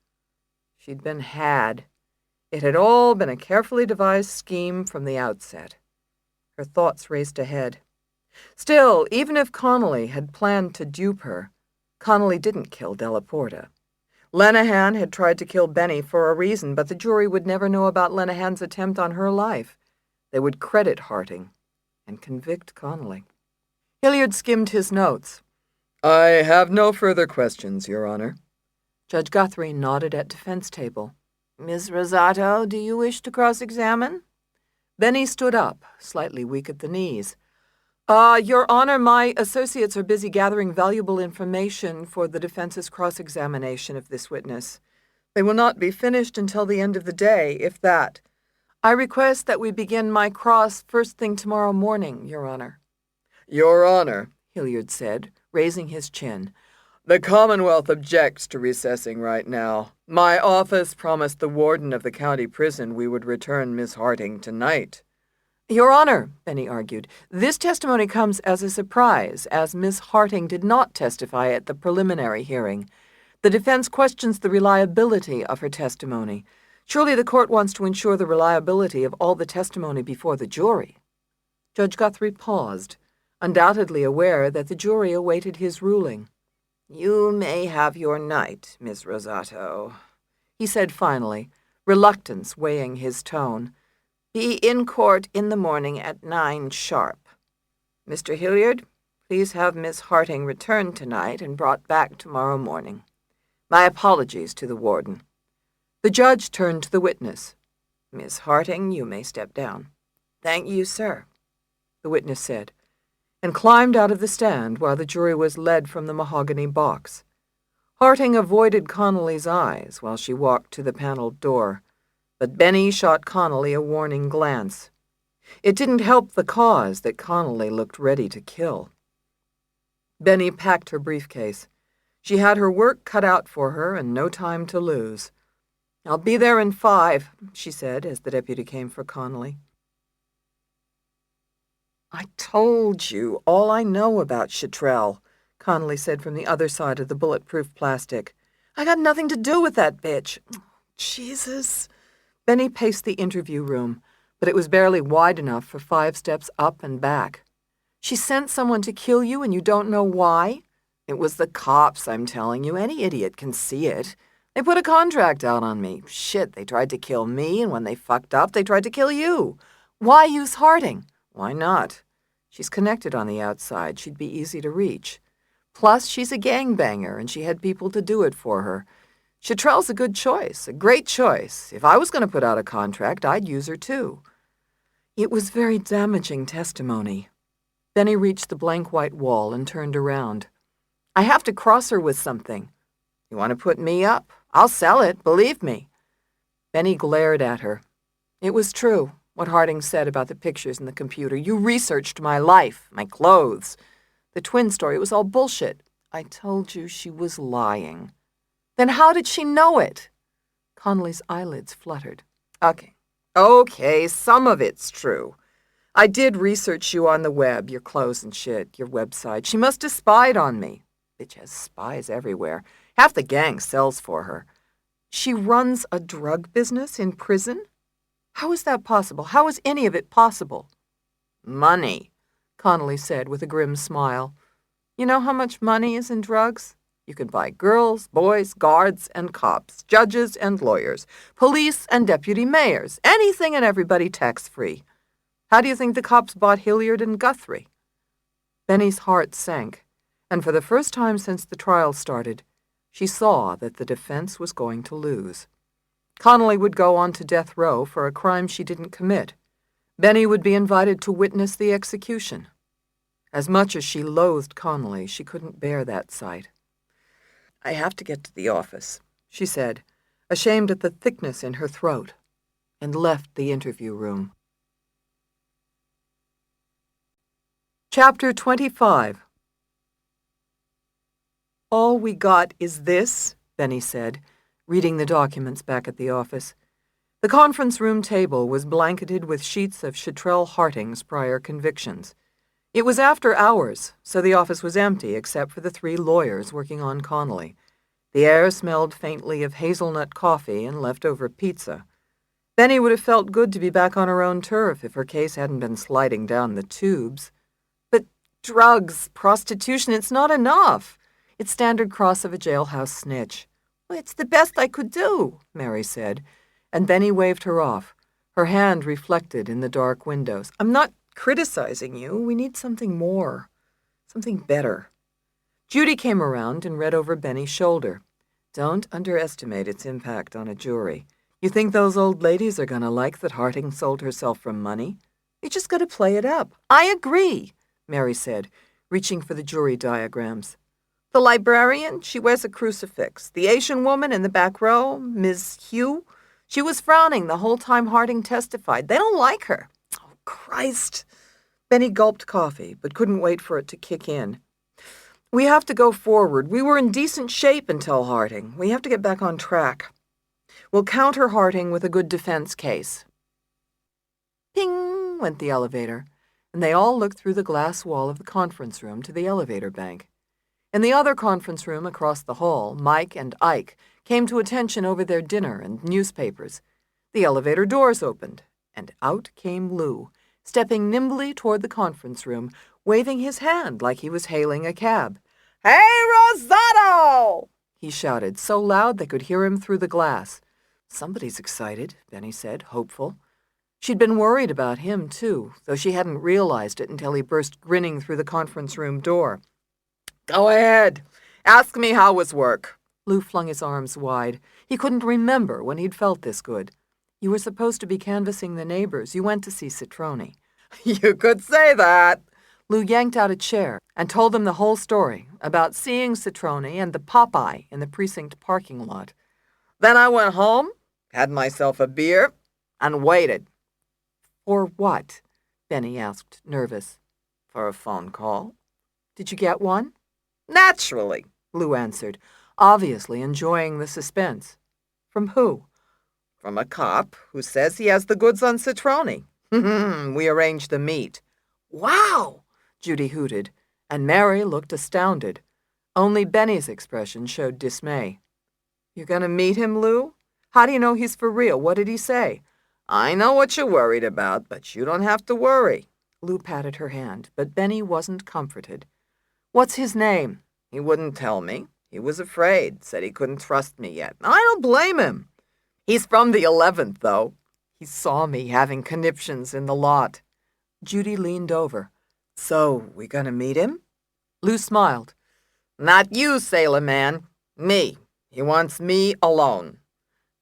She'd been had. It had all been a carefully devised scheme from the outset. Her thoughts raced ahead. Still, even if Connolly had planned to dupe her, Connolly didn't kill Della Porta. Lenehan had tried to kill Benny for a reason, but the jury would never know about Lenehan's attempt on her life. They would credit Harting and convict Connolly. Hilliard skimmed his notes. "I have no further questions, Your Honor." Judge Guthrie nodded at defense table. Ms. Rosato, do you wish to cross-examine? Benny stood up, slightly weak at the knees. Your Honor, my associates are busy gathering valuable information for the defense's cross-examination of this witness. They will not be finished until the end of the day, if that. I request that we begin my cross first thing tomorrow morning, Your Honor." "Your Honor," Hilliard said, raising his chin, "the Commonwealth objects to recessing right now. My office promised the warden of the county prison we would return Miss Harting tonight." "Your Honor," Benny argued, "this testimony comes as a surprise, as Miss Harting did not testify at the preliminary hearing. The defense questions the reliability of her testimony. Surely the court wants to ensure the reliability of all the testimony before the jury." Judge Guthrie paused, undoubtedly aware that the jury awaited his ruling. You may have your night, Miss Rosato, he said finally, reluctance weighing his tone. Be in court in the morning at 9 sharp. Mr. Hilliard, please have Miss Harting returned tonight and brought back tomorrow morning. My apologies to the warden. The judge turned to the witness. Miss Harting, you may step down. Thank you, sir, the witness said, and climbed out of the stand while the jury was led from the mahogany box. Harting avoided Connolly's eyes while she walked to the paneled door, but Benny shot Connolly a warning glance. It didn't help the cause that Connolly looked ready to kill. Benny packed her briefcase. She had her work cut out for her and no time to lose. "I'll be there in 5, she said as the deputy came for Connolly. "I told you all I know about Chitrell," Connolly said from the other side of the bulletproof plastic. "I got nothing to do with that bitch." Jesus. Benny paced the interview room, but it was barely wide enough for 5 steps up and back. "She sent someone to kill you and you don't know why?" "It was the cops, I'm telling you. Any idiot can see it. They put a contract out on me. Shit, they tried to kill me, and when they fucked up, they tried to kill you. Why use Harting? Why not? She's connected on the outside. She'd be easy to reach. Plus, she's a gangbanger, and she had people to do it for her. Chitrell's a good choice, a great choice. If I was going to put out a contract, I'd use her too." It was very damaging testimony. Benny reached the blank white wall and turned around. "I have to cross her with something." "You want to put me up? I'll sell it, believe me." Benny glared at her. "It was true, what Harting said about the pictures in the computer. You researched my life, my clothes. The twin story was all bullshit. I told you she was lying." "Then how did she know it?" Connolly's eyelids fluttered. Okay, some of it's true. I did research you on the web, your clothes and shit, your website. She must have spied on me. Bitch has spies everywhere. Half the gang sells for her. She runs a drug business in prison? How is that possible? How is any of it possible?" "Money," Connolly said with a grim smile. "You know how much money is in drugs? You can buy girls, boys, guards, and cops, judges and lawyers, police and deputy mayors, anything and everybody tax-free. How do you think the cops bought Hilliard and Guthrie?" Benny's heart sank, and for the first time since the trial started, she saw that the defense was going to lose. Connolly would go on to death row for a crime she didn't commit. Benny would be invited to witness the execution. As much as she loathed Connolly, she couldn't bear that sight. "I have to get to the office," she said, ashamed at the thickness in her throat, and left the interview room. Chapter 25. "All we got is this," Benny said, reading the documents back at the office. The conference room table was blanketed with sheets of Chitrell Harting's prior convictions. It was after hours, so the office was empty except for the 3 lawyers working on Connolly. The air smelled faintly of hazelnut coffee and leftover pizza. Benny would have felt good to be back on her own turf if her case hadn't been sliding down the tubes. But drugs, prostitution, it's not enough. It's standard cross of a jailhouse snitch. Well, it's the best I could do, Mary said, and Benny waved her off, her hand reflected in the dark windows. I'm not criticizing you. We need something more, something better. Judy came around and read over Benny's shoulder. Don't underestimate its impact on a jury. You think those old ladies are going to like that Harding sold herself for money? You just got to play it up. I agree, Mary said, reaching for the jury diagrams. The librarian, she wears a crucifix. The Asian woman in the back row, Ms. Hugh, she was frowning the whole time Harding testified. They don't like her. Oh, Christ. Benny gulped coffee, but couldn't wait for it to kick in. We have to go forward. We were in decent shape until Harding. We have to get back on track. We'll counter Harding with a good defense case. Ping went the elevator, and they all looked through the glass wall of the conference room to the elevator bank. In the other conference room across the hall, Mike and Ike came to attention over their dinner and newspapers. The elevator doors opened, and out came Lou, stepping nimbly toward the conference room, waving his hand like he was hailing a cab. "Hey, Rosato!" he shouted, so loud they could hear him through the glass. Somebody's excited, Benny said, hopeful. She'd been worried about him, too, though she hadn't realized it until he burst grinning through the conference room door. "Go ahead. Ask me how was work." Lou flung his arms wide. He couldn't remember when he'd felt this good. "You were supposed to be canvassing the neighbors. You went to see Citrone." "You could say that." Lou yanked out a chair and told them the whole story about seeing Citrone and the Popeye in the precinct parking lot. "Then I went home, had myself a beer, and waited." "For what?" Benny asked, nervous. "For a phone call." "Did you get one?" "Naturally," Lou answered, obviously enjoying the suspense. "From who?" "From a cop who says he has the goods on Citrone." We arranged to meet." "Wow!" Judy hooted, and Mary looked astounded. Only Benny's expression showed dismay. "You're going to meet him, Lou? How do you know he's for real? What did he say?" "I know what you're worried about, but you don't have to worry." Lou patted her hand, but Benny wasn't comforted. "What's his name?" "He wouldn't tell me. He was afraid, said he couldn't trust me yet. I don't blame him. He's from the 11th, though. He saw me having conniptions in the lot." Judy leaned over. "So, we gonna meet him?" Lou smiled. "Not you, sailor man. Me. He wants me alone."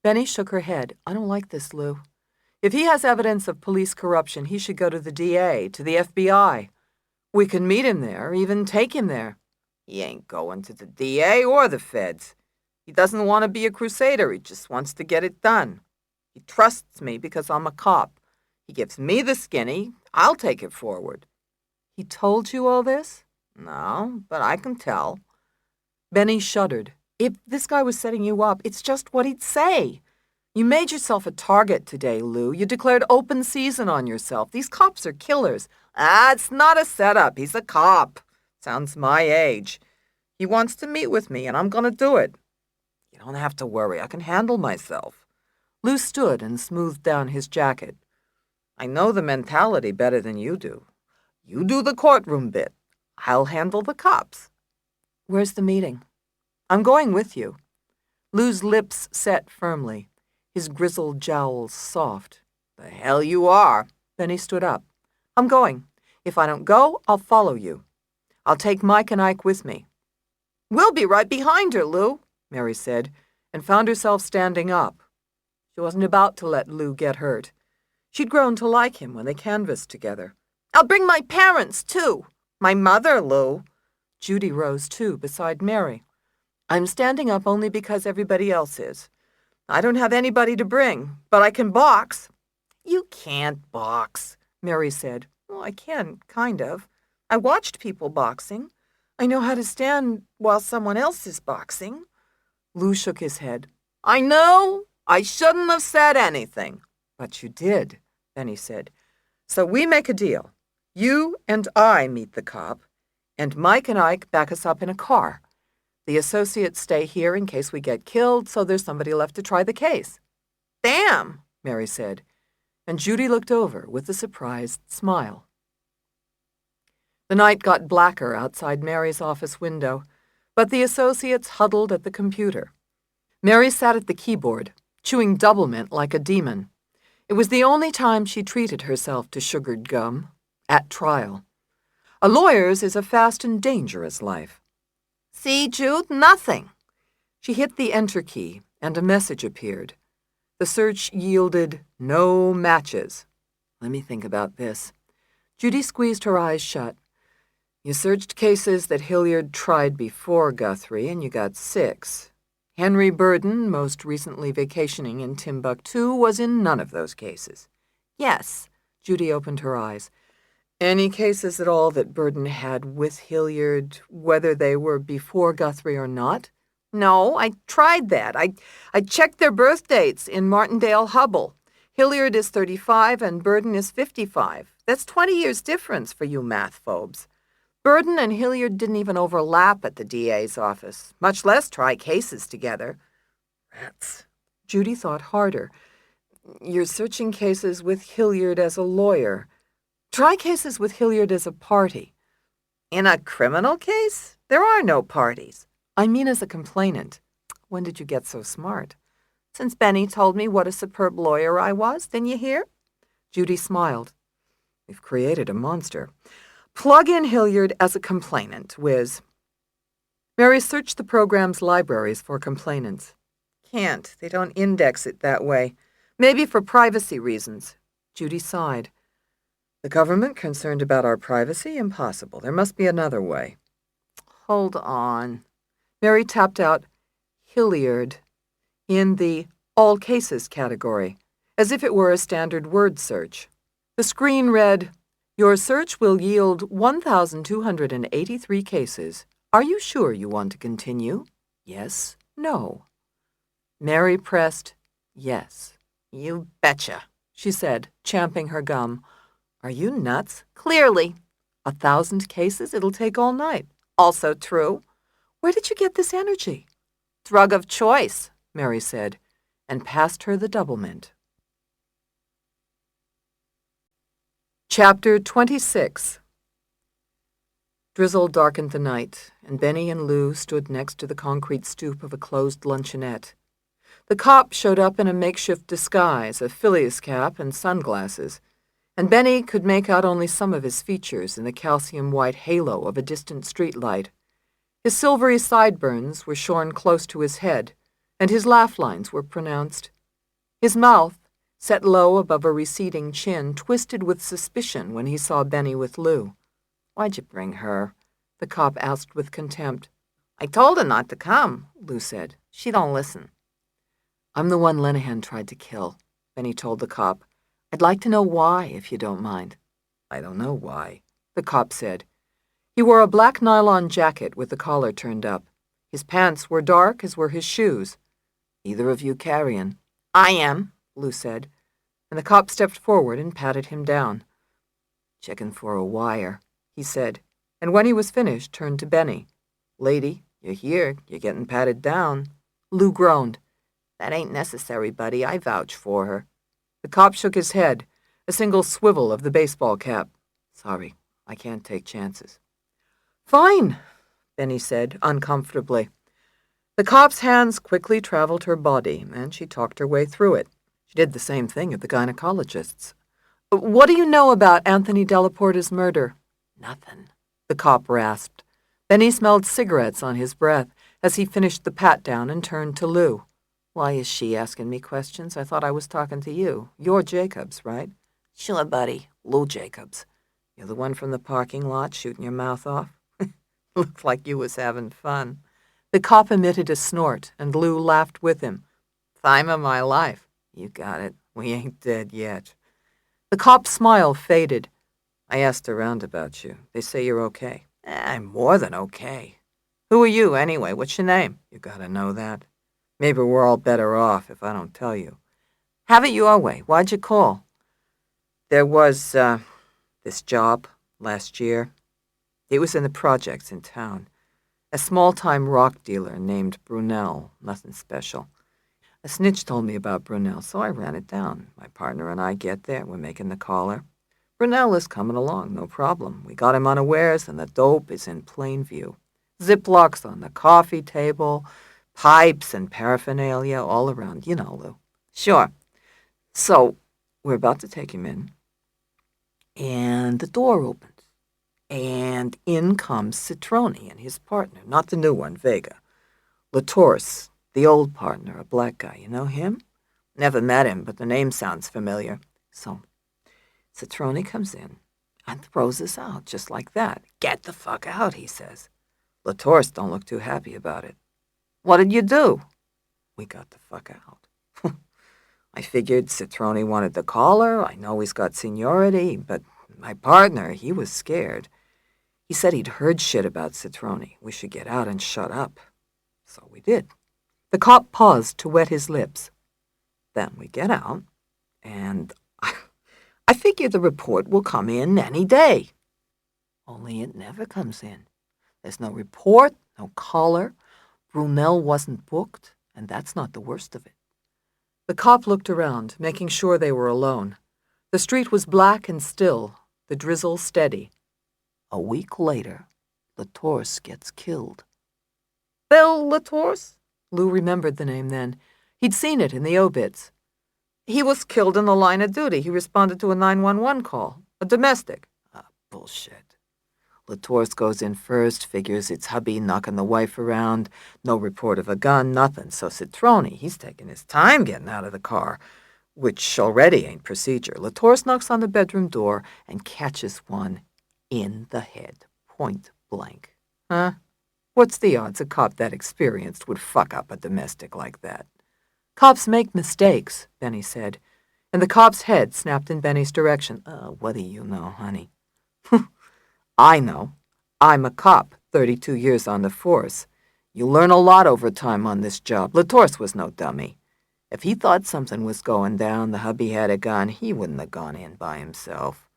Benny shook her head. "I don't like this, Lou. If he has evidence of police corruption, he should go to the DA, to the FBI. We can meet him there, even take him there." "He ain't going to the DA or the feds. He doesn't want to be a crusader. He just wants to get it done. He trusts me because I'm a cop. He gives me the skinny. I'll take it forward." "He told you all this?" "No, but I can tell." Benny shuddered. "If this guy was setting you up, it's just what he'd say. You made yourself a target today, Lou. You declared open season on yourself. These cops are killers." It's not a setup. He's a cop. Sounds my age. He wants to meet with me, and I'm going to do it. You don't have to worry. I can handle myself." Lou stood and smoothed down his jacket. "I know the mentality better than you do. You do the courtroom bit. I'll handle the cops." "Where's the meeting?" "I'm going with you." Lou's lips set firmly, his grizzled jowls soft. "The hell you are." Then he stood up. "I'm going. If I don't go, I'll follow you. I'll take Mike and Ike with me." "We'll be right behind her, Lou," Mary said, and found herself standing up. She wasn't about to let Lou get hurt. She'd grown to like him when they canvassed together. "I'll bring my parents, too." "My mother, Lou." Judy rose, too, beside Mary. "I'm standing up only because everybody else is. I don't have anybody to bring, but I can box." "You can't box," Mary said. "Well, I can, kind of. I watched people boxing. I know how to stand while someone else is boxing." Lou shook his head. "I know. I shouldn't have said anything." "But you did," Benny said. "So we make a deal. You and I meet the cop, and Mike and Ike back us up in a car. The associates stay here in case we get killed, so there's somebody left to try the case." "Damn," Mary said, and Judy looked over with a surprised smile. The night got blacker outside Mary's office window, but the associates huddled at the computer. Mary sat at the keyboard, chewing doublemint like a demon. It was the only time she treated herself to sugared gum, at trial. A lawyer's is a fast and dangerous life. See, Jude, nothing. She hit the enter key, and a message appeared. The search yielded no matches. Let me think about this. Judy squeezed her eyes shut. You searched cases that Hilliard tried before Guthrie, and you got 6. Henry Burden, most recently vacationing in Timbuktu, was in none of those cases. Yes, Judy opened her eyes. Any cases at all that Burden had with Hilliard, whether they were before Guthrie or not? No, I tried that. I checked their birth dates in Martindale Hubble. Hilliard is 35 and Burden is 55. That's 20 years difference for you math phobes. Burden and Hilliard didn't even overlap at the DA's office, much less try cases together. Rats. Judy thought harder. You're searching cases with Hilliard as a lawyer. Try cases with Hilliard as a party. In a criminal case? There are no parties. I mean as a complainant. When did you get so smart? Since Benny told me what a superb lawyer I was, didn't you hear? Judy smiled. We've created a monster. Plug in Hilliard as a complainant, whiz. Mary searched the program's libraries for complainants. Can't. They don't index it that way. Maybe for privacy reasons. Judy sighed. The government concerned about our privacy? Impossible. There must be another way. Hold on. Mary tapped out Hilliard in the All Cases category, as if it were a standard word search. The screen read, Your search will yield 1,283 cases. Are you sure you want to continue? Yes, no. Mary pressed yes. You betcha, she said, champing her gum. Are you nuts? Clearly. 1,000 cases? It'll take all night. Also true. Where did you get this energy? Drug of choice, Mary said, and passed her the doublemint. Chapter 26. Drizzle darkened the night, and Benny and Lou stood next to the concrete stoop of a closed luncheonette. The cop showed up in a makeshift disguise, a Phileas cap and sunglasses, and Benny could make out only some of his features in the calcium-white halo of a distant streetlight. His silvery sideburns were shorn close to his head, and his laugh lines were pronounced. His mouth, set low above a receding chin, twisted with suspicion when he saw Benny with Lou. Why'd you bring her? The cop asked with contempt. I told her not to come, Lou said. She don't listen. I'm the one Lenehan tried to kill, Benny told the cop. I'd like to know why, if you don't mind. I don't know why, the cop said. He wore a black nylon jacket with the collar turned up. His pants were dark, as were his shoes. Either of you carrion? I am, Lou said, and the cop stepped forward and patted him down. Checking for a wire, he said, and when he was finished, turned to Benny. Lady, you're here. You're getting patted down. Lou groaned. That ain't necessary, buddy. I vouch for her. The cop shook his head, a single swivel of the baseball cap. Sorry, I can't take chances. Fine, Benny said, uncomfortably. The cop's hands quickly traveled her body, and she talked her way through it. She did the same thing at the gynecologist's. What do you know about Anthony Delaporta's murder? Nothing, the cop rasped. Benny smelled cigarettes on his breath as he finished the pat-down and turned to Lou. Why is she asking me questions? I thought I was talking to you. You're Jacobs, right? Sure, buddy. Lou Jacobs. You're the one from the parking lot shooting your mouth off? Looked like you was having fun. The cop emitted a snort, and Lou laughed with him. Time of my life. You got it. We ain't dead yet. The cop's smile faded. I asked around about you. They say you're okay. I'm more than okay. Who are you, anyway? What's your name? You gotta know that. Maybe we're all better off if I don't tell you. Have it your way. Why'd you call? There was, this job last year. It was in the projects in town. A small-time rock dealer named Brunel. Nothing special. A snitch told me about Brunel, so I ran it down. My partner and I get there. We're making the caller. Brunel is coming along, no problem. We got him unawares, and the dope is in plain view. Ziplocs on the coffee table, pipes and paraphernalia all around. You know, Lou. Sure. So we're about to take him in, and the door opens. And in comes Citroni and his partner, not the new one, Vega. Latorce, the old partner, a black guy. You know him? Never met him, but the name sounds familiar. So Citroni comes in and throws us out just like that. Get the fuck out, he says. Latorce don't look too happy about it. What did you do? We got the fuck out. I figured Citroni wanted the caller. I know he's got seniority, but my partner, he was scared. He said he'd heard shit about Citroni. We should get out and shut up. So we did. The cop paused to wet his lips. Then we get out, and I figure the report will come in any day. Only it never comes in. There's no report, no caller. Brunel wasn't booked, and that's not the worst of it. The cop looked around, making sure they were alone. The street was black and still, the drizzle steady. A week later, Latorce gets killed. Bill Latorce? Lou remembered the name then. He'd seen it in the obits. He was killed in the line of duty. He responded to a 911 call. A domestic. Bullshit. Latorce goes in first, figures it's hubby knocking the wife around. No report of a gun, nothing. So Citroni, he's taking his time getting out of the car, which already ain't procedure. Latorce knocks on the bedroom door and catches one in the head, point blank. Huh? What's the odds a cop that experienced would fuck up a domestic like that? Cops make mistakes, Benny said, and the cop's head snapped in Benny's direction. What do you know, honey? I know. I'm a cop, 32 years on the force. You learn a lot over time on this job. Latorce was no dummy. If he thought something was going down, the hubby had a gun, he wouldn't have gone in by himself.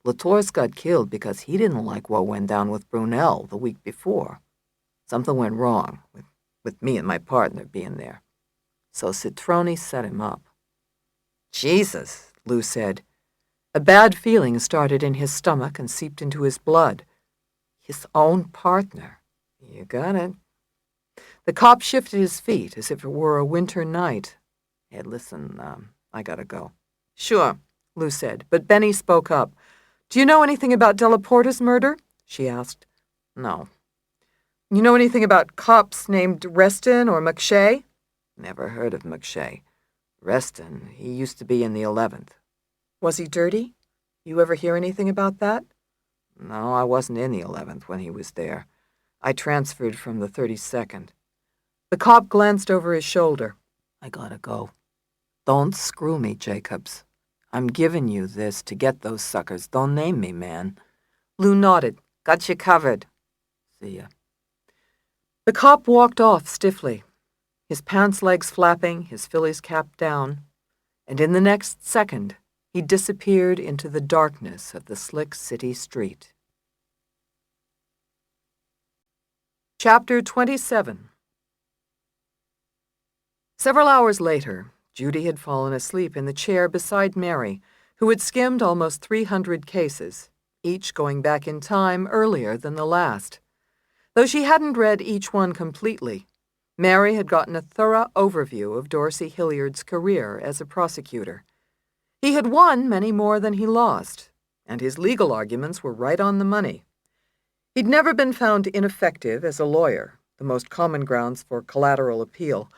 Latorce got killed because he didn't like what went down with Brunel the week before. Something went wrong with me and my partner being there. So Citroni set him up. Jesus, Lou said. A bad feeling started in his stomach and seeped into his blood. His own partner. You got it. The cop shifted his feet as if it were a winter night. Hey, listen, I gotta go. Sure, Lou said, but Benny spoke up. Do you know anything about Delaporta's murder? She asked. No. You know anything about cops named Reston or McShay? Never heard of McShay. Reston, he used to be in the 11th. Was he dirty? You ever hear anything about that? No, I wasn't in the 11th when he was there. I transferred from the 32nd. The cop glanced over his shoulder. I gotta go. Don't screw me, Jacobs. I'm giving you this to get those suckers. Don't name me, man. Lou nodded. Got you covered. See ya. The cop walked off stiffly, his pants legs flapping, his Phillies cap down, and in the next second, he disappeared into the darkness of the slick city street. Chapter 27. Several hours later, Judy had fallen asleep in the chair beside Mary, who had skimmed almost 300 cases, each going back in time earlier than the last. Though she hadn't read each one completely, Mary had gotten a thorough overview of Dorsey Hilliard's career as a prosecutor. He had won many more than he lost, and his legal arguments were right on the money. He'd never been found ineffective as a lawyer, the most common grounds for collateral appeal,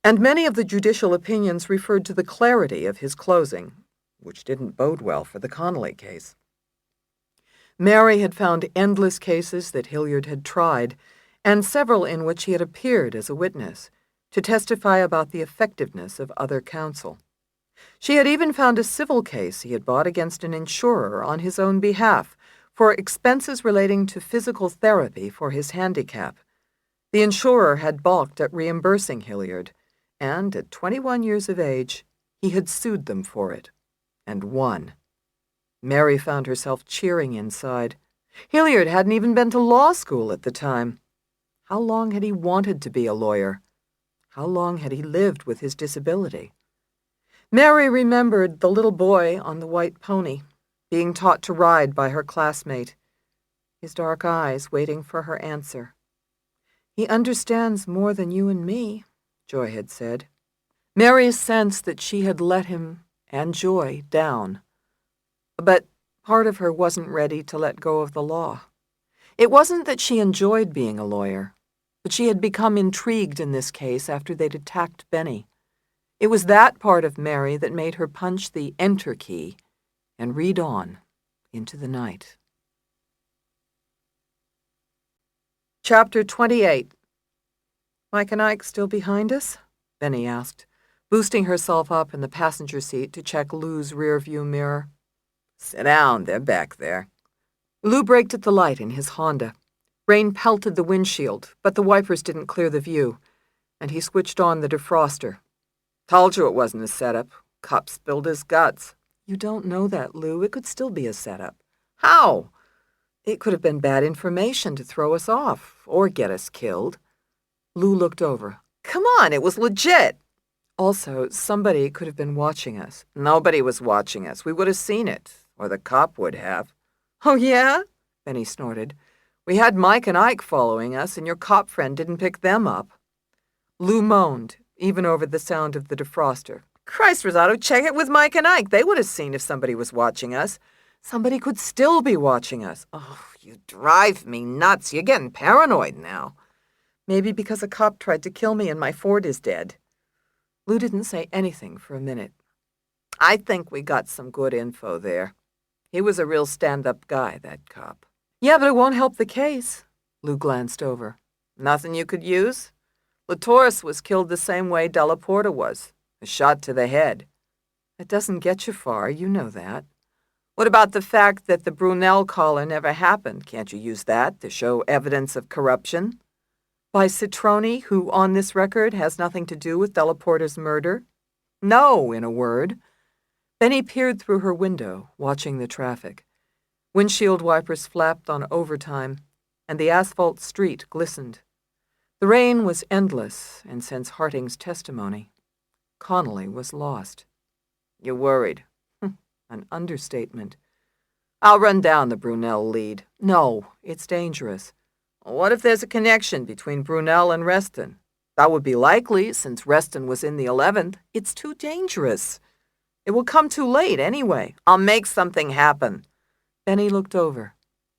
and many of the judicial opinions referred to the clarity of his closing, which didn't bode well for the Connolly case. Mary had found endless cases that Hilliard had tried, and several in which he had appeared as a witness, to testify about the effectiveness of other counsel. She had even found a civil case he had bought against an insurer on his own behalf for expenses relating to physical therapy for his handicap. The insurer had balked at reimbursing Hilliard, and at 21 years of age, he had sued them for it, and won. Mary found herself cheering inside. Hilliard hadn't even been to law school at the time. How long had he wanted to be a lawyer? How long had he lived with his disability? Mary remembered the little boy on the white pony, being taught to ride by her classmate, his dark eyes waiting for her answer. He understands more than you and me, Joy had said. Mary sensed that she had let him and Joy down. But part of her wasn't ready to let go of the law. It wasn't that she enjoyed being a lawyer, but she had become intrigued in this case after they'd attacked Benny. It was that part of Mary that made her punch the enter key and read on into the night. Chapter 28. Mike and Ike still behind us? Benny asked, boosting herself up in the passenger seat to check Lou's rearview mirror. Sit down, they're back there. Lou braked at the light in his Honda. Rain pelted the windshield, but the wipers didn't clear the view, and he switched on the defroster. Told you it wasn't a setup. Cop spilled his guts. You don't know that, Lou. It could still be a setup. How? It could have been bad information to throw us off, or get us killed. Lou looked over. Come on, it was legit. Also, somebody could have been watching us. Nobody was watching us. We would have seen it, or the cop would have. Oh, yeah? Benny snorted. We had Mike and Ike following us, and your cop friend didn't pick them up. Lou moaned, even over the sound of the defroster. Christ, Rosato, check it with Mike and Ike. They would have seen if somebody was watching us. Somebody could still be watching us. Oh, you drive me nuts. You're getting paranoid now. Maybe because a cop tried to kill me and my Ford is dead. Lou didn't say anything for a minute. I think we got some good info there. He was a real stand-up guy, that cop. Yeah, but it won't help the case. Lou glanced over. Nothing you could use? Latourus was killed the same way Della Porta was, a shot to the head. It doesn't get you far, you know that. What about the fact that the Brunel collar never happened? Can't you use that to show evidence of corruption? By Citroni, who on this record has nothing to do with Della Porta's murder? No, in a word. Benny peered through her window, watching the traffic. Windshield wipers flapped on overtime, and the asphalt street glistened. The rain was endless, and since Harting's testimony, Connolly was lost. You're worried. An understatement. I'll run down the Brunel lead. No, it's dangerous. What if there's a connection between Brunel and Reston? That would be likely, since Reston was in the 11th. It's too dangerous. It will come too late anyway. I'll make something happen. Benny looked over.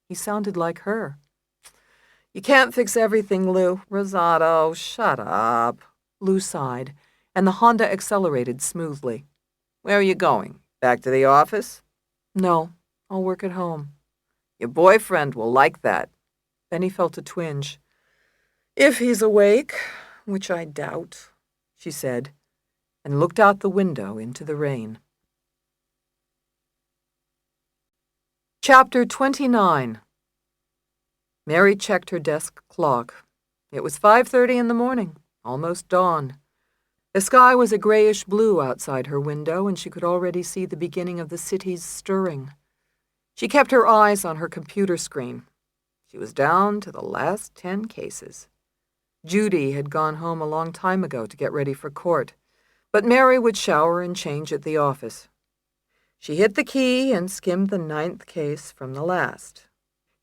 He sounded like her. You can't fix everything, Lou. Rosato, shut up. Lou sighed, and the Honda accelerated smoothly. Where are you going? Back to the office? No, I'll work at home. Your boyfriend will like that. Benny felt a twinge. If he's awake, which I doubt, she said, and looked out the window into the rain. Chapter 29. Mary checked her desk clock. It was 5:30 in the morning, almost dawn. The sky was a grayish blue outside her window, and she could already see the beginning of the city's stirring. She kept her eyes on her computer screen. She was down to the last 10 cases. Judy had gone home a long time ago to get ready for court, but Mary would shower and change at the office. She hit the key and skimmed the 9th case from the last.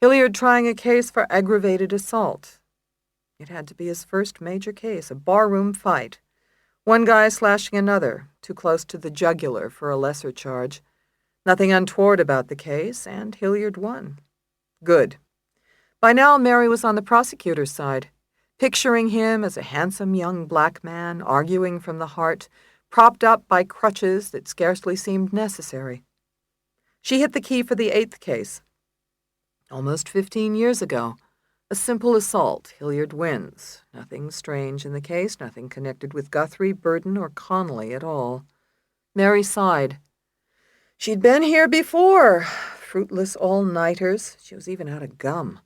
Hilliard trying a case for aggravated assault. It had to be his first major case, a barroom fight. One guy slashing another, too close to the jugular for a lesser charge. Nothing untoward about the case, and Hilliard won. Good. By now, Mary was on the prosecutor's side, picturing him as a handsome young black man arguing from the heart, propped up by crutches that scarcely seemed necessary. She hit the key for the 8th case. Almost 15 years ago. A simple assault. Hilliard wins. Nothing strange in the case, nothing connected with Guthrie, Burden, or Connolly at all. Mary sighed. She'd been here before. Fruitless all-nighters. She was even out of gum.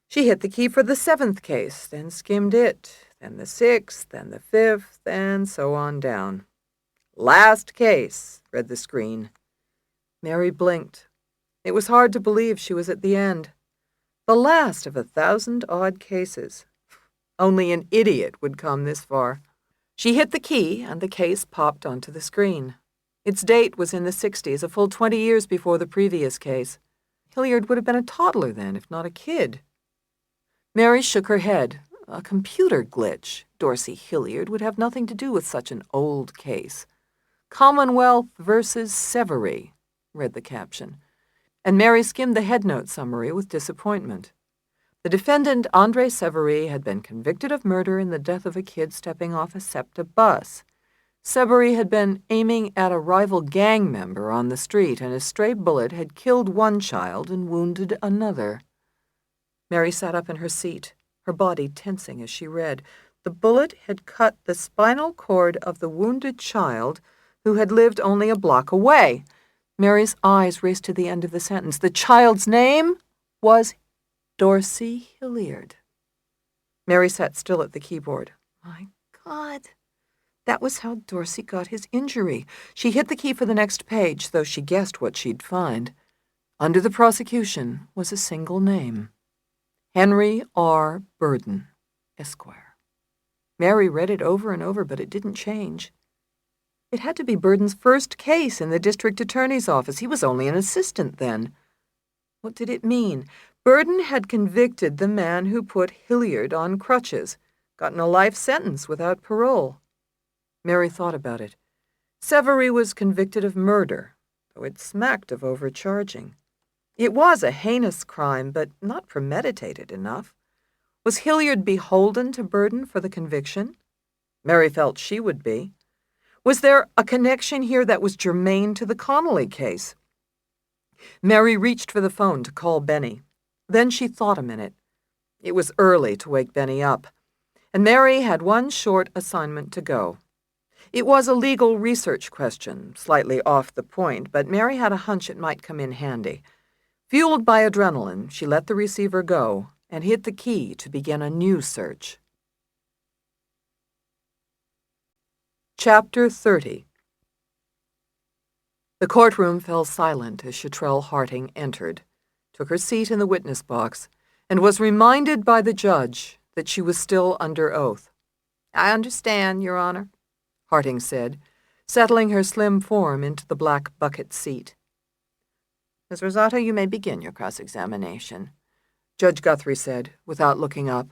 She hit the key for the 7th case, then skimmed it, then the 6th, then the 5th, and so on down. Last case, read the screen. Mary blinked. It was hard to believe she was at the end. The last of 1,000-odd cases. Only an idiot would come this far. She hit the key, and the case popped onto the screen. Its date was in the 60s, a full 20 years before the previous case. Hilliard would have been a toddler then, if not a kid. Mary shook her head. A computer glitch. Dorsey Hilliard would have nothing to do with such an old case. Commonwealth versus Severy, read the caption. And Mary skimmed the headnote summary with disappointment. The defendant, Andre Severy, had been convicted of murder in the death of a kid stepping off a SEPTA bus. Severy had been aiming at a rival gang member on the street, and a stray bullet had killed one child and wounded another. Mary sat up in her seat, her body tensing as she read. The bullet had cut the spinal cord of the wounded child who had lived only a block away. Mary's eyes raced to the end of the sentence. The child's name was Dorsey Hilliard. Mary sat still at the keyboard. My God. That was how Dorsey got his injury. She hit the key for the next page, though she guessed what she'd find. Under the prosecution was a single name. Henry R. Burden, Esquire. Mary read it over and over, but it didn't change. It had to be Burden's first case in the district attorney's office. He was only an assistant then. What did it mean? Burden had convicted the man who put Hilliard on crutches, gotten a life sentence without parole. Mary thought about it. Severy was convicted of murder, though it smacked of overcharging. It was a heinous crime, but not premeditated enough. Was Hilliard beholden to Burden for the conviction? Mary felt she would be. Was there a connection here that was germane to the Connolly case? Mary reached for the phone to call Benny. Then she thought a minute. It was early to wake Benny up, and Mary had one short assignment to go. It was a legal research question, slightly off the point, but Mary had a hunch it might come in handy. Fueled by adrenaline, she let the receiver go and hit the key to begin a new search. Chapter 30. The courtroom fell silent as Chatrell Harting entered, took her seat in the witness box, and was reminded by the judge that she was still under oath. "I understand, Your Honor," Harting said, settling her slim form into the black bucket seat. "Ms. Rosato, you may begin your cross-examination," Judge Guthrie said, without looking up,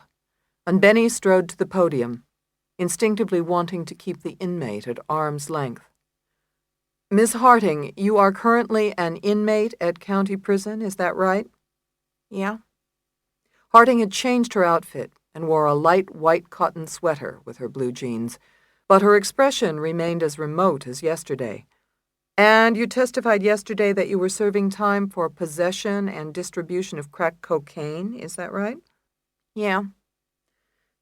and Benny strode to the podium, instinctively wanting to keep the inmate at arm's length. "Miss Harting, you are currently an inmate at County Prison, is that right?" "Yeah." Harting had changed her outfit and wore a light white cotton sweater with her blue jeans, but her expression remained as remote as yesterday. "And you testified yesterday that you were serving time for possession and distribution of crack cocaine, is that right?" "Yeah."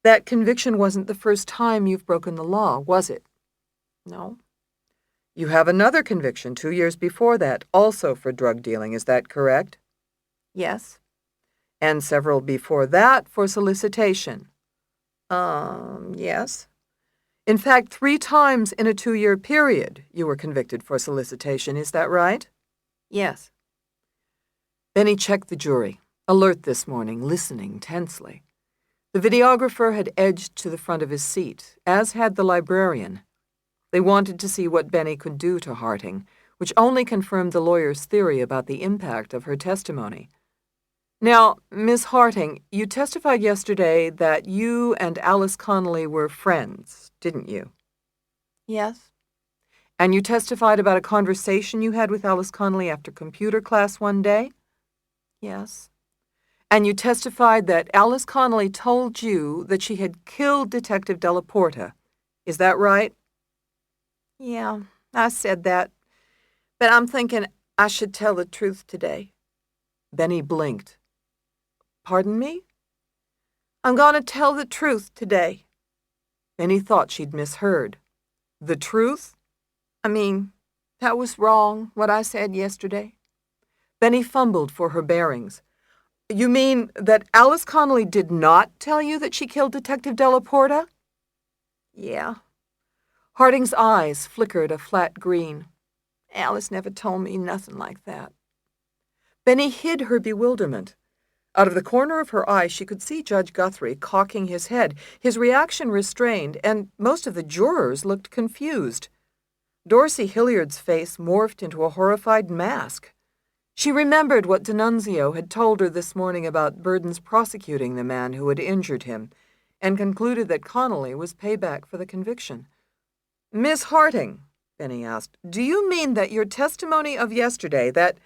"That conviction wasn't the first time you've broken the law, was it?" "No." "You have another conviction 2 years before that, also for drug dealing, is that correct?" "Yes." "And several before that for solicitation?" Yes." "In fact, 3 times in a 2-year period you were convicted for solicitation, is that right?" "Yes." Benny checked the jury, alert this morning, listening tensely. The videographer had edged to the front of his seat, as had the librarian. They wanted to see what Benny could do to Harting, which only confirmed the lawyer's theory about the impact of her testimony. "Now, Miss Harting, you testified yesterday that you and Alice Connolly were friends, didn't you?" "Yes." "And you testified about a conversation you had with Alice Connolly after computer class one day?" "Yes." "And you testified that Alice Connolly told you that she had killed Detective Della Porta. Is that right?" "Yeah, I said that, but I'm thinking I should tell the truth today." Benny blinked. "Pardon me?" "I'm going to tell the truth today." Benny thought she'd misheard. "The truth?" I mean, that was wrong, what I said yesterday." Benny fumbled for her bearings. "You mean that Alice Connolly did not tell you that she killed Detective Della Porta?" "Yeah." Harting's eyes flickered a flat green. "Alice never told me nothing like that." Benny hid her bewilderment. Out of the corner of her eye, she could see Judge Guthrie cocking his head, his reaction restrained, and most of the jurors looked confused. Dorsey Hilliard's face morphed into a horrified mask. She remembered what D'Annunzio had told her this morning about Burden's prosecuting the man who had injured him, and concluded that Connolly was payback for the conviction. "Miss Harding," Benny asked, "do you mean that your testimony of yesterday, that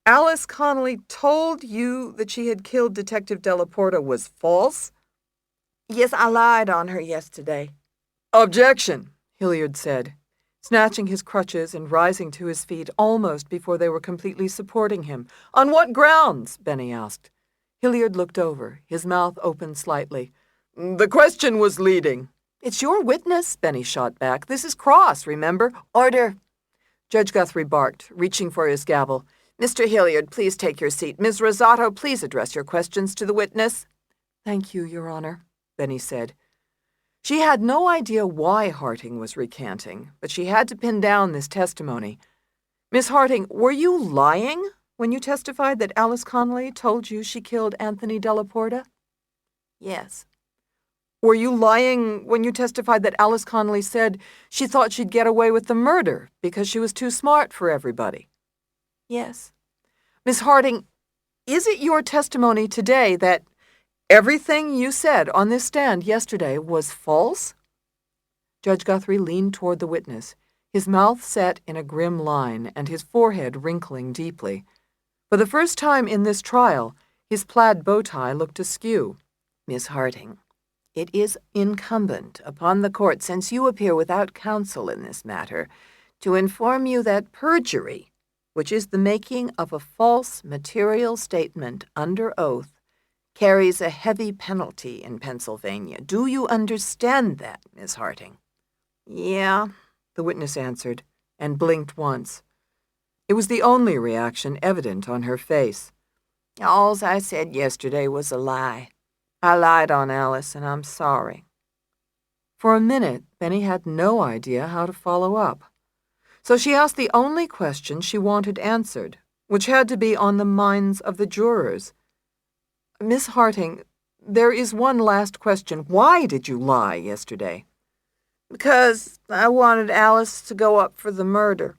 Alice Connolly told you that she had killed Detective Delaporta, was false?" Yes, I lied on her yesterday. "Objection," Hilliard said, snatching his crutches and rising to his feet almost before they were completely supporting him. "On what grounds?" Benny asked. Hilliard looked over, his mouth open slightly. "The question was leading." "It's your witness," Benny shot back. "This is cross, remember?" Order. Judge Guthrie barked, reaching for his gavel. Mr. Hilliard, please take your seat. Ms. Rosato, please address your questions to the witness. "Thank you, Your Honor," Benny said. She had no idea why Harting was recanting, but she had to pin down this testimony. "Miss Harting, were you lying when you testified that Alice Connolly told you she killed Anthony Delaporta?" Yes. "Were you lying when you testified that Alice Connolly said she thought she'd get away with the murder because she was too smart for everybody?" Yes. "Miss Harding, is it your testimony today that everything you said on this stand yesterday was false?" Judge Guthrie leaned toward the witness, his mouth set in a grim line and his forehead wrinkling deeply. For the first time in this trial, his plaid bow tie looked askew. Miss Harding, it is incumbent upon the court, since you appear without counsel in this matter, to inform you that perjury, which is the making of a false material statement under oath, carries a heavy penalty in Pennsylvania. Do you understand that, Miss Harding? "Yeah," the witness answered, and blinked once. It was the only reaction evident on her face. All I said yesterday was a lie. I lied on Alice, and I'm sorry. For a minute, Benny had no idea how to follow up. So she asked the only question she wanted answered, which had to be on the minds of the jurors. "Miss Harting, there is one last question. Why did you lie yesterday?" Because I wanted Alice to go up for the murder.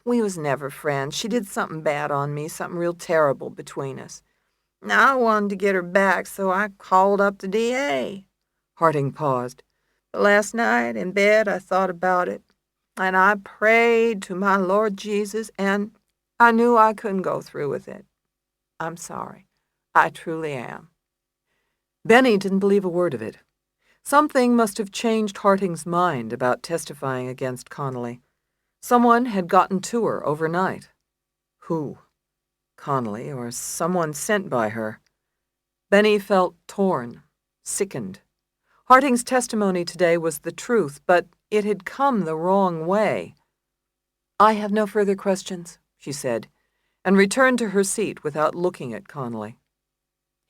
We was never friends. She did something bad on me, something real terrible between us. Now I wanted to get her back, so I called up the DA. Harting paused. But last night in bed I thought about it, and I prayed to my Lord Jesus, and I knew I couldn't go through with it. I'm sorry. I truly am. Benny didn't believe a word of it. Something must have changed Harting's mind about testifying against Connolly. Someone had gotten to her overnight. Who? Connolly, or someone sent by her. Benny felt torn, sickened. Harting's testimony today was the truth, but it had come the wrong way. "I have no further questions," she said, and returned to her seat without looking at Connolly.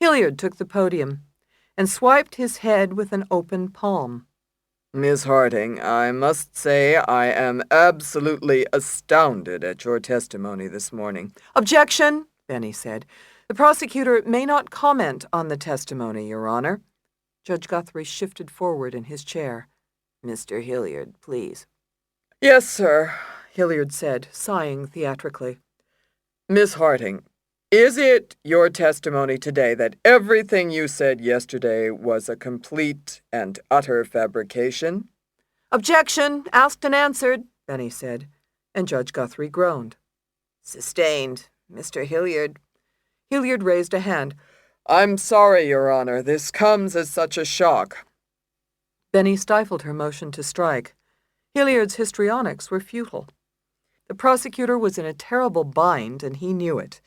Hilliard took the podium and swiped his head with an open palm. "Miss Harting, I must say I am absolutely astounded at your testimony this morning." "Objection," Benny said. "The prosecutor may not comment on the testimony, Your Honor." Judge Guthrie shifted forward in his chair. Mr. Hilliard, please. "Yes, sir," Hilliard said, sighing theatrically. "Miss Harting, is it your testimony today that everything you said yesterday was a complete and utter fabrication?" "Objection, asked and answered," Benny said, and Judge Guthrie groaned. Sustained. Mr. Hilliard. Hilliard raised a hand. "I'm sorry, Your Honor, this comes as such a shock." Benny stifled her motion to strike. Hilliard's histrionics were futile. The prosecutor was in a terrible bind, and he knew it.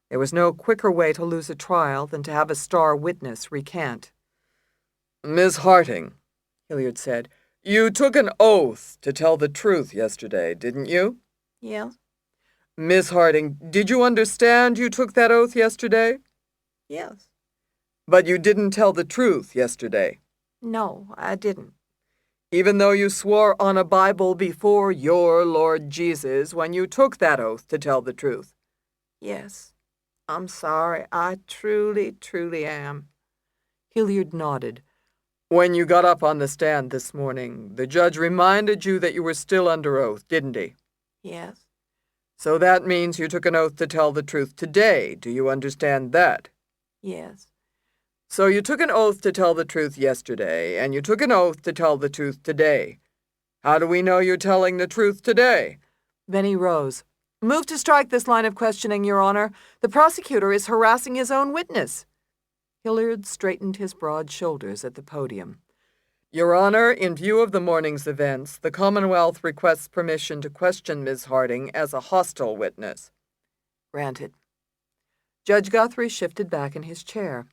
There was no quicker way to lose a trial than to have a star witness recant. "Miss Harting," Hilliard said, "you took an oath to tell the truth yesterday, didn't you?" Yes. "Miss Harting, did you understand you took that oath yesterday?" Yes. "But you didn't tell the truth yesterday?" No, I didn't. "Even though you swore on a Bible before your Lord Jesus when you took that oath to tell the truth?" Yes. I'm sorry. I truly, truly am. Hilliard nodded. When you got up on the stand this morning, the judge reminded you that you were still under oath, didn't he? Yes. So that means you took an oath to tell the truth today. Do you understand that? Yes. So you took an oath to tell the truth yesterday, and you took an oath to tell the truth today. How do we know you're telling the truth today? Benny rose. Move to strike this line of questioning, Your Honor. The prosecutor is harassing his own witness. Hilliard straightened his broad shoulders at the podium. Your Honor, in view of the morning's events, the Commonwealth requests permission to question Ms. Harding as a hostile witness. Granted. Judge Guthrie shifted back in his chair.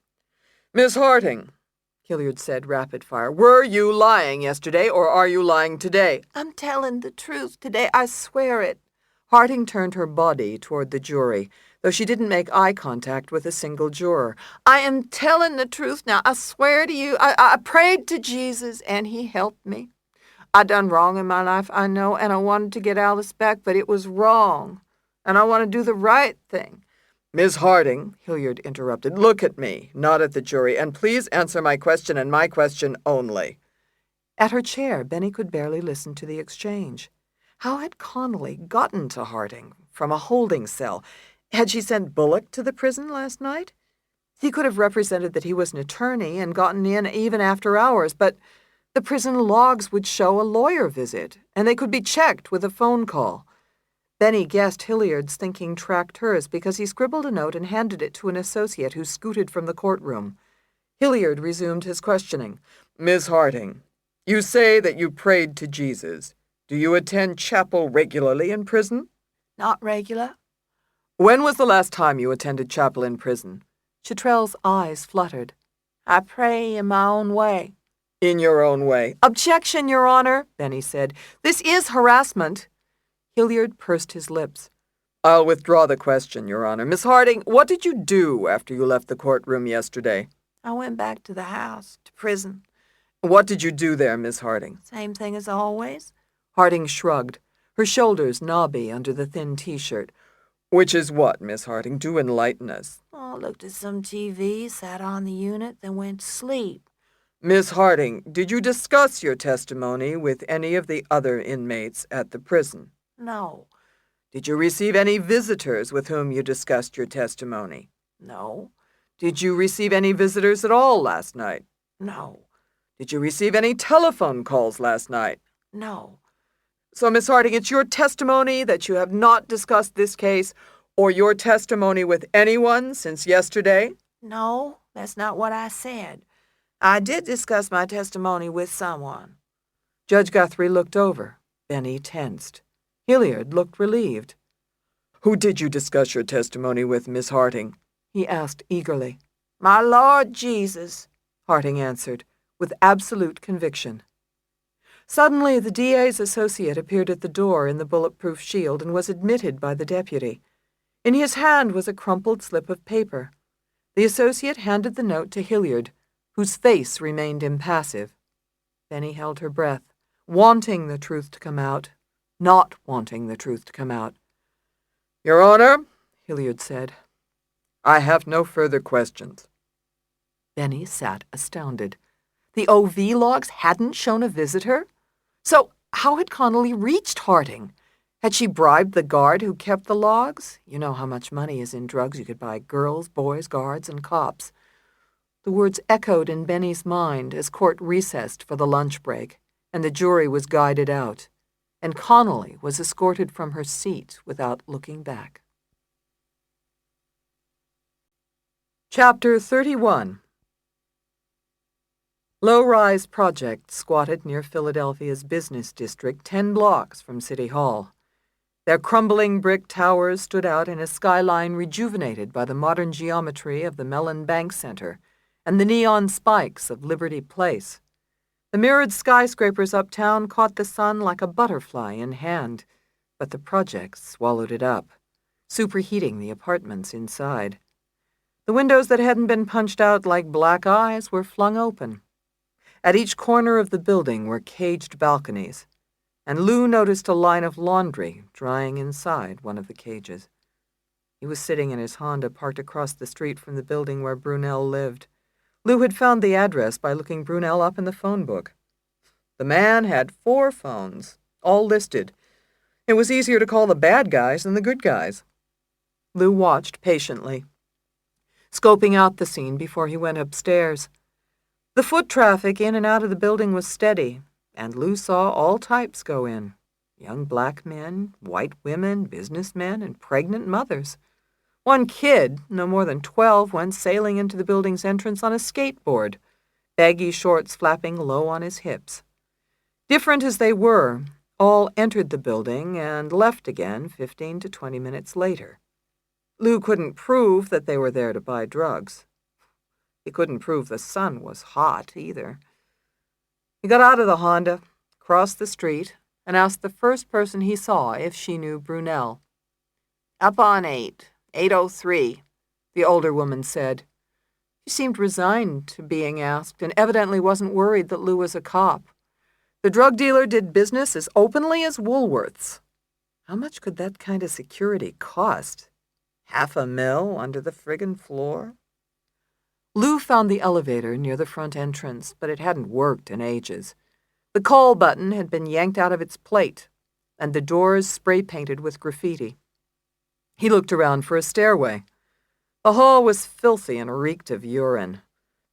Ms. Harding, Hilliard said rapid fire, were you lying yesterday or are you lying today? I'm telling the truth today. I swear it. Harding turned her body toward the jury, though she didn't make eye contact with a single juror. I am telling the truth now. I swear to you. I prayed to Jesus, and he helped me. I done wrong in my life, I know, and I wanted to get Alice back, but it was wrong. And I want to do the right thing. Ms. Harding, Hilliard interrupted, look at me, not at the jury, and please answer my question and my question only. At her chair, Benny could barely listen to the exchange. How had Connolly gotten to Harding from a holding cell? Had she sent Bullock to the prison last night? He could have represented that he was an attorney and gotten in even after hours, but the prison logs would show a lawyer visit, and they could be checked with a phone call. Benny guessed Hilliard's thinking tracked hers because he scribbled a note and handed it to an associate who scooted from the courtroom. Hilliard resumed his questioning. Ms. Harding, you say that you prayed to Jesus. Do you attend chapel regularly in prison? Not regular. When was the last time you attended chapel in prison? Chitrell's eyes fluttered. I pray in my own way. In your own way. Objection, Your Honor, Benny said. This is harassment. Hilliard pursed his lips. I'll withdraw the question, Your Honor. Miss Harding, what did you do after you left the courtroom yesterday? I went back to the house, to prison. What did you do there, Miss Harding? Same thing as always. Harding shrugged, her shoulders knobby under the thin T-shirt. Which is what, Miss Harding? Do enlighten us. Oh, looked at some TV, sat on the unit, then went to sleep. Miss Harding, did you discuss your testimony with any of the other inmates at the prison? No. Did you receive any visitors with whom you discussed your testimony? No. Did you receive any visitors at all last night? No. Did you receive any telephone calls last night? No. So, Miss Harding, it's your testimony that you have not discussed this case or your testimony with anyone since yesterday? No, that's not what I said. I did discuss my testimony with someone. Judge Guthrie looked over. Benny tensed. Hilliard looked relieved. Who did you discuss your testimony with, Miss Harding? He asked eagerly. My Lord Jesus, Harding answered, with absolute conviction. Suddenly, the DA's associate appeared at the door in the bulletproof shield and was admitted by the deputy. In his hand was a crumpled slip of paper. The associate handed the note to Hilliard, whose face remained impassive. Benny held her breath, wanting the truth to come out, not wanting the truth to come out. Your Honor, Hilliard said. I have no further questions. Benny sat astounded. The OV logs hadn't shown a visitor? So how had Connolly reached Harding? Had she bribed the guard who kept the logs? You know how much money is in drugs. You could buy girls, boys, guards, and cops. The words echoed in Benny's mind as court recessed for the lunch break, and the jury was guided out, and Connolly was escorted from her seat without looking back. Chapter 31. Low-rise projects squatted near Philadelphia's business district 10 blocks from City Hall. Their crumbling brick towers stood out in a skyline rejuvenated by the modern geometry of the Mellon Bank Center and the neon spikes of Liberty Place. The mirrored skyscrapers uptown caught the sun like a butterfly in hand, but the projects swallowed it up, superheating the apartments inside. The windows that hadn't been punched out like black eyes were flung open. At each corner of the building were caged balconies, and Lou noticed a line of laundry drying inside one of the cages. He was sitting in his Honda parked across the street from the building where Brunel lived. Lou had found the address by looking Brunel up in the phone book. The man had 4 phones, all listed. It was easier to call the bad guys than the good guys. Lou watched patiently, scoping out the scene before he went upstairs. The foot traffic in and out of the building was steady, and Lou saw all types go in. Young black men, white women, businessmen, and pregnant mothers. One kid, no more than 12, went sailing into the building's entrance on a skateboard, baggy shorts flapping low on his hips. Different as they were, all entered the building and left again 15 to 20 minutes later. Lou couldn't prove that they were there to buy drugs. He couldn't prove the sun was hot, either. He got out of the Honda, crossed the street, and asked the first person he saw if she knew Brunel. "Up on 803, the older woman said. She seemed resigned to being asked and evidently wasn't worried that Lou was a cop. The drug dealer did business as openly as Woolworth's. How much could that kind of security cost? $500,000 under the friggin' floor? Lou found the elevator near the front entrance, but it hadn't worked in ages. The call button had been yanked out of its plate, and the doors spray-painted with graffiti. He looked around for a stairway. The hall was filthy and reeked of urine.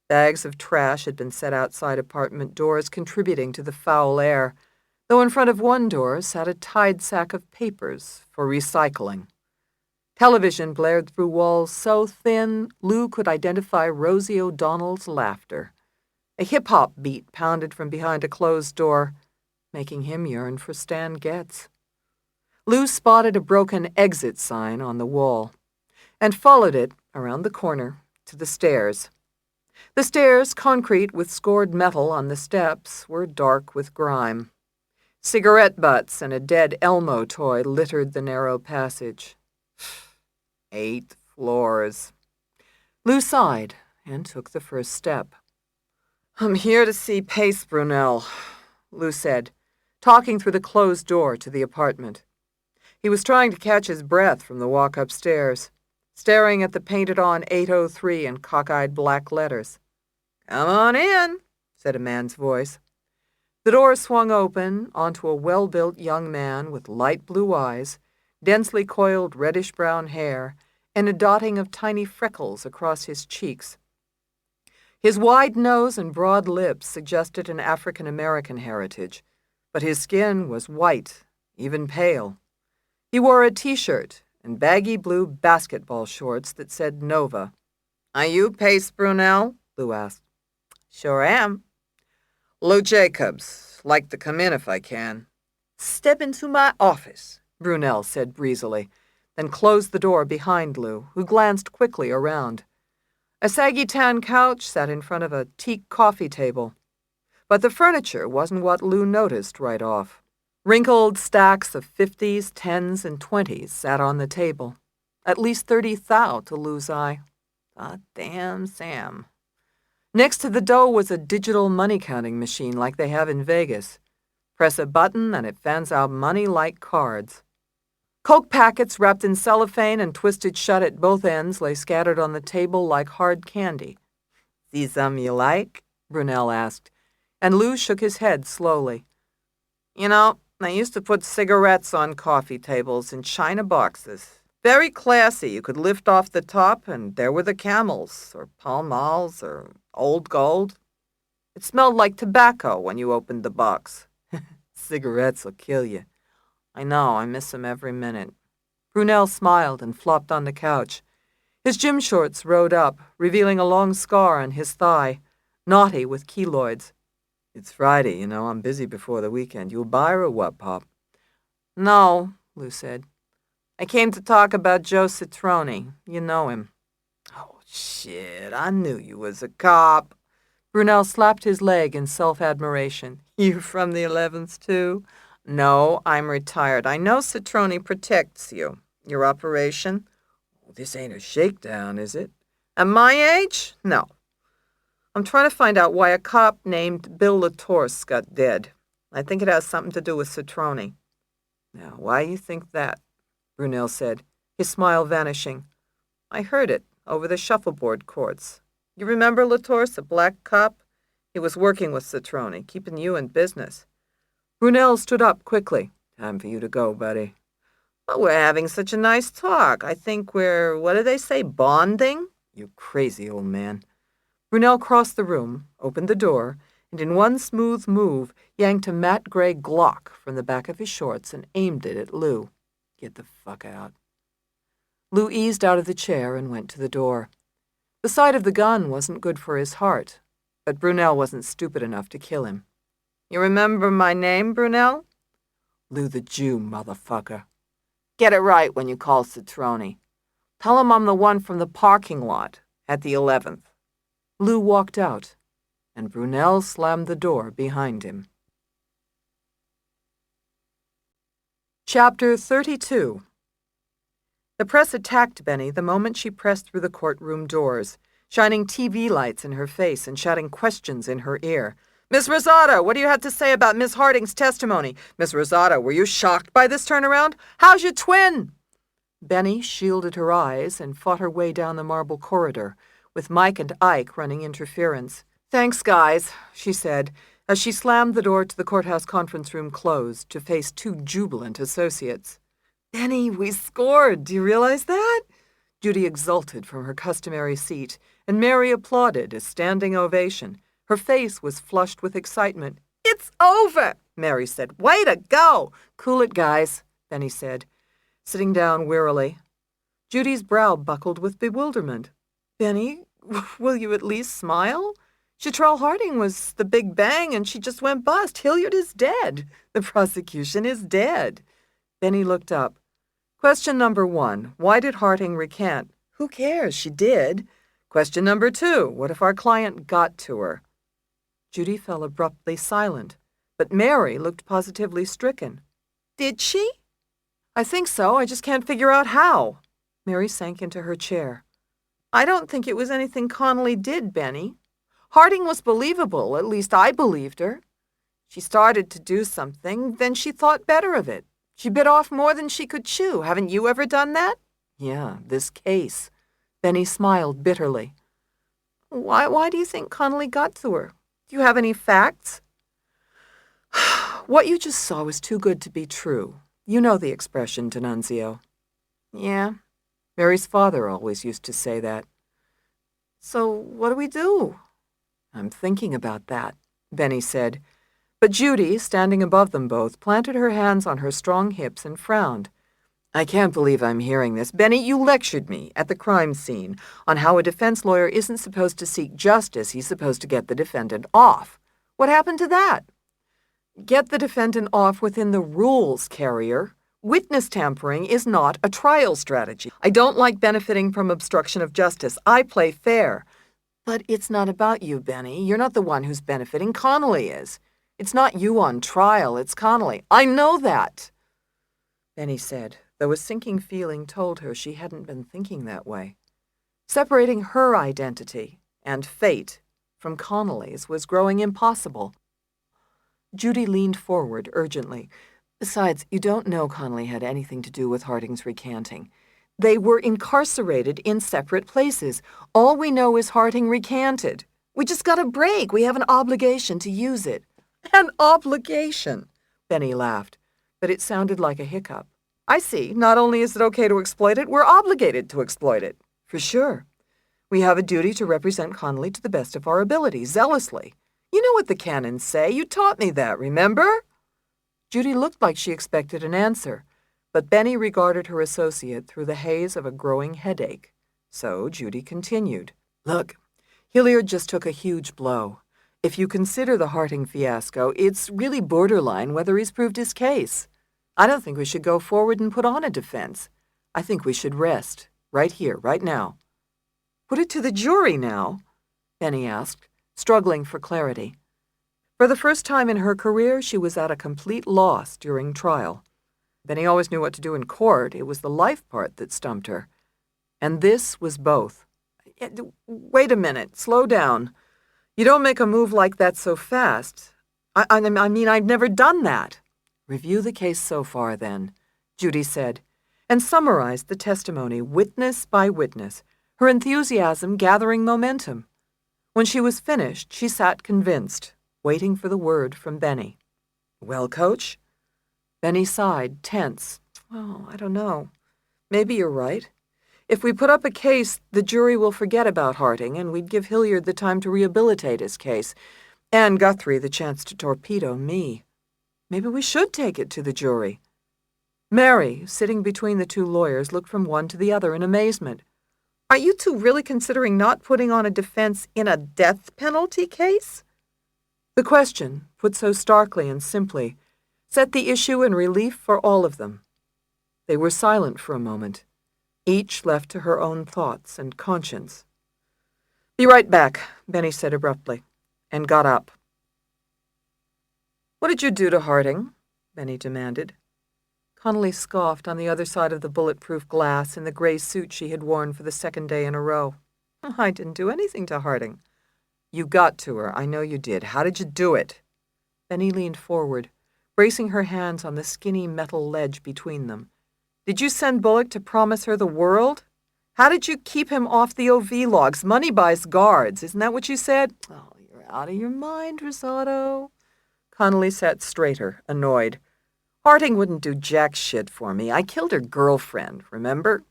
Bags of trash had been set outside apartment doors, contributing to the foul air, though in front of one door sat a tied sack of papers for recycling. Television blared through walls so thin Lou could identify Rosie O'Donnell's laughter. A hip-hop beat pounded from behind a closed door, making him yearn for Stan Getz. Lou spotted a broken exit sign on the wall and followed it around the corner to the stairs. The stairs, concrete with scored metal on the steps, were dark with grime. Cigarette butts and a dead Elmo toy littered the narrow passage. 8 floors. Lou sighed and took the first step. "I'm here to see Pace Brunel," Lou said, talking through the closed door to the apartment. He was trying to catch his breath from the walk upstairs, staring at the painted-on 803 in cockeyed black letters. "Come on in," said a man's voice. The door swung open onto a well-built young man with light blue eyes, densely coiled reddish-brown hair, and a dotting of tiny freckles across his cheeks. His wide nose and broad lips suggested an African-American heritage, but his skin was white, even pale. He wore a T-shirt and baggy blue basketball shorts that said Nova. "Are you Pace Brunel?" Lou asked. "Sure am." "Lou Jacobs. Like to come in if I can." "Step into my office," Brunel said breezily, then closed the door behind Lou, who glanced quickly around. A saggy tan couch sat in front of a teak coffee table, but the furniture wasn't what Lou noticed right off. Wrinkled stacks of 50s, 10s, and 20s sat on the table, at least 30 thou to Lou's eye. Ah, damn Sam. Next to the dough was a digital money-counting machine like they have in Vegas. Press a button and it fans out money like cards. Coke packets wrapped in cellophane and twisted shut at both ends lay scattered on the table like hard candy. "See some you like?" Brunel asked, and Lou shook his head slowly. "You know, they used to put cigarettes on coffee tables in china boxes. Very classy. You could lift off the top, and there were the Camels, or Pall Malls, or Old Gold. It smelled like tobacco when you opened the box. Cigarettes'll kill you. I know, I miss 'em every minute." Brunel smiled and flopped on the couch. His gym shorts rode up, revealing a long scar on his thigh, knotty with keloids. "It's Friday, you know. I'm busy before the weekend. You a buyer or what, Pop?" "No," Lou said. "I came to talk about Joe Citrone. You know him." "Oh, shit, I knew you was a cop." Brunel slapped his leg in self-admiration. "You from the 11th, too?" "No, I'm retired. I know Citrone protects you. Your operation?" "This ain't a shakedown, is it?" "At my age? No. I'm trying to find out why a cop named Bill LaTorse got dead. I think it has something to do with Citrone." "Now, why you think that?" Brunel said. his smile vanishing. I heard it over the shuffleboard courts. You remember Latorce, a black cop? He was working with Citrone, keeping you in business. Brunel stood up quickly. Time for you to go, buddy. But we're having such a nice talk. I think we're, what do they say, bonding? You crazy old man. Brunel crossed the room, opened the door, and in one smooth move yanked a matte gray Glock from the back of his shorts and aimed it at Lou. Get the fuck out. Lou eased out of the chair and went to the door. The sight of the gun wasn't good for his heart, but Brunel wasn't stupid enough to kill him. You remember my name, Brunel? Lou the Jew, motherfucker. Get it right when you call Citrone. Tell him I'm the one from the parking lot at the 11th. Lou walked out, and Brunel slammed the door behind him. Chapter 32. The press attacked Benny the moment she pressed through the courtroom doors, shining TV lights in her face and shouting questions in her ear. Miss Rosado, what do you have to say about Miss Harding's testimony? Miss Rosado, were you shocked by this turnaround? How's your twin? Benny shielded her eyes and fought her way down the marble corridor, with Mike and Ike running interference. Thanks, guys, she said, as she slammed the door to the courthouse conference room closed to face two jubilant associates. Benny, we scored. Do you realize that? Judy exulted from her customary seat, and Mary applauded a standing ovation. Her face was flushed with excitement. It's over, Mary said. Way to go! Cool it, guys, Benny said, sitting down wearily. Judy's brow buckled with bewilderment. Benny, will you at least smile? Chitrell Harding was the big bang, and she just went bust. Hilliard is dead. The prosecution is dead. Benny looked up. Question number 1, why did Harding recant? Who cares? She did. Question number 2, what if our client got to her? Judy fell abruptly silent, but Mary looked positively stricken. Did she? I think so. I just can't figure out how. Mary sank into her chair. I don't think it was anything Connolly did, Benny. Harding was believable, at least I believed her. She started to do something, then she thought better of it. She bit off more than she could chew. Haven't you ever done that? Yeah, this case. Benny smiled bitterly. Why do you think Connolly got to her? Do you have any facts? What you just saw was too good to be true. You know the expression, D'Annunzio. Yeah, Mary's father always used to say that. So what do we do? I'm thinking about that, Benny said. But Judy, standing above them both, planted her hands on her strong hips and frowned. I can't believe I'm hearing this. Benny, you lectured me at the crime scene on how a defense lawyer isn't supposed to seek justice. He's supposed to get the defendant off. What happened to that? Get the defendant off within the rules, Carrier. Witness tampering is not a trial strategy. I don't like benefiting from obstruction of justice. I play fair. But it's not about you, Benny. You're not the one who's benefiting. Connolly is. It's not you on trial, it's Connolly. I know that, Benny said, though a sinking feeling told her she hadn't been thinking that way. Separating her identity and fate from Connolly's was growing impossible. Judy leaned forward urgently. Besides, you don't know Connolly had anything to do with Harding's recanting. They were incarcerated in separate places. All we know is Harding recanted. We just got a break. We have an obligation to use it. An obligation, Benny laughed, but it sounded like a hiccup. I see. Not only is it okay to exploit it, we're obligated to exploit it. For sure. We have a duty to represent Connolly to the best of our ability, zealously. You know what the canons say. You taught me that, remember? Judy looked like she expected an answer, but Benny regarded her associate through the haze of a growing headache. So Judy continued. Look, Hilliard just took a huge blow. If you consider the Harding fiasco, it's really borderline whether he's proved his case. I don't think we should go forward and put on a defense. I think we should rest, right here, right now. Put it to the jury now? Benny asked, struggling for clarity. For the first time in her career, she was at a complete loss during trial. Benny always knew what to do in court. It was the life part that stumped her. And this was both. Wait a minute. Slow down. You don't make a move like that so fast. I mean, I've never done that. Review the case so far, then, Judy said, and summarized the testimony witness by witness, her enthusiasm gathering momentum. When she was finished, she sat convinced, waiting for the word from Benny. "Well, Coach?" Benny sighed, tense. "Oh, I don't know. Maybe you're right. If we put up a case, the jury will forget about Harding, and we'd give Hilliard the time to rehabilitate his case, and Guthrie the chance to torpedo me. Maybe we should take it to the jury." Mary, sitting between the two lawyers, looked from one to the other in amazement. "Are you two really considering not putting on a defense in a death penalty case?" The question, put so starkly and simply, set the issue in relief for all of them. They were silent for a moment, each left to her own thoughts and conscience. "Be right back," Benny said abruptly, and got up. "What did you do to Harding?" Benny demanded. Connolly scoffed on the other side of the bulletproof glass in the gray suit she had worn for the second day in a row. "I didn't do anything to Harding." "You got to her. I know you did. How did you do it?" Benny leaned forward, bracing her hands on the skinny metal ledge between them. "Did you send Bullock to promise her the world? How did you keep him off the OV logs? Money buys guards. Isn't that what you said?" "Oh, you're out of your mind, Rosato." Connolly sat straighter, annoyed. "Harding wouldn't do jack shit for me. I killed her girlfriend, remember?"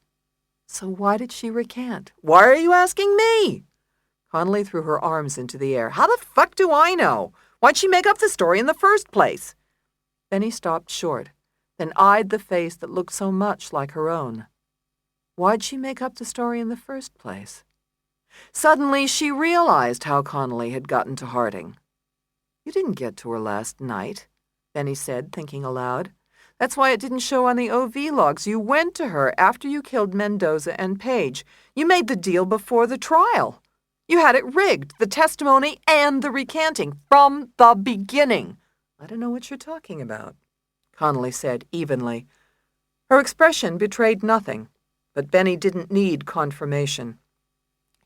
"So why did she recant?" "Why are you asking me?" Connolly threw her arms into the air. "How the fuck do I know? Why'd she make up the story in the first place?" Benny stopped short, then eyed the face that looked so much like her own. Why'd she make up the story in the first place? Suddenly, she realized how Connolly had gotten to Harding. "You didn't get to her last night," Benny said, thinking aloud. "That's why it didn't show on the OV logs. You went to her after you killed Mendoza and Page. You made the deal before the trial. You had it rigged, the testimony and the recanting, from the beginning." "I don't know what you're talking about," Connolly said evenly. Her expression betrayed nothing, but Benny didn't need confirmation.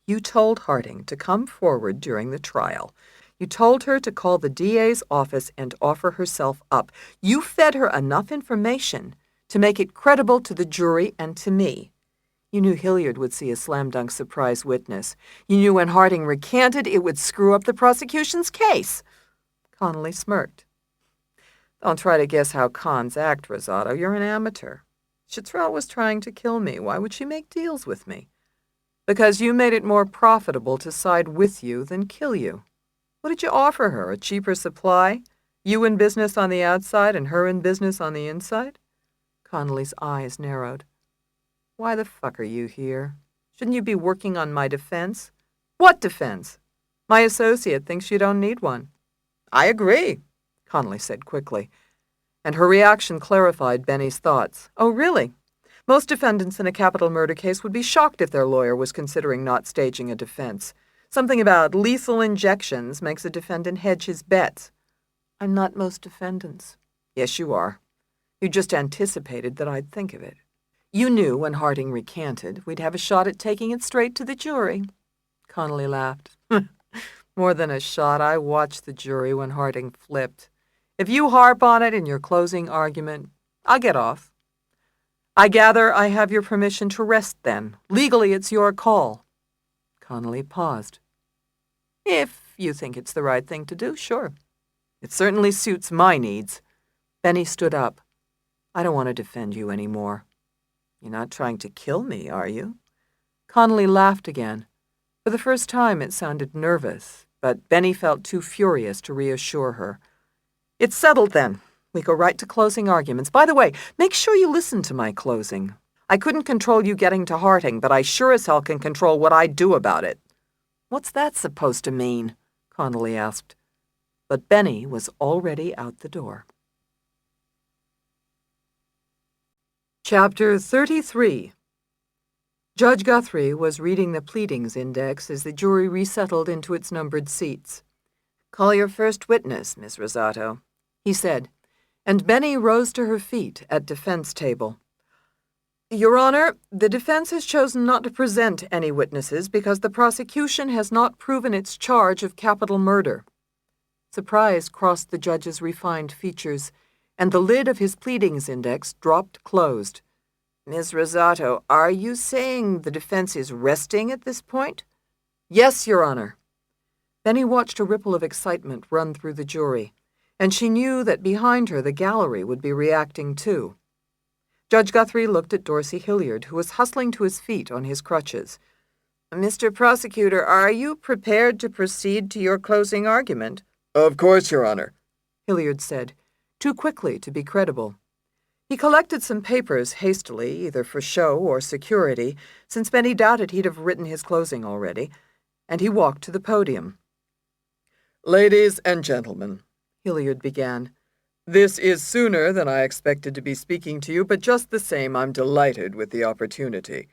"You told Harding to come forward during the trial. You told her to call the DA's office and offer herself up. You fed her enough information to make it credible to the jury and to me. You knew Hilliard would see a slam-dunk surprise witness. You knew when Harding recanted, it would screw up the prosecution's case." Connolly smirked. "Don't try to guess how cons act, Rosato. You're an amateur. Chitrell was trying to kill me. Why would she make deals with me? Because you made it more profitable to side with you than kill you. What did you offer her, a cheaper supply? You in business on the outside and her in business on the inside?" Connolly's eyes narrowed. "Why the fuck are you here? Shouldn't you be working on my defense?" "What defense?" "My associate thinks you don't need one." "I agree," Connolly said quickly, and her reaction clarified Benny's thoughts. "Oh, really? Most defendants in a capital murder case would be shocked if their lawyer was considering not staging a defense. Something about lethal injections makes a defendant hedge his bets." "I'm not most defendants." "Yes, you are. You just anticipated that I'd think of it. You knew when Harding recanted, we'd have a shot at taking it straight to the jury." Connolly laughed. "More than a shot. I watched the jury when Harding flipped. If you harp on it in your closing argument, I'll get off." "I gather I have your permission to rest then. Legally, it's your call." Connolly paused. "If you think it's the right thing to do, sure. It certainly suits my needs." Benny stood up. "I don't want to defend you anymore." "You're not trying to kill me, are you?" Connolly laughed again. For the first time, it sounded nervous, but Benny felt too furious to reassure her. "It's settled then. We go right to closing arguments. By the way, make sure you listen to my closing. I couldn't control you getting to Harding, but I sure as hell can control what I do about it." "What's that supposed to mean?" Connolly asked. But Benny was already out the door. Chapter 33. Judge Guthrie was reading the pleadings index as the jury resettled into its numbered seats. "Call your first witness, Miss Rosato," he said, and Benny rose to her feet at defense table. "Your Honor, the defense has chosen not to present any witnesses because the prosecution has not proven its charge of capital murder." Surprise crossed the judge's refined features, and the lid of his pleadings index dropped closed. Ms. Rosato, are you saying the defense is resting at this point? Yes, Your Honor. Benny watched a ripple of excitement run through the jury, and she knew that behind her the gallery would be reacting too. Judge Guthrie looked at Dorsey Hilliard, who was hustling to his feet on his crutches. Mr. Prosecutor, are you prepared to proceed to your closing argument? Of course, Your Honor, Hilliard said, too quickly to be credible. He collected some papers hastily, either for show or security, since Benny doubted he'd have written his closing already, and he walked to the podium. Ladies and gentlemen, Hilliard began, this is sooner than I expected to be speaking to you, but just the same, I'm delighted with the opportunity.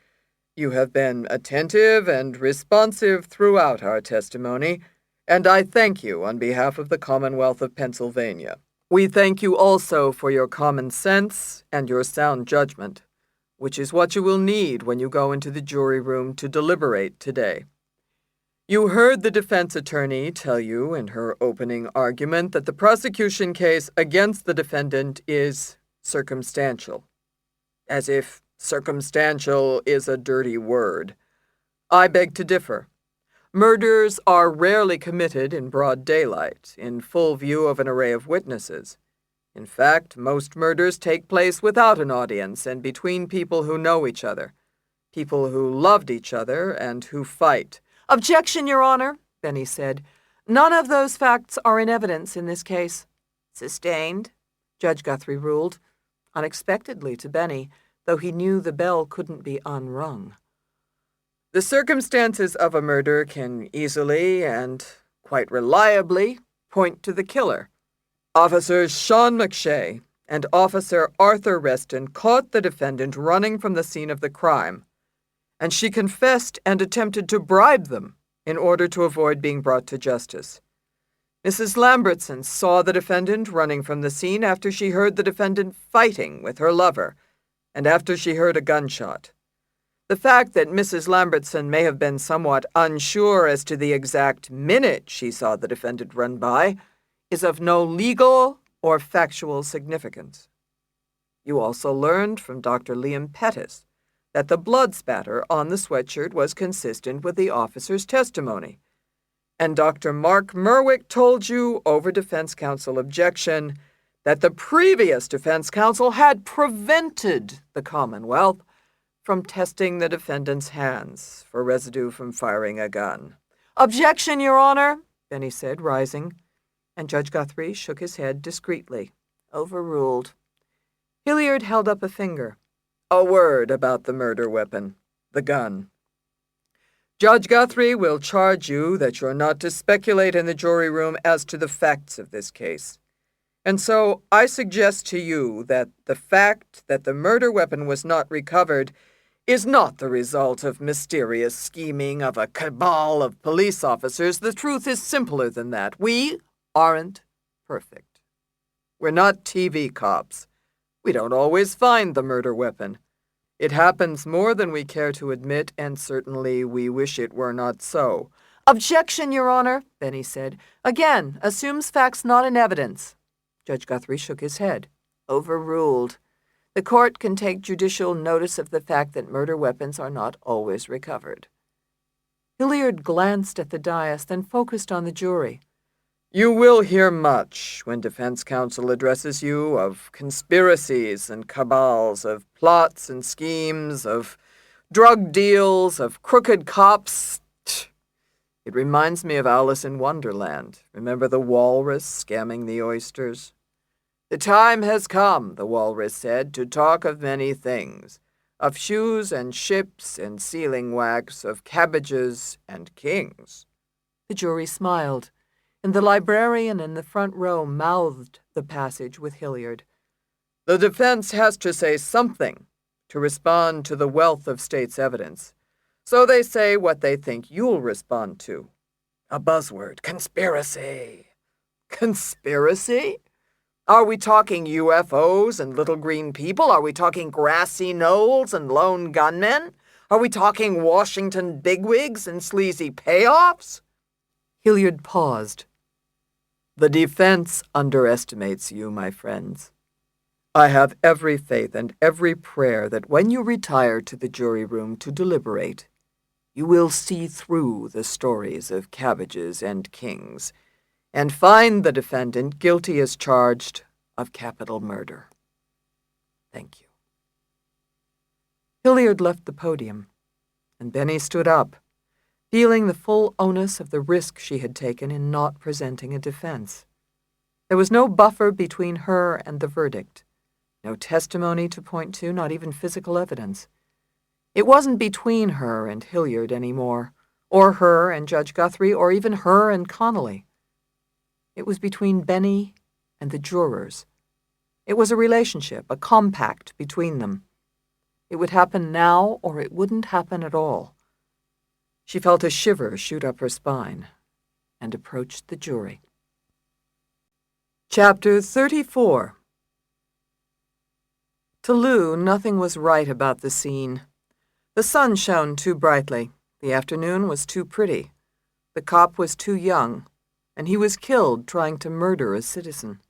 You have been attentive and responsive throughout our testimony, and I thank you on behalf of the Commonwealth of Pennsylvania. We thank you also for your common sense and your sound judgment, which is what you will need when you go into the jury room to deliberate today. You heard the defense attorney tell you in her opening argument that the prosecution case against the defendant is circumstantial, as if circumstantial is a dirty word. I beg to differ. Murders are rarely committed in broad daylight, in full view of an array of witnesses. In fact, most murders take place without an audience and between people who know each other, people who loved each other and who fight. Objection, Your Honor, Benny said. None of those facts are in evidence in this case. Sustained, Judge Guthrie ruled, unexpectedly to Benny, though he knew the bell couldn't be unrung. The circumstances of a murder can easily and quite reliably point to the killer. Officers Sean McShay and Officer Arthur Reston caught the defendant running from the scene of the crime, and she confessed and attempted to bribe them in order to avoid being brought to justice. Mrs. Lambertson saw the defendant running from the scene after she heard the defendant fighting with her lover, and after she heard a gunshot. The fact that Mrs. Lambertson may have been somewhat unsure as to the exact minute she saw the defendant run by is of no legal or factual significance. You also learned from Dr. Liam Pettis that the blood spatter on the sweatshirt was consistent with the officer's testimony. And Dr. Mark Merwick told you, over defense counsel objection, that the previous defense counsel had prevented the Commonwealth from testing the defendant's hands for residue from firing a gun. Objection, Your Honor, Benny said, rising, and Judge Guthrie shook his head discreetly. overruled. Hilliard held up a finger. A word about the murder weapon, the gun. Judge Guthrie will charge you that you're not to speculate in the jury room as to the facts of this case. And so I suggest to you that the fact that the murder weapon was not recovered is not the result of mysterious scheming of a cabal of police officers. The truth is simpler than that. We aren't perfect. We're not TV cops. We don't always find the murder weapon. It happens more than we care to admit, and certainly we wish it were not so. Objection, Your Honor, Benny said. Again, assumes facts not in evidence. Judge Guthrie shook his head. Overruled. The court can take judicial notice of the fact that murder weapons are not always recovered. Hilliard glanced at the dais, then focused on the jury. You will hear much when defense counsel addresses you of conspiracies and cabals, of plots and schemes, of drug deals, of crooked cops. It reminds me of Alice in Wonderland. Remember the walrus scamming the oysters? The time has come, the walrus said, to talk of many things, of shoes and ships and sealing wax, of cabbages and kings. The jury smiled, and the librarian in the front row mouthed the passage with Hilliard. The defense has to say something to respond to the wealth of state's evidence, so they say what they think you'll respond to. A buzzword, conspiracy. Conspiracy? Are we talking UFOs and little green people? Are we talking grassy knolls and lone gunmen? Are we talking Washington bigwigs and sleazy payoffs? Hilliard paused. The defense underestimates you, my friends. I have every faith and every prayer that when you retire to the jury room to deliberate, you will see through the stories of cabbages and kings and find the defendant guilty as charged of capital murder. Thank you." Hilliard left the podium, and Benny stood up, feeling the full onus of the risk she had taken in not presenting a defense. There was no buffer between her and the verdict, no testimony to point to, not even physical evidence. It wasn't between her and Hilliard anymore, or her and Judge Guthrie, or even her and Connolly. It was between Benny and the jurors. It was a relationship, a compact between them. It would happen now, or it wouldn't happen at all. She felt a shiver shoot up her spine and approached the jury. Chapter 34. To Lou, nothing was right about the scene. The sun shone too brightly, the afternoon was too pretty, the cop was too young, and he was killed trying to murder a citizen.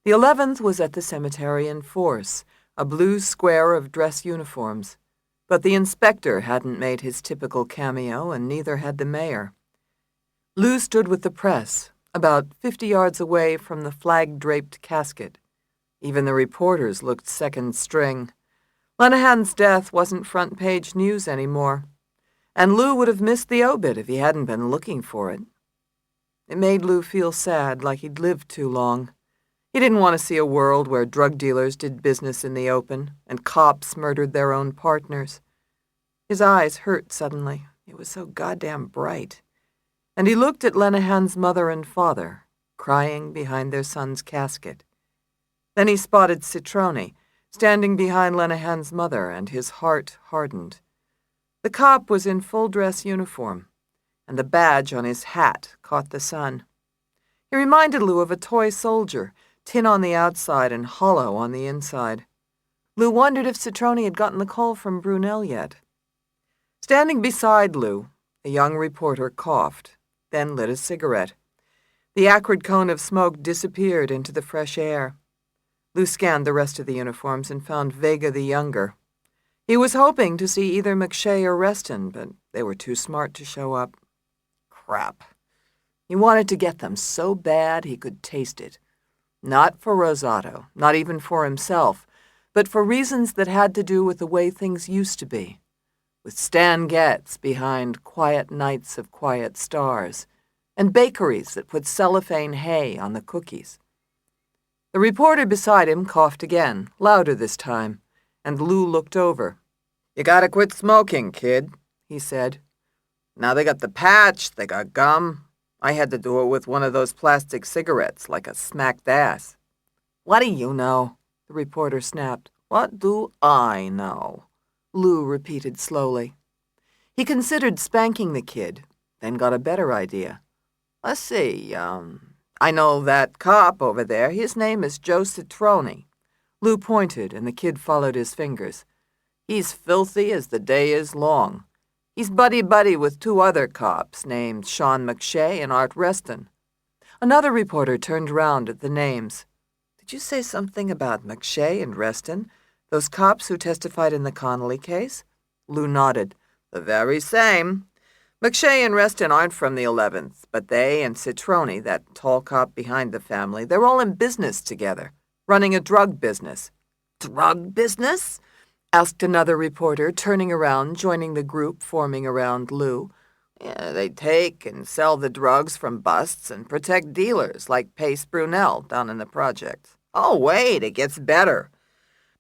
The 11th was at the cemetery in force, a blue square of dress uniforms, but the inspector hadn't made his typical cameo, and neither had the mayor. Lou stood with the press, about 50 yards away from the flag-draped casket. Even the reporters looked second string. Lenehan's death wasn't front-page news anymore, and Lou would have missed the obit if he hadn't been looking for it. It made Lou feel sad, like he'd lived too long. He didn't want to see a world where drug dealers did business in the open and cops murdered their own partners. His eyes hurt suddenly. It was so goddamn bright. And he looked at Lenehan's mother and father, crying behind their son's casket. Then he spotted Citrone, standing behind Lenehan's mother, and his heart hardened. The cop was in full-dress uniform, and the badge on his hat caught the sun. He reminded Lou of a toy soldier, tin on the outside and hollow on the inside. Lou wondered if Citrone had gotten the call from Brunel yet. Standing beside Lou, a young reporter coughed, then lit a cigarette. The acrid cone of smoke disappeared into the fresh air. Lou scanned the rest of the uniforms and found Vega the younger. He was hoping to see either McShay or Reston, but they were too smart to show up. Crap. He wanted to get them so bad he could taste it. Not for Rosato, not even for himself, but for reasons that had to do with the way things used to be, with Stan Getz behind Quiet Nights of Quiet Stars, and bakeries that put cellophane hay on the cookies. The reporter beside him coughed again, louder this time, and Lou looked over. "You gotta quit smoking, kid," he said. "Now they got the patch, they got gum. I had to do it with one of those plastic cigarettes, like a smacked ass." "What do you know?" the reporter snapped. "What do I know?" Lou repeated slowly. He considered spanking the kid, then got a better idea. "Let's see, I know that cop over there. His name is Joe Citrone." Lou pointed, and the kid followed his fingers. "He's filthy as the day is long. He's buddy-buddy with two other cops named Sean McShay and Art Reston." Another reporter turned round at the names. "Did you say something about McShay and Reston, those cops who testified in the Connolly case?" Lou nodded. "The very same. McShay and Reston aren't from the 11th, but they and Citrone, that tall cop behind the family, they're all in business together, running a drug business." "Drug business?" asked another reporter, turning around, joining the group forming around Lou. "Yeah, they take and sell the drugs from busts and protect dealers like Pace Brunel down in the project. Oh, wait, it gets better.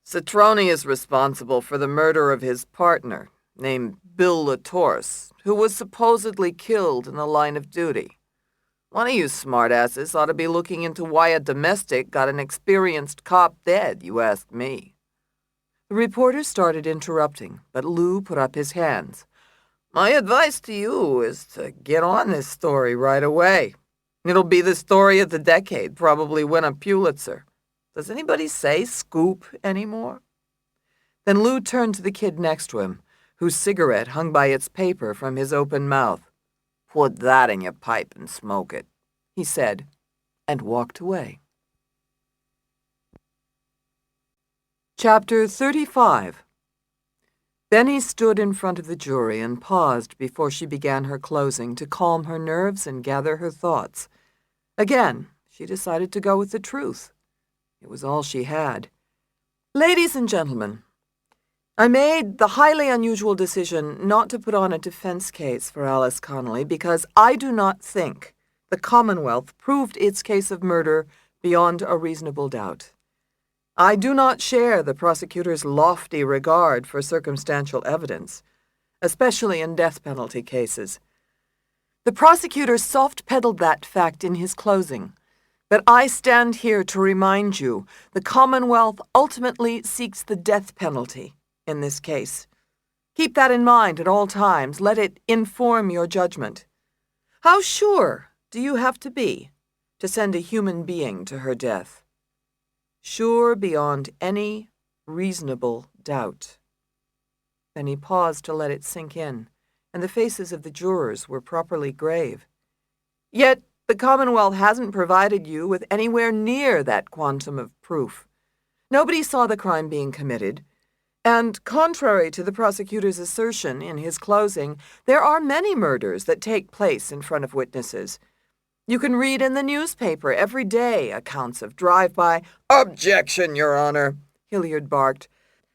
Citrone is responsible for the murder of his partner, named Bill LaTorse, who was supposedly killed in the line of duty. One of you smartasses ought to be looking into why a domestic got an experienced cop dead, you ask me." The reporter started interrupting, but Lou put up his hands. "My advice to you is to get on this story right away. It'll be the story of the decade, probably win a Pulitzer. Does anybody say scoop anymore?" Then Lou turned to the kid next to him, whose cigarette hung by its paper from his open mouth. "Put that in your pipe and smoke it," he said, and walked away. Chapter 35. Benny stood in front of the jury and paused before she began her closing to calm her nerves and gather her thoughts. Again, she decided to go with the truth. It was all she had. Ladies and gentlemen, I made the highly unusual decision not to put on a defense case for Alice Connolly because I do not think the Commonwealth proved its case of murder beyond a reasonable doubt. I do not share the prosecutor's lofty regard for circumstantial evidence, especially in death penalty cases. The prosecutor soft-pedaled that fact in his closing, but I stand here to remind you the Commonwealth ultimately seeks the death penalty in this case. Keep that in mind at all times. Let it inform your judgment. How sure do you have to be to send a human being to her death? Sure beyond any reasonable doubt. Then he paused to let it sink in, and the faces of the jurors were properly grave. Yet the Commonwealth hasn't provided you with anywhere near that quantum of proof. Nobody saw the crime being committed, and contrary to the prosecutor's assertion in his closing, there are many murders that take place in front of witnesses. You can read in the newspaper every day accounts of drive-by— "Objection, Your Honor," Hilliard barked.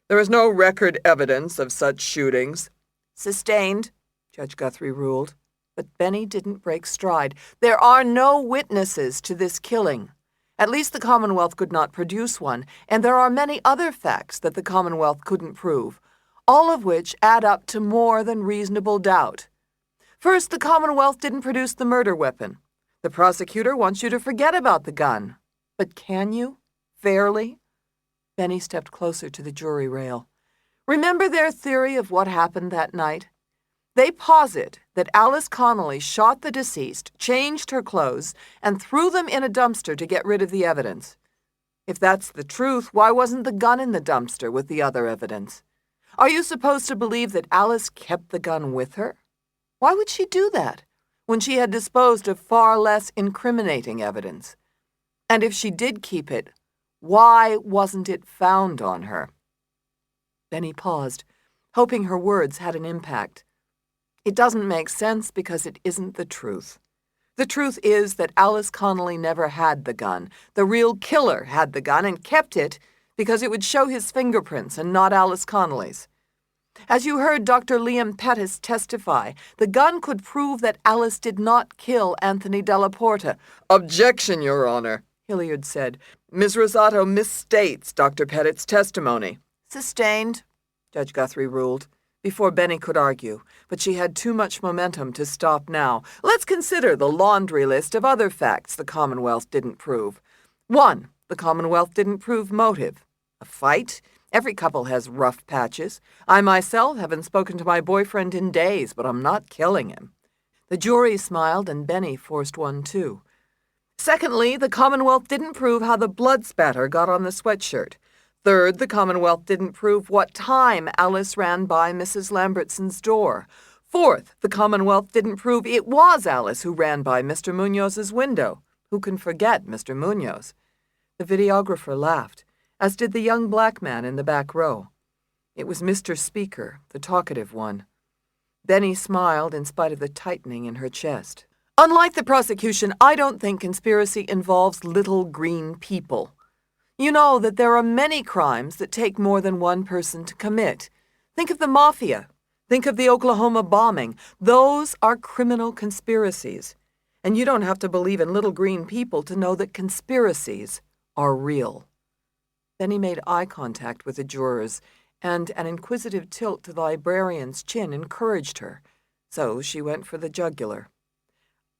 "There is no record evidence of such shootings." "Sustained," Judge Guthrie ruled. But Benny didn't break stride. "There are no witnesses to this killing. At least the Commonwealth could not produce one, and there are many other facts that the Commonwealth couldn't prove, all of which add up to more than reasonable doubt. First, the Commonwealth didn't produce the murder weapon. The prosecutor wants you to forget about the gun. But can you? Fairly?" Benny stepped closer to the jury rail. "Remember their theory of what happened that night? They posit that Alice Connolly shot the deceased, changed her clothes, and threw them in a dumpster to get rid of the evidence. If that's the truth, why wasn't the gun in the dumpster with the other evidence? Are you supposed to believe that Alice kept the gun with her? Why would she do that when she had disposed of far less incriminating evidence? And if she did keep it, why wasn't it found on her?" Then he paused, hoping her words had an impact. "It doesn't make sense because it isn't the truth. The truth is that Alice Connolly never had the gun. The real killer had the gun and kept it because it would show his fingerprints and not Alice Connolly's. As you heard Dr. Liam Pettis testify, the gun could prove that Alice did not kill Anthony Della Porta." "Objection, Your Honor," Hilliard said. "Ms. Rosato misstates Dr. Pettit's testimony." "Sustained," Judge Guthrie ruled, before Benny could argue, but she had too much momentum to stop now. "Let's consider the laundry list of other facts the Commonwealth didn't prove. 1. The Commonwealth didn't prove motive. A fight? Every couple has rough patches. I myself haven't spoken to my boyfriend in days, but I'm not killing him." The jury smiled, and Benny forced one too. "Secondly, the Commonwealth didn't prove how the blood spatter got on the sweatshirt. Third, the Commonwealth didn't prove what time Alice ran by Mrs. Lambertson's door. Fourth, the Commonwealth didn't prove it was Alice who ran by Mr. Munoz's window. Who can forget Mr. Munoz?" The videographer laughed, as did the young black man in the back row. It was Mr. Speaker, the talkative one. Benny smiled in spite of the tightening in her chest. "Unlike the prosecution, I don't think conspiracy involves little green people. You know that there are many crimes that take more than one person to commit. Think of the mafia. Think of the Oklahoma bombing. Those are criminal conspiracies. And you don't have to believe in little green people to know that conspiracies are real." Then he made eye contact with the jurors, and an inquisitive tilt to the librarian's chin encouraged her, so she went for the jugular.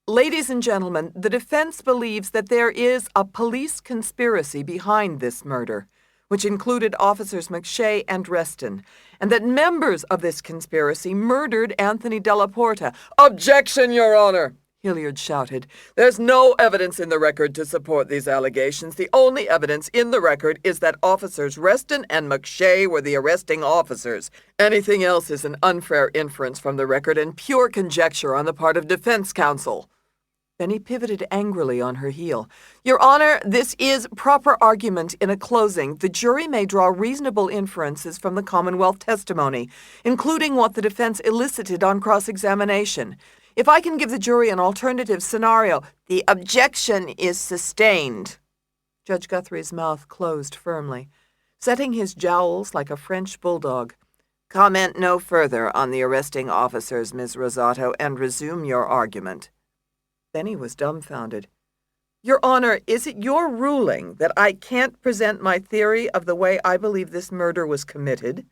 "Ladies and gentlemen, the defense believes that there is a police conspiracy behind this murder, which included Officers McShay and Reston, and that members of this conspiracy murdered Anthony Della Porta." "Objection, Your Honor!" Hilliard shouted. "There's no evidence in the record to support these allegations. The only evidence in the record is that Officers Reston and McShay were the arresting officers. Anything else is an unfair inference from the record and pure conjecture on the part of defense counsel." Benny pivoted angrily on her heel. Your Honor, this is proper argument in a closing. The jury may draw reasonable inferences from the Commonwealth testimony, including what the defense elicited on cross-examination. If I can give the jury an alternative scenario, the objection is sustained. Judge Guthrie's mouth closed firmly, setting his jowls like a French bulldog. Comment no further on the arresting officers, Ms. Rosato, and resume your argument. Benny was dumbfounded. Your Honor, is it your ruling that I can't present my theory of the way I believe this murder was committed?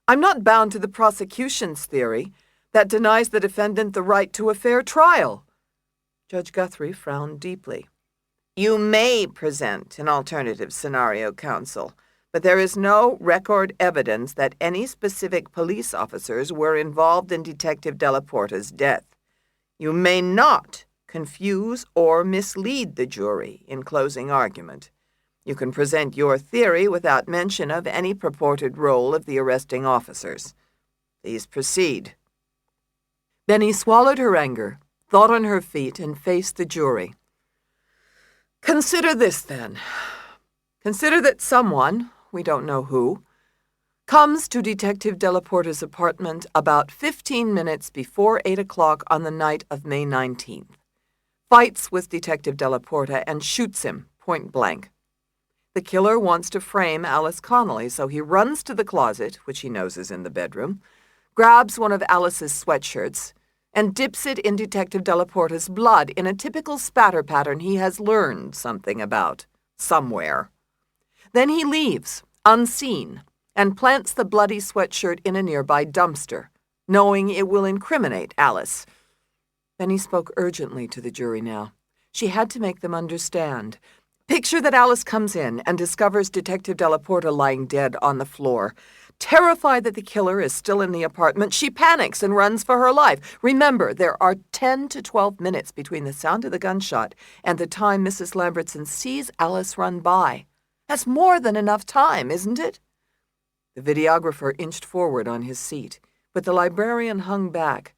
I'm not bound to the prosecution's theory that denies the defendant the right to a fair trial. Judge Guthrie frowned deeply. You may present an alternative scenario, counsel, but there is no record evidence that any specific police officers were involved in Detective Delaporta's death. You may not confuse or mislead the jury in closing argument. You can present your theory without mention of any purported role of the arresting officers. Please proceed. Benny swallowed her anger, thought on her feet, and faced the jury. Consider this, then. Consider that someone, we don't know who, comes to Detective Delaporta's apartment about 15 minutes before 8 o'clock on the night of May 19th. Fights with Detective Delaporta and shoots him point blank. The killer wants to frame Alice Connolly, so he runs to the closet, which he knows is in the bedroom, grabs one of Alice's sweatshirts, and dips it in Detective Delaporta's blood in a typical spatter pattern he has learned something about, somewhere. Then he leaves, unseen, and plants the bloody sweatshirt in a nearby dumpster, knowing it will incriminate Alice. Then he spoke urgently to the jury now. She had to make them understand. Picture that Alice comes in and discovers Detective Delaporta lying dead on the floor. Terrified that the killer is still in the apartment, she panics and runs for her life. Remember, there are 10 to 12 minutes between the sound of the gunshot and the time Mrs. Lambertson sees Alice run by. That's more than enough time, isn't it? The videographer inched forward on his seat, but the librarian hung back.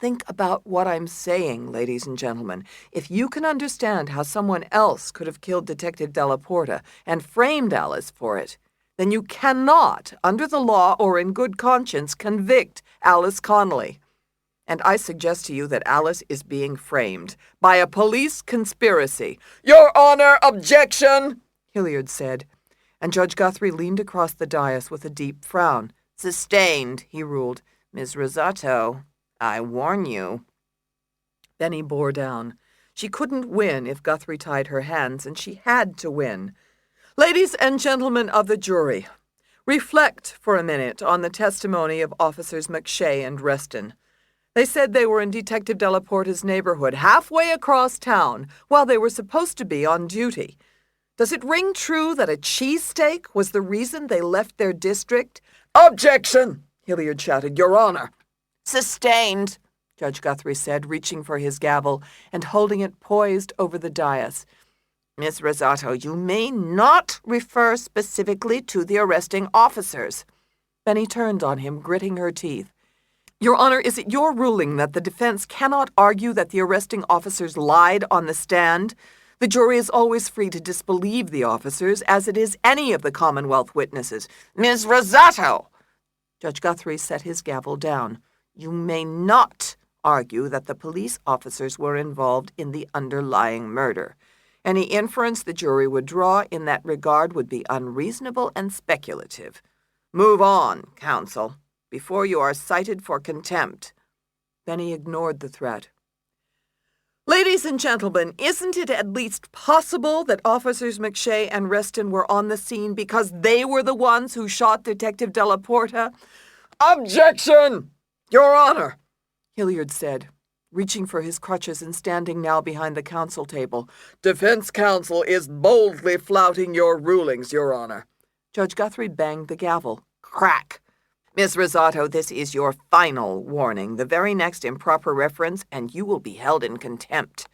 Think about what I'm saying, ladies and gentlemen. If you can understand how someone else could have killed Detective Delaporta and framed Alice for it, then you cannot, under the law or in good conscience, convict Alice Connolly. And I suggest to you that Alice is being framed by a police conspiracy. Your Honor, objection! Hilliard said, and Judge Guthrie leaned across the dais with a deep frown. Sustained, he ruled. Ms. Rosato, I warn you. Benny bore down. She couldn't win if Guthrie tied her hands, and she had to win. Ladies and gentlemen of the jury, reflect for a minute on the testimony of Officers McShay and Reston. They said they were in Detective Delaporta's neighborhood, halfway across town, while they were supposed to be on duty. Does it ring true that a cheesesteak was the reason they left their district? Objection! Hilliard shouted. Your Honor. Sustained, Judge Guthrie said, reaching for his gavel and holding it poised over the dais. Miss Rosato, you may not refer specifically to the arresting officers. Benny turned on him, gritting her teeth. Your Honor, is it your ruling that the defense cannot argue that the arresting officers lied on the stand? The jury is always free to disbelieve the officers, as it is any of the Commonwealth witnesses. Miss Rosato! Judge Guthrie set his gavel down. You may not argue that the police officers were involved in the underlying murder. Any inference the jury would draw in that regard would be unreasonable and speculative. Move on, counsel, before you are cited for contempt. Benny ignored the threat. Ladies and gentlemen, isn't it at least possible that Officers McShay and Reston were on the scene because they were the ones who shot Detective Delaporta? Objection! Your Honor, Hilliard said, reaching for his crutches and standing now behind the counsel table. Defense counsel is boldly flouting your rulings, Your Honor. Judge Guthrie banged the gavel. Crack! Miss Rosato, this is your final warning, the very next improper reference, and you will be held in contempt.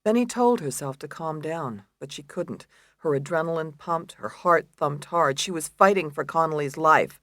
Benny told herself to calm down, but she couldn't. Her adrenaline pumped, her heart thumped hard. She was fighting for Connolly's life.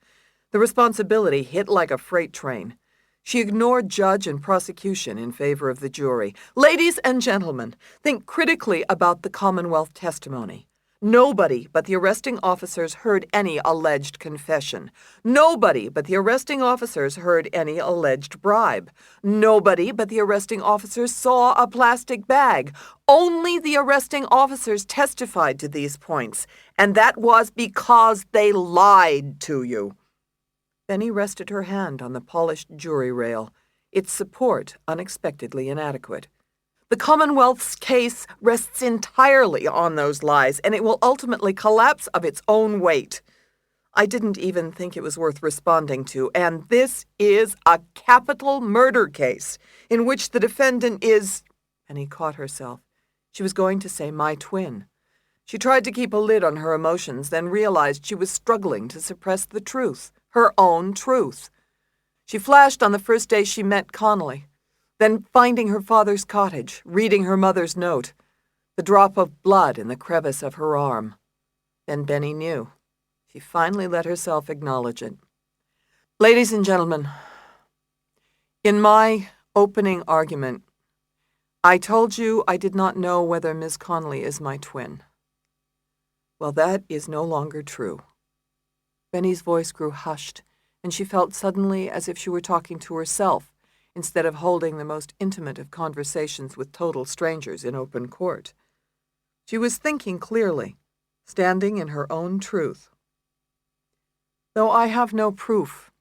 The responsibility hit like a freight train. She ignored judge and prosecution in favor of the jury. Ladies and gentlemen, think critically about the Commonwealth testimony. Nobody but the arresting officers heard any alleged confession. Nobody but the arresting officers heard any alleged bribe. Nobody but the arresting officers saw a plastic bag. Only the arresting officers testified to these points, and that was because they lied to you. Benny rested her hand on the polished jury rail, its support unexpectedly inadequate. The Commonwealth's case rests entirely on those lies, and it will ultimately collapse of its own weight. I didn't even think it was worth responding to, and this is a capital murder case in which the defendant is... Penny caught herself. She was going to say my twin. She tried to keep a lid on her emotions, then realized she was struggling to suppress the truth, her own truth. She flashed on the first day she met Connolly, then finding her father's cottage, reading her mother's note, the drop of blood in the crevice of her arm. Then Benny knew. She finally let herself acknowledge it. Ladies and gentlemen, in my opening argument, I told you I did not know whether Miss Connolly is my twin. Well, that is no longer true. Benny's voice grew hushed, and she felt suddenly as if she were talking to herself, instead of holding the most intimate of conversations with total strangers in open court. She was thinking clearly, standing in her own truth. Though I have no proof,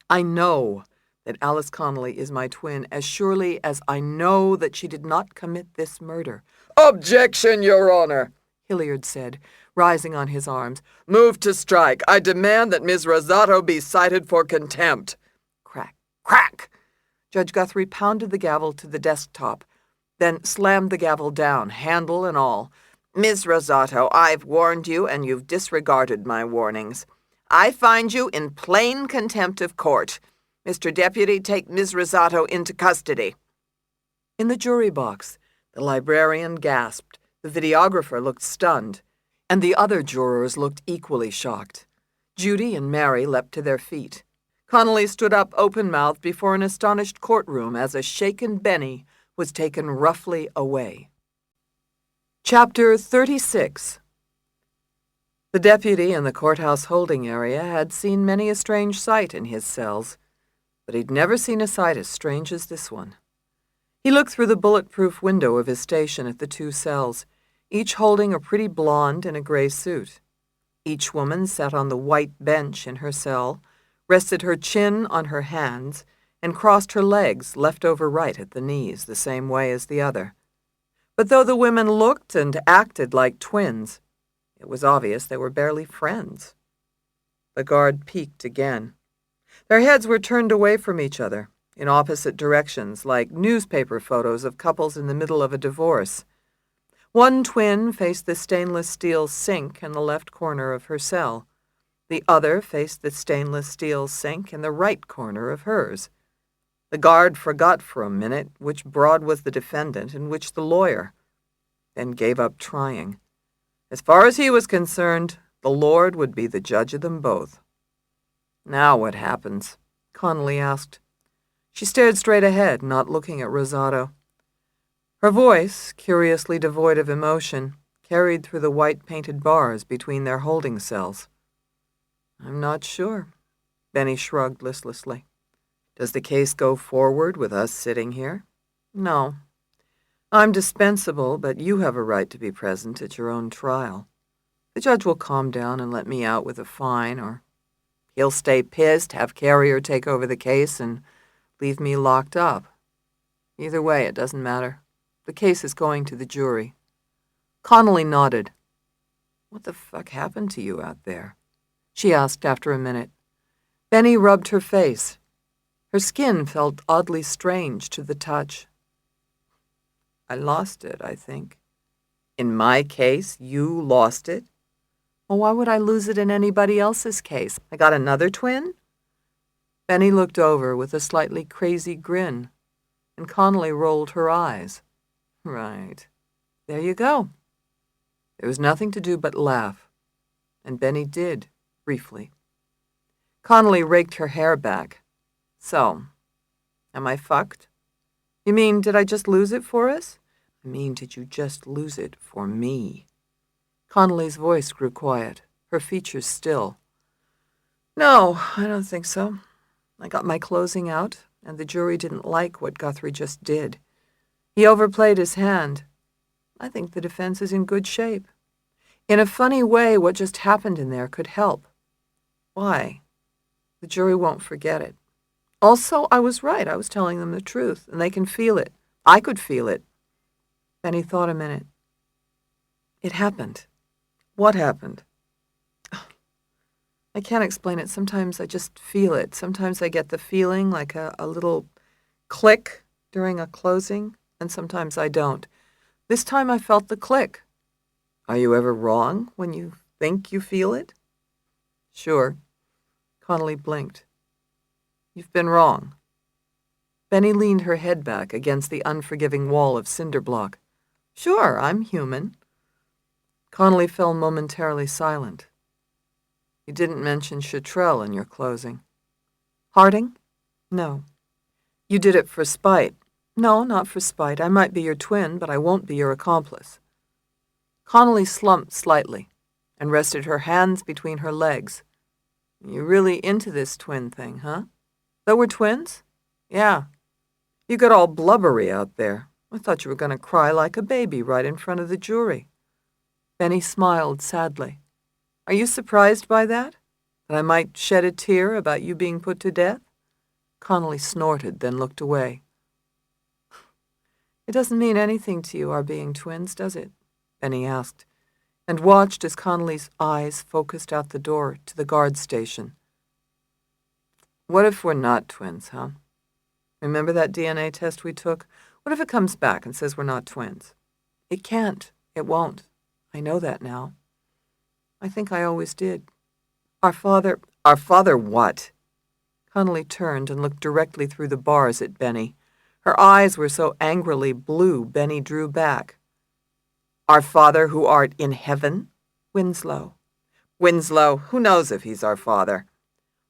I know that Alice Connolly is my twin as surely as I know that she did not commit this murder. Objection, Your Honor, Hilliard said, rising on his arms. Move to strike. I demand that Ms. Rosato be cited for contempt. Crack, crack! Judge Guthrie pounded the gavel to the desktop, then slammed the gavel down, handle and all. Ms. Rosato, I've warned you, and you've disregarded my warnings. I find you in plain contempt of court. Mr. Deputy, take Ms. Rosato into custody. In the jury box, the librarian gasped, the videographer looked stunned, and the other jurors looked equally shocked. Judy and Mary leapt to their feet. Connolly stood up open-mouthed before an astonished courtroom as a shaken Benny was taken roughly away. Chapter 36. The deputy in the courthouse holding area had seen many a strange sight in his cells, but he'd never seen a sight as strange as this one. He looked through the bulletproof window of his station at the two cells, each holding a pretty blonde in a gray suit. Each woman sat on the white bench in her cell, rested her chin on her hands, and crossed her legs left over right at the knees, the same way as the other. But though the women looked and acted like twins, it was obvious they were barely friends. The guard peeked again. Their heads were turned away from each other, in opposite directions, like newspaper photos of couples in the middle of a divorce. One twin faced the stainless steel sink in the left corner of her cell. The other faced the stainless steel sink in the right corner of hers. The guard forgot for a minute which broad was the defendant and which the lawyer, then gave up trying. As far as he was concerned, the Lord would be the judge of them both. Now what happens? Connolly asked. She stared straight ahead, not looking at Rosato. Her voice, curiously devoid of emotion, carried through the white-painted bars between their holding cells. I'm not sure. Benny shrugged listlessly. Does the case go forward with us sitting here? No. I'm dispensable, but you have a right to be present at your own trial. The judge will calm down and let me out with a fine, or he'll stay pissed, have Carrier take over the case, and leave me locked up. Either way, it doesn't matter. The case is going to the jury. Connolly nodded. What the fuck happened to you out there? She asked after a minute. Benny rubbed her face. Her skin felt oddly strange to the touch. I lost it, I think. In my case, you lost it? Well, why would I lose it in anybody else's case? I got another twin? Benny looked over with a slightly crazy grin, and Connolly rolled her eyes. Right. There you go. There was nothing to do but laugh, and Benny did, briefly. Connolly raked her hair back. So, Am I fucked? You mean, did I just lose it for us? I mean, did you just lose it for me? Connolly's voice grew quiet, her features still. No, I don't think so. I got my closing out, and the jury didn't like what Guthrie just did. He overplayed his hand. I think the defense is in good shape. In a funny way, what just happened in there could help. Why? The jury won't forget it. Also, I was right. I was telling them the truth, and they can feel it. I could feel it. Benny thought a minute. It happened. What happened? I can't explain it. Sometimes I just feel it. Sometimes I get the feeling like a little click during a closing, and sometimes I don't. This time I felt the click. Are you ever wrong when you think you feel it? Sure. Connolly blinked. You've been wrong. Benny leaned her head back against the unforgiving wall of cinder block. Sure, I'm human. Connolly fell momentarily silent. You didn't mention Chitrell in your closing. Harding? No. You did it for spite. No, not for spite. I might be your twin, but I won't be your accomplice. Connolly slumped slightly and rested her hands between her legs. You're really into this twin thing, huh? Though we're twins? Yeah. You got all blubbery out there. I thought you were going to cry like a baby right in front of the jury. Benny smiled sadly. Are you surprised by that? That I might shed a tear about you being put to death? Connolly snorted, then looked away. It doesn't mean anything to you, our being twins, does it? Benny asked, and watched as Connolly's eyes focused out the door to the guard station. What if we're not twins, huh? Remember that DNA test we took? What if it comes back and says we're not twins? It can't. It won't. I know that now. I think I always did. Our father what? Connolly turned and looked directly through the bars at Benny. Her eyes were so angrily blue, Benny drew back. Our Father who art in heaven? Winslow. Winslow, who knows if he's our father?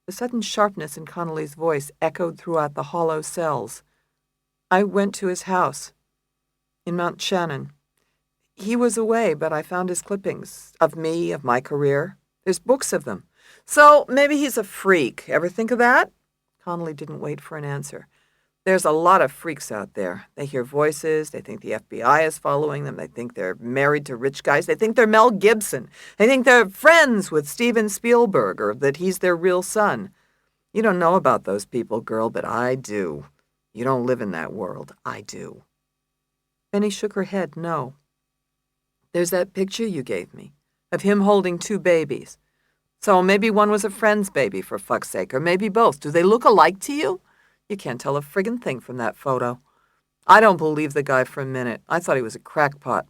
The sudden sharpness in Connolly's voice echoed throughout the hollow cells. I went to his house in Mount Shannon. He was away, but I found his clippings of me, of my career. There's books of them. So maybe he's a freak. Ever think of that? Connolly didn't wait for an answer. There's a lot of freaks out there. They hear voices. They think the FBI is following them. They think they're married to rich guys. They think they're Mel Gibson. They think they're friends with Steven Spielberg or that he's their real son. You don't know about those people, girl, but I do. You don't live in that world. I do. Benny shook her head, no. There's that picture you gave me of him holding two babies. So maybe one was a friend's baby, for fuck's sake, or maybe both. Do they look alike to you? You can't tell a friggin' thing from that photo. I don't believe the guy for a minute. I thought he was a crackpot.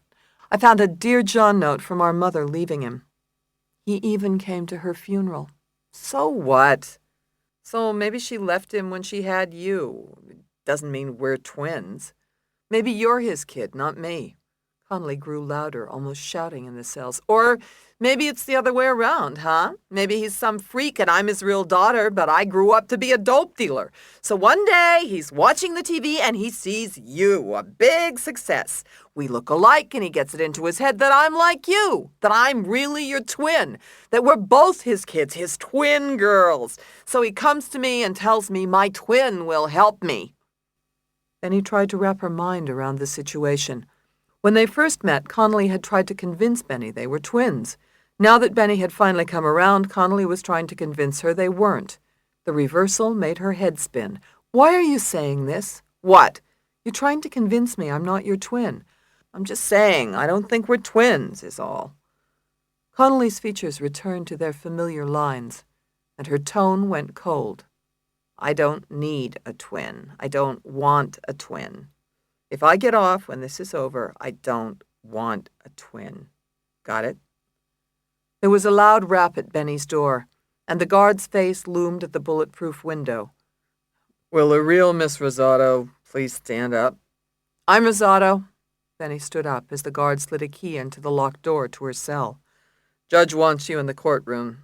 I found a Dear John note from our mother leaving him. He even came to her funeral. So what? So maybe she left him when she had you. It doesn't mean we're twins. Maybe you're his kid, not me. Connolly grew louder, almost shouting in the cells. Or maybe it's the other way around, huh? Maybe he's some freak and I'm his real daughter, but I grew up to be a dope dealer. So one day he's watching the TV and he sees you, a big success. We look alike and he gets it into his head that I'm like you, that I'm really your twin, that we're both his kids, his twin girls. So he comes to me and tells me my twin will help me. Then he tried to wrap her mind around the situation. When they first met, Connolly had tried to convince Benny they were twins. Now that Benny had finally come around, Connolly was trying to convince her they weren't. The reversal made her head spin. Why are you saying this? What? You're trying to convince me I'm not your twin. I'm just saying I don't think we're twins, is all. Connolly's features returned to their familiar lines, and her tone went cold. I don't need a twin. I don't want a twin. If I get off when this is over, I don't want a twin. Got it? There was a loud rap at Benny's door, and the guard's face loomed at the bulletproof window. Will the real Miss Rosado please stand up? I'm Rosado. Benny stood up as the guard slid a key into the locked door to her cell. Judge wants you in the courtroom.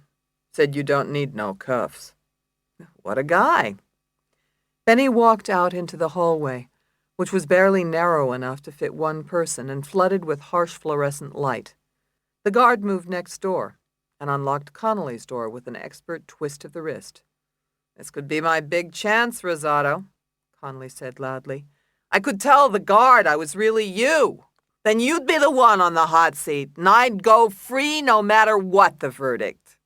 Said you don't need no cuffs. What a guy. Benny walked out into the hallway, which was barely narrow enough to fit one person and flooded with harsh fluorescent light. The guard moved next door and unlocked Connolly's door with an expert twist of the wrist. "This could be my big chance, Rosato," Connolly said loudly. "I could tell the guard I was really you. Then you'd be the one on the hot seat, and I'd go free no matter what the verdict."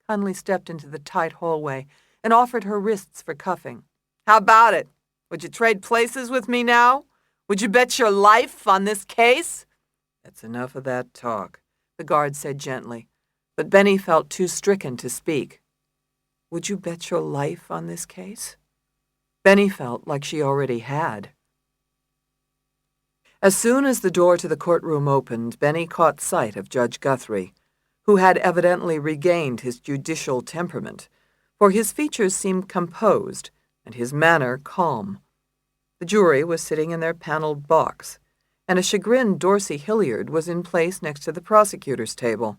Connolly stepped into the tight hallway and offered her wrists for cuffing. "How about it? Would you trade places with me now? Would you bet your life on this case?" "That's enough of that talk," the guard said gently, but Benny felt too stricken to speak. Would you bet your life on this case? Benny felt like she already had. As soon as the door to the courtroom opened, Benny caught sight of Judge Guthrie, who had evidently regained his judicial temperament, for his features seemed composed and his manner calm. The jury was sitting in their paneled box, and a chagrined Dorsey Hilliard was in place next to the prosecutor's table.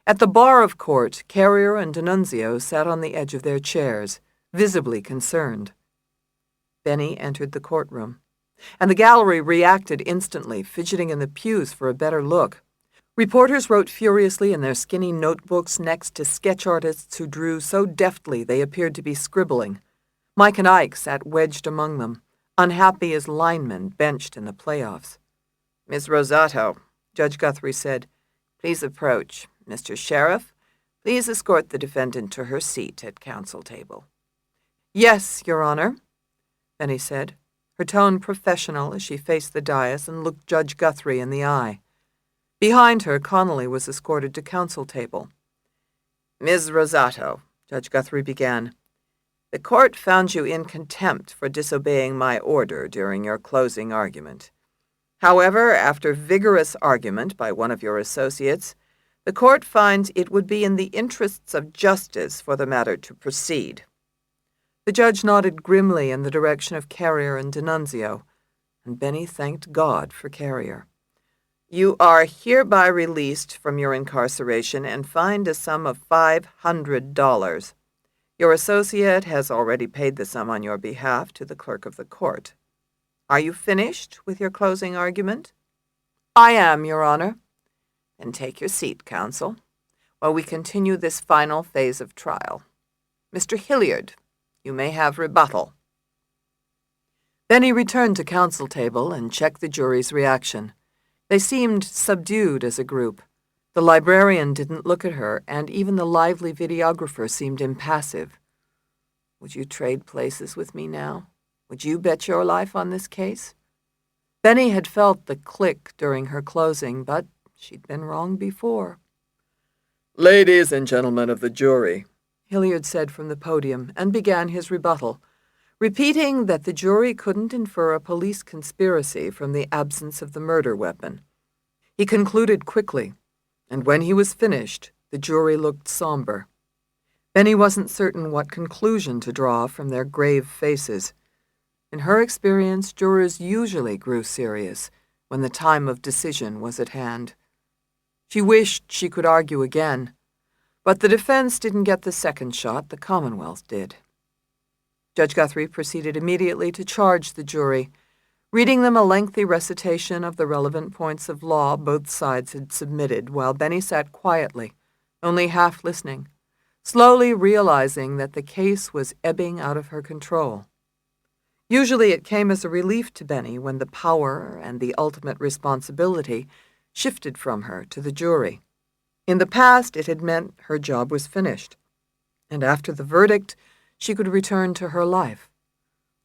At the bar of court, Carrier and D'Annunzio sat on the edge of their chairs, visibly concerned. Benny entered the courtroom, and the gallery reacted instantly, fidgeting in the pews for a better look. Reporters wrote furiously in their skinny notebooks next to sketch artists who drew so deftly they appeared to be scribbling. Mike and Ike sat wedged among them, unhappy as linemen benched in the playoffs. "Miss Rosato," Judge Guthrie said, "please approach. Mr. Sheriff, please escort the defendant to her seat at counsel table." "Yes, Your Honor," Benny said, her tone professional as she faced the dais and looked Judge Guthrie in the eye. Behind her, Connolly was escorted to counsel table. "Ms. Rosato," Judge Guthrie began, "the court found you in contempt for disobeying my order during your closing argument. However, after vigorous argument by one of your associates, the court finds it would be in the interests of justice for the matter to proceed." The judge nodded grimly in the direction of Carrier and D'Annunzio, and Benny thanked God for Carrier. "You are hereby released from your incarceration and fined a sum of $500. Your associate has already paid the sum on your behalf to the clerk of the court. Are you finished with your closing argument?" "I am, Your Honor." "Then take your seat, counsel, while we continue this final phase of trial. Mr. Hilliard, you may have rebuttal." Benny returned to counsel table and checked the jury's reaction. They seemed subdued as a group. The librarian didn't look at her, and even the lively videographer seemed impassive. "Would you trade places with me now? Would you bet your life on this case?" Benny had felt the click during her closing, but she'd been wrong before. "Ladies and gentlemen of the jury," Hilliard said from the podium, and began his rebuttal, repeating that the jury couldn't infer a police conspiracy from the absence of the murder weapon. He concluded quickly, and when he was finished, the jury looked somber. Benny wasn't certain what conclusion to draw from their grave faces. In her experience, jurors usually grew serious when the time of decision was at hand. She wished she could argue again, but the defense didn't get the second shot, the Commonwealth did. Judge Guthrie proceeded immediately to charge the jury, reading them a lengthy recitation of the relevant points of law both sides had submitted, while Benny sat quietly, only half listening, slowly realizing that the case was ebbing out of her control. Usually it came as a relief to Benny when the power and the ultimate responsibility shifted from her to the jury. In the past, it had meant her job was finished, and after the verdict, she could return to her life.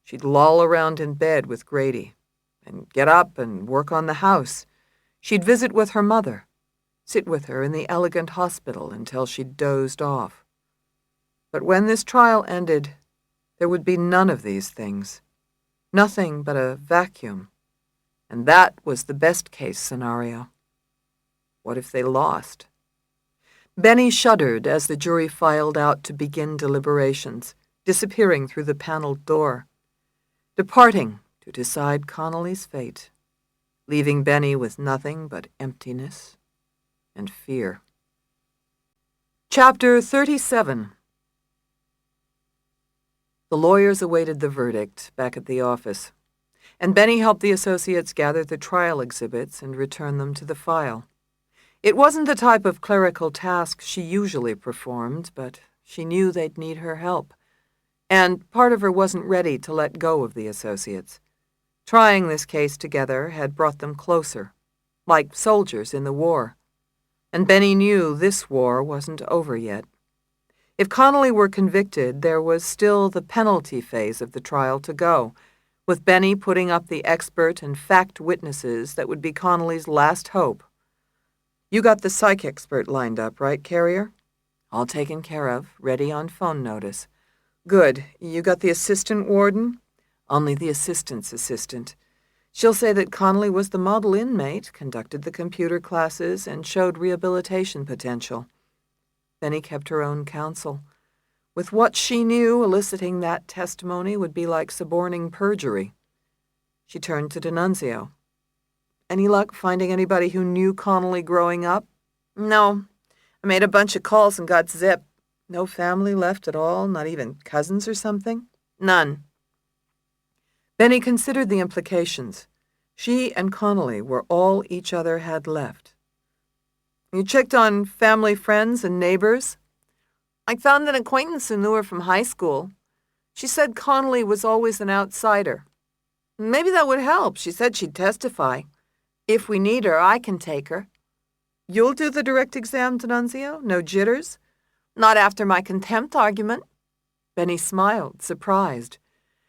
She'd loll around in bed with Grady, and get up and work on the house. She'd visit with her mother, sit with her in the elegant hospital until she'd dozed off. But when this trial ended, there would be none of these things. Nothing but a vacuum. And that was the best-case scenario. What if they lost? Benny shuddered as the jury filed out to begin deliberations, disappearing through the paneled door, departing to decide Connolly's fate, leaving Benny with nothing but emptiness and fear. Chapter 37. The lawyers awaited the verdict back at the office, and Benny helped the associates gather the trial exhibits and return them to the file. It wasn't the type of clerical task she usually performed, but she knew they'd need her help, and part of her wasn't ready to let go of the associates. Trying this case together had brought them closer, like soldiers in the war. And Benny knew this war wasn't over yet. If Connolly were convicted, there was still the penalty phase of the trial to go, with Benny putting up the expert and fact witnesses that would be Connolly's last hope. You got the psych expert lined up, right, Carrier? All taken care of, ready on phone notice. Good. You got the assistant warden? Only the assistant's assistant. She'll say that Connolly was the model inmate, conducted the computer classes, and showed rehabilitation potential. Benny kept her own counsel. With what she knew, eliciting that testimony would be like suborning perjury. She turned to D'Annunzio. Any luck finding anybody who knew Connolly growing up? No. I made a bunch of calls and got zipped. No family left at all, not even cousins or something? None. Benny considered the implications. She and Connolly were all each other had left. You checked on family, friends, and neighbors? I found an acquaintance who knew her from high school. She said Connolly was always an outsider. Maybe that would help. She said she'd testify. If we need her, I can take her. You'll do the direct exam, D'Annunzio? No jitters? Not after my contempt argument. Benny smiled, surprised.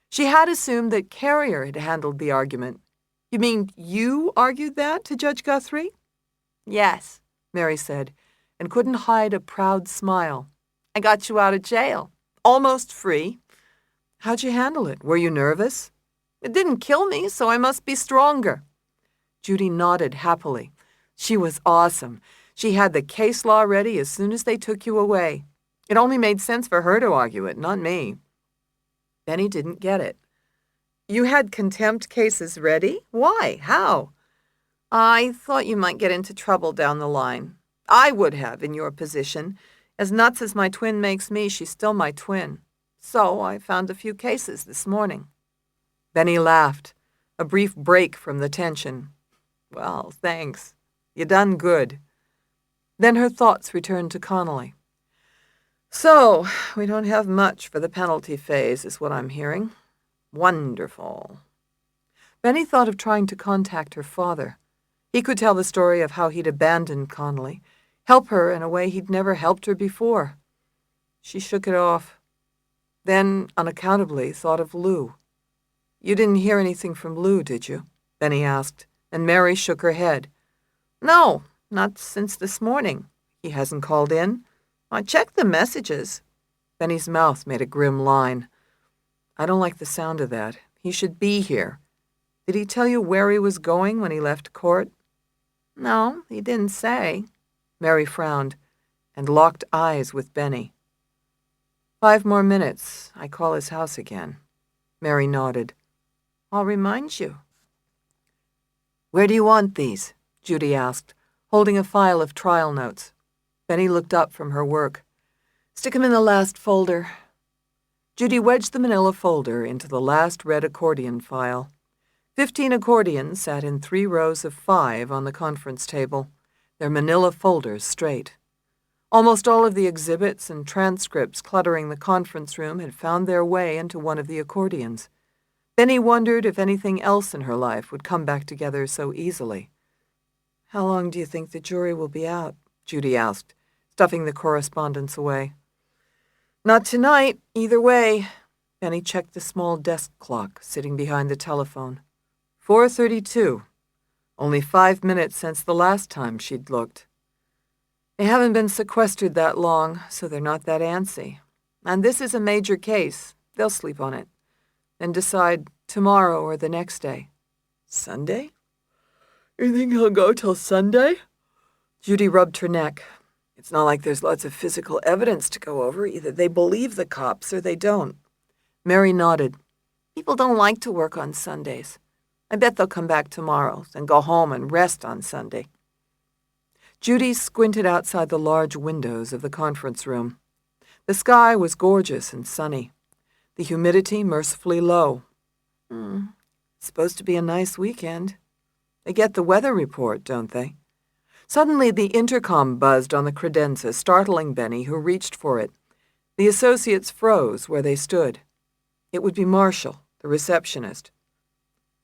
She had assumed that Carrier had handled the argument. You mean you argued that to Judge Guthrie? Yes, Mary said, and couldn't hide a proud smile. I got you out of jail. Almost free. How'd you handle it? Were you nervous? It didn't kill me, so I must be stronger. Judy nodded happily. She was awesome. She had the case law ready as soon as they took you away. It only made sense for her to argue it, not me. Benny didn't get it. You had contempt cases ready? Why? How? I thought you might get into trouble down the line. I would have, in your position. As nuts as my twin makes me, she's still my twin. So I found a few cases this morning. Benny laughed, a brief break from the tension. Well, thanks. You done good. Then her thoughts returned to Connolly. So, we don't have much for the penalty phase, is what I'm hearing. Wonderful. Benny thought of trying to contact her father. He could tell the story of how he'd abandoned Connolly, help her in a way he'd never helped her before. She shook it off. Then, unaccountably, thought of Lou. You didn't hear anything from Lou, did you? Benny asked, and Mary shook her head. No, not since this morning. He hasn't called in. I checked the messages. Benny's mouth made a grim line. I don't like the sound of that. He should be here. Did he tell you where he was going when he left court? No, he didn't say. Mary frowned and locked eyes with Benny. 5 more minutes. I call his house again. Mary nodded. I'll remind you. Where do you want these? Judy asked, holding a file of trial notes. Benny looked up from her work. Stick 'em in the last folder. Judy wedged the manila folder into the last red accordion file. 15 accordions sat in 3 rows of 5 on the conference table, their manila folders straight. Almost all of the exhibits and transcripts cluttering the conference room had found their way into one of the accordions. Benny wondered if anything else in her life would come back together so easily. How long do you think the jury will be out? Judy asked, stuffing the correspondence away. Not tonight, either way. Benny checked the small desk clock sitting behind the telephone. 4:32. Only 5 minutes since the last time she'd looked. They haven't been sequestered that long, so they're not that antsy. And this is a major case. They'll sleep on it. Then decide tomorrow or the next day. Sunday? You think he'll go till Sunday? Judy rubbed her neck. It's not like there's lots of physical evidence to go over. Either they believe the cops or they don't. Mary nodded. People don't like to work on Sundays. I bet they'll come back tomorrow, then go home and rest on Sunday. Judy squinted outside the large windows of the conference room. The sky was gorgeous and sunny. the humidity mercifully low. It's supposed to be a nice weekend. They get the weather report, don't they? Suddenly, the intercom buzzed on the credenza, startling Benny, who reached for it. The associates froze where they stood. It would be Marshall, the receptionist.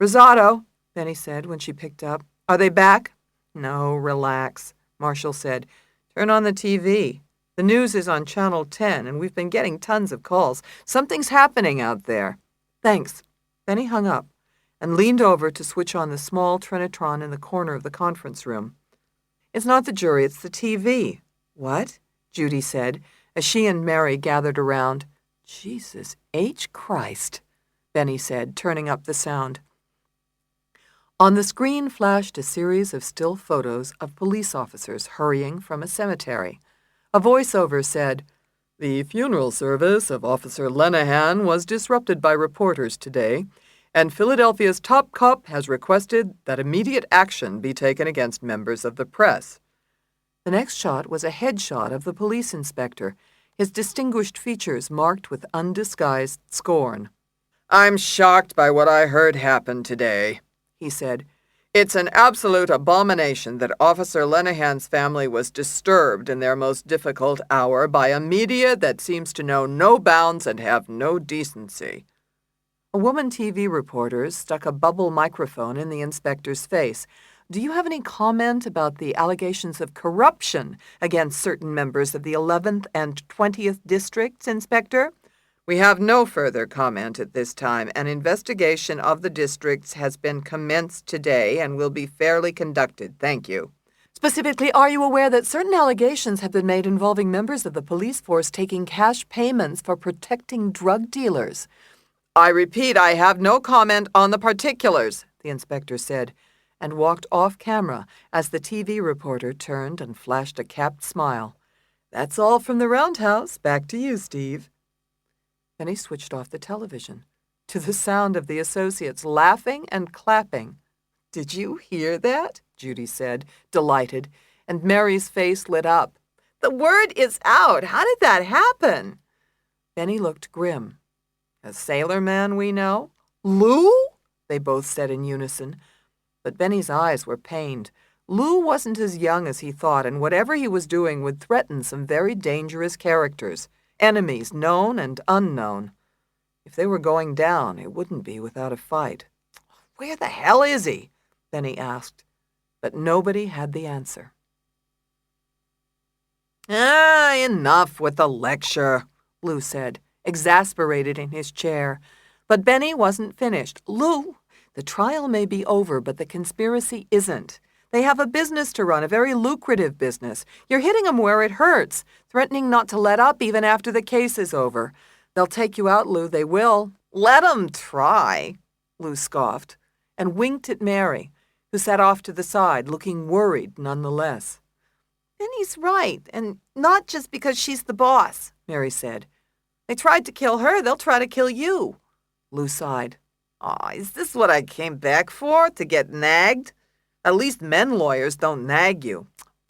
"Rosado," Benny said when she picked up. "Are they back?" "No, relax," Marshall said. "Turn on the TV. The news is on Channel 10, and we've been getting tons of calls. Something's happening out there." "Thanks." Benny hung up and leaned over to switch on the small Trinitron in the corner of the conference room. "It's not the jury, it's the TV." "What?" Judy said, as she and Mary gathered around. "Jesus H. Christ," Benny said, turning up the sound. On the screen flashed a series of still photos of police officers hurrying from a cemetery. A voiceover said, "The funeral service of Officer Lenahan was disrupted by reporters today, and Philadelphia's top cop has requested that immediate action be taken against members of the press." The next shot was a headshot of the police inspector, his distinguished features marked with undisguised scorn. "I'm shocked by what I heard happen today," he said. "It's an absolute abomination that Officer Lenahan's family was disturbed in their most difficult hour by a media that seems to know no bounds and have no decency." A woman TV reporter stuck a bubble microphone in the inspector's face. "Do you have any comment about the allegations of corruption against certain members of the 11th and 20th districts, Inspector?" "We have no further comment at this time. An investigation of the districts has been commenced today and will be fairly conducted. Thank you." "Specifically, are you aware that certain allegations have been made involving members of the police force taking cash payments for protecting drug dealers?" "I repeat, I have no comment on the particulars," the inspector said, and walked off camera as the TV reporter turned and flashed a capped smile. "That's all from the roundhouse. Back to you, Steve." Then he switched off the television, to the sound of the associates laughing and clapping. "Did you hear that?" Judy said, delighted, and Mary's face lit up. "The word is out. How did that happen?" Benny looked grim. "A sailor man we know?" "Lou?" they both said in unison. But Benny's eyes were pained. Lou wasn't as young as he thought, and whatever he was doing would threaten some very dangerous characters, enemies known and unknown. If they were going down, it wouldn't be without a fight. "Where the hell is he?" Benny asked, but nobody had the answer. "Enough with the lecture," Lou said, exasperated in his chair. But Benny wasn't finished. "Lou, the trial may be over, but the conspiracy isn't. They have a business to run, a very lucrative business. You're hitting them where it hurts, threatening not to let up even after the case is over. They'll take you out, Lou, they will." "Let 'em try," Lou scoffed, and winked at Mary, who sat off to the side, looking worried nonetheless. "Benny's right, and not just because she's the boss," Mary said. "They tried to kill her, they'll try to kill you." Lou sighed. "Aw, is this what I came back for, to get nagged? At least men lawyers don't nag you."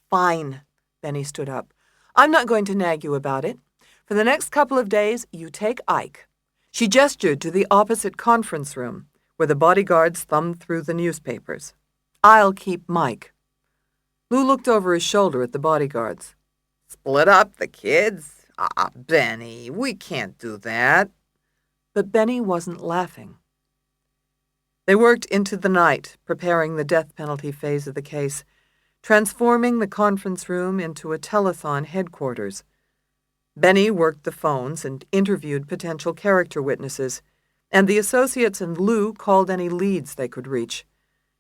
"Fine." Benny stood up. "I'm not going to nag you about it. For the next couple of days, you take Ike." She gestured to the opposite conference room, where the bodyguards thumbed through the newspapers. "I'll keep Mike." Lou looked over his shoulder at the bodyguards. "Split up the kids? Ah, Benny, we can't do that." But Benny wasn't laughing. They worked into the night, preparing the death penalty phase of the case, transforming the conference room into a telethon headquarters. Benny worked the phones and interviewed potential character witnesses, and the associates and Lou called any leads they could reach.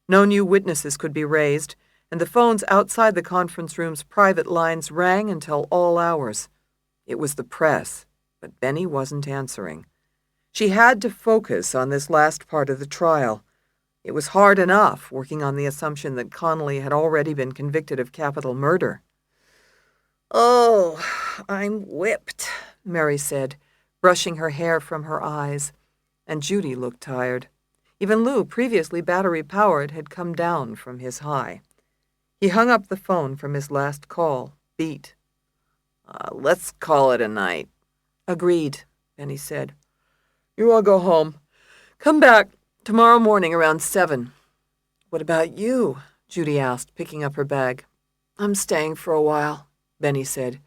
No new witnesses could be raised, and the phones outside the conference room's private lines rang until all hours. It was the press, but Benny wasn't answering. She had to focus on this last part of the trial. It was hard enough working on the assumption that Connolly had already been convicted of capital murder. "Oh, I'm whipped," Mary said, brushing her hair from her eyes, and Judy looked tired. Even Lou, previously battery-powered, had come down from his high. He hung up the phone from his last call, beat. Let's call it a night." "Agreed," Benny said. You all go home. Come back tomorrow morning around 7. What about you? Judy asked, picking up her bag. I'm staying for a while, Benny said.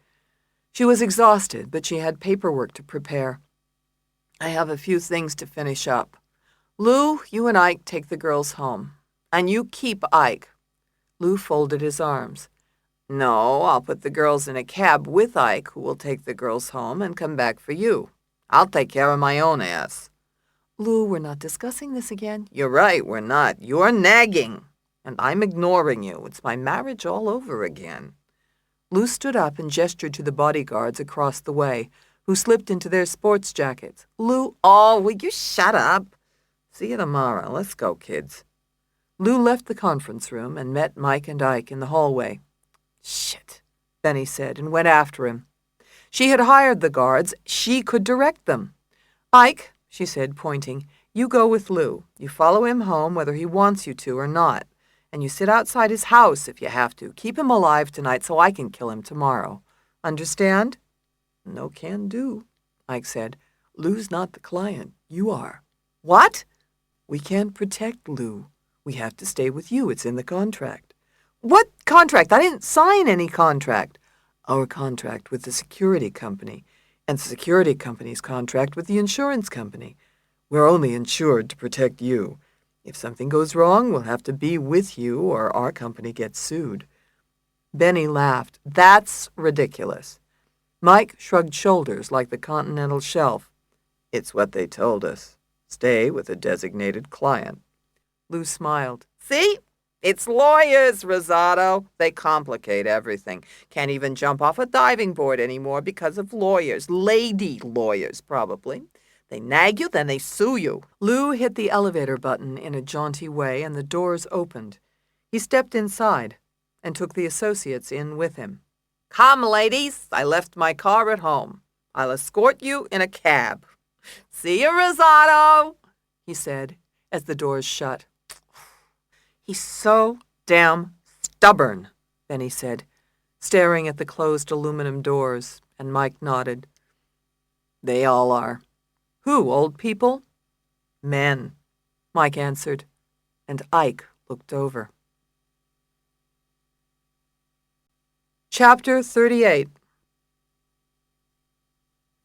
She was exhausted, but she had paperwork to prepare. I have a few things to finish up. Lou, you and Ike take the girls home. And you keep Ike. Lou folded his arms. No, I'll put the girls in a cab with Ike, who will take the girls home and come back for you. I'll take care of my own ass. Lou, we're not discussing this again. You're right, we're not. You're nagging. And I'm ignoring you. It's my marriage all over again. Lou stood up and gestured to the bodyguards across the way, who slipped into their sports jackets. Lou, oh, will you shut up? See you tomorrow. Let's go, kids. Lou left the conference room and met Mike and Ike in the hallway. Shit, Benny said, and went after him. She had hired the guards. She could direct them. Ike, she said, pointing, you go with Lou. You follow him home whether he wants you to or not. And you sit outside his house if you have to. Keep him alive tonight so I can kill him tomorrow. Understand? No can do, Ike said. Lou's not the client. You are. What? We can't protect Lou. We have to stay with you. It's in the contract. What contract? I didn't sign any contract. Our contract with the security company, and the security company's contract with the insurance company. We're only insured to protect you. If something goes wrong, we'll have to be with you or our company gets sued. Benny laughed. That's ridiculous. Mike shrugged shoulders like the continental shelf. It's what they told us. Stay with a designated client. Lou smiled. See? It's lawyers, Rosado. They complicate everything. Can't even jump off a diving board anymore because of lawyers. Lady lawyers, probably. They nag you, then they sue you. Lou hit the elevator button in a jaunty way, and the doors opened. He stepped inside and took the associates in with him. Come, ladies. I left my car at home. I'll escort you in a cab. See you, Rosado, he said as the doors shut. He's so damn stubborn, Benny said, staring at the closed aluminum doors, and Mike nodded. They all are. Who, old people? Men, Mike answered, and Ike looked over. Chapter 38.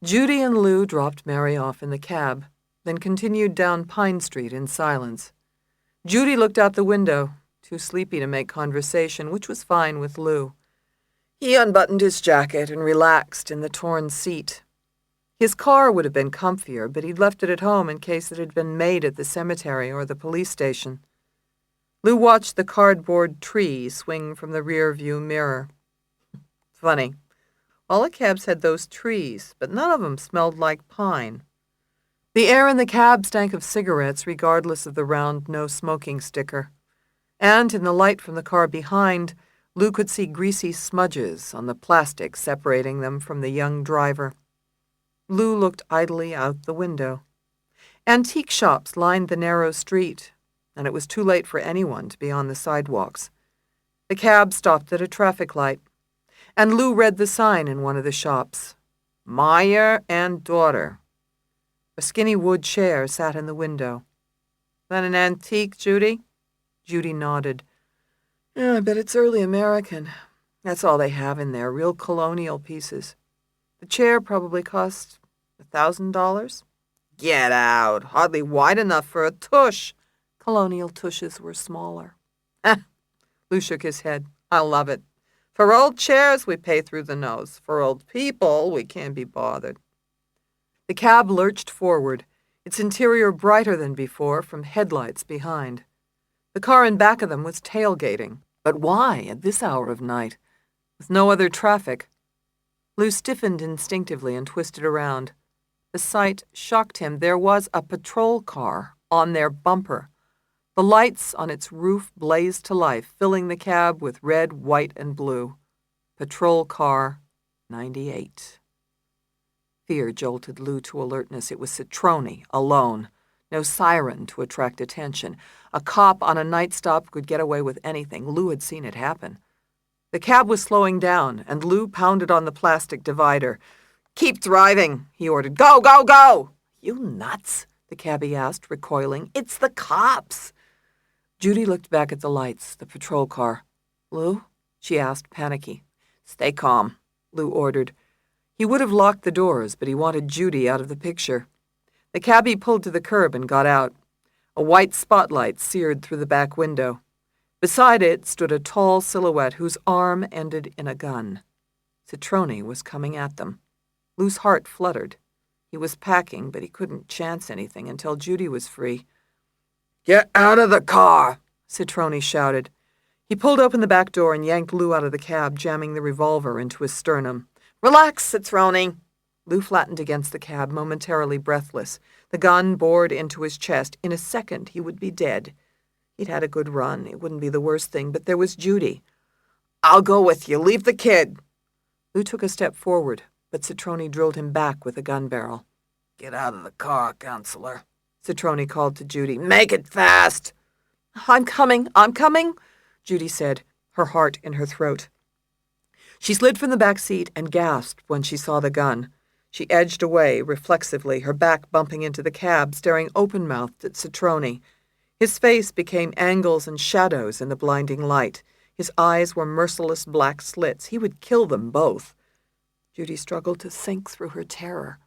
Judy and Lou dropped Mary off in the cab, then continued down Pine Street in silence. Judy looked out the window, too sleepy to make conversation, which was fine with Lou. He unbuttoned his jacket and relaxed in the torn seat. His car would have been comfier, but he'd left it at home in case it had been made at the cemetery or the police station. Lou watched the cardboard tree swing from the rear-view mirror. Funny. All the cabs had those trees, but none of them smelled like pine. The air in the cab stank of cigarettes, regardless of the round no-smoking sticker. And in the light from the car behind, Lou could see greasy smudges on the plastic separating them from the young driver. Lou looked idly out the window. Antique shops lined the narrow street, and it was too late for anyone to be on the sidewalks. The cab stopped at a traffic light, and Lou read the sign in one of the shops. Meyer and daughter. A skinny wood chair sat in the window. That an antique, Judy? Judy nodded. Yeah, I bet it's early American. That's all they have in there, real colonial pieces. The chair probably cost $1,000. Get out. Hardly wide enough for a tush. Colonial tushes were smaller. Lou shook his head. I love it. For old chairs, we pay through the nose. For old people, we can't be bothered. The cab lurched forward, its interior brighter than before from headlights behind. The car in back of them was tailgating. But why at this hour of night, with no other traffic? Lou stiffened instinctively and twisted around. The sight shocked him. There was a patrol car on their bumper. The lights on its roof blazed to life, filling the cab with red, white, and blue. Patrol car 98. Fear jolted Lou to alertness. It was Citrone, alone. No siren to attract attention. A cop on a night stop could get away with anything. Lou had seen it happen. The cab was slowing down, and Lou pounded on the plastic divider. Keep driving, he ordered. Go, go, go! You nuts? The cabbie asked, recoiling. It's the cops. Judy looked back at the lights, the patrol car. Lou? She asked, panicky. Stay calm, Lou ordered. He would have locked the doors, but he wanted Judy out of the picture. The cabbie pulled to the curb and got out. A white spotlight seared through the back window. Beside it stood a tall silhouette whose arm ended in a gun. Citrone was coming at them. Lou's heart fluttered. He was packing, but he couldn't chance anything until Judy was free. Get out of the car, Citrone shouted. He pulled open the back door and yanked Lou out of the cab, jamming the revolver into his sternum. Relax, Citrone. Lou flattened against the cab, momentarily breathless. The gun bored into his chest. In a second, he would be dead. He'd had a good run. It wouldn't be the worst thing, but there was Judy. I'll go with you. Leave the kid. Lou took a step forward, but Citrone drilled him back with a gun barrel. Get out of the car, Counselor, Citrone called to Judy. Make it fast. I'm coming, Judy said, her heart in her throat. She slid from the back seat and gasped when she saw the gun. She edged away, reflexively, her back bumping into the cab, staring open-mouthed at Citrone. His face became angles and shadows in the blinding light. His eyes were merciless black slits. He would kill them both. Judy struggled to think through her terror.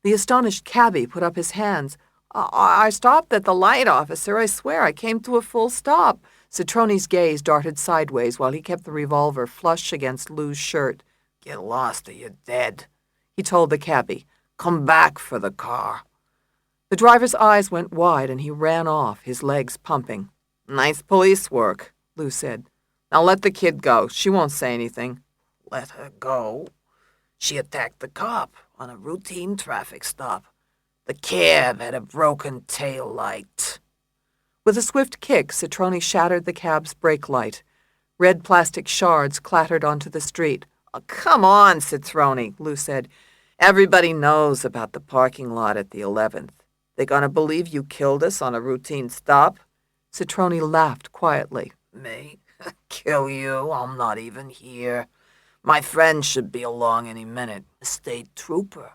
The astonished cabbie put up his hands. I stopped at the light, officer. I swear I came to a full stop. Citrone's gaze darted sideways while he kept the revolver flush against Lou's shirt. Get lost or you're dead, he told the cabbie. Come back for the car. The driver's eyes went wide and he ran off, his legs pumping. Nice police work, Lou said. Now let the kid go. She won't say anything. Let her go? She attacked the cop on a routine traffic stop. The cab had a broken tail light. With a swift kick, Citrone shattered the cab's brake light. Red plastic shards clattered onto the street. Oh, come on, Citrone, Lou said. Everybody knows about the parking lot at the 11th. They gonna believe you killed us on a routine stop? Citrone laughed quietly. Me? Kill you? I'm not even here. My friend should be along any minute. A state trooper.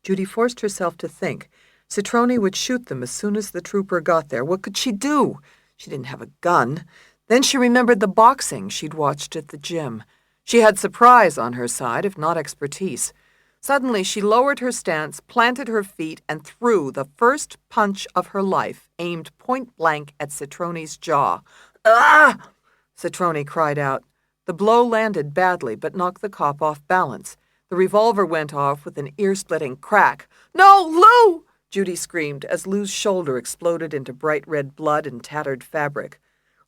Judy forced herself to think. Citrone would shoot them as soon as the trooper got there. What could she do? She didn't have a gun. Then she remembered the boxing she'd watched at the gym. She had surprise on her side, if not expertise. Suddenly, she lowered her stance, planted her feet, and threw the first punch of her life, aimed point-blank at Citrone's jaw. Ah! Citrone cried out. The blow landed badly, but knocked the cop off balance. The revolver went off with an ear-splitting crack. No, Lou! Judy screamed as Lou's shoulder exploded into bright red blood and tattered fabric.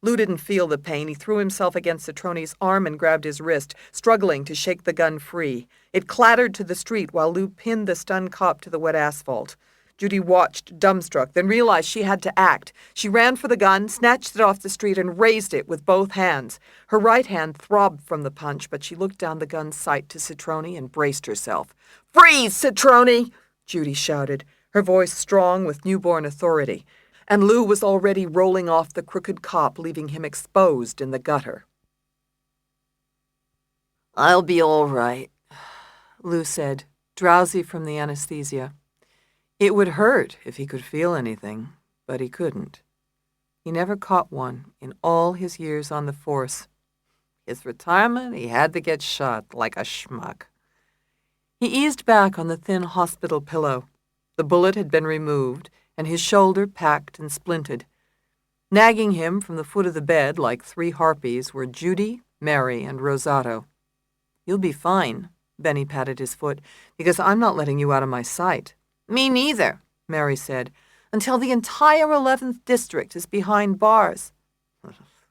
Lou didn't feel the pain. He threw himself against Citrone's arm and grabbed his wrist, struggling to shake the gun free. It clattered to the street while Lou pinned the stunned cop to the wet asphalt. Judy watched, dumbstruck, then realized she had to act. She ran for the gun, snatched it off the street, and raised it with both hands. Her right hand throbbed from the punch, but she looked down the gun's sight to Citrone and braced herself. Freeze, Citrone! Judy shouted, her voice strong with newborn authority. And Lou was already rolling off the crooked cop, leaving him exposed in the gutter. I'll be all right, Lou said, drowsy from the anesthesia. It would hurt if he could feel anything, but he couldn't. He never caught one in all his years on the force. His retirement, he had to get shot like a schmuck. He eased back on the thin hospital pillow. The bullet had been removed, and his shoulder packed and splinted. Nagging him from the foot of the bed like three harpies were Judy, Mary, and Rosato. You'll be fine, Benny patted his foot, because I'm not letting you out of my sight. Me neither, Mary said, until the entire 11th district is behind bars.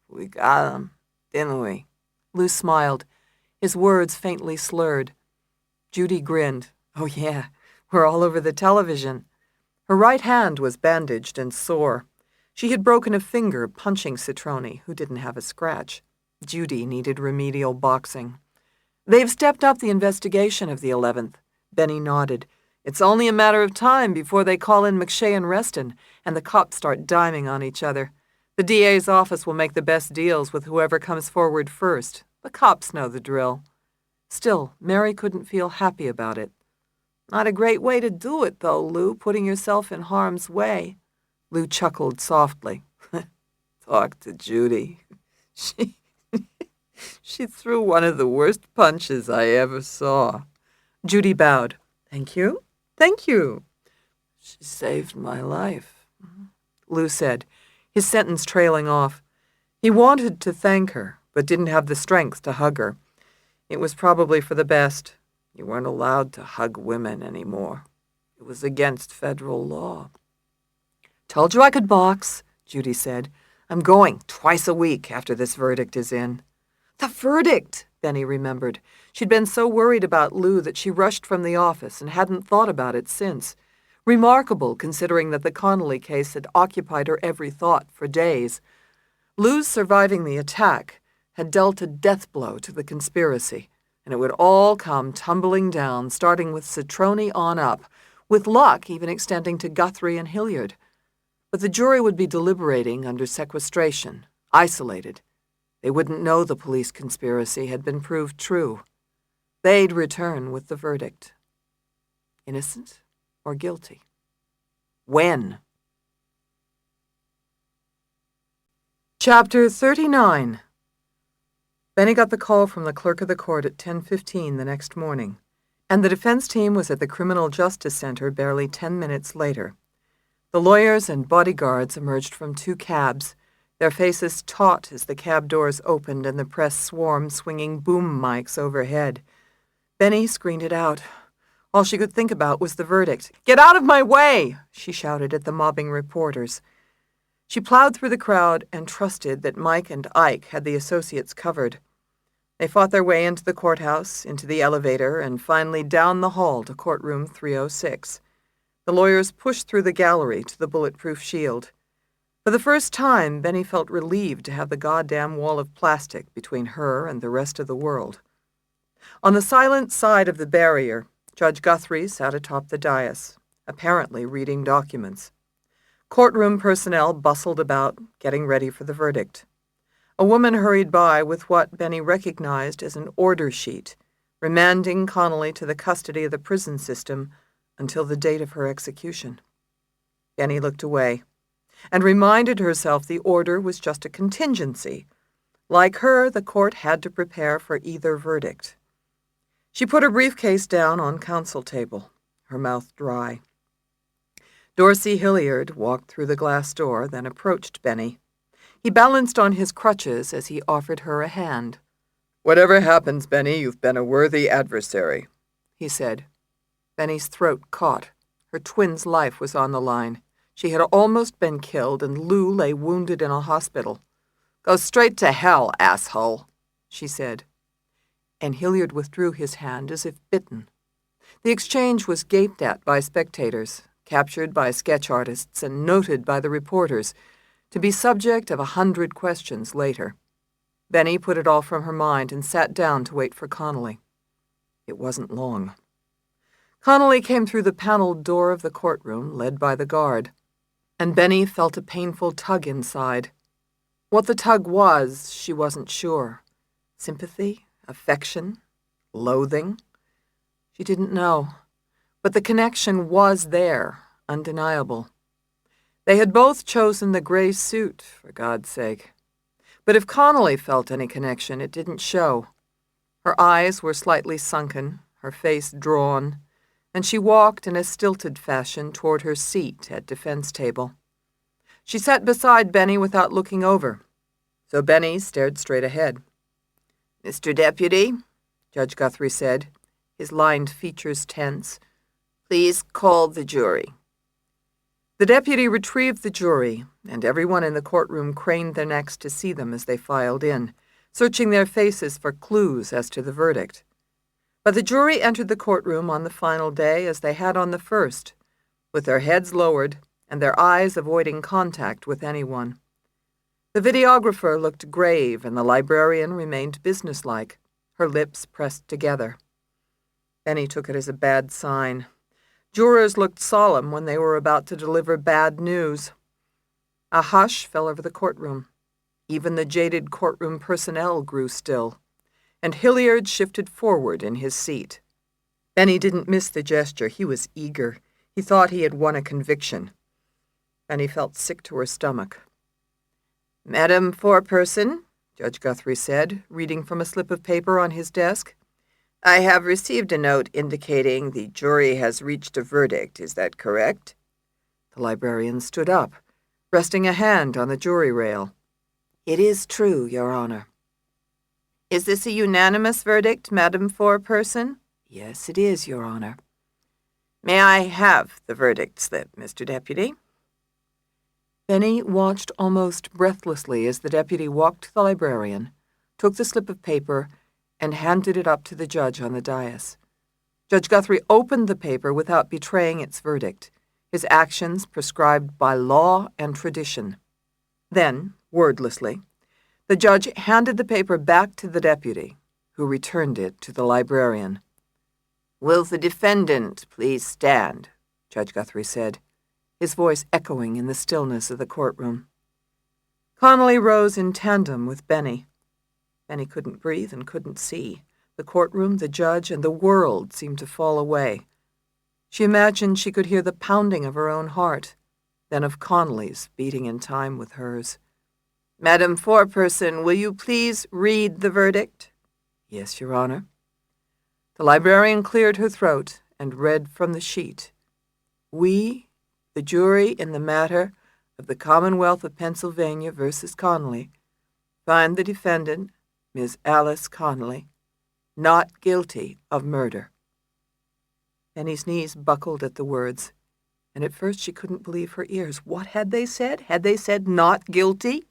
We got him, didn't we? Lou smiled, his words faintly slurred. Judy grinned. Oh, yeah, we're all over the television. Her right hand was bandaged and sore. She had broken a finger punching Citrone, who didn't have a scratch. Judy needed remedial boxing. They've stepped up the investigation of the 11th. Benny nodded. It's only a matter of time before they call in McShay and Reston, and the cops start diming on each other. The DA's office will make the best deals with whoever comes forward first. The cops know the drill. Still, Mary couldn't feel happy about it. Not a great way to do it, though, Lou, putting yourself in harm's way. Lou chuckled softly. Talk to Judy. She threw one of the worst punches I ever saw. Judy bowed. Thank you. Thank you. She saved my life, Lou said, his sentence trailing off. He wanted to thank her, but didn't have the strength to hug her. It was probably for the best. You weren't allowed to hug women anymore. It was against federal law. Told you I could box, Judy said. I'm going twice a week after this verdict is in. The verdict, Benny remembered. She'd been so worried about Lou that she rushed from the office and hadn't thought about it since. Remarkable, considering that the Connolly case had occupied her every thought for days. Lou's surviving the attack had dealt a death blow to the conspiracy, and it would all come tumbling down, starting with Citroni on up, with luck even extending to Guthrie and Hilliard. But the jury would be deliberating under sequestration, isolated. They wouldn't know the police conspiracy had been proved true. They'd return with the verdict. Innocent or guilty? When? Chapter 39. Benny got the call from the clerk of the court at 10:15 the next morning, and the defense team was at the Criminal Justice Center barely 10 minutes later. The lawyers and bodyguards emerged from 2 cabs, their faces taut as the cab doors opened and the press swarmed, swinging boom mics overhead. Benny screened it out. All she could think about was the verdict. "Get out of my way!" she shouted at the mobbing reporters. She plowed through the crowd and trusted that Mike and Ike had the associates covered. They fought their way into the courthouse, into the elevator, and finally down the hall to courtroom 306. The lawyers pushed through the gallery to the bulletproof shield. For the first time, Benny felt relieved to have the goddamn wall of plastic between her and the rest of the world. On the silent side of the barrier, Judge Guthrie sat atop the dais, apparently reading documents. Courtroom personnel bustled about, getting ready for the verdict. A woman hurried by with what Benny recognized as an order sheet, remanding Connolly to the custody of the prison system until the date of her execution. Benny looked away and reminded herself the order was just a contingency. Like her, the court had to prepare for either verdict. She put her briefcase down on counsel table, her mouth dry. Dorsey Hilliard walked through the glass door, then approached Benny. He balanced on his crutches as he offered her a hand. "Whatever happens, Benny, you've been a worthy adversary," he said. Benny's throat caught. Her twin's life was on the line. She had almost been killed, and Lou lay wounded in a hospital. "Go straight to hell, asshole," she said. And Hilliard withdrew his hand as if bitten. The exchange was gaped at by spectators, captured by sketch artists, and noted by the reporters, to be subject of 100 questions later. Benny put it all from her mind and sat down to wait for Connolly. It wasn't long. Connolly came through the paneled door of the courtroom, led by the guard, and Benny felt a painful tug inside. What the tug was, she wasn't sure. Sympathy? Affection? Loathing? She didn't know. But the connection was there, undeniable. They had both chosen the gray suit, for God's sake. But if Connolly felt any connection, it didn't show. Her eyes were slightly sunken, her face drawn, and she walked in a stilted fashion toward her seat at defense table. She sat beside Benny without looking over, so Benny stared straight ahead. "Mr. Deputy," Judge Guthrie said, his lined features tense, "please call the jury." The deputy retrieved the jury, and everyone in the courtroom craned their necks to see them as they filed in, searching their faces for clues as to the verdict. But the jury entered the courtroom on the final day as they had on the first, with their heads lowered and their eyes avoiding contact with anyone. The videographer looked grave, and the librarian remained businesslike, her lips pressed together. Benny took it as a bad sign. Jurors looked solemn when they were about to deliver bad news. A hush fell over the courtroom. Even the jaded courtroom personnel grew still, and Hilliard shifted forward in his seat. Benny didn't miss the gesture. He was eager. He thought he had won a conviction. Benny felt sick to her stomach. Madam Foreperson, Judge Guthrie said, reading from a slip of paper on his desk, I have received a note indicating the jury has reached a verdict. Is that correct? The librarian stood up, resting a hand on the jury rail. It is true, Your Honor. Is this a unanimous verdict, Madam Foreperson? Yes, it is, Your Honor. May I have the verdict slip, Mr. Deputy? Benny watched almost breathlessly as the deputy walked to the librarian, took the slip of paper, and handed it up to the judge on the dais. Judge Guthrie opened the paper without betraying its verdict, his actions prescribed by law and tradition. Then, wordlessly, the judge handed the paper back to the deputy, who returned it to the librarian. Will the defendant please stand? Judge Guthrie said, his voice echoing in the stillness of the courtroom. Connolly rose in tandem with Benny. Benny couldn't breathe and couldn't see. The courtroom, the judge, and the world seemed to fall away. She imagined she could hear the pounding of her own heart, then of Connolly's beating in time with hers. Madam Foreperson, will you please read the verdict? Yes, Your Honor. The librarian cleared her throat and read from the sheet. We, the jury in the matter of the Commonwealth of Pennsylvania versus Connolly, find the defendant, Ms. Alice Connolly, not guilty of murder. Benny's knees buckled at the words, and at first she couldn't believe her ears. What had they said? Had they said not guilty?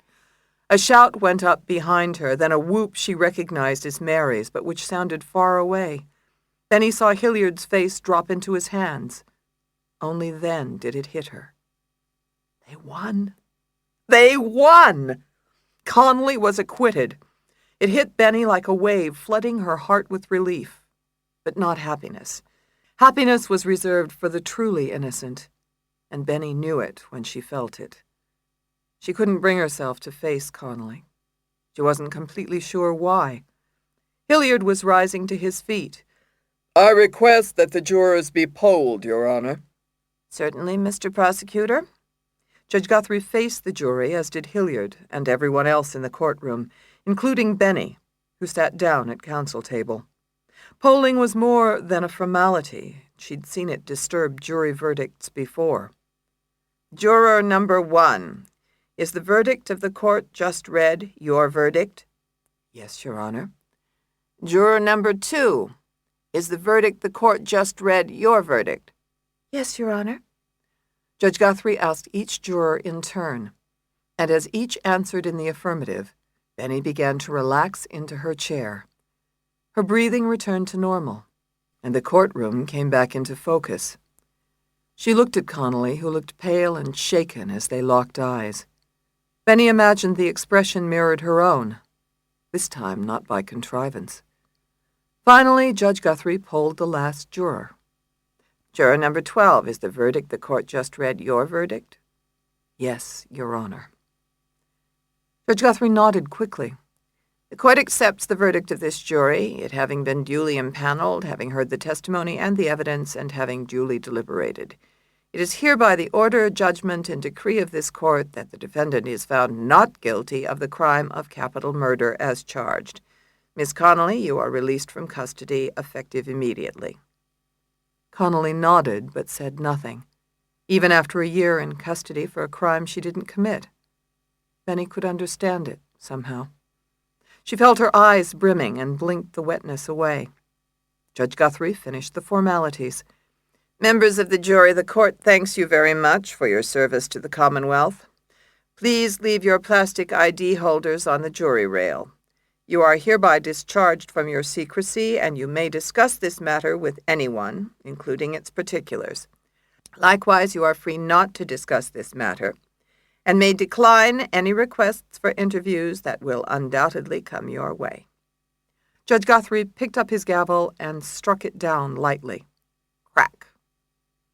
A shout went up behind her, then a whoop she recognized as Mary's, but which sounded far away. Benny saw Hilliard's face drop into his hands. Only then did it hit her. They won. They won! Connolly was acquitted. It hit Benny like a wave, flooding her heart with relief, but not happiness. Happiness was reserved for the truly innocent, and Benny knew it when she felt it. She couldn't bring herself to face Connolly. She wasn't completely sure why. Hilliard was rising to his feet. I request that the jurors be polled, Your Honor. Certainly, Mr. Prosecutor. Judge Guthrie faced the jury, as did Hilliard and everyone else in the courtroom, including Benny, who sat down at counsel table. Polling was more than a formality. She'd seen it disturb jury verdicts before. Juror number 1, is the verdict of the court just read your verdict? Yes, Your Honor. Juror number 2, is the verdict the court just read your verdict? Yes, Your Honor. Judge Guthrie asked each juror in turn, and as each answered in the affirmative, Benny began to relax into her chair. Her breathing returned to normal, and the courtroom came back into focus. She looked at Connolly, who looked pale and shaken as they locked eyes. Benny imagined the expression mirrored her own, this time not by contrivance. Finally, Judge Guthrie polled the last juror. Juror number 12, is the verdict the court just read your verdict? Yes, Your Honor. Judge Guthrie nodded quickly. The court accepts the verdict of this jury, it having been duly impaneled, having heard the testimony and the evidence, and having duly deliberated. It is hereby the order, judgment, and decree of this court that the defendant is found not guilty of the crime of capital murder as charged. Miss Connolly, you are released from custody, effective immediately. Connolly nodded but said nothing, even after a year in custody for a crime she didn't commit. Benny could understand it, somehow. She felt her eyes brimming and blinked the wetness away. Judge Guthrie finished the formalities. Members of the jury, the court thanks you very much for your service to the Commonwealth. Please leave your plastic ID holders on the jury rail. You are hereby discharged from your secrecy, and you may discuss this matter with anyone, including its particulars. Likewise, you are free not to discuss this matter, and may decline any requests for interviews that will undoubtedly come your way. Judge Guthrie picked up his gavel and struck it down lightly. Crack.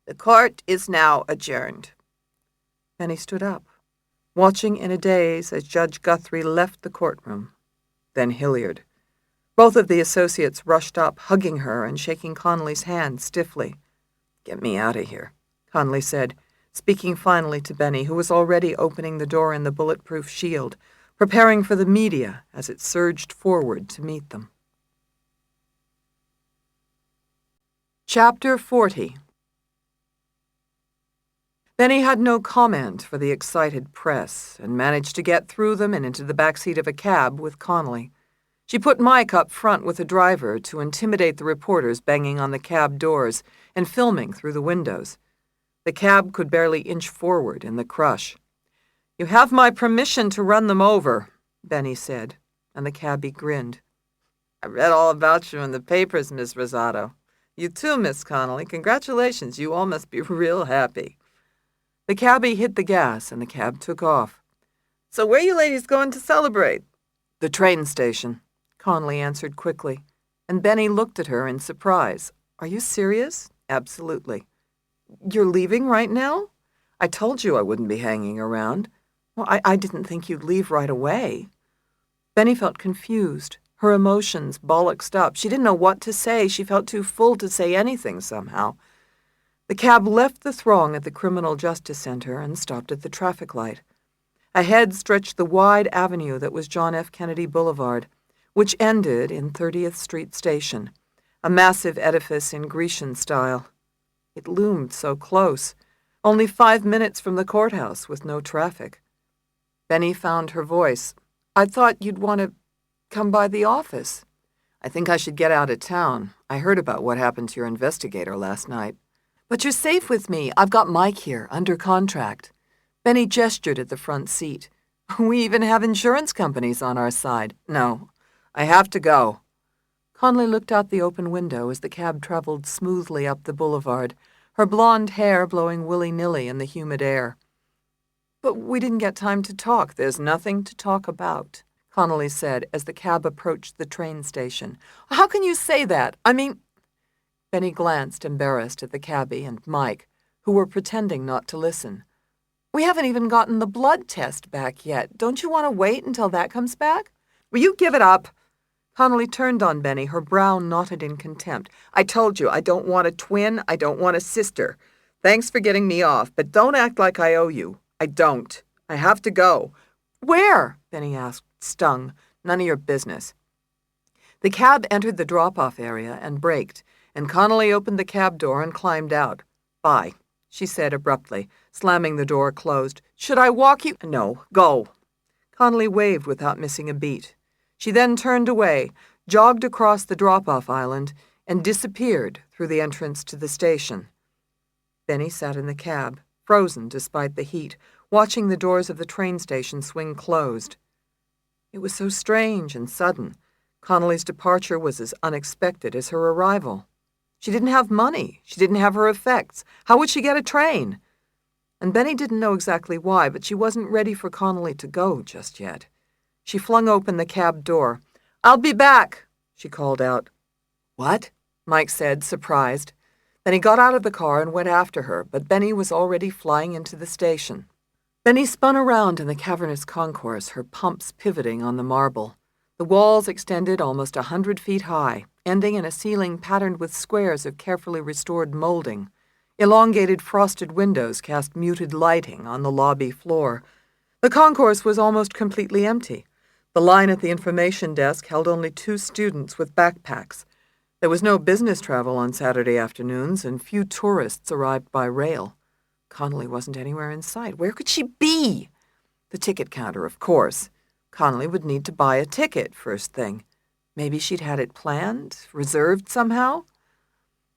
The court is now adjourned. Benny stood up, watching in a daze as Judge Guthrie left the courtroom. Then Hilliard. Both of the associates rushed up, hugging her and shaking Connolly's hand stiffly. "Get me out of here," Connolly said, speaking finally to Benny, who was already opening the door in the bulletproof shield, preparing for the media as it surged forward to meet them. Chapter 40. Benny had no comment for the excited press and managed to get through them and into the back seat of a cab with Connolly. She put Mike up front with the driver to intimidate the reporters banging on the cab doors and filming through the windows. The cab could barely inch forward in the crush. "You have my permission to run them over," Benny said, and the cabbie grinned. "I read all about you in the papers, Miss Rosato. You too, Miss Connolly. Congratulations, you all must be real happy." The cabbie hit the gas, and the cab took off. "So where you ladies going to celebrate?" "The train station," Connolly answered quickly, and Benny looked at her in surprise. "Are you serious?" "Absolutely." "You're leaving right now?" "I told you I wouldn't be hanging around." "Well, I didn't think you'd leave right away." Benny felt confused, her emotions bollocksed up. She didn't know what to say. She felt too full to say anything somehow. The cab left the throng at the Criminal Justice Center and stopped at the traffic light. Ahead stretched the wide avenue that was John F. Kennedy Boulevard, which ended in 30th Street Station, a massive edifice in Grecian style. It loomed so close, only 5 minutes from the courthouse with no traffic. Benny found her voice. "I thought you'd want to come by the office." "I think I should get out of town. I heard about what happened to your investigator last night." "But you're safe with me. I've got Mike here, under contract." Benny gestured at the front seat. "We even have insurance companies on our side." "No, I have to go." Connolly looked out the open window as the cab traveled smoothly up the boulevard, her blonde hair blowing willy-nilly in the humid air. "But we didn't get time to talk." "There's nothing to talk about," Connolly said as the cab approached the train station. "How can you say that? I mean—" Benny glanced embarrassed at the cabbie and Mike, who were pretending not to listen. "We haven't even gotten the blood test back yet. Don't you want to wait until that comes back?" "Will you give it up?" Connolly turned on Benny, her brow knotted in contempt. "I told you, I don't want a twin. I don't want a sister. Thanks for getting me off, but don't act like I owe you. I don't. I have to go." "Where?" Benny asked, stung. "None of your business." The cab entered the drop-off area and braked, and Connolly opened the cab door and climbed out. "Bye," she said abruptly, slamming the door closed. "Should I walk you—" "No, go." Connolly waved without missing a beat. She then turned away, jogged across the drop-off island, and disappeared through the entrance to the station. Benny sat in the cab, frozen despite the heat, watching the doors of the train station swing closed. It was so strange and sudden. Connolly's departure was as unexpected as her arrival. She didn't have money. She didn't have her effects. How would she get a train? And Benny didn't know exactly why, but she wasn't ready for Connolly to go just yet. She flung open the cab door. "I'll be back," she called out. "What?" Mike said, surprised. Then he got out of the car and went after her, but Benny was already flying into the station. Benny spun around in the cavernous concourse, her pumps pivoting on the marble. The walls extended almost 100 feet high, ending in a ceiling patterned with squares of carefully restored molding. Elongated frosted windows cast muted lighting on the lobby floor. The concourse was almost completely empty. The line at the information desk held only 2 students with backpacks. There was no business travel on Saturday afternoons, and few tourists arrived by rail. Connolly wasn't anywhere in sight. Where could she be? The ticket counter, of course. Connolly would need to buy a ticket, first thing. Maybe she'd had it planned, reserved somehow?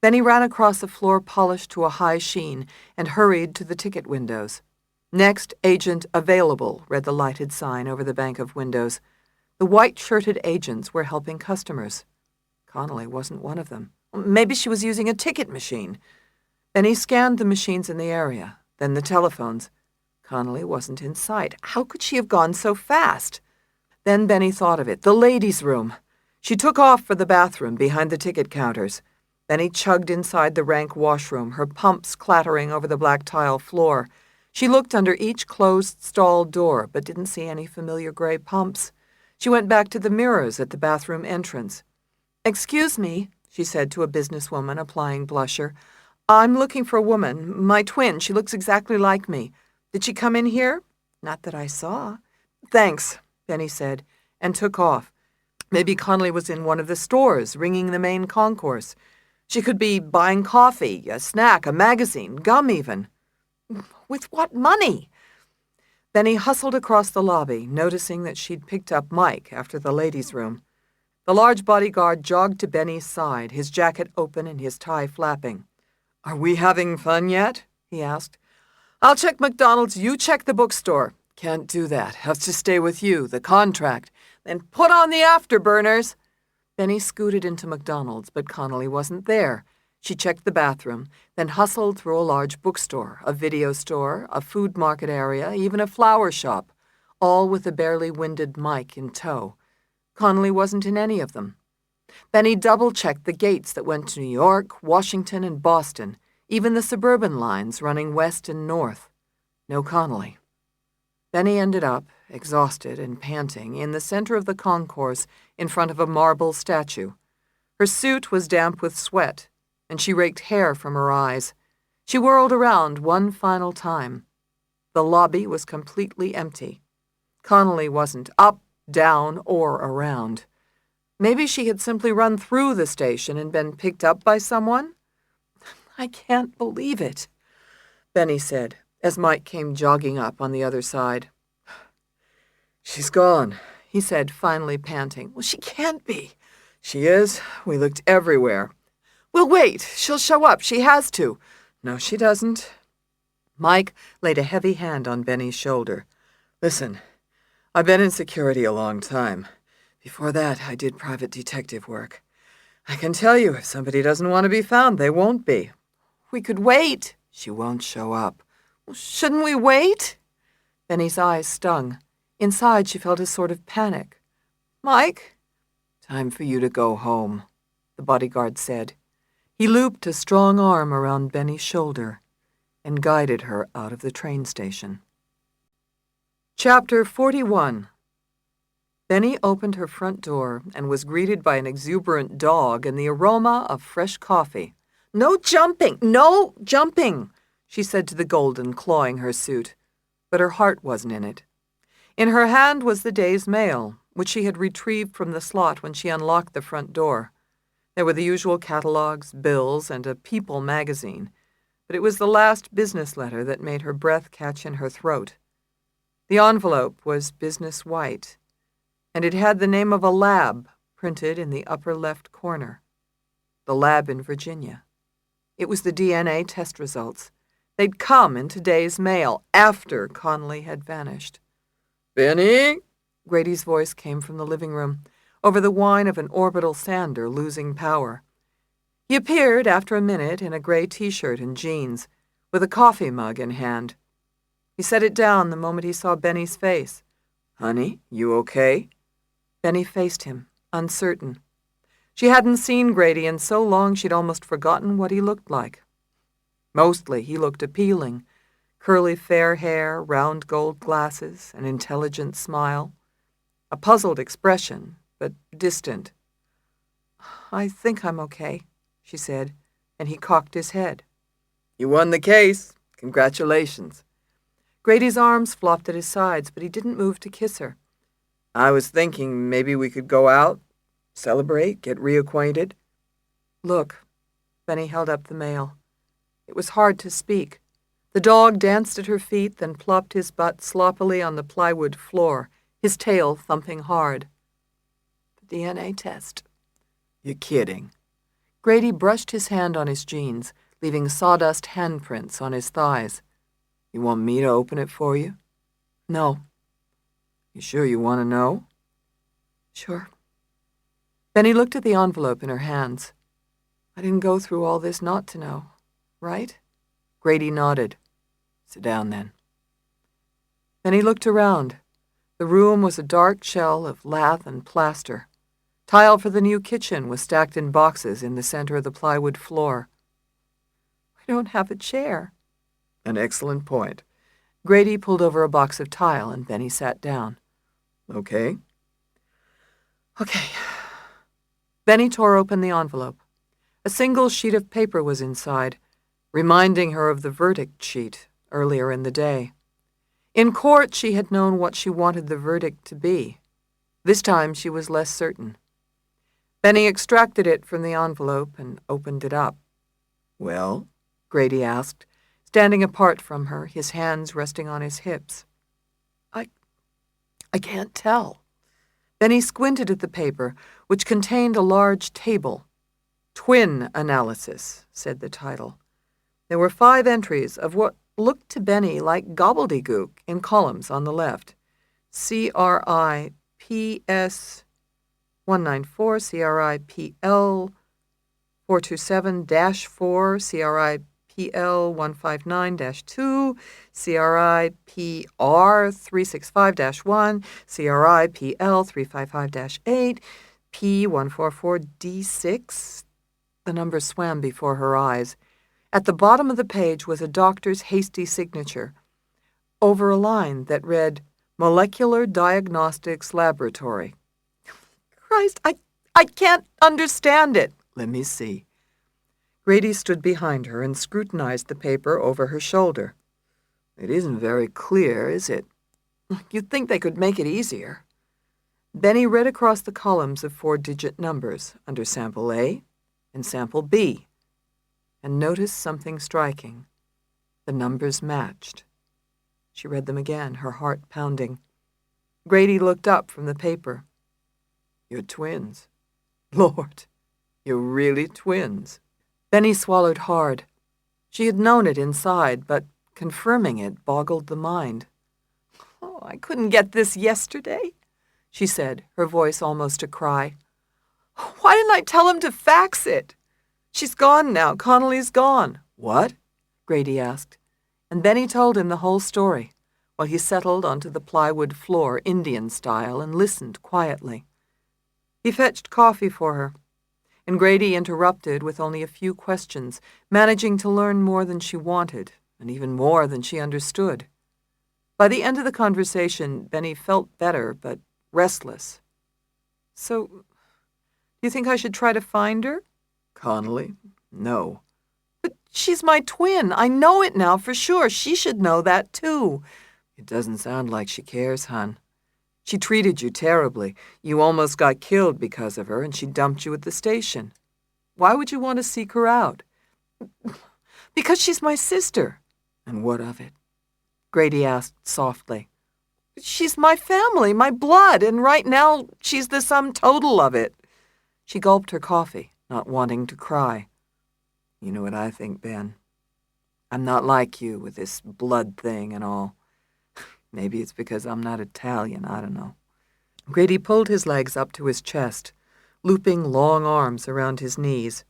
Benny ran across a floor polished to a high sheen and hurried to the ticket windows. "Next agent available," read the lighted sign over the bank of windows. The white-shirted agents were helping customers. Connolly wasn't one of them. Maybe she was using a ticket machine. Benny scanned the machines in the area, then the telephones. Connolly wasn't in sight. How could she have gone so fast? Then Benny thought of it. The ladies' room. She took off for the bathroom behind the ticket counters. Benny chugged inside the rank washroom, her pumps clattering over the black tile floor. She looked under each closed stall door, but didn't see any familiar gray pumps. She went back to the mirrors at the bathroom entrance. "Excuse me," she said to a businesswoman applying blusher. "I'm looking for a woman, my twin. She looks exactly like me. Did she come in here?" "Not that I saw." "Thanks," Benny said, and took off. Maybe Connolly was in one of the stores, ringing the main concourse. She could be buying coffee, a snack, a magazine, gum even. With what money? Benny hustled across the lobby, noticing that she'd picked up Mike after the ladies' room. The large bodyguard jogged to Benny's side, his jacket open and his tie flapping. "Are we having fun yet?" he asked. "I'll check McDonald's, you check the bookstore." "Can't do that. Have to stay with you, the contract." "Then put on the afterburners." Benny scooted into McDonald's, but Connolly wasn't there. She checked the bathroom, then hustled through a large bookstore, a video store, a food market area, even a flower shop, all with a barely winded Mike in tow. Connolly wasn't in any of them. Benny double-checked the gates that went to New York, Washington, and Boston, even the suburban lines running west and north. No Connolly. Benny ended up, exhausted and panting, in the center of the concourse in front of a marble statue. Her suit was damp with sweat, and she raked hair from her eyes. She whirled around one final time. The lobby was completely empty. Connolly wasn't up, down, or around. Maybe she had simply run through the station and been picked up by someone? "I can't believe it," Benny said, as Mike came jogging up on the other side. "She's gone," he said, finally panting. "Well, she can't be." "She is. We looked everywhere." "We'll wait. She'll show up. She has to." "No, she doesn't." Mike laid a heavy hand on Benny's shoulder. "Listen, I've been in security a long time. Before that, I did private detective work. I can tell you, if somebody doesn't want to be found, they won't be." "We could wait." "She won't show up." "Well, shouldn't we wait?" Benny's eyes stung. Inside, she felt a sort of panic. "Mike?" "Time for you to go home," the bodyguard said. He looped a strong arm around Benny's shoulder and guided her out of the train station. Chapter 41. Benny opened her front door and was greeted by an exuberant dog and the aroma of fresh coffee. "No jumping! No jumping!" she said to the Golden, clawing her suit. But her heart wasn't in it. In her hand was the day's mail, which she had retrieved from the slot when she unlocked the front door. There were the usual catalogs, bills, and a People magazine, but it was the last business letter that made her breath catch in her throat. The envelope was business white, and it had the name of a lab printed in the upper left corner. The lab in Virginia. It was the DNA test results. They'd come in today's mail after Connolly had vanished. "Benny?" Grady's voice came from the living room, over the whine of an orbital sander losing power. He appeared after a minute in a gray t-shirt and jeans, with a coffee mug in hand. He set it down the moment he saw Benny's face. "Honey, you okay?" Benny faced him, uncertain. She hadn't seen Grady in so long she'd almost forgotten what he looked like. Mostly he looked appealing. Curly fair hair, round gold glasses, an intelligent smile. A puzzled expression, but distant. "I think I'm okay," she said, and he cocked his head. "You won the case. Congratulations." Grady's arms flopped at his sides, but he didn't move to kiss her. "I was thinking maybe we could go out, celebrate, get reacquainted." "Look." Benny held up the mail. It was hard to speak. The dog danced at her feet, then plopped his butt sloppily on the plywood floor, his tail thumping hard. "The DNA test." "You're kidding." Grady brushed his hand on his jeans, leaving sawdust handprints on his thighs. "You want me to open it for you?" "No." "You sure you want to know?" "Sure." Benny looked at the envelope in her hands. "I didn't go through all this not to know, right?" Grady nodded. "Sit down, then." Then he looked around. The room was a dark shell of lath and plaster. Tile for the new kitchen was stacked in boxes in the center of the plywood floor. "We don't have a chair." "An excellent point." Grady pulled over a box of tile and Benny sat down. "Okay." "Okay." Benny tore open the envelope. A single sheet of paper was inside, reminding her of the verdict sheet earlier in the day. In court, she had known what she wanted the verdict to be. This time, she was less certain. Benny extracted it from the envelope and opened it up. Well? Grady asked, standing apart from her, his hands resting on his hips. I can't tell. Benny squinted at the paper, which contained a large table. Twin Analysis, said the title. There were 5 entries of what looked to Benny like gobbledygook in columns on the left. CRIPS 194, CRIPL 427-4, CRIPL 159-2, CRIPR 365-1, CRIPL 355-8, P144D6. The numbers swam before her eyes. At the bottom of the page was a doctor's hasty signature, over a line that read, Molecular Diagnostics Laboratory. Christ, I can't understand it. Let me see. Grady stood behind her and scrutinized the paper over her shoulder. It isn't very clear, is it? You'd think they could make it easier. Benny read across the columns of 4-digit numbers under Sample A and Sample B, and noticed something striking. The numbers matched. She read them again, her heart pounding. Grady looked up from the paper. You're twins. Lord, you're really twins. Benny swallowed hard. She had known it inside, but confirming it boggled the mind. Oh, I couldn't get this yesterday, she said, her voice almost a cry. Why didn't I tell him to fax it? She's gone now. Connolly's gone. What? Grady asked, and Benny told him the whole story while he settled onto the plywood floor, Indian style, and listened quietly. He fetched coffee for her, and Grady interrupted with only a few questions, managing to learn more than she wanted, and even more than she understood. By the end of the conversation, Benny felt better, but restless. So, do you think I should try to find her? Connolly? No. But she's my twin. I know it now for sure. She should know that, too. It doesn't sound like she cares, hon. She treated you terribly. You almost got killed because of her, and she dumped you at the station. Why would you want to seek her out? Because she's my sister. And what of it? Grady asked softly. She's my family, my blood, and right now she's the sum total of it. She gulped her coffee, not wanting to cry. You know what I think, Ben? I'm not like you with this blood thing and all. Maybe it's because I'm not Italian, I don't know. Grady pulled his legs up to his chest, looping long arms around his knees.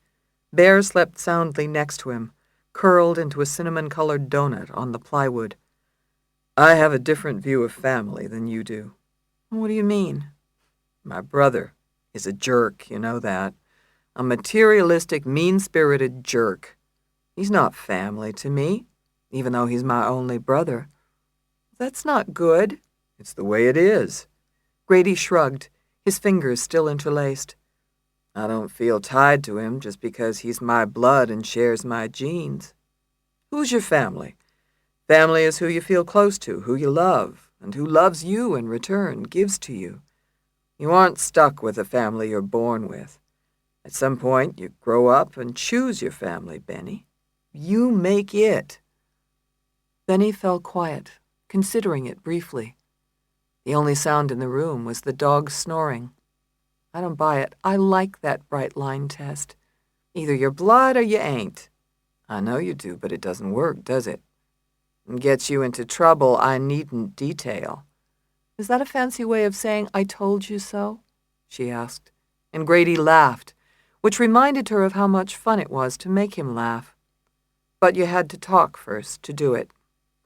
Bear slept soundly next to him, curled into a cinnamon-colored donut on the plywood. I have a different view of family than you do. What do you mean? My brother is a jerk, you know that. A materialistic, mean-spirited jerk. He's not family to me, even though he's my only brother. That's not good. It's the way it is. Grady shrugged, his fingers still interlaced. I don't feel tied to him just because he's my blood and shares my genes. Who's your family? Family is who you feel close to, who you love, and who loves you in return, gives to you. You aren't stuck with a family you're born with. At some point, you grow up and choose your family, Benny. You make it. Benny fell quiet, considering it briefly. The only sound in the room was the dog snoring. I don't buy it. I like that bright line test. Either you're blood or you ain't. I know you do, but it doesn't work, does it? It gets you into trouble I needn't detail. Is that a fancy way of saying I told you so? She asked, and Grady laughed, which reminded her of how much fun it was to make him laugh. But you had to talk first to do it,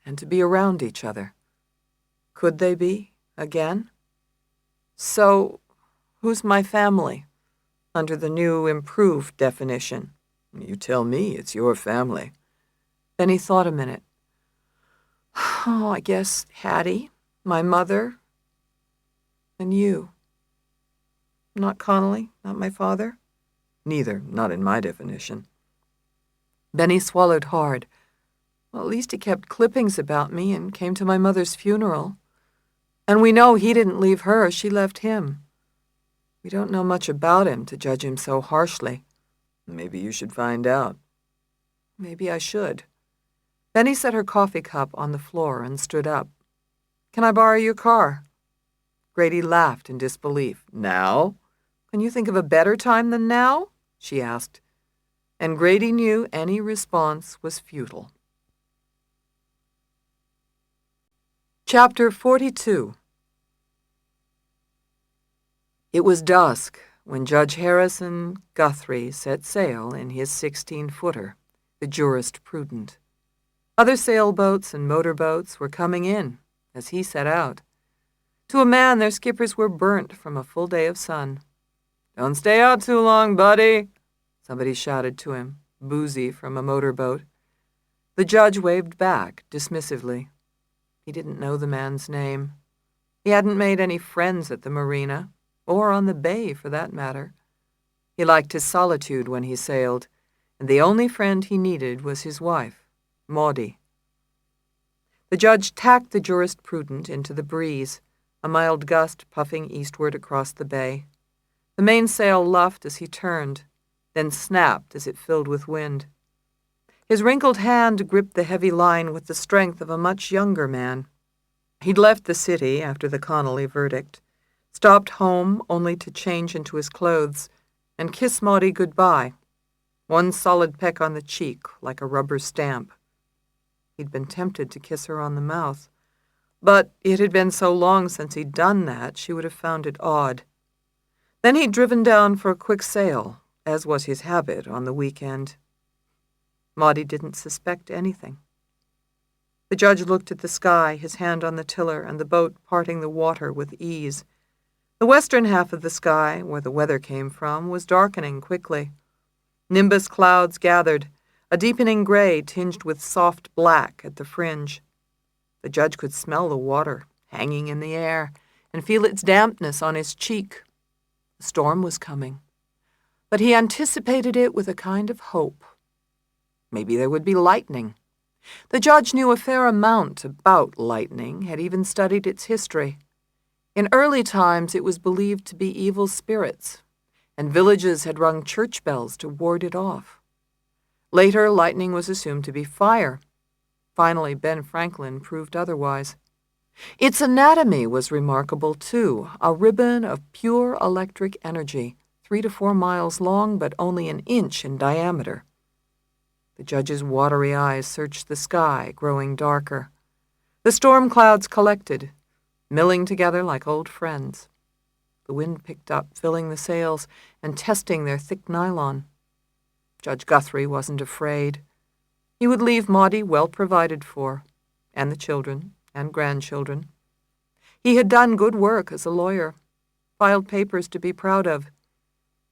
and to be around each other. Could they be, again? So, who's my family, under the new, improved definition? You tell me, it's your family. Then he thought a minute. Oh, I guess Hattie, my mother, and you. Not Connolly, not my father? Neither, not in my definition. Benny swallowed hard. Well, at least he kept clippings about me and came to my mother's funeral. And we know he didn't leave her, she left him. We don't know much about him to judge him so harshly. Maybe you should find out. Maybe I should. Benny set her coffee cup on the floor and stood up. Can I borrow your car? Grady laughed in disbelief. Now? Can you think of a better time than now? She asked. And Grady knew any response was futile. Chapter 42. It was dusk when Judge Harrison Guthrie set sail in his 16-footer, the Jurist Prudent. Other sailboats and motorboats were coming in as he set out. To a man, their skippers were burnt from a full day of sun. "Don't stay out too long, buddy," somebody shouted to him, boozy from a motorboat. The judge waved back dismissively. He didn't know the man's name. He hadn't made any friends at the marina, or on the bay for that matter. He liked his solitude when he sailed, and the only friend he needed was his wife, Maudie. The judge tacked the Jurist Prudent into the breeze, a mild gust puffing eastward across the bay. The mainsail luffed as he turned, then snapped as it filled with wind. His wrinkled hand gripped the heavy line with the strength of a much younger man. He'd left the city after the Connolly verdict, stopped home only to change into his clothes, and kiss Maudie goodbye, one solid peck on the cheek like a rubber stamp. He'd been tempted to kiss her on the mouth, but it had been so long since he'd done that she would have found it odd. Then he'd driven down for a quick sail, as was his habit on the weekend. Maudie didn't suspect anything. The judge looked at the sky, his hand on the tiller, and the boat parting the water with ease. The western half of the sky, where the weather came from, was darkening quickly. Nimbus clouds gathered, a deepening gray tinged with soft black at the fringe. The judge could smell the water hanging in the air and feel its dampness on his cheek. The storm was coming, but he anticipated it with a kind of hope. Maybe there would be lightning. The judge knew a fair amount about lightning, had even studied its history. In early times it was believed to be evil spirits, and villages had rung church bells to ward it off. Later, lightning was assumed to be fire. Finally, Ben Franklin proved otherwise. Its anatomy was remarkable, too, a ribbon of pure electric energy, 3 to 4 miles long but only an inch in diameter. The judge's watery eyes searched the sky, growing darker. The storm clouds collected, milling together like old friends. The wind picked up, filling the sails and testing their thick nylon. Judge Guthrie wasn't afraid. He would leave Maudie well provided for, and the children and grandchildren. He had done good work as a lawyer, filed papers to be proud of.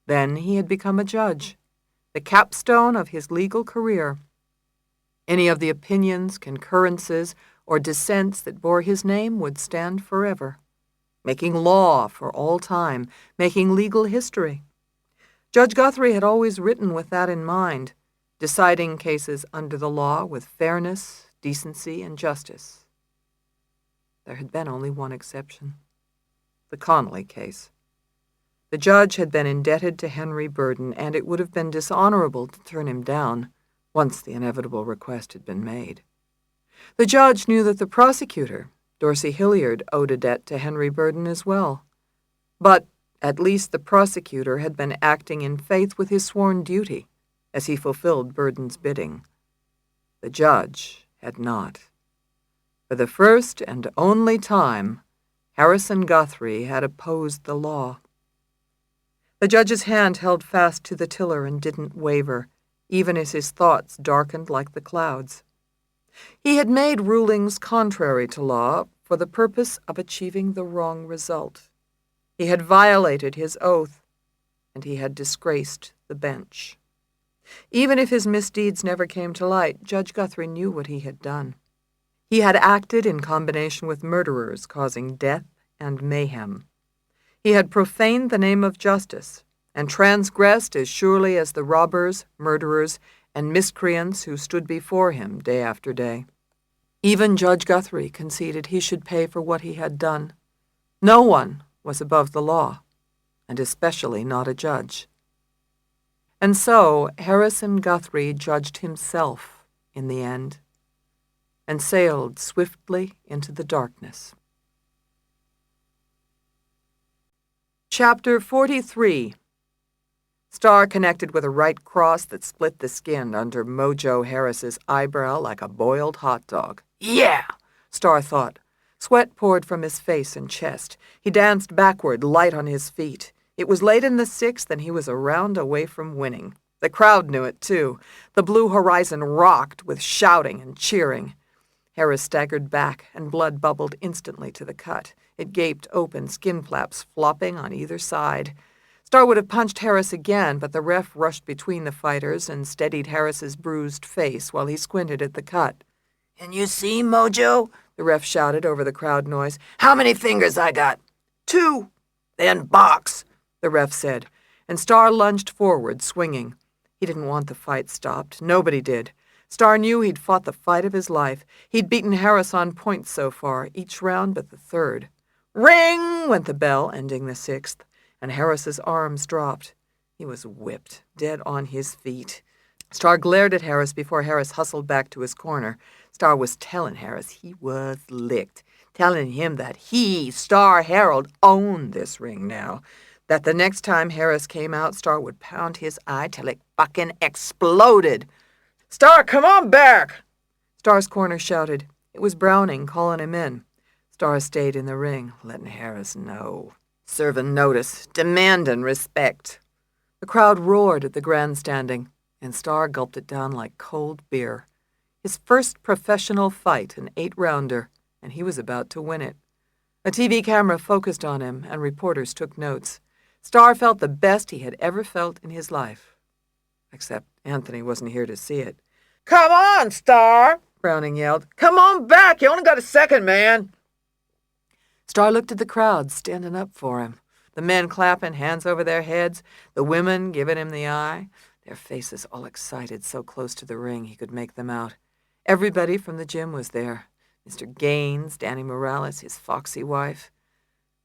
Then he had become a judge, the capstone of his legal career. Any of the opinions, concurrences, or dissents that bore his name would stand forever, making law for all time, making legal history. Judge Guthrie had always written with that in mind, deciding cases under the law with fairness, decency, and justice. There had been only one exception, the Connolly case. The judge had been indebted to Henry Burden, and it would have been dishonorable to turn him down once the inevitable request had been made. The judge knew that the prosecutor, Dorsey Hilliard, owed a debt to Henry Burden as well. But at least the prosecutor had been acting in faith with his sworn duty as he fulfilled Burden's bidding. The judge had not. For the first and only time, Harrison Guthrie had opposed the law. The judge's hand held fast to the tiller and didn't waver, even as his thoughts darkened like the clouds. He had made rulings contrary to law for the purpose of achieving the wrong result. He had violated his oath, and he had disgraced the bench. Even if his misdeeds never came to light, Judge Guthrie knew what he had done. He had acted in combination with murderers, causing death and mayhem. He had profaned the name of justice and transgressed as surely as the robbers, murderers, and miscreants who stood before him day after day. Even Judge Guthrie conceded he should pay for what he had done. No one was above the law, and especially not a judge. And so Harrison Guthrie judged himself in the end, and sailed swiftly into the darkness. Chapter 43. Star connected with a right cross that split the skin under Mojo Harris's eyebrow like a boiled hot dog. Yeah, Star thought. Sweat poured from his face and chest. He danced backward, light on his feet. It was late in the sixth, and he was a round away from winning. The crowd knew it, too. The blue horizon rocked with shouting and cheering. Harris staggered back, and blood bubbled instantly to the cut. It gaped open, skin flaps flopping on either side. Star would have punched Harris again, but the ref rushed between the fighters and steadied Harris's bruised face while he squinted at the cut. "Can you see, Mojo?" the ref shouted over the crowd noise. "How many fingers I got?" "2. "Then box," the ref said, and Star lunged forward, swinging. He didn't want the fight stopped. Nobody did. Star knew he'd fought the fight of his life. He'd beaten Harris on points so far, each round but the third. Ring! Went the bell, ending the sixth, and Harris's arms dropped. He was whipped, dead on his feet. Star glared at Harris before Harris hustled back to his corner. Star was telling Harris he was licked, telling him that he, Star Harold, owned this ring now, that the next time Harris came out, Star would pound his eye till it fucking exploded. "Star, come on back!" Star's corner shouted. It was Browning calling him in. Star stayed in the ring, letting Harris know. Serving notice, demanding respect. The crowd roared at the grandstanding, and Star gulped it down like cold beer. His first professional fight, an 8-rounder, and he was about to win it. A TV camera focused on him, and reporters took notes. Star felt the best he had ever felt in his life. Except Anthony wasn't here to see it. "Come on, Star!" Browning yelled. "Come on back! You only got a second, man!" Star looked at the crowd standing up for him. The men clapping, hands over their heads. The women giving him the eye. Their faces all excited, so close to the ring he could make them out. Everybody from the gym was there. Mr. Gaines, Danny Morales, his foxy wife.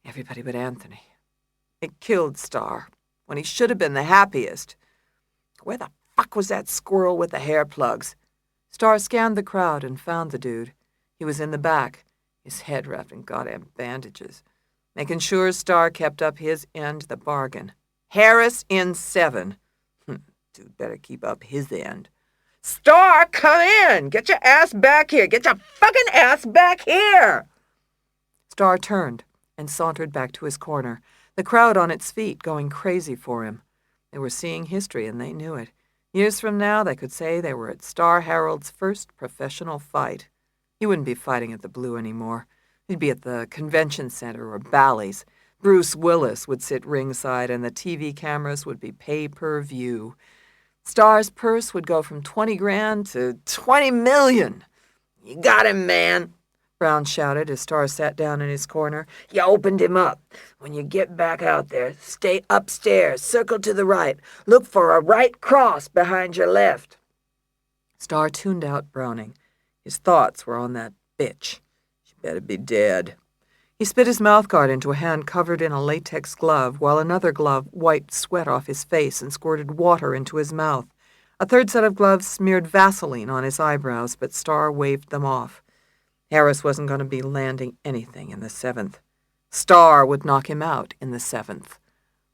Everybody but Anthony. It killed Star, when he should have been the happiest. Where the fuck was that squirrel with the hair plugs? Star scanned the crowd and found the dude. He was in the back, his head wrapped in goddamn bandages, making sure Star kept up his end of the bargain. Harris in 7. Dude better keep up his end. "Star, come in! Get your ass back here! Get your fucking ass back here!" Star turned and sauntered back to his corner, the crowd on its feet going crazy for him. They were seeing history, and they knew it. Years from now, they could say they were at Star Harold's first professional fight. He wouldn't be fighting at the Blue anymore. He'd be at the convention center or Bally's. Bruce Willis would sit ringside, and the TV cameras would be pay-per-view. Star's purse would go from 20 grand to 20 million. "You got him, man," Brown shouted as Star sat down in his corner. "You opened him up. When you get back out there, stay upstairs, circle to the right. Look for a right cross behind your left." Star tuned out Browning. His thoughts were on that bitch. She better be dead. He spit his mouthguard into a hand covered in a latex glove, while another glove wiped sweat off his face and squirted water into his mouth. A third set of gloves smeared Vaseline on his eyebrows, but Star waved them off. Harris wasn't going to be landing anything in the 7th. Star would knock him out in the 7th.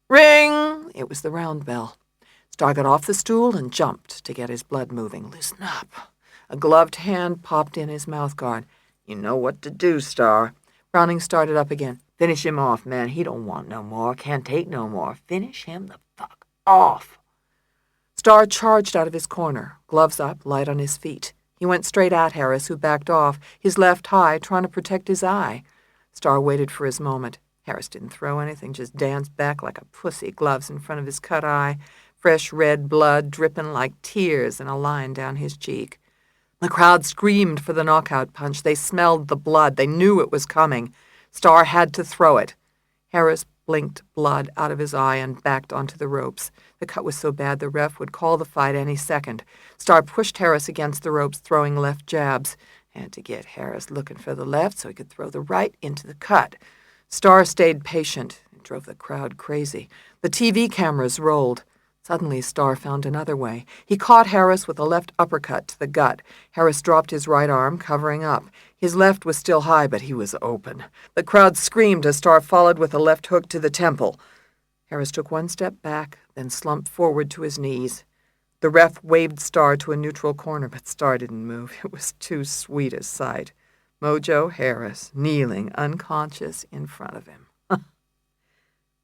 Ring! It was the round bell. Star got off the stool and jumped to get his blood moving. "Loosen up." A gloved hand popped in his mouthguard. "You know what to do, Star." Browning started up again. "Finish him off, man. He don't want no more. Can't take no more. Finish him the fuck off." Star charged out of his corner, gloves up, light on his feet. He went straight at Harris, who backed off, his left high, trying to protect his eye. Star waited for his moment. Harris didn't throw anything, just danced back like a pussy, gloves in front of his cut eye, fresh red blood dripping like tears in a line down his cheek. The crowd screamed for the knockout punch. They smelled the blood. They knew it was coming. Star had to throw it. Harris blinked blood out of his eye and backed onto the ropes. The cut was so bad the ref would call the fight any second. Starr pushed Harris against the ropes, throwing left jabs. Had to get Harris looking for the left so he could throw the right into the cut. Starr stayed patient. It drove the crowd crazy. The TV cameras rolled. Suddenly, Starr found another way. He caught Harris with a left uppercut to the gut. Harris dropped his right arm, covering up. His left was still high, but he was open. The crowd screamed as Starr followed with a left hook to the temple. Harris took one step back, then slumped forward to his knees. The ref waved Starr to a neutral corner, but Starr didn't move. It was too sweet a sight. Mojo Harris, kneeling, unconscious, in front of him.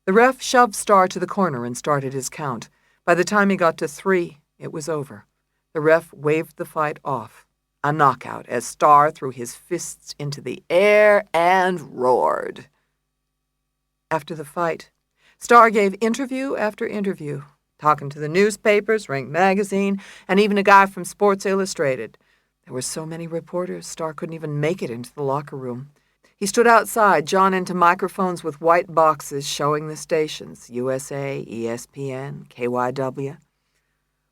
The ref shoved Starr to the corner and started his count. By the time he got to 3, it was over. The ref waved the fight off. A knockout as Starr threw his fists into the air and roared. After the fight, Starr gave interview after interview, talking to the newspapers, Ring Magazine, and even a guy from Sports Illustrated. There were so many reporters, Starr couldn't even make it into the locker room. He stood outside, jawing into microphones with white boxes showing the stations, USA, ESPN, KYW.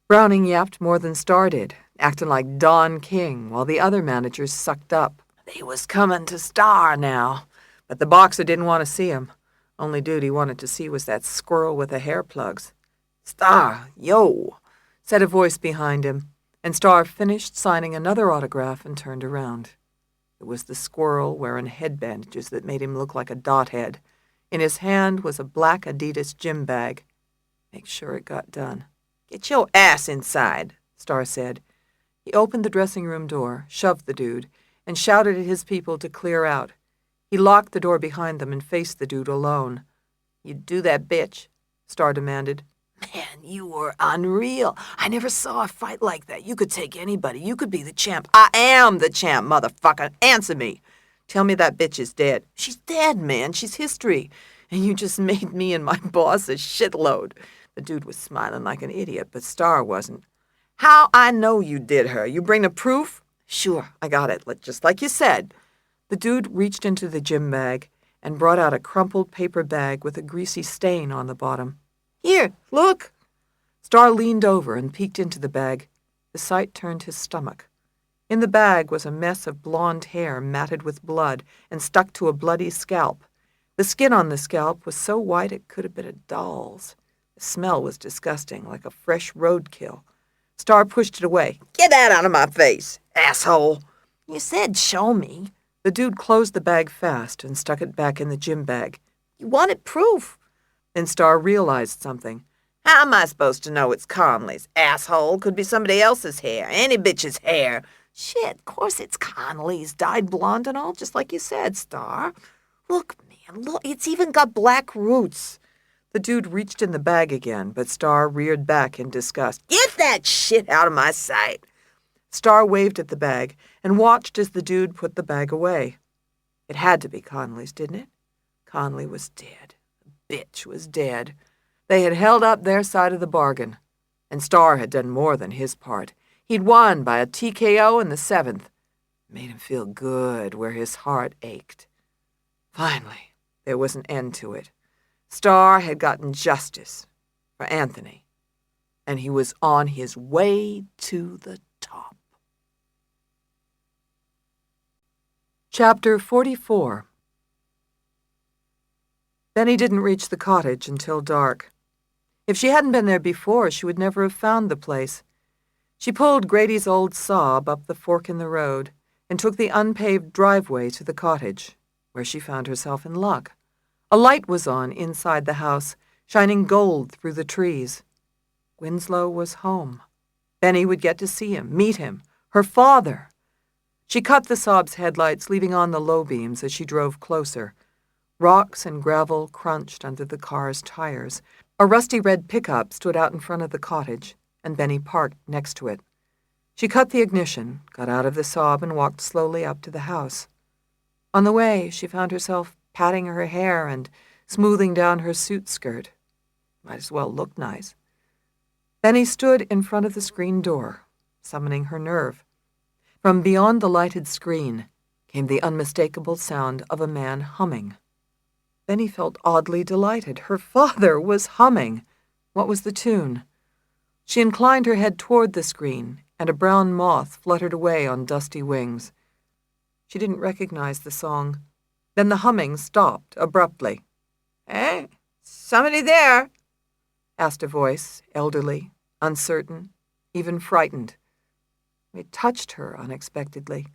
Browning yapped more than Starr did, acting like Don King, while the other managers sucked up. They was coming to Starr now, but the boxer didn't want to see him. Only dude he wanted to see was that squirrel with the hair plugs. "Starr, yo," said a voice behind him, and Starr finished signing another autograph and turned around. It was the squirrel wearing head bandages that made him look like a dot head. In his hand was a black Adidas gym bag. Make sure it got done. "Get your ass inside," Starr said. He opened the dressing room door, shoved the dude, and shouted at his people to clear out. He locked the door behind them and faced the dude alone. "You do that, bitch," Starr demanded. "Man, you were unreal. I never saw a fight like that. You could take anybody. You could be the champ." "I am the champ, motherfucker. Answer me. Tell me that bitch is dead." "She's dead, man. She's history. And you just made me and my boss a shitload." The dude was smiling like an idiot, but Starr wasn't. "How I know you did her? You bring the proof?" "Sure, I got it, just like you said." The dude reached into the gym bag and brought out a crumpled paper bag with a greasy stain on the bottom. "Here, look." Starr leaned over and peeked into the bag. The sight turned his stomach. In the bag was a mess of blonde hair matted with blood and stuck to a bloody scalp. The skin on the scalp was so white it could have been a doll's. The smell was disgusting, like a fresh roadkill. Starr pushed it away. "Get that out of my face, asshole." "You said show me." The dude closed the bag fast and stuck it back in the gym bag. "You wanted proof." Then Starr realized something. "How am I supposed to know it's Conley's, asshole? Could be somebody else's hair, any bitch's hair." "Shit, of course it's Conley's, dyed blonde and all, just like you said, Starr. Look, man, look, it's even got black roots." The dude reached in the bag again, but Starr reared back in disgust. "Get that shit out of my sight." Starr waved at the bag and watched as the dude put the bag away. It had to be Conley's, didn't it? Conley was dead. The bitch was dead. They had held up their side of the bargain, and Starr had done more than his part. He'd won by a TKO in the 7th. It made him feel good where his heart ached. Finally, there was an end to it. Starr had gotten justice for Anthony, and he was on his way to the top. Chapter 44. Benny didn't reach the cottage until dark. If she hadn't been there before, she would never have found the place. She pulled Grady's old Saab up the fork in the road and took the unpaved driveway to the cottage, where she found herself in luck. A light was on inside the house, shining gold through the trees. Winslow was home. Benny would get to see him, meet him, her father. She cut the Saab's headlights, leaving on the low beams as she drove closer. Rocks and gravel crunched under the car's tires. A rusty red pickup stood out in front of the cottage, and Benny parked next to it. She cut the ignition, got out of the Saab, and walked slowly up to the house. On the way, she found herself patting her hair and smoothing down her suit skirt. Might as well look nice. Benny stood in front of the screen door, summoning her nerve. From beyond the lighted screen came the unmistakable sound of a man humming. Benny felt oddly delighted. Her father was humming. What was the tune? She inclined her head toward the screen, and a brown moth fluttered away on dusty wings. She didn't recognize the song. Then the humming stopped abruptly. "Eh? Somebody there?" Asked a voice, elderly, uncertain, even frightened. It touched her unexpectedly.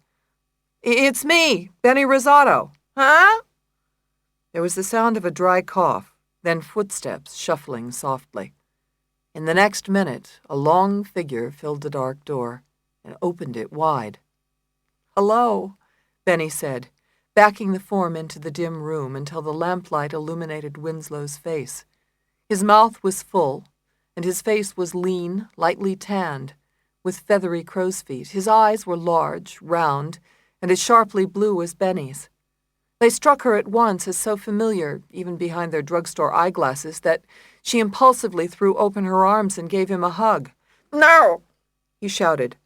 "It's me, Benny Rosato." "Huh?" There was the sound of a dry cough, then footsteps shuffling softly. In the next minute, a long figure filled the dark door and opened it wide. "Hello," Benny said, backing the form into the dim room until the lamplight illuminated Winslow's face. His mouth was full, and his face was lean, lightly tanned, with feathery crow's feet. His eyes were large, round, and as sharply blue as Benny's. They struck her at once as so familiar, even behind their drugstore eyeglasses, that she impulsively threw open her arms and gave him a hug. "No!" he shouted,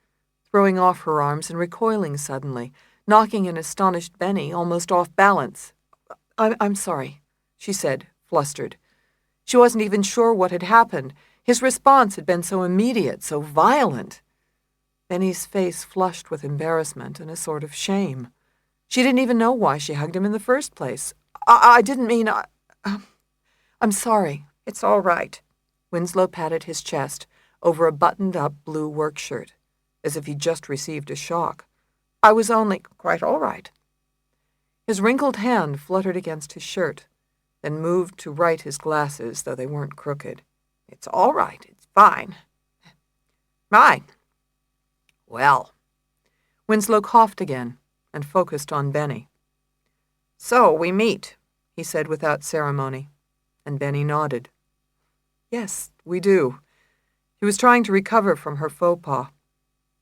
throwing off her arms and recoiling suddenly, knocking an astonished Benny almost off balance. I'm sorry, she said, flustered. She wasn't even sure what had happened. His response had been so immediate, so violent. Benny's face flushed with embarrassment and a sort of shame. She didn't even know why she hugged him in the first place. I didn't mean... I'm sorry. "It's all right." Winslow patted his chest over a buttoned-up blue work shirt, as if he'd just received a shock. I was only... "Quite all right." His wrinkled hand fluttered against his shirt, then moved to right his glasses, though they weren't crooked. "It's all right. It's fine. Fine. Well." Winslow coughed again and focused on Benny. "So we meet," he said without ceremony, and Benny nodded. Yes, we do. He was trying to recover from her faux pas.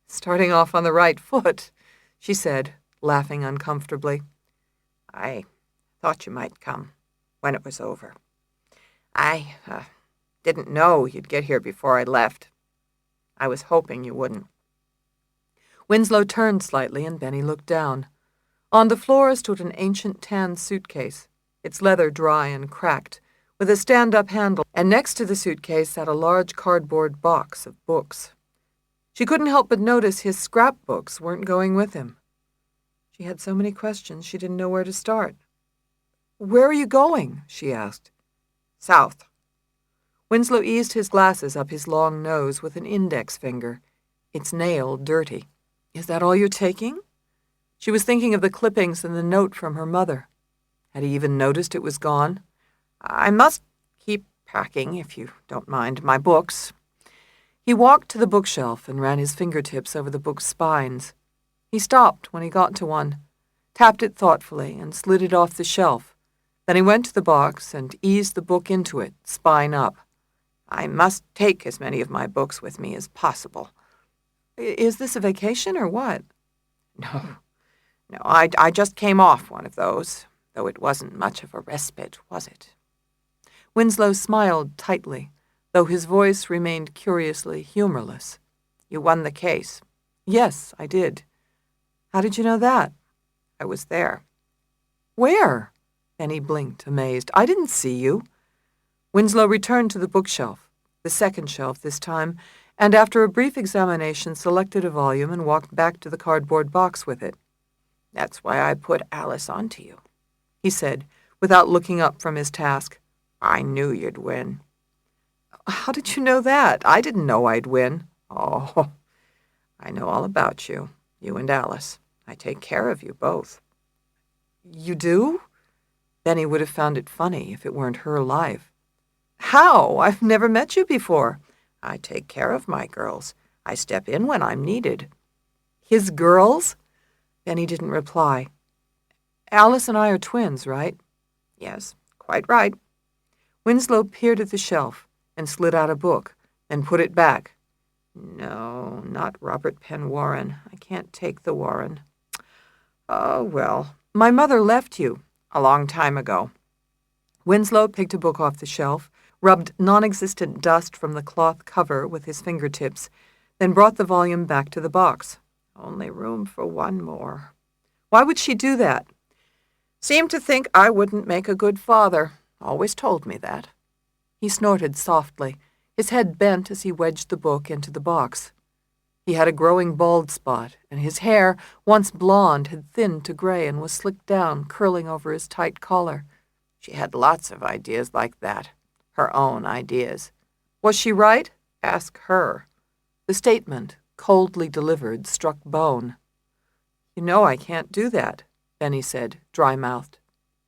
Starting off on the right foot, she said, laughing uncomfortably. "I thought you might come when it was over. I didn't know you'd get here before I left. I was hoping you wouldn't." Winslow turned slightly, and Benny looked down. On the floor stood an ancient tan suitcase, its leather dry and cracked, with a stand-up handle, and next to the suitcase sat a large cardboard box of books. She couldn't help but notice his scrapbooks weren't going with him. She had so many questions she didn't know where to start. "Where are you going?" she asked. "South." Winslow eased his glasses up his long nose with an index finger, its nail dirty. "Is that all you're taking?" She was thinking of the clippings and the note from her mother. Had he even noticed it was gone? "I must keep packing, if you don't mind, my books." He walked to the bookshelf and ran his fingertips over the book's spines. He stopped when he got to one, tapped it thoughtfully, and slid it off the shelf. Then he went to the box and eased the book into it, spine up. "I must take as many of my books with me as possible." Is this a vacation or what? No, I just came off one of those, though it wasn't much of a respite, was it? Winslow smiled tightly, though his voice remained curiously humorless. "You won the case." "Yes, I did." "How did you know that?" "I was there." "Where?" Benny blinked, amazed. "I didn't see you." Winslow returned to the bookshelf, the second shelf this time, and after a brief examination selected a volume and walked back to the cardboard box with it. "That's why I put Alice onto you," he said, without looking up from his task. "I knew you'd win." "How did you know that? I didn't know I'd win." "Oh, I know all about you, you and Alice. I take care of you both." "You do?" Benny would have found it funny if it weren't her life. "How? I've never met you before." "I take care of my girls. I step in when I'm needed." "His girls?" Benny didn't reply. "Alice and I are twins, right?" "Yes, quite right." Winslow peered at the shelf and slid out a book, and put it back. "No, not Robert Penn Warren. I can't take the Warren." "Oh, well, My mother left you." a long time ago." Winslow picked a book off the shelf, rubbed non-existent dust from the cloth cover with his fingertips, then brought the volume back to the box. "Only room for one more." Why would she do that? Seemed to think I wouldn't make a good father. Always told me that." He snorted softly, his head bent as he wedged the book into the box. He had a growing bald spot, and his hair, once blonde, had thinned to gray and was slicked down, curling over his tight collar. She had lots of ideas like that, her own ideas. Was she right? Ask her. The statement, coldly delivered, struck bone. "You know I can't do that," Benny said, dry-mouthed.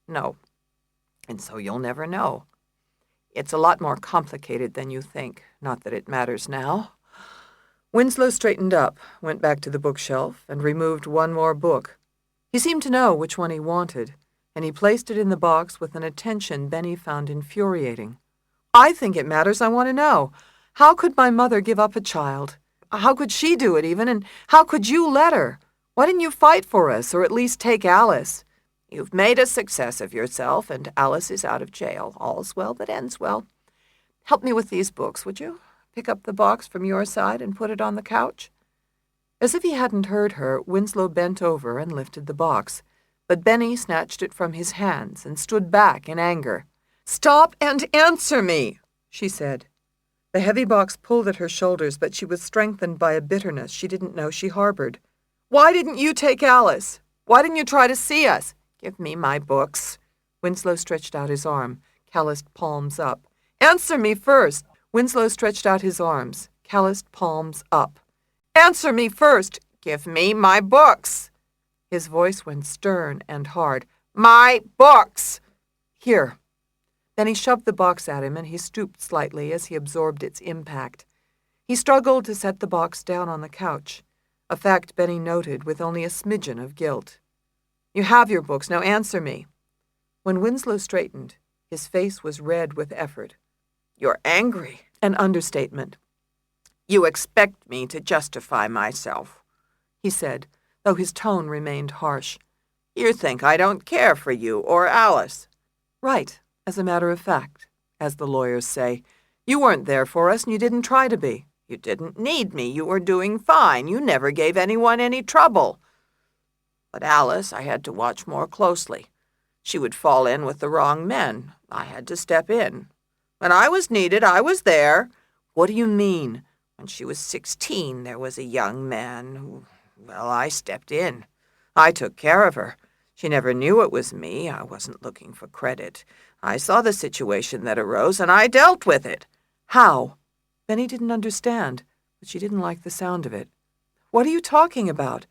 "No, and so you'll never know. It's a lot more complicated than you think, not that it matters now." Winslow straightened up, went back to the bookshelf, and removed one more book. He seemed to know which one he wanted, and he placed it in the box with an attention Benny found infuriating. "I think it matters. I want to know. How could my mother give up a child? How could she do it even, and how could you let her? Why didn't you fight for us, or at least take Alice? You've made a success of yourself, and Alice is out of jail. All's well that ends well. Help me with these books, would you? Pick up the box from your side and put it on the couch." As if he hadn't heard her, Winslow bent over and lifted the box, but Benny snatched it from his hands and stood back in anger. "Stop and answer me," she said. The heavy box pulled at her shoulders, but she was strengthened by a bitterness she didn't know she harbored. "Why didn't you take Alice? Why didn't you try to see us?" "Give me my books." Winslow stretched out his arm, calloused palms up. "Answer me first." Winslow stretched out his arms, calloused palms up. "Answer me first." "Give me my books." His voice went stern and hard. "My books." "Here." Then he shoved the box at him, and he stooped slightly as he absorbed its impact. He struggled to set the box down on the couch, a fact Benny noted with only a smidgen of guilt. "You have your books. Now answer me." When Winslow straightened, his face was red with effort. "You're angry." An understatement. "You expect me to justify myself," he said, though his tone remained harsh. "You think I don't care for you or Alice." "Right, as a matter of fact, as the lawyers say. You weren't there for us, and you didn't try to be. You didn't need me. You were doing fine. You never gave anyone any trouble. But Alice, I had to watch more closely. She would fall in with the wrong men. I had to step in. When I was needed, I was there." "What do you mean?" "When she was 16, there was a young man who, well, I stepped in. I took care of her. She never knew it was me. I wasn't looking for credit. I saw the situation that arose, and I dealt with it." "How?" Benny didn't understand, but she didn't like the sound of it. "What are you talking about?"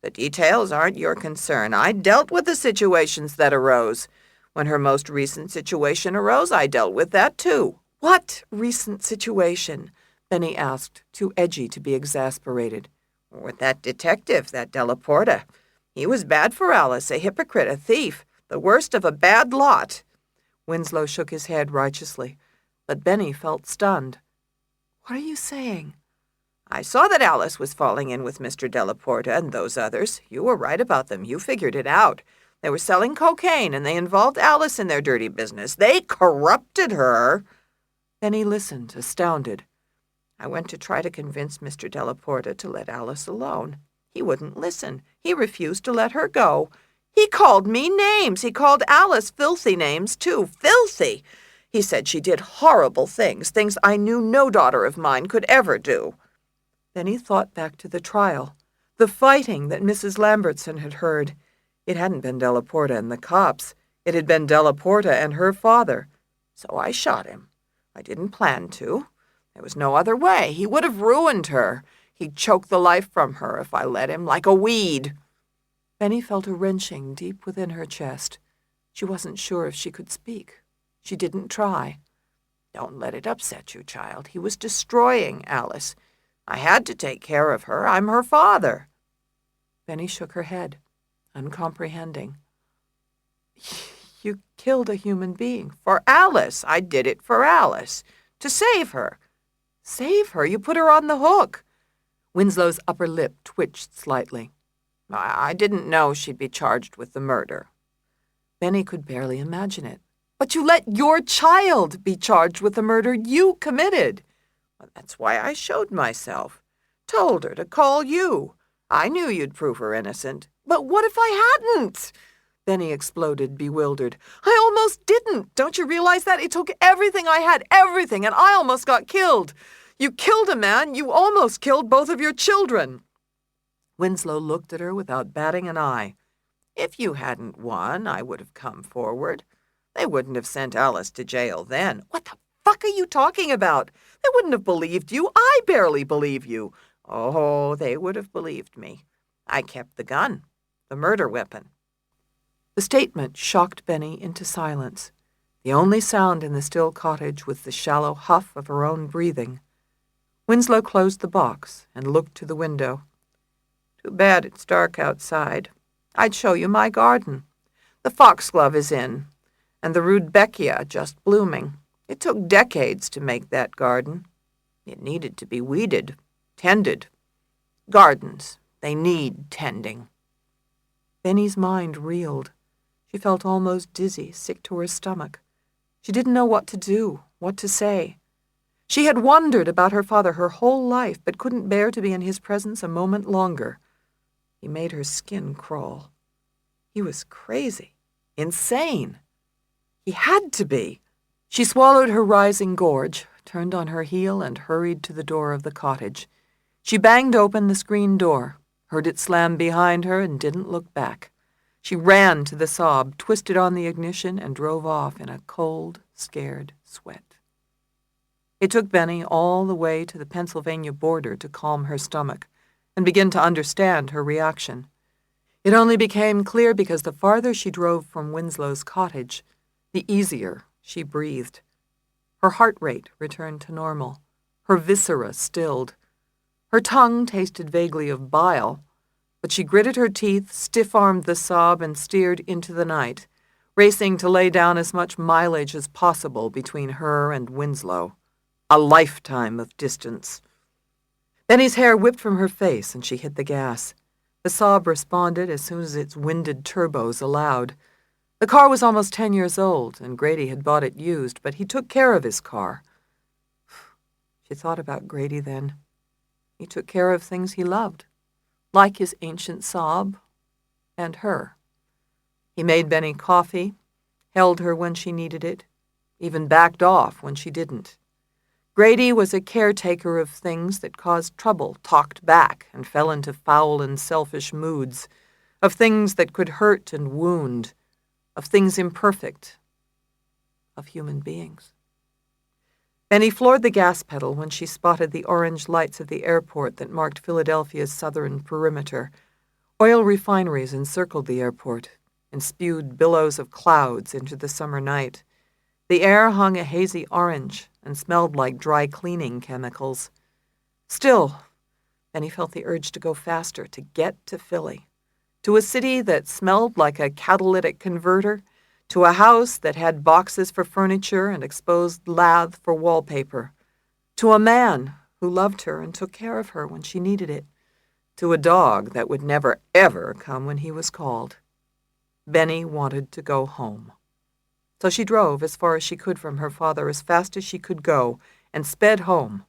"The details aren't your concern. I dealt with the situations that arose. When her most recent situation arose, I dealt with that too." "What recent situation?" Benny asked, too edgy to be exasperated. "With that detective, that Della Porta. He was bad for Alice, a hypocrite, a thief, the worst of a bad lot." Winslow shook his head righteously, but Benny felt stunned. "What are you saying?" "I saw that Alice was falling in with Mr. Della Porta and those others. You were right about them. You figured it out. They were selling cocaine, and they involved Alice in their dirty business. They corrupted her." Benny listened, astounded. "I went to try to convince Mr. Della Porta to let Alice alone. He wouldn't listen. He refused to let her go. He called me names. He called Alice filthy names, too. Filthy! He said she did horrible things, things I knew no daughter of mine could ever do." Then he thought back to the trial, the fighting that Mrs. Lambertson had heard. It hadn't been Della Porta and the cops. It had been Della Porta and her father. "So I shot him. I didn't plan to. There was no other way. He would have ruined her. He'd choke the life from her if I let him, like a weed." Benny felt a wrenching deep within her chest. She wasn't sure if she could speak. She didn't try. "Don't let it upset you, child. He was destroying Alice. I had to take care of her. I'm her father." Benny shook her head, uncomprehending. "You killed a human being." "For Alice. I did it for Alice. To save her." "Save her? You put her on the hook." Winslow's upper lip twitched slightly. I didn't know she'd be charged with the murder." Benny could barely imagine it. "But you let your child be charged with the murder you committed." "Well, that's why I showed myself. Told her to call you. I knew you'd prove her innocent." "But what if I hadn't?" Benny exploded, bewildered. I almost didn't. Don't you realize that? It took everything I had, everything, and I almost got killed. You killed a man. You almost killed both of your children. Winslow looked at her without batting an eye. If you hadn't won, I would have come forward. They wouldn't have sent Alice to jail then. What the fuck are you talking about? They wouldn't have believed you. I barely believe you. Oh, they would have believed me. I kept the gun, the murder weapon. The statement shocked Benny into silence. The only sound in the still cottage was the shallow huff of her own breathing. Winslow closed the box and looked to the window. Too bad it's dark outside. I'd show you my garden. The foxglove is in, and the rudbeckia just blooming. It took decades to make that garden. It needed to be weeded, tended. Gardens, they need tending. Benny's mind reeled. She felt almost dizzy, sick to her stomach. She didn't know what to do, what to say. She had wondered about her father her whole life, but couldn't bear to be in his presence a moment longer. He made her skin crawl. He was crazy, insane. He had to be. She swallowed her rising gorge, turned on her heel, and hurried to the door of the cottage. She banged open the screen door, heard it slam behind her, and didn't look back. She ran to the Saab, twisted on the ignition, and drove off in a cold, scared sweat. It took Benny all the way to the Pennsylvania border to calm her stomach and begin to understand her reaction. It only became clear because the farther she drove from Winslow's cottage, the easier she breathed. Her heart rate returned to normal. Her viscera stilled. Her tongue tasted vaguely of bile, but she gritted her teeth, stiff-armed the Saab, and steered into the night, racing to lay down as much mileage as possible between her and Winslow. A lifetime of distance. Benny's hair whipped from her face, and she hit the gas. The Saab responded as soon as its winded turbos allowed. The car was almost 10 years old, and Grady had bought it used, but he took care of his car. She thought about Grady then. He took care of things he loved, like his ancient Saab and her. He made Benny coffee, held her when she needed it, even backed off when she didn't. Grady was a caretaker of things that caused trouble, talked back, and fell into foul and selfish moods, of things that could hurt and wound, of things imperfect, of human beings. Benny floored the gas pedal when she spotted the orange lights of the airport that marked Philadelphia's southern perimeter. Oil refineries encircled the airport and spewed billows of clouds into the summer night. The air hung a hazy orange and smelled like dry cleaning chemicals. Still, Benny felt the urge to go faster, to get to Philly, to a city that smelled like a catalytic converter, to a house that had boxes for furniture and exposed lath for wallpaper, to a man who loved her and took care of her when she needed it, to a dog that would never, ever come when he was called. Benny wanted to go home. So she drove as far as she could from her father, as fast as she could go, and sped home,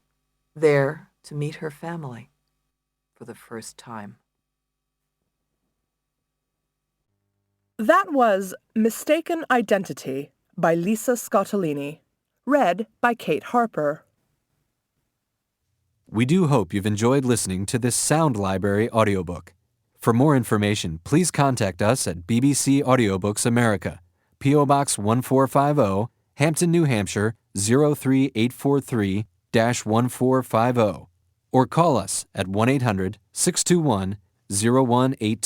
there to meet her family for the first time. That was Mistaken Identity by Lisa Scottoline, read by Kate Harper. We do hope you've enjoyed listening to this Sound Library audiobook. For more information, please contact us at BBC Audiobooks America, P.O. Box 1450, Hampton, New Hampshire 03843-1450, or call us at 1-800-621-0182.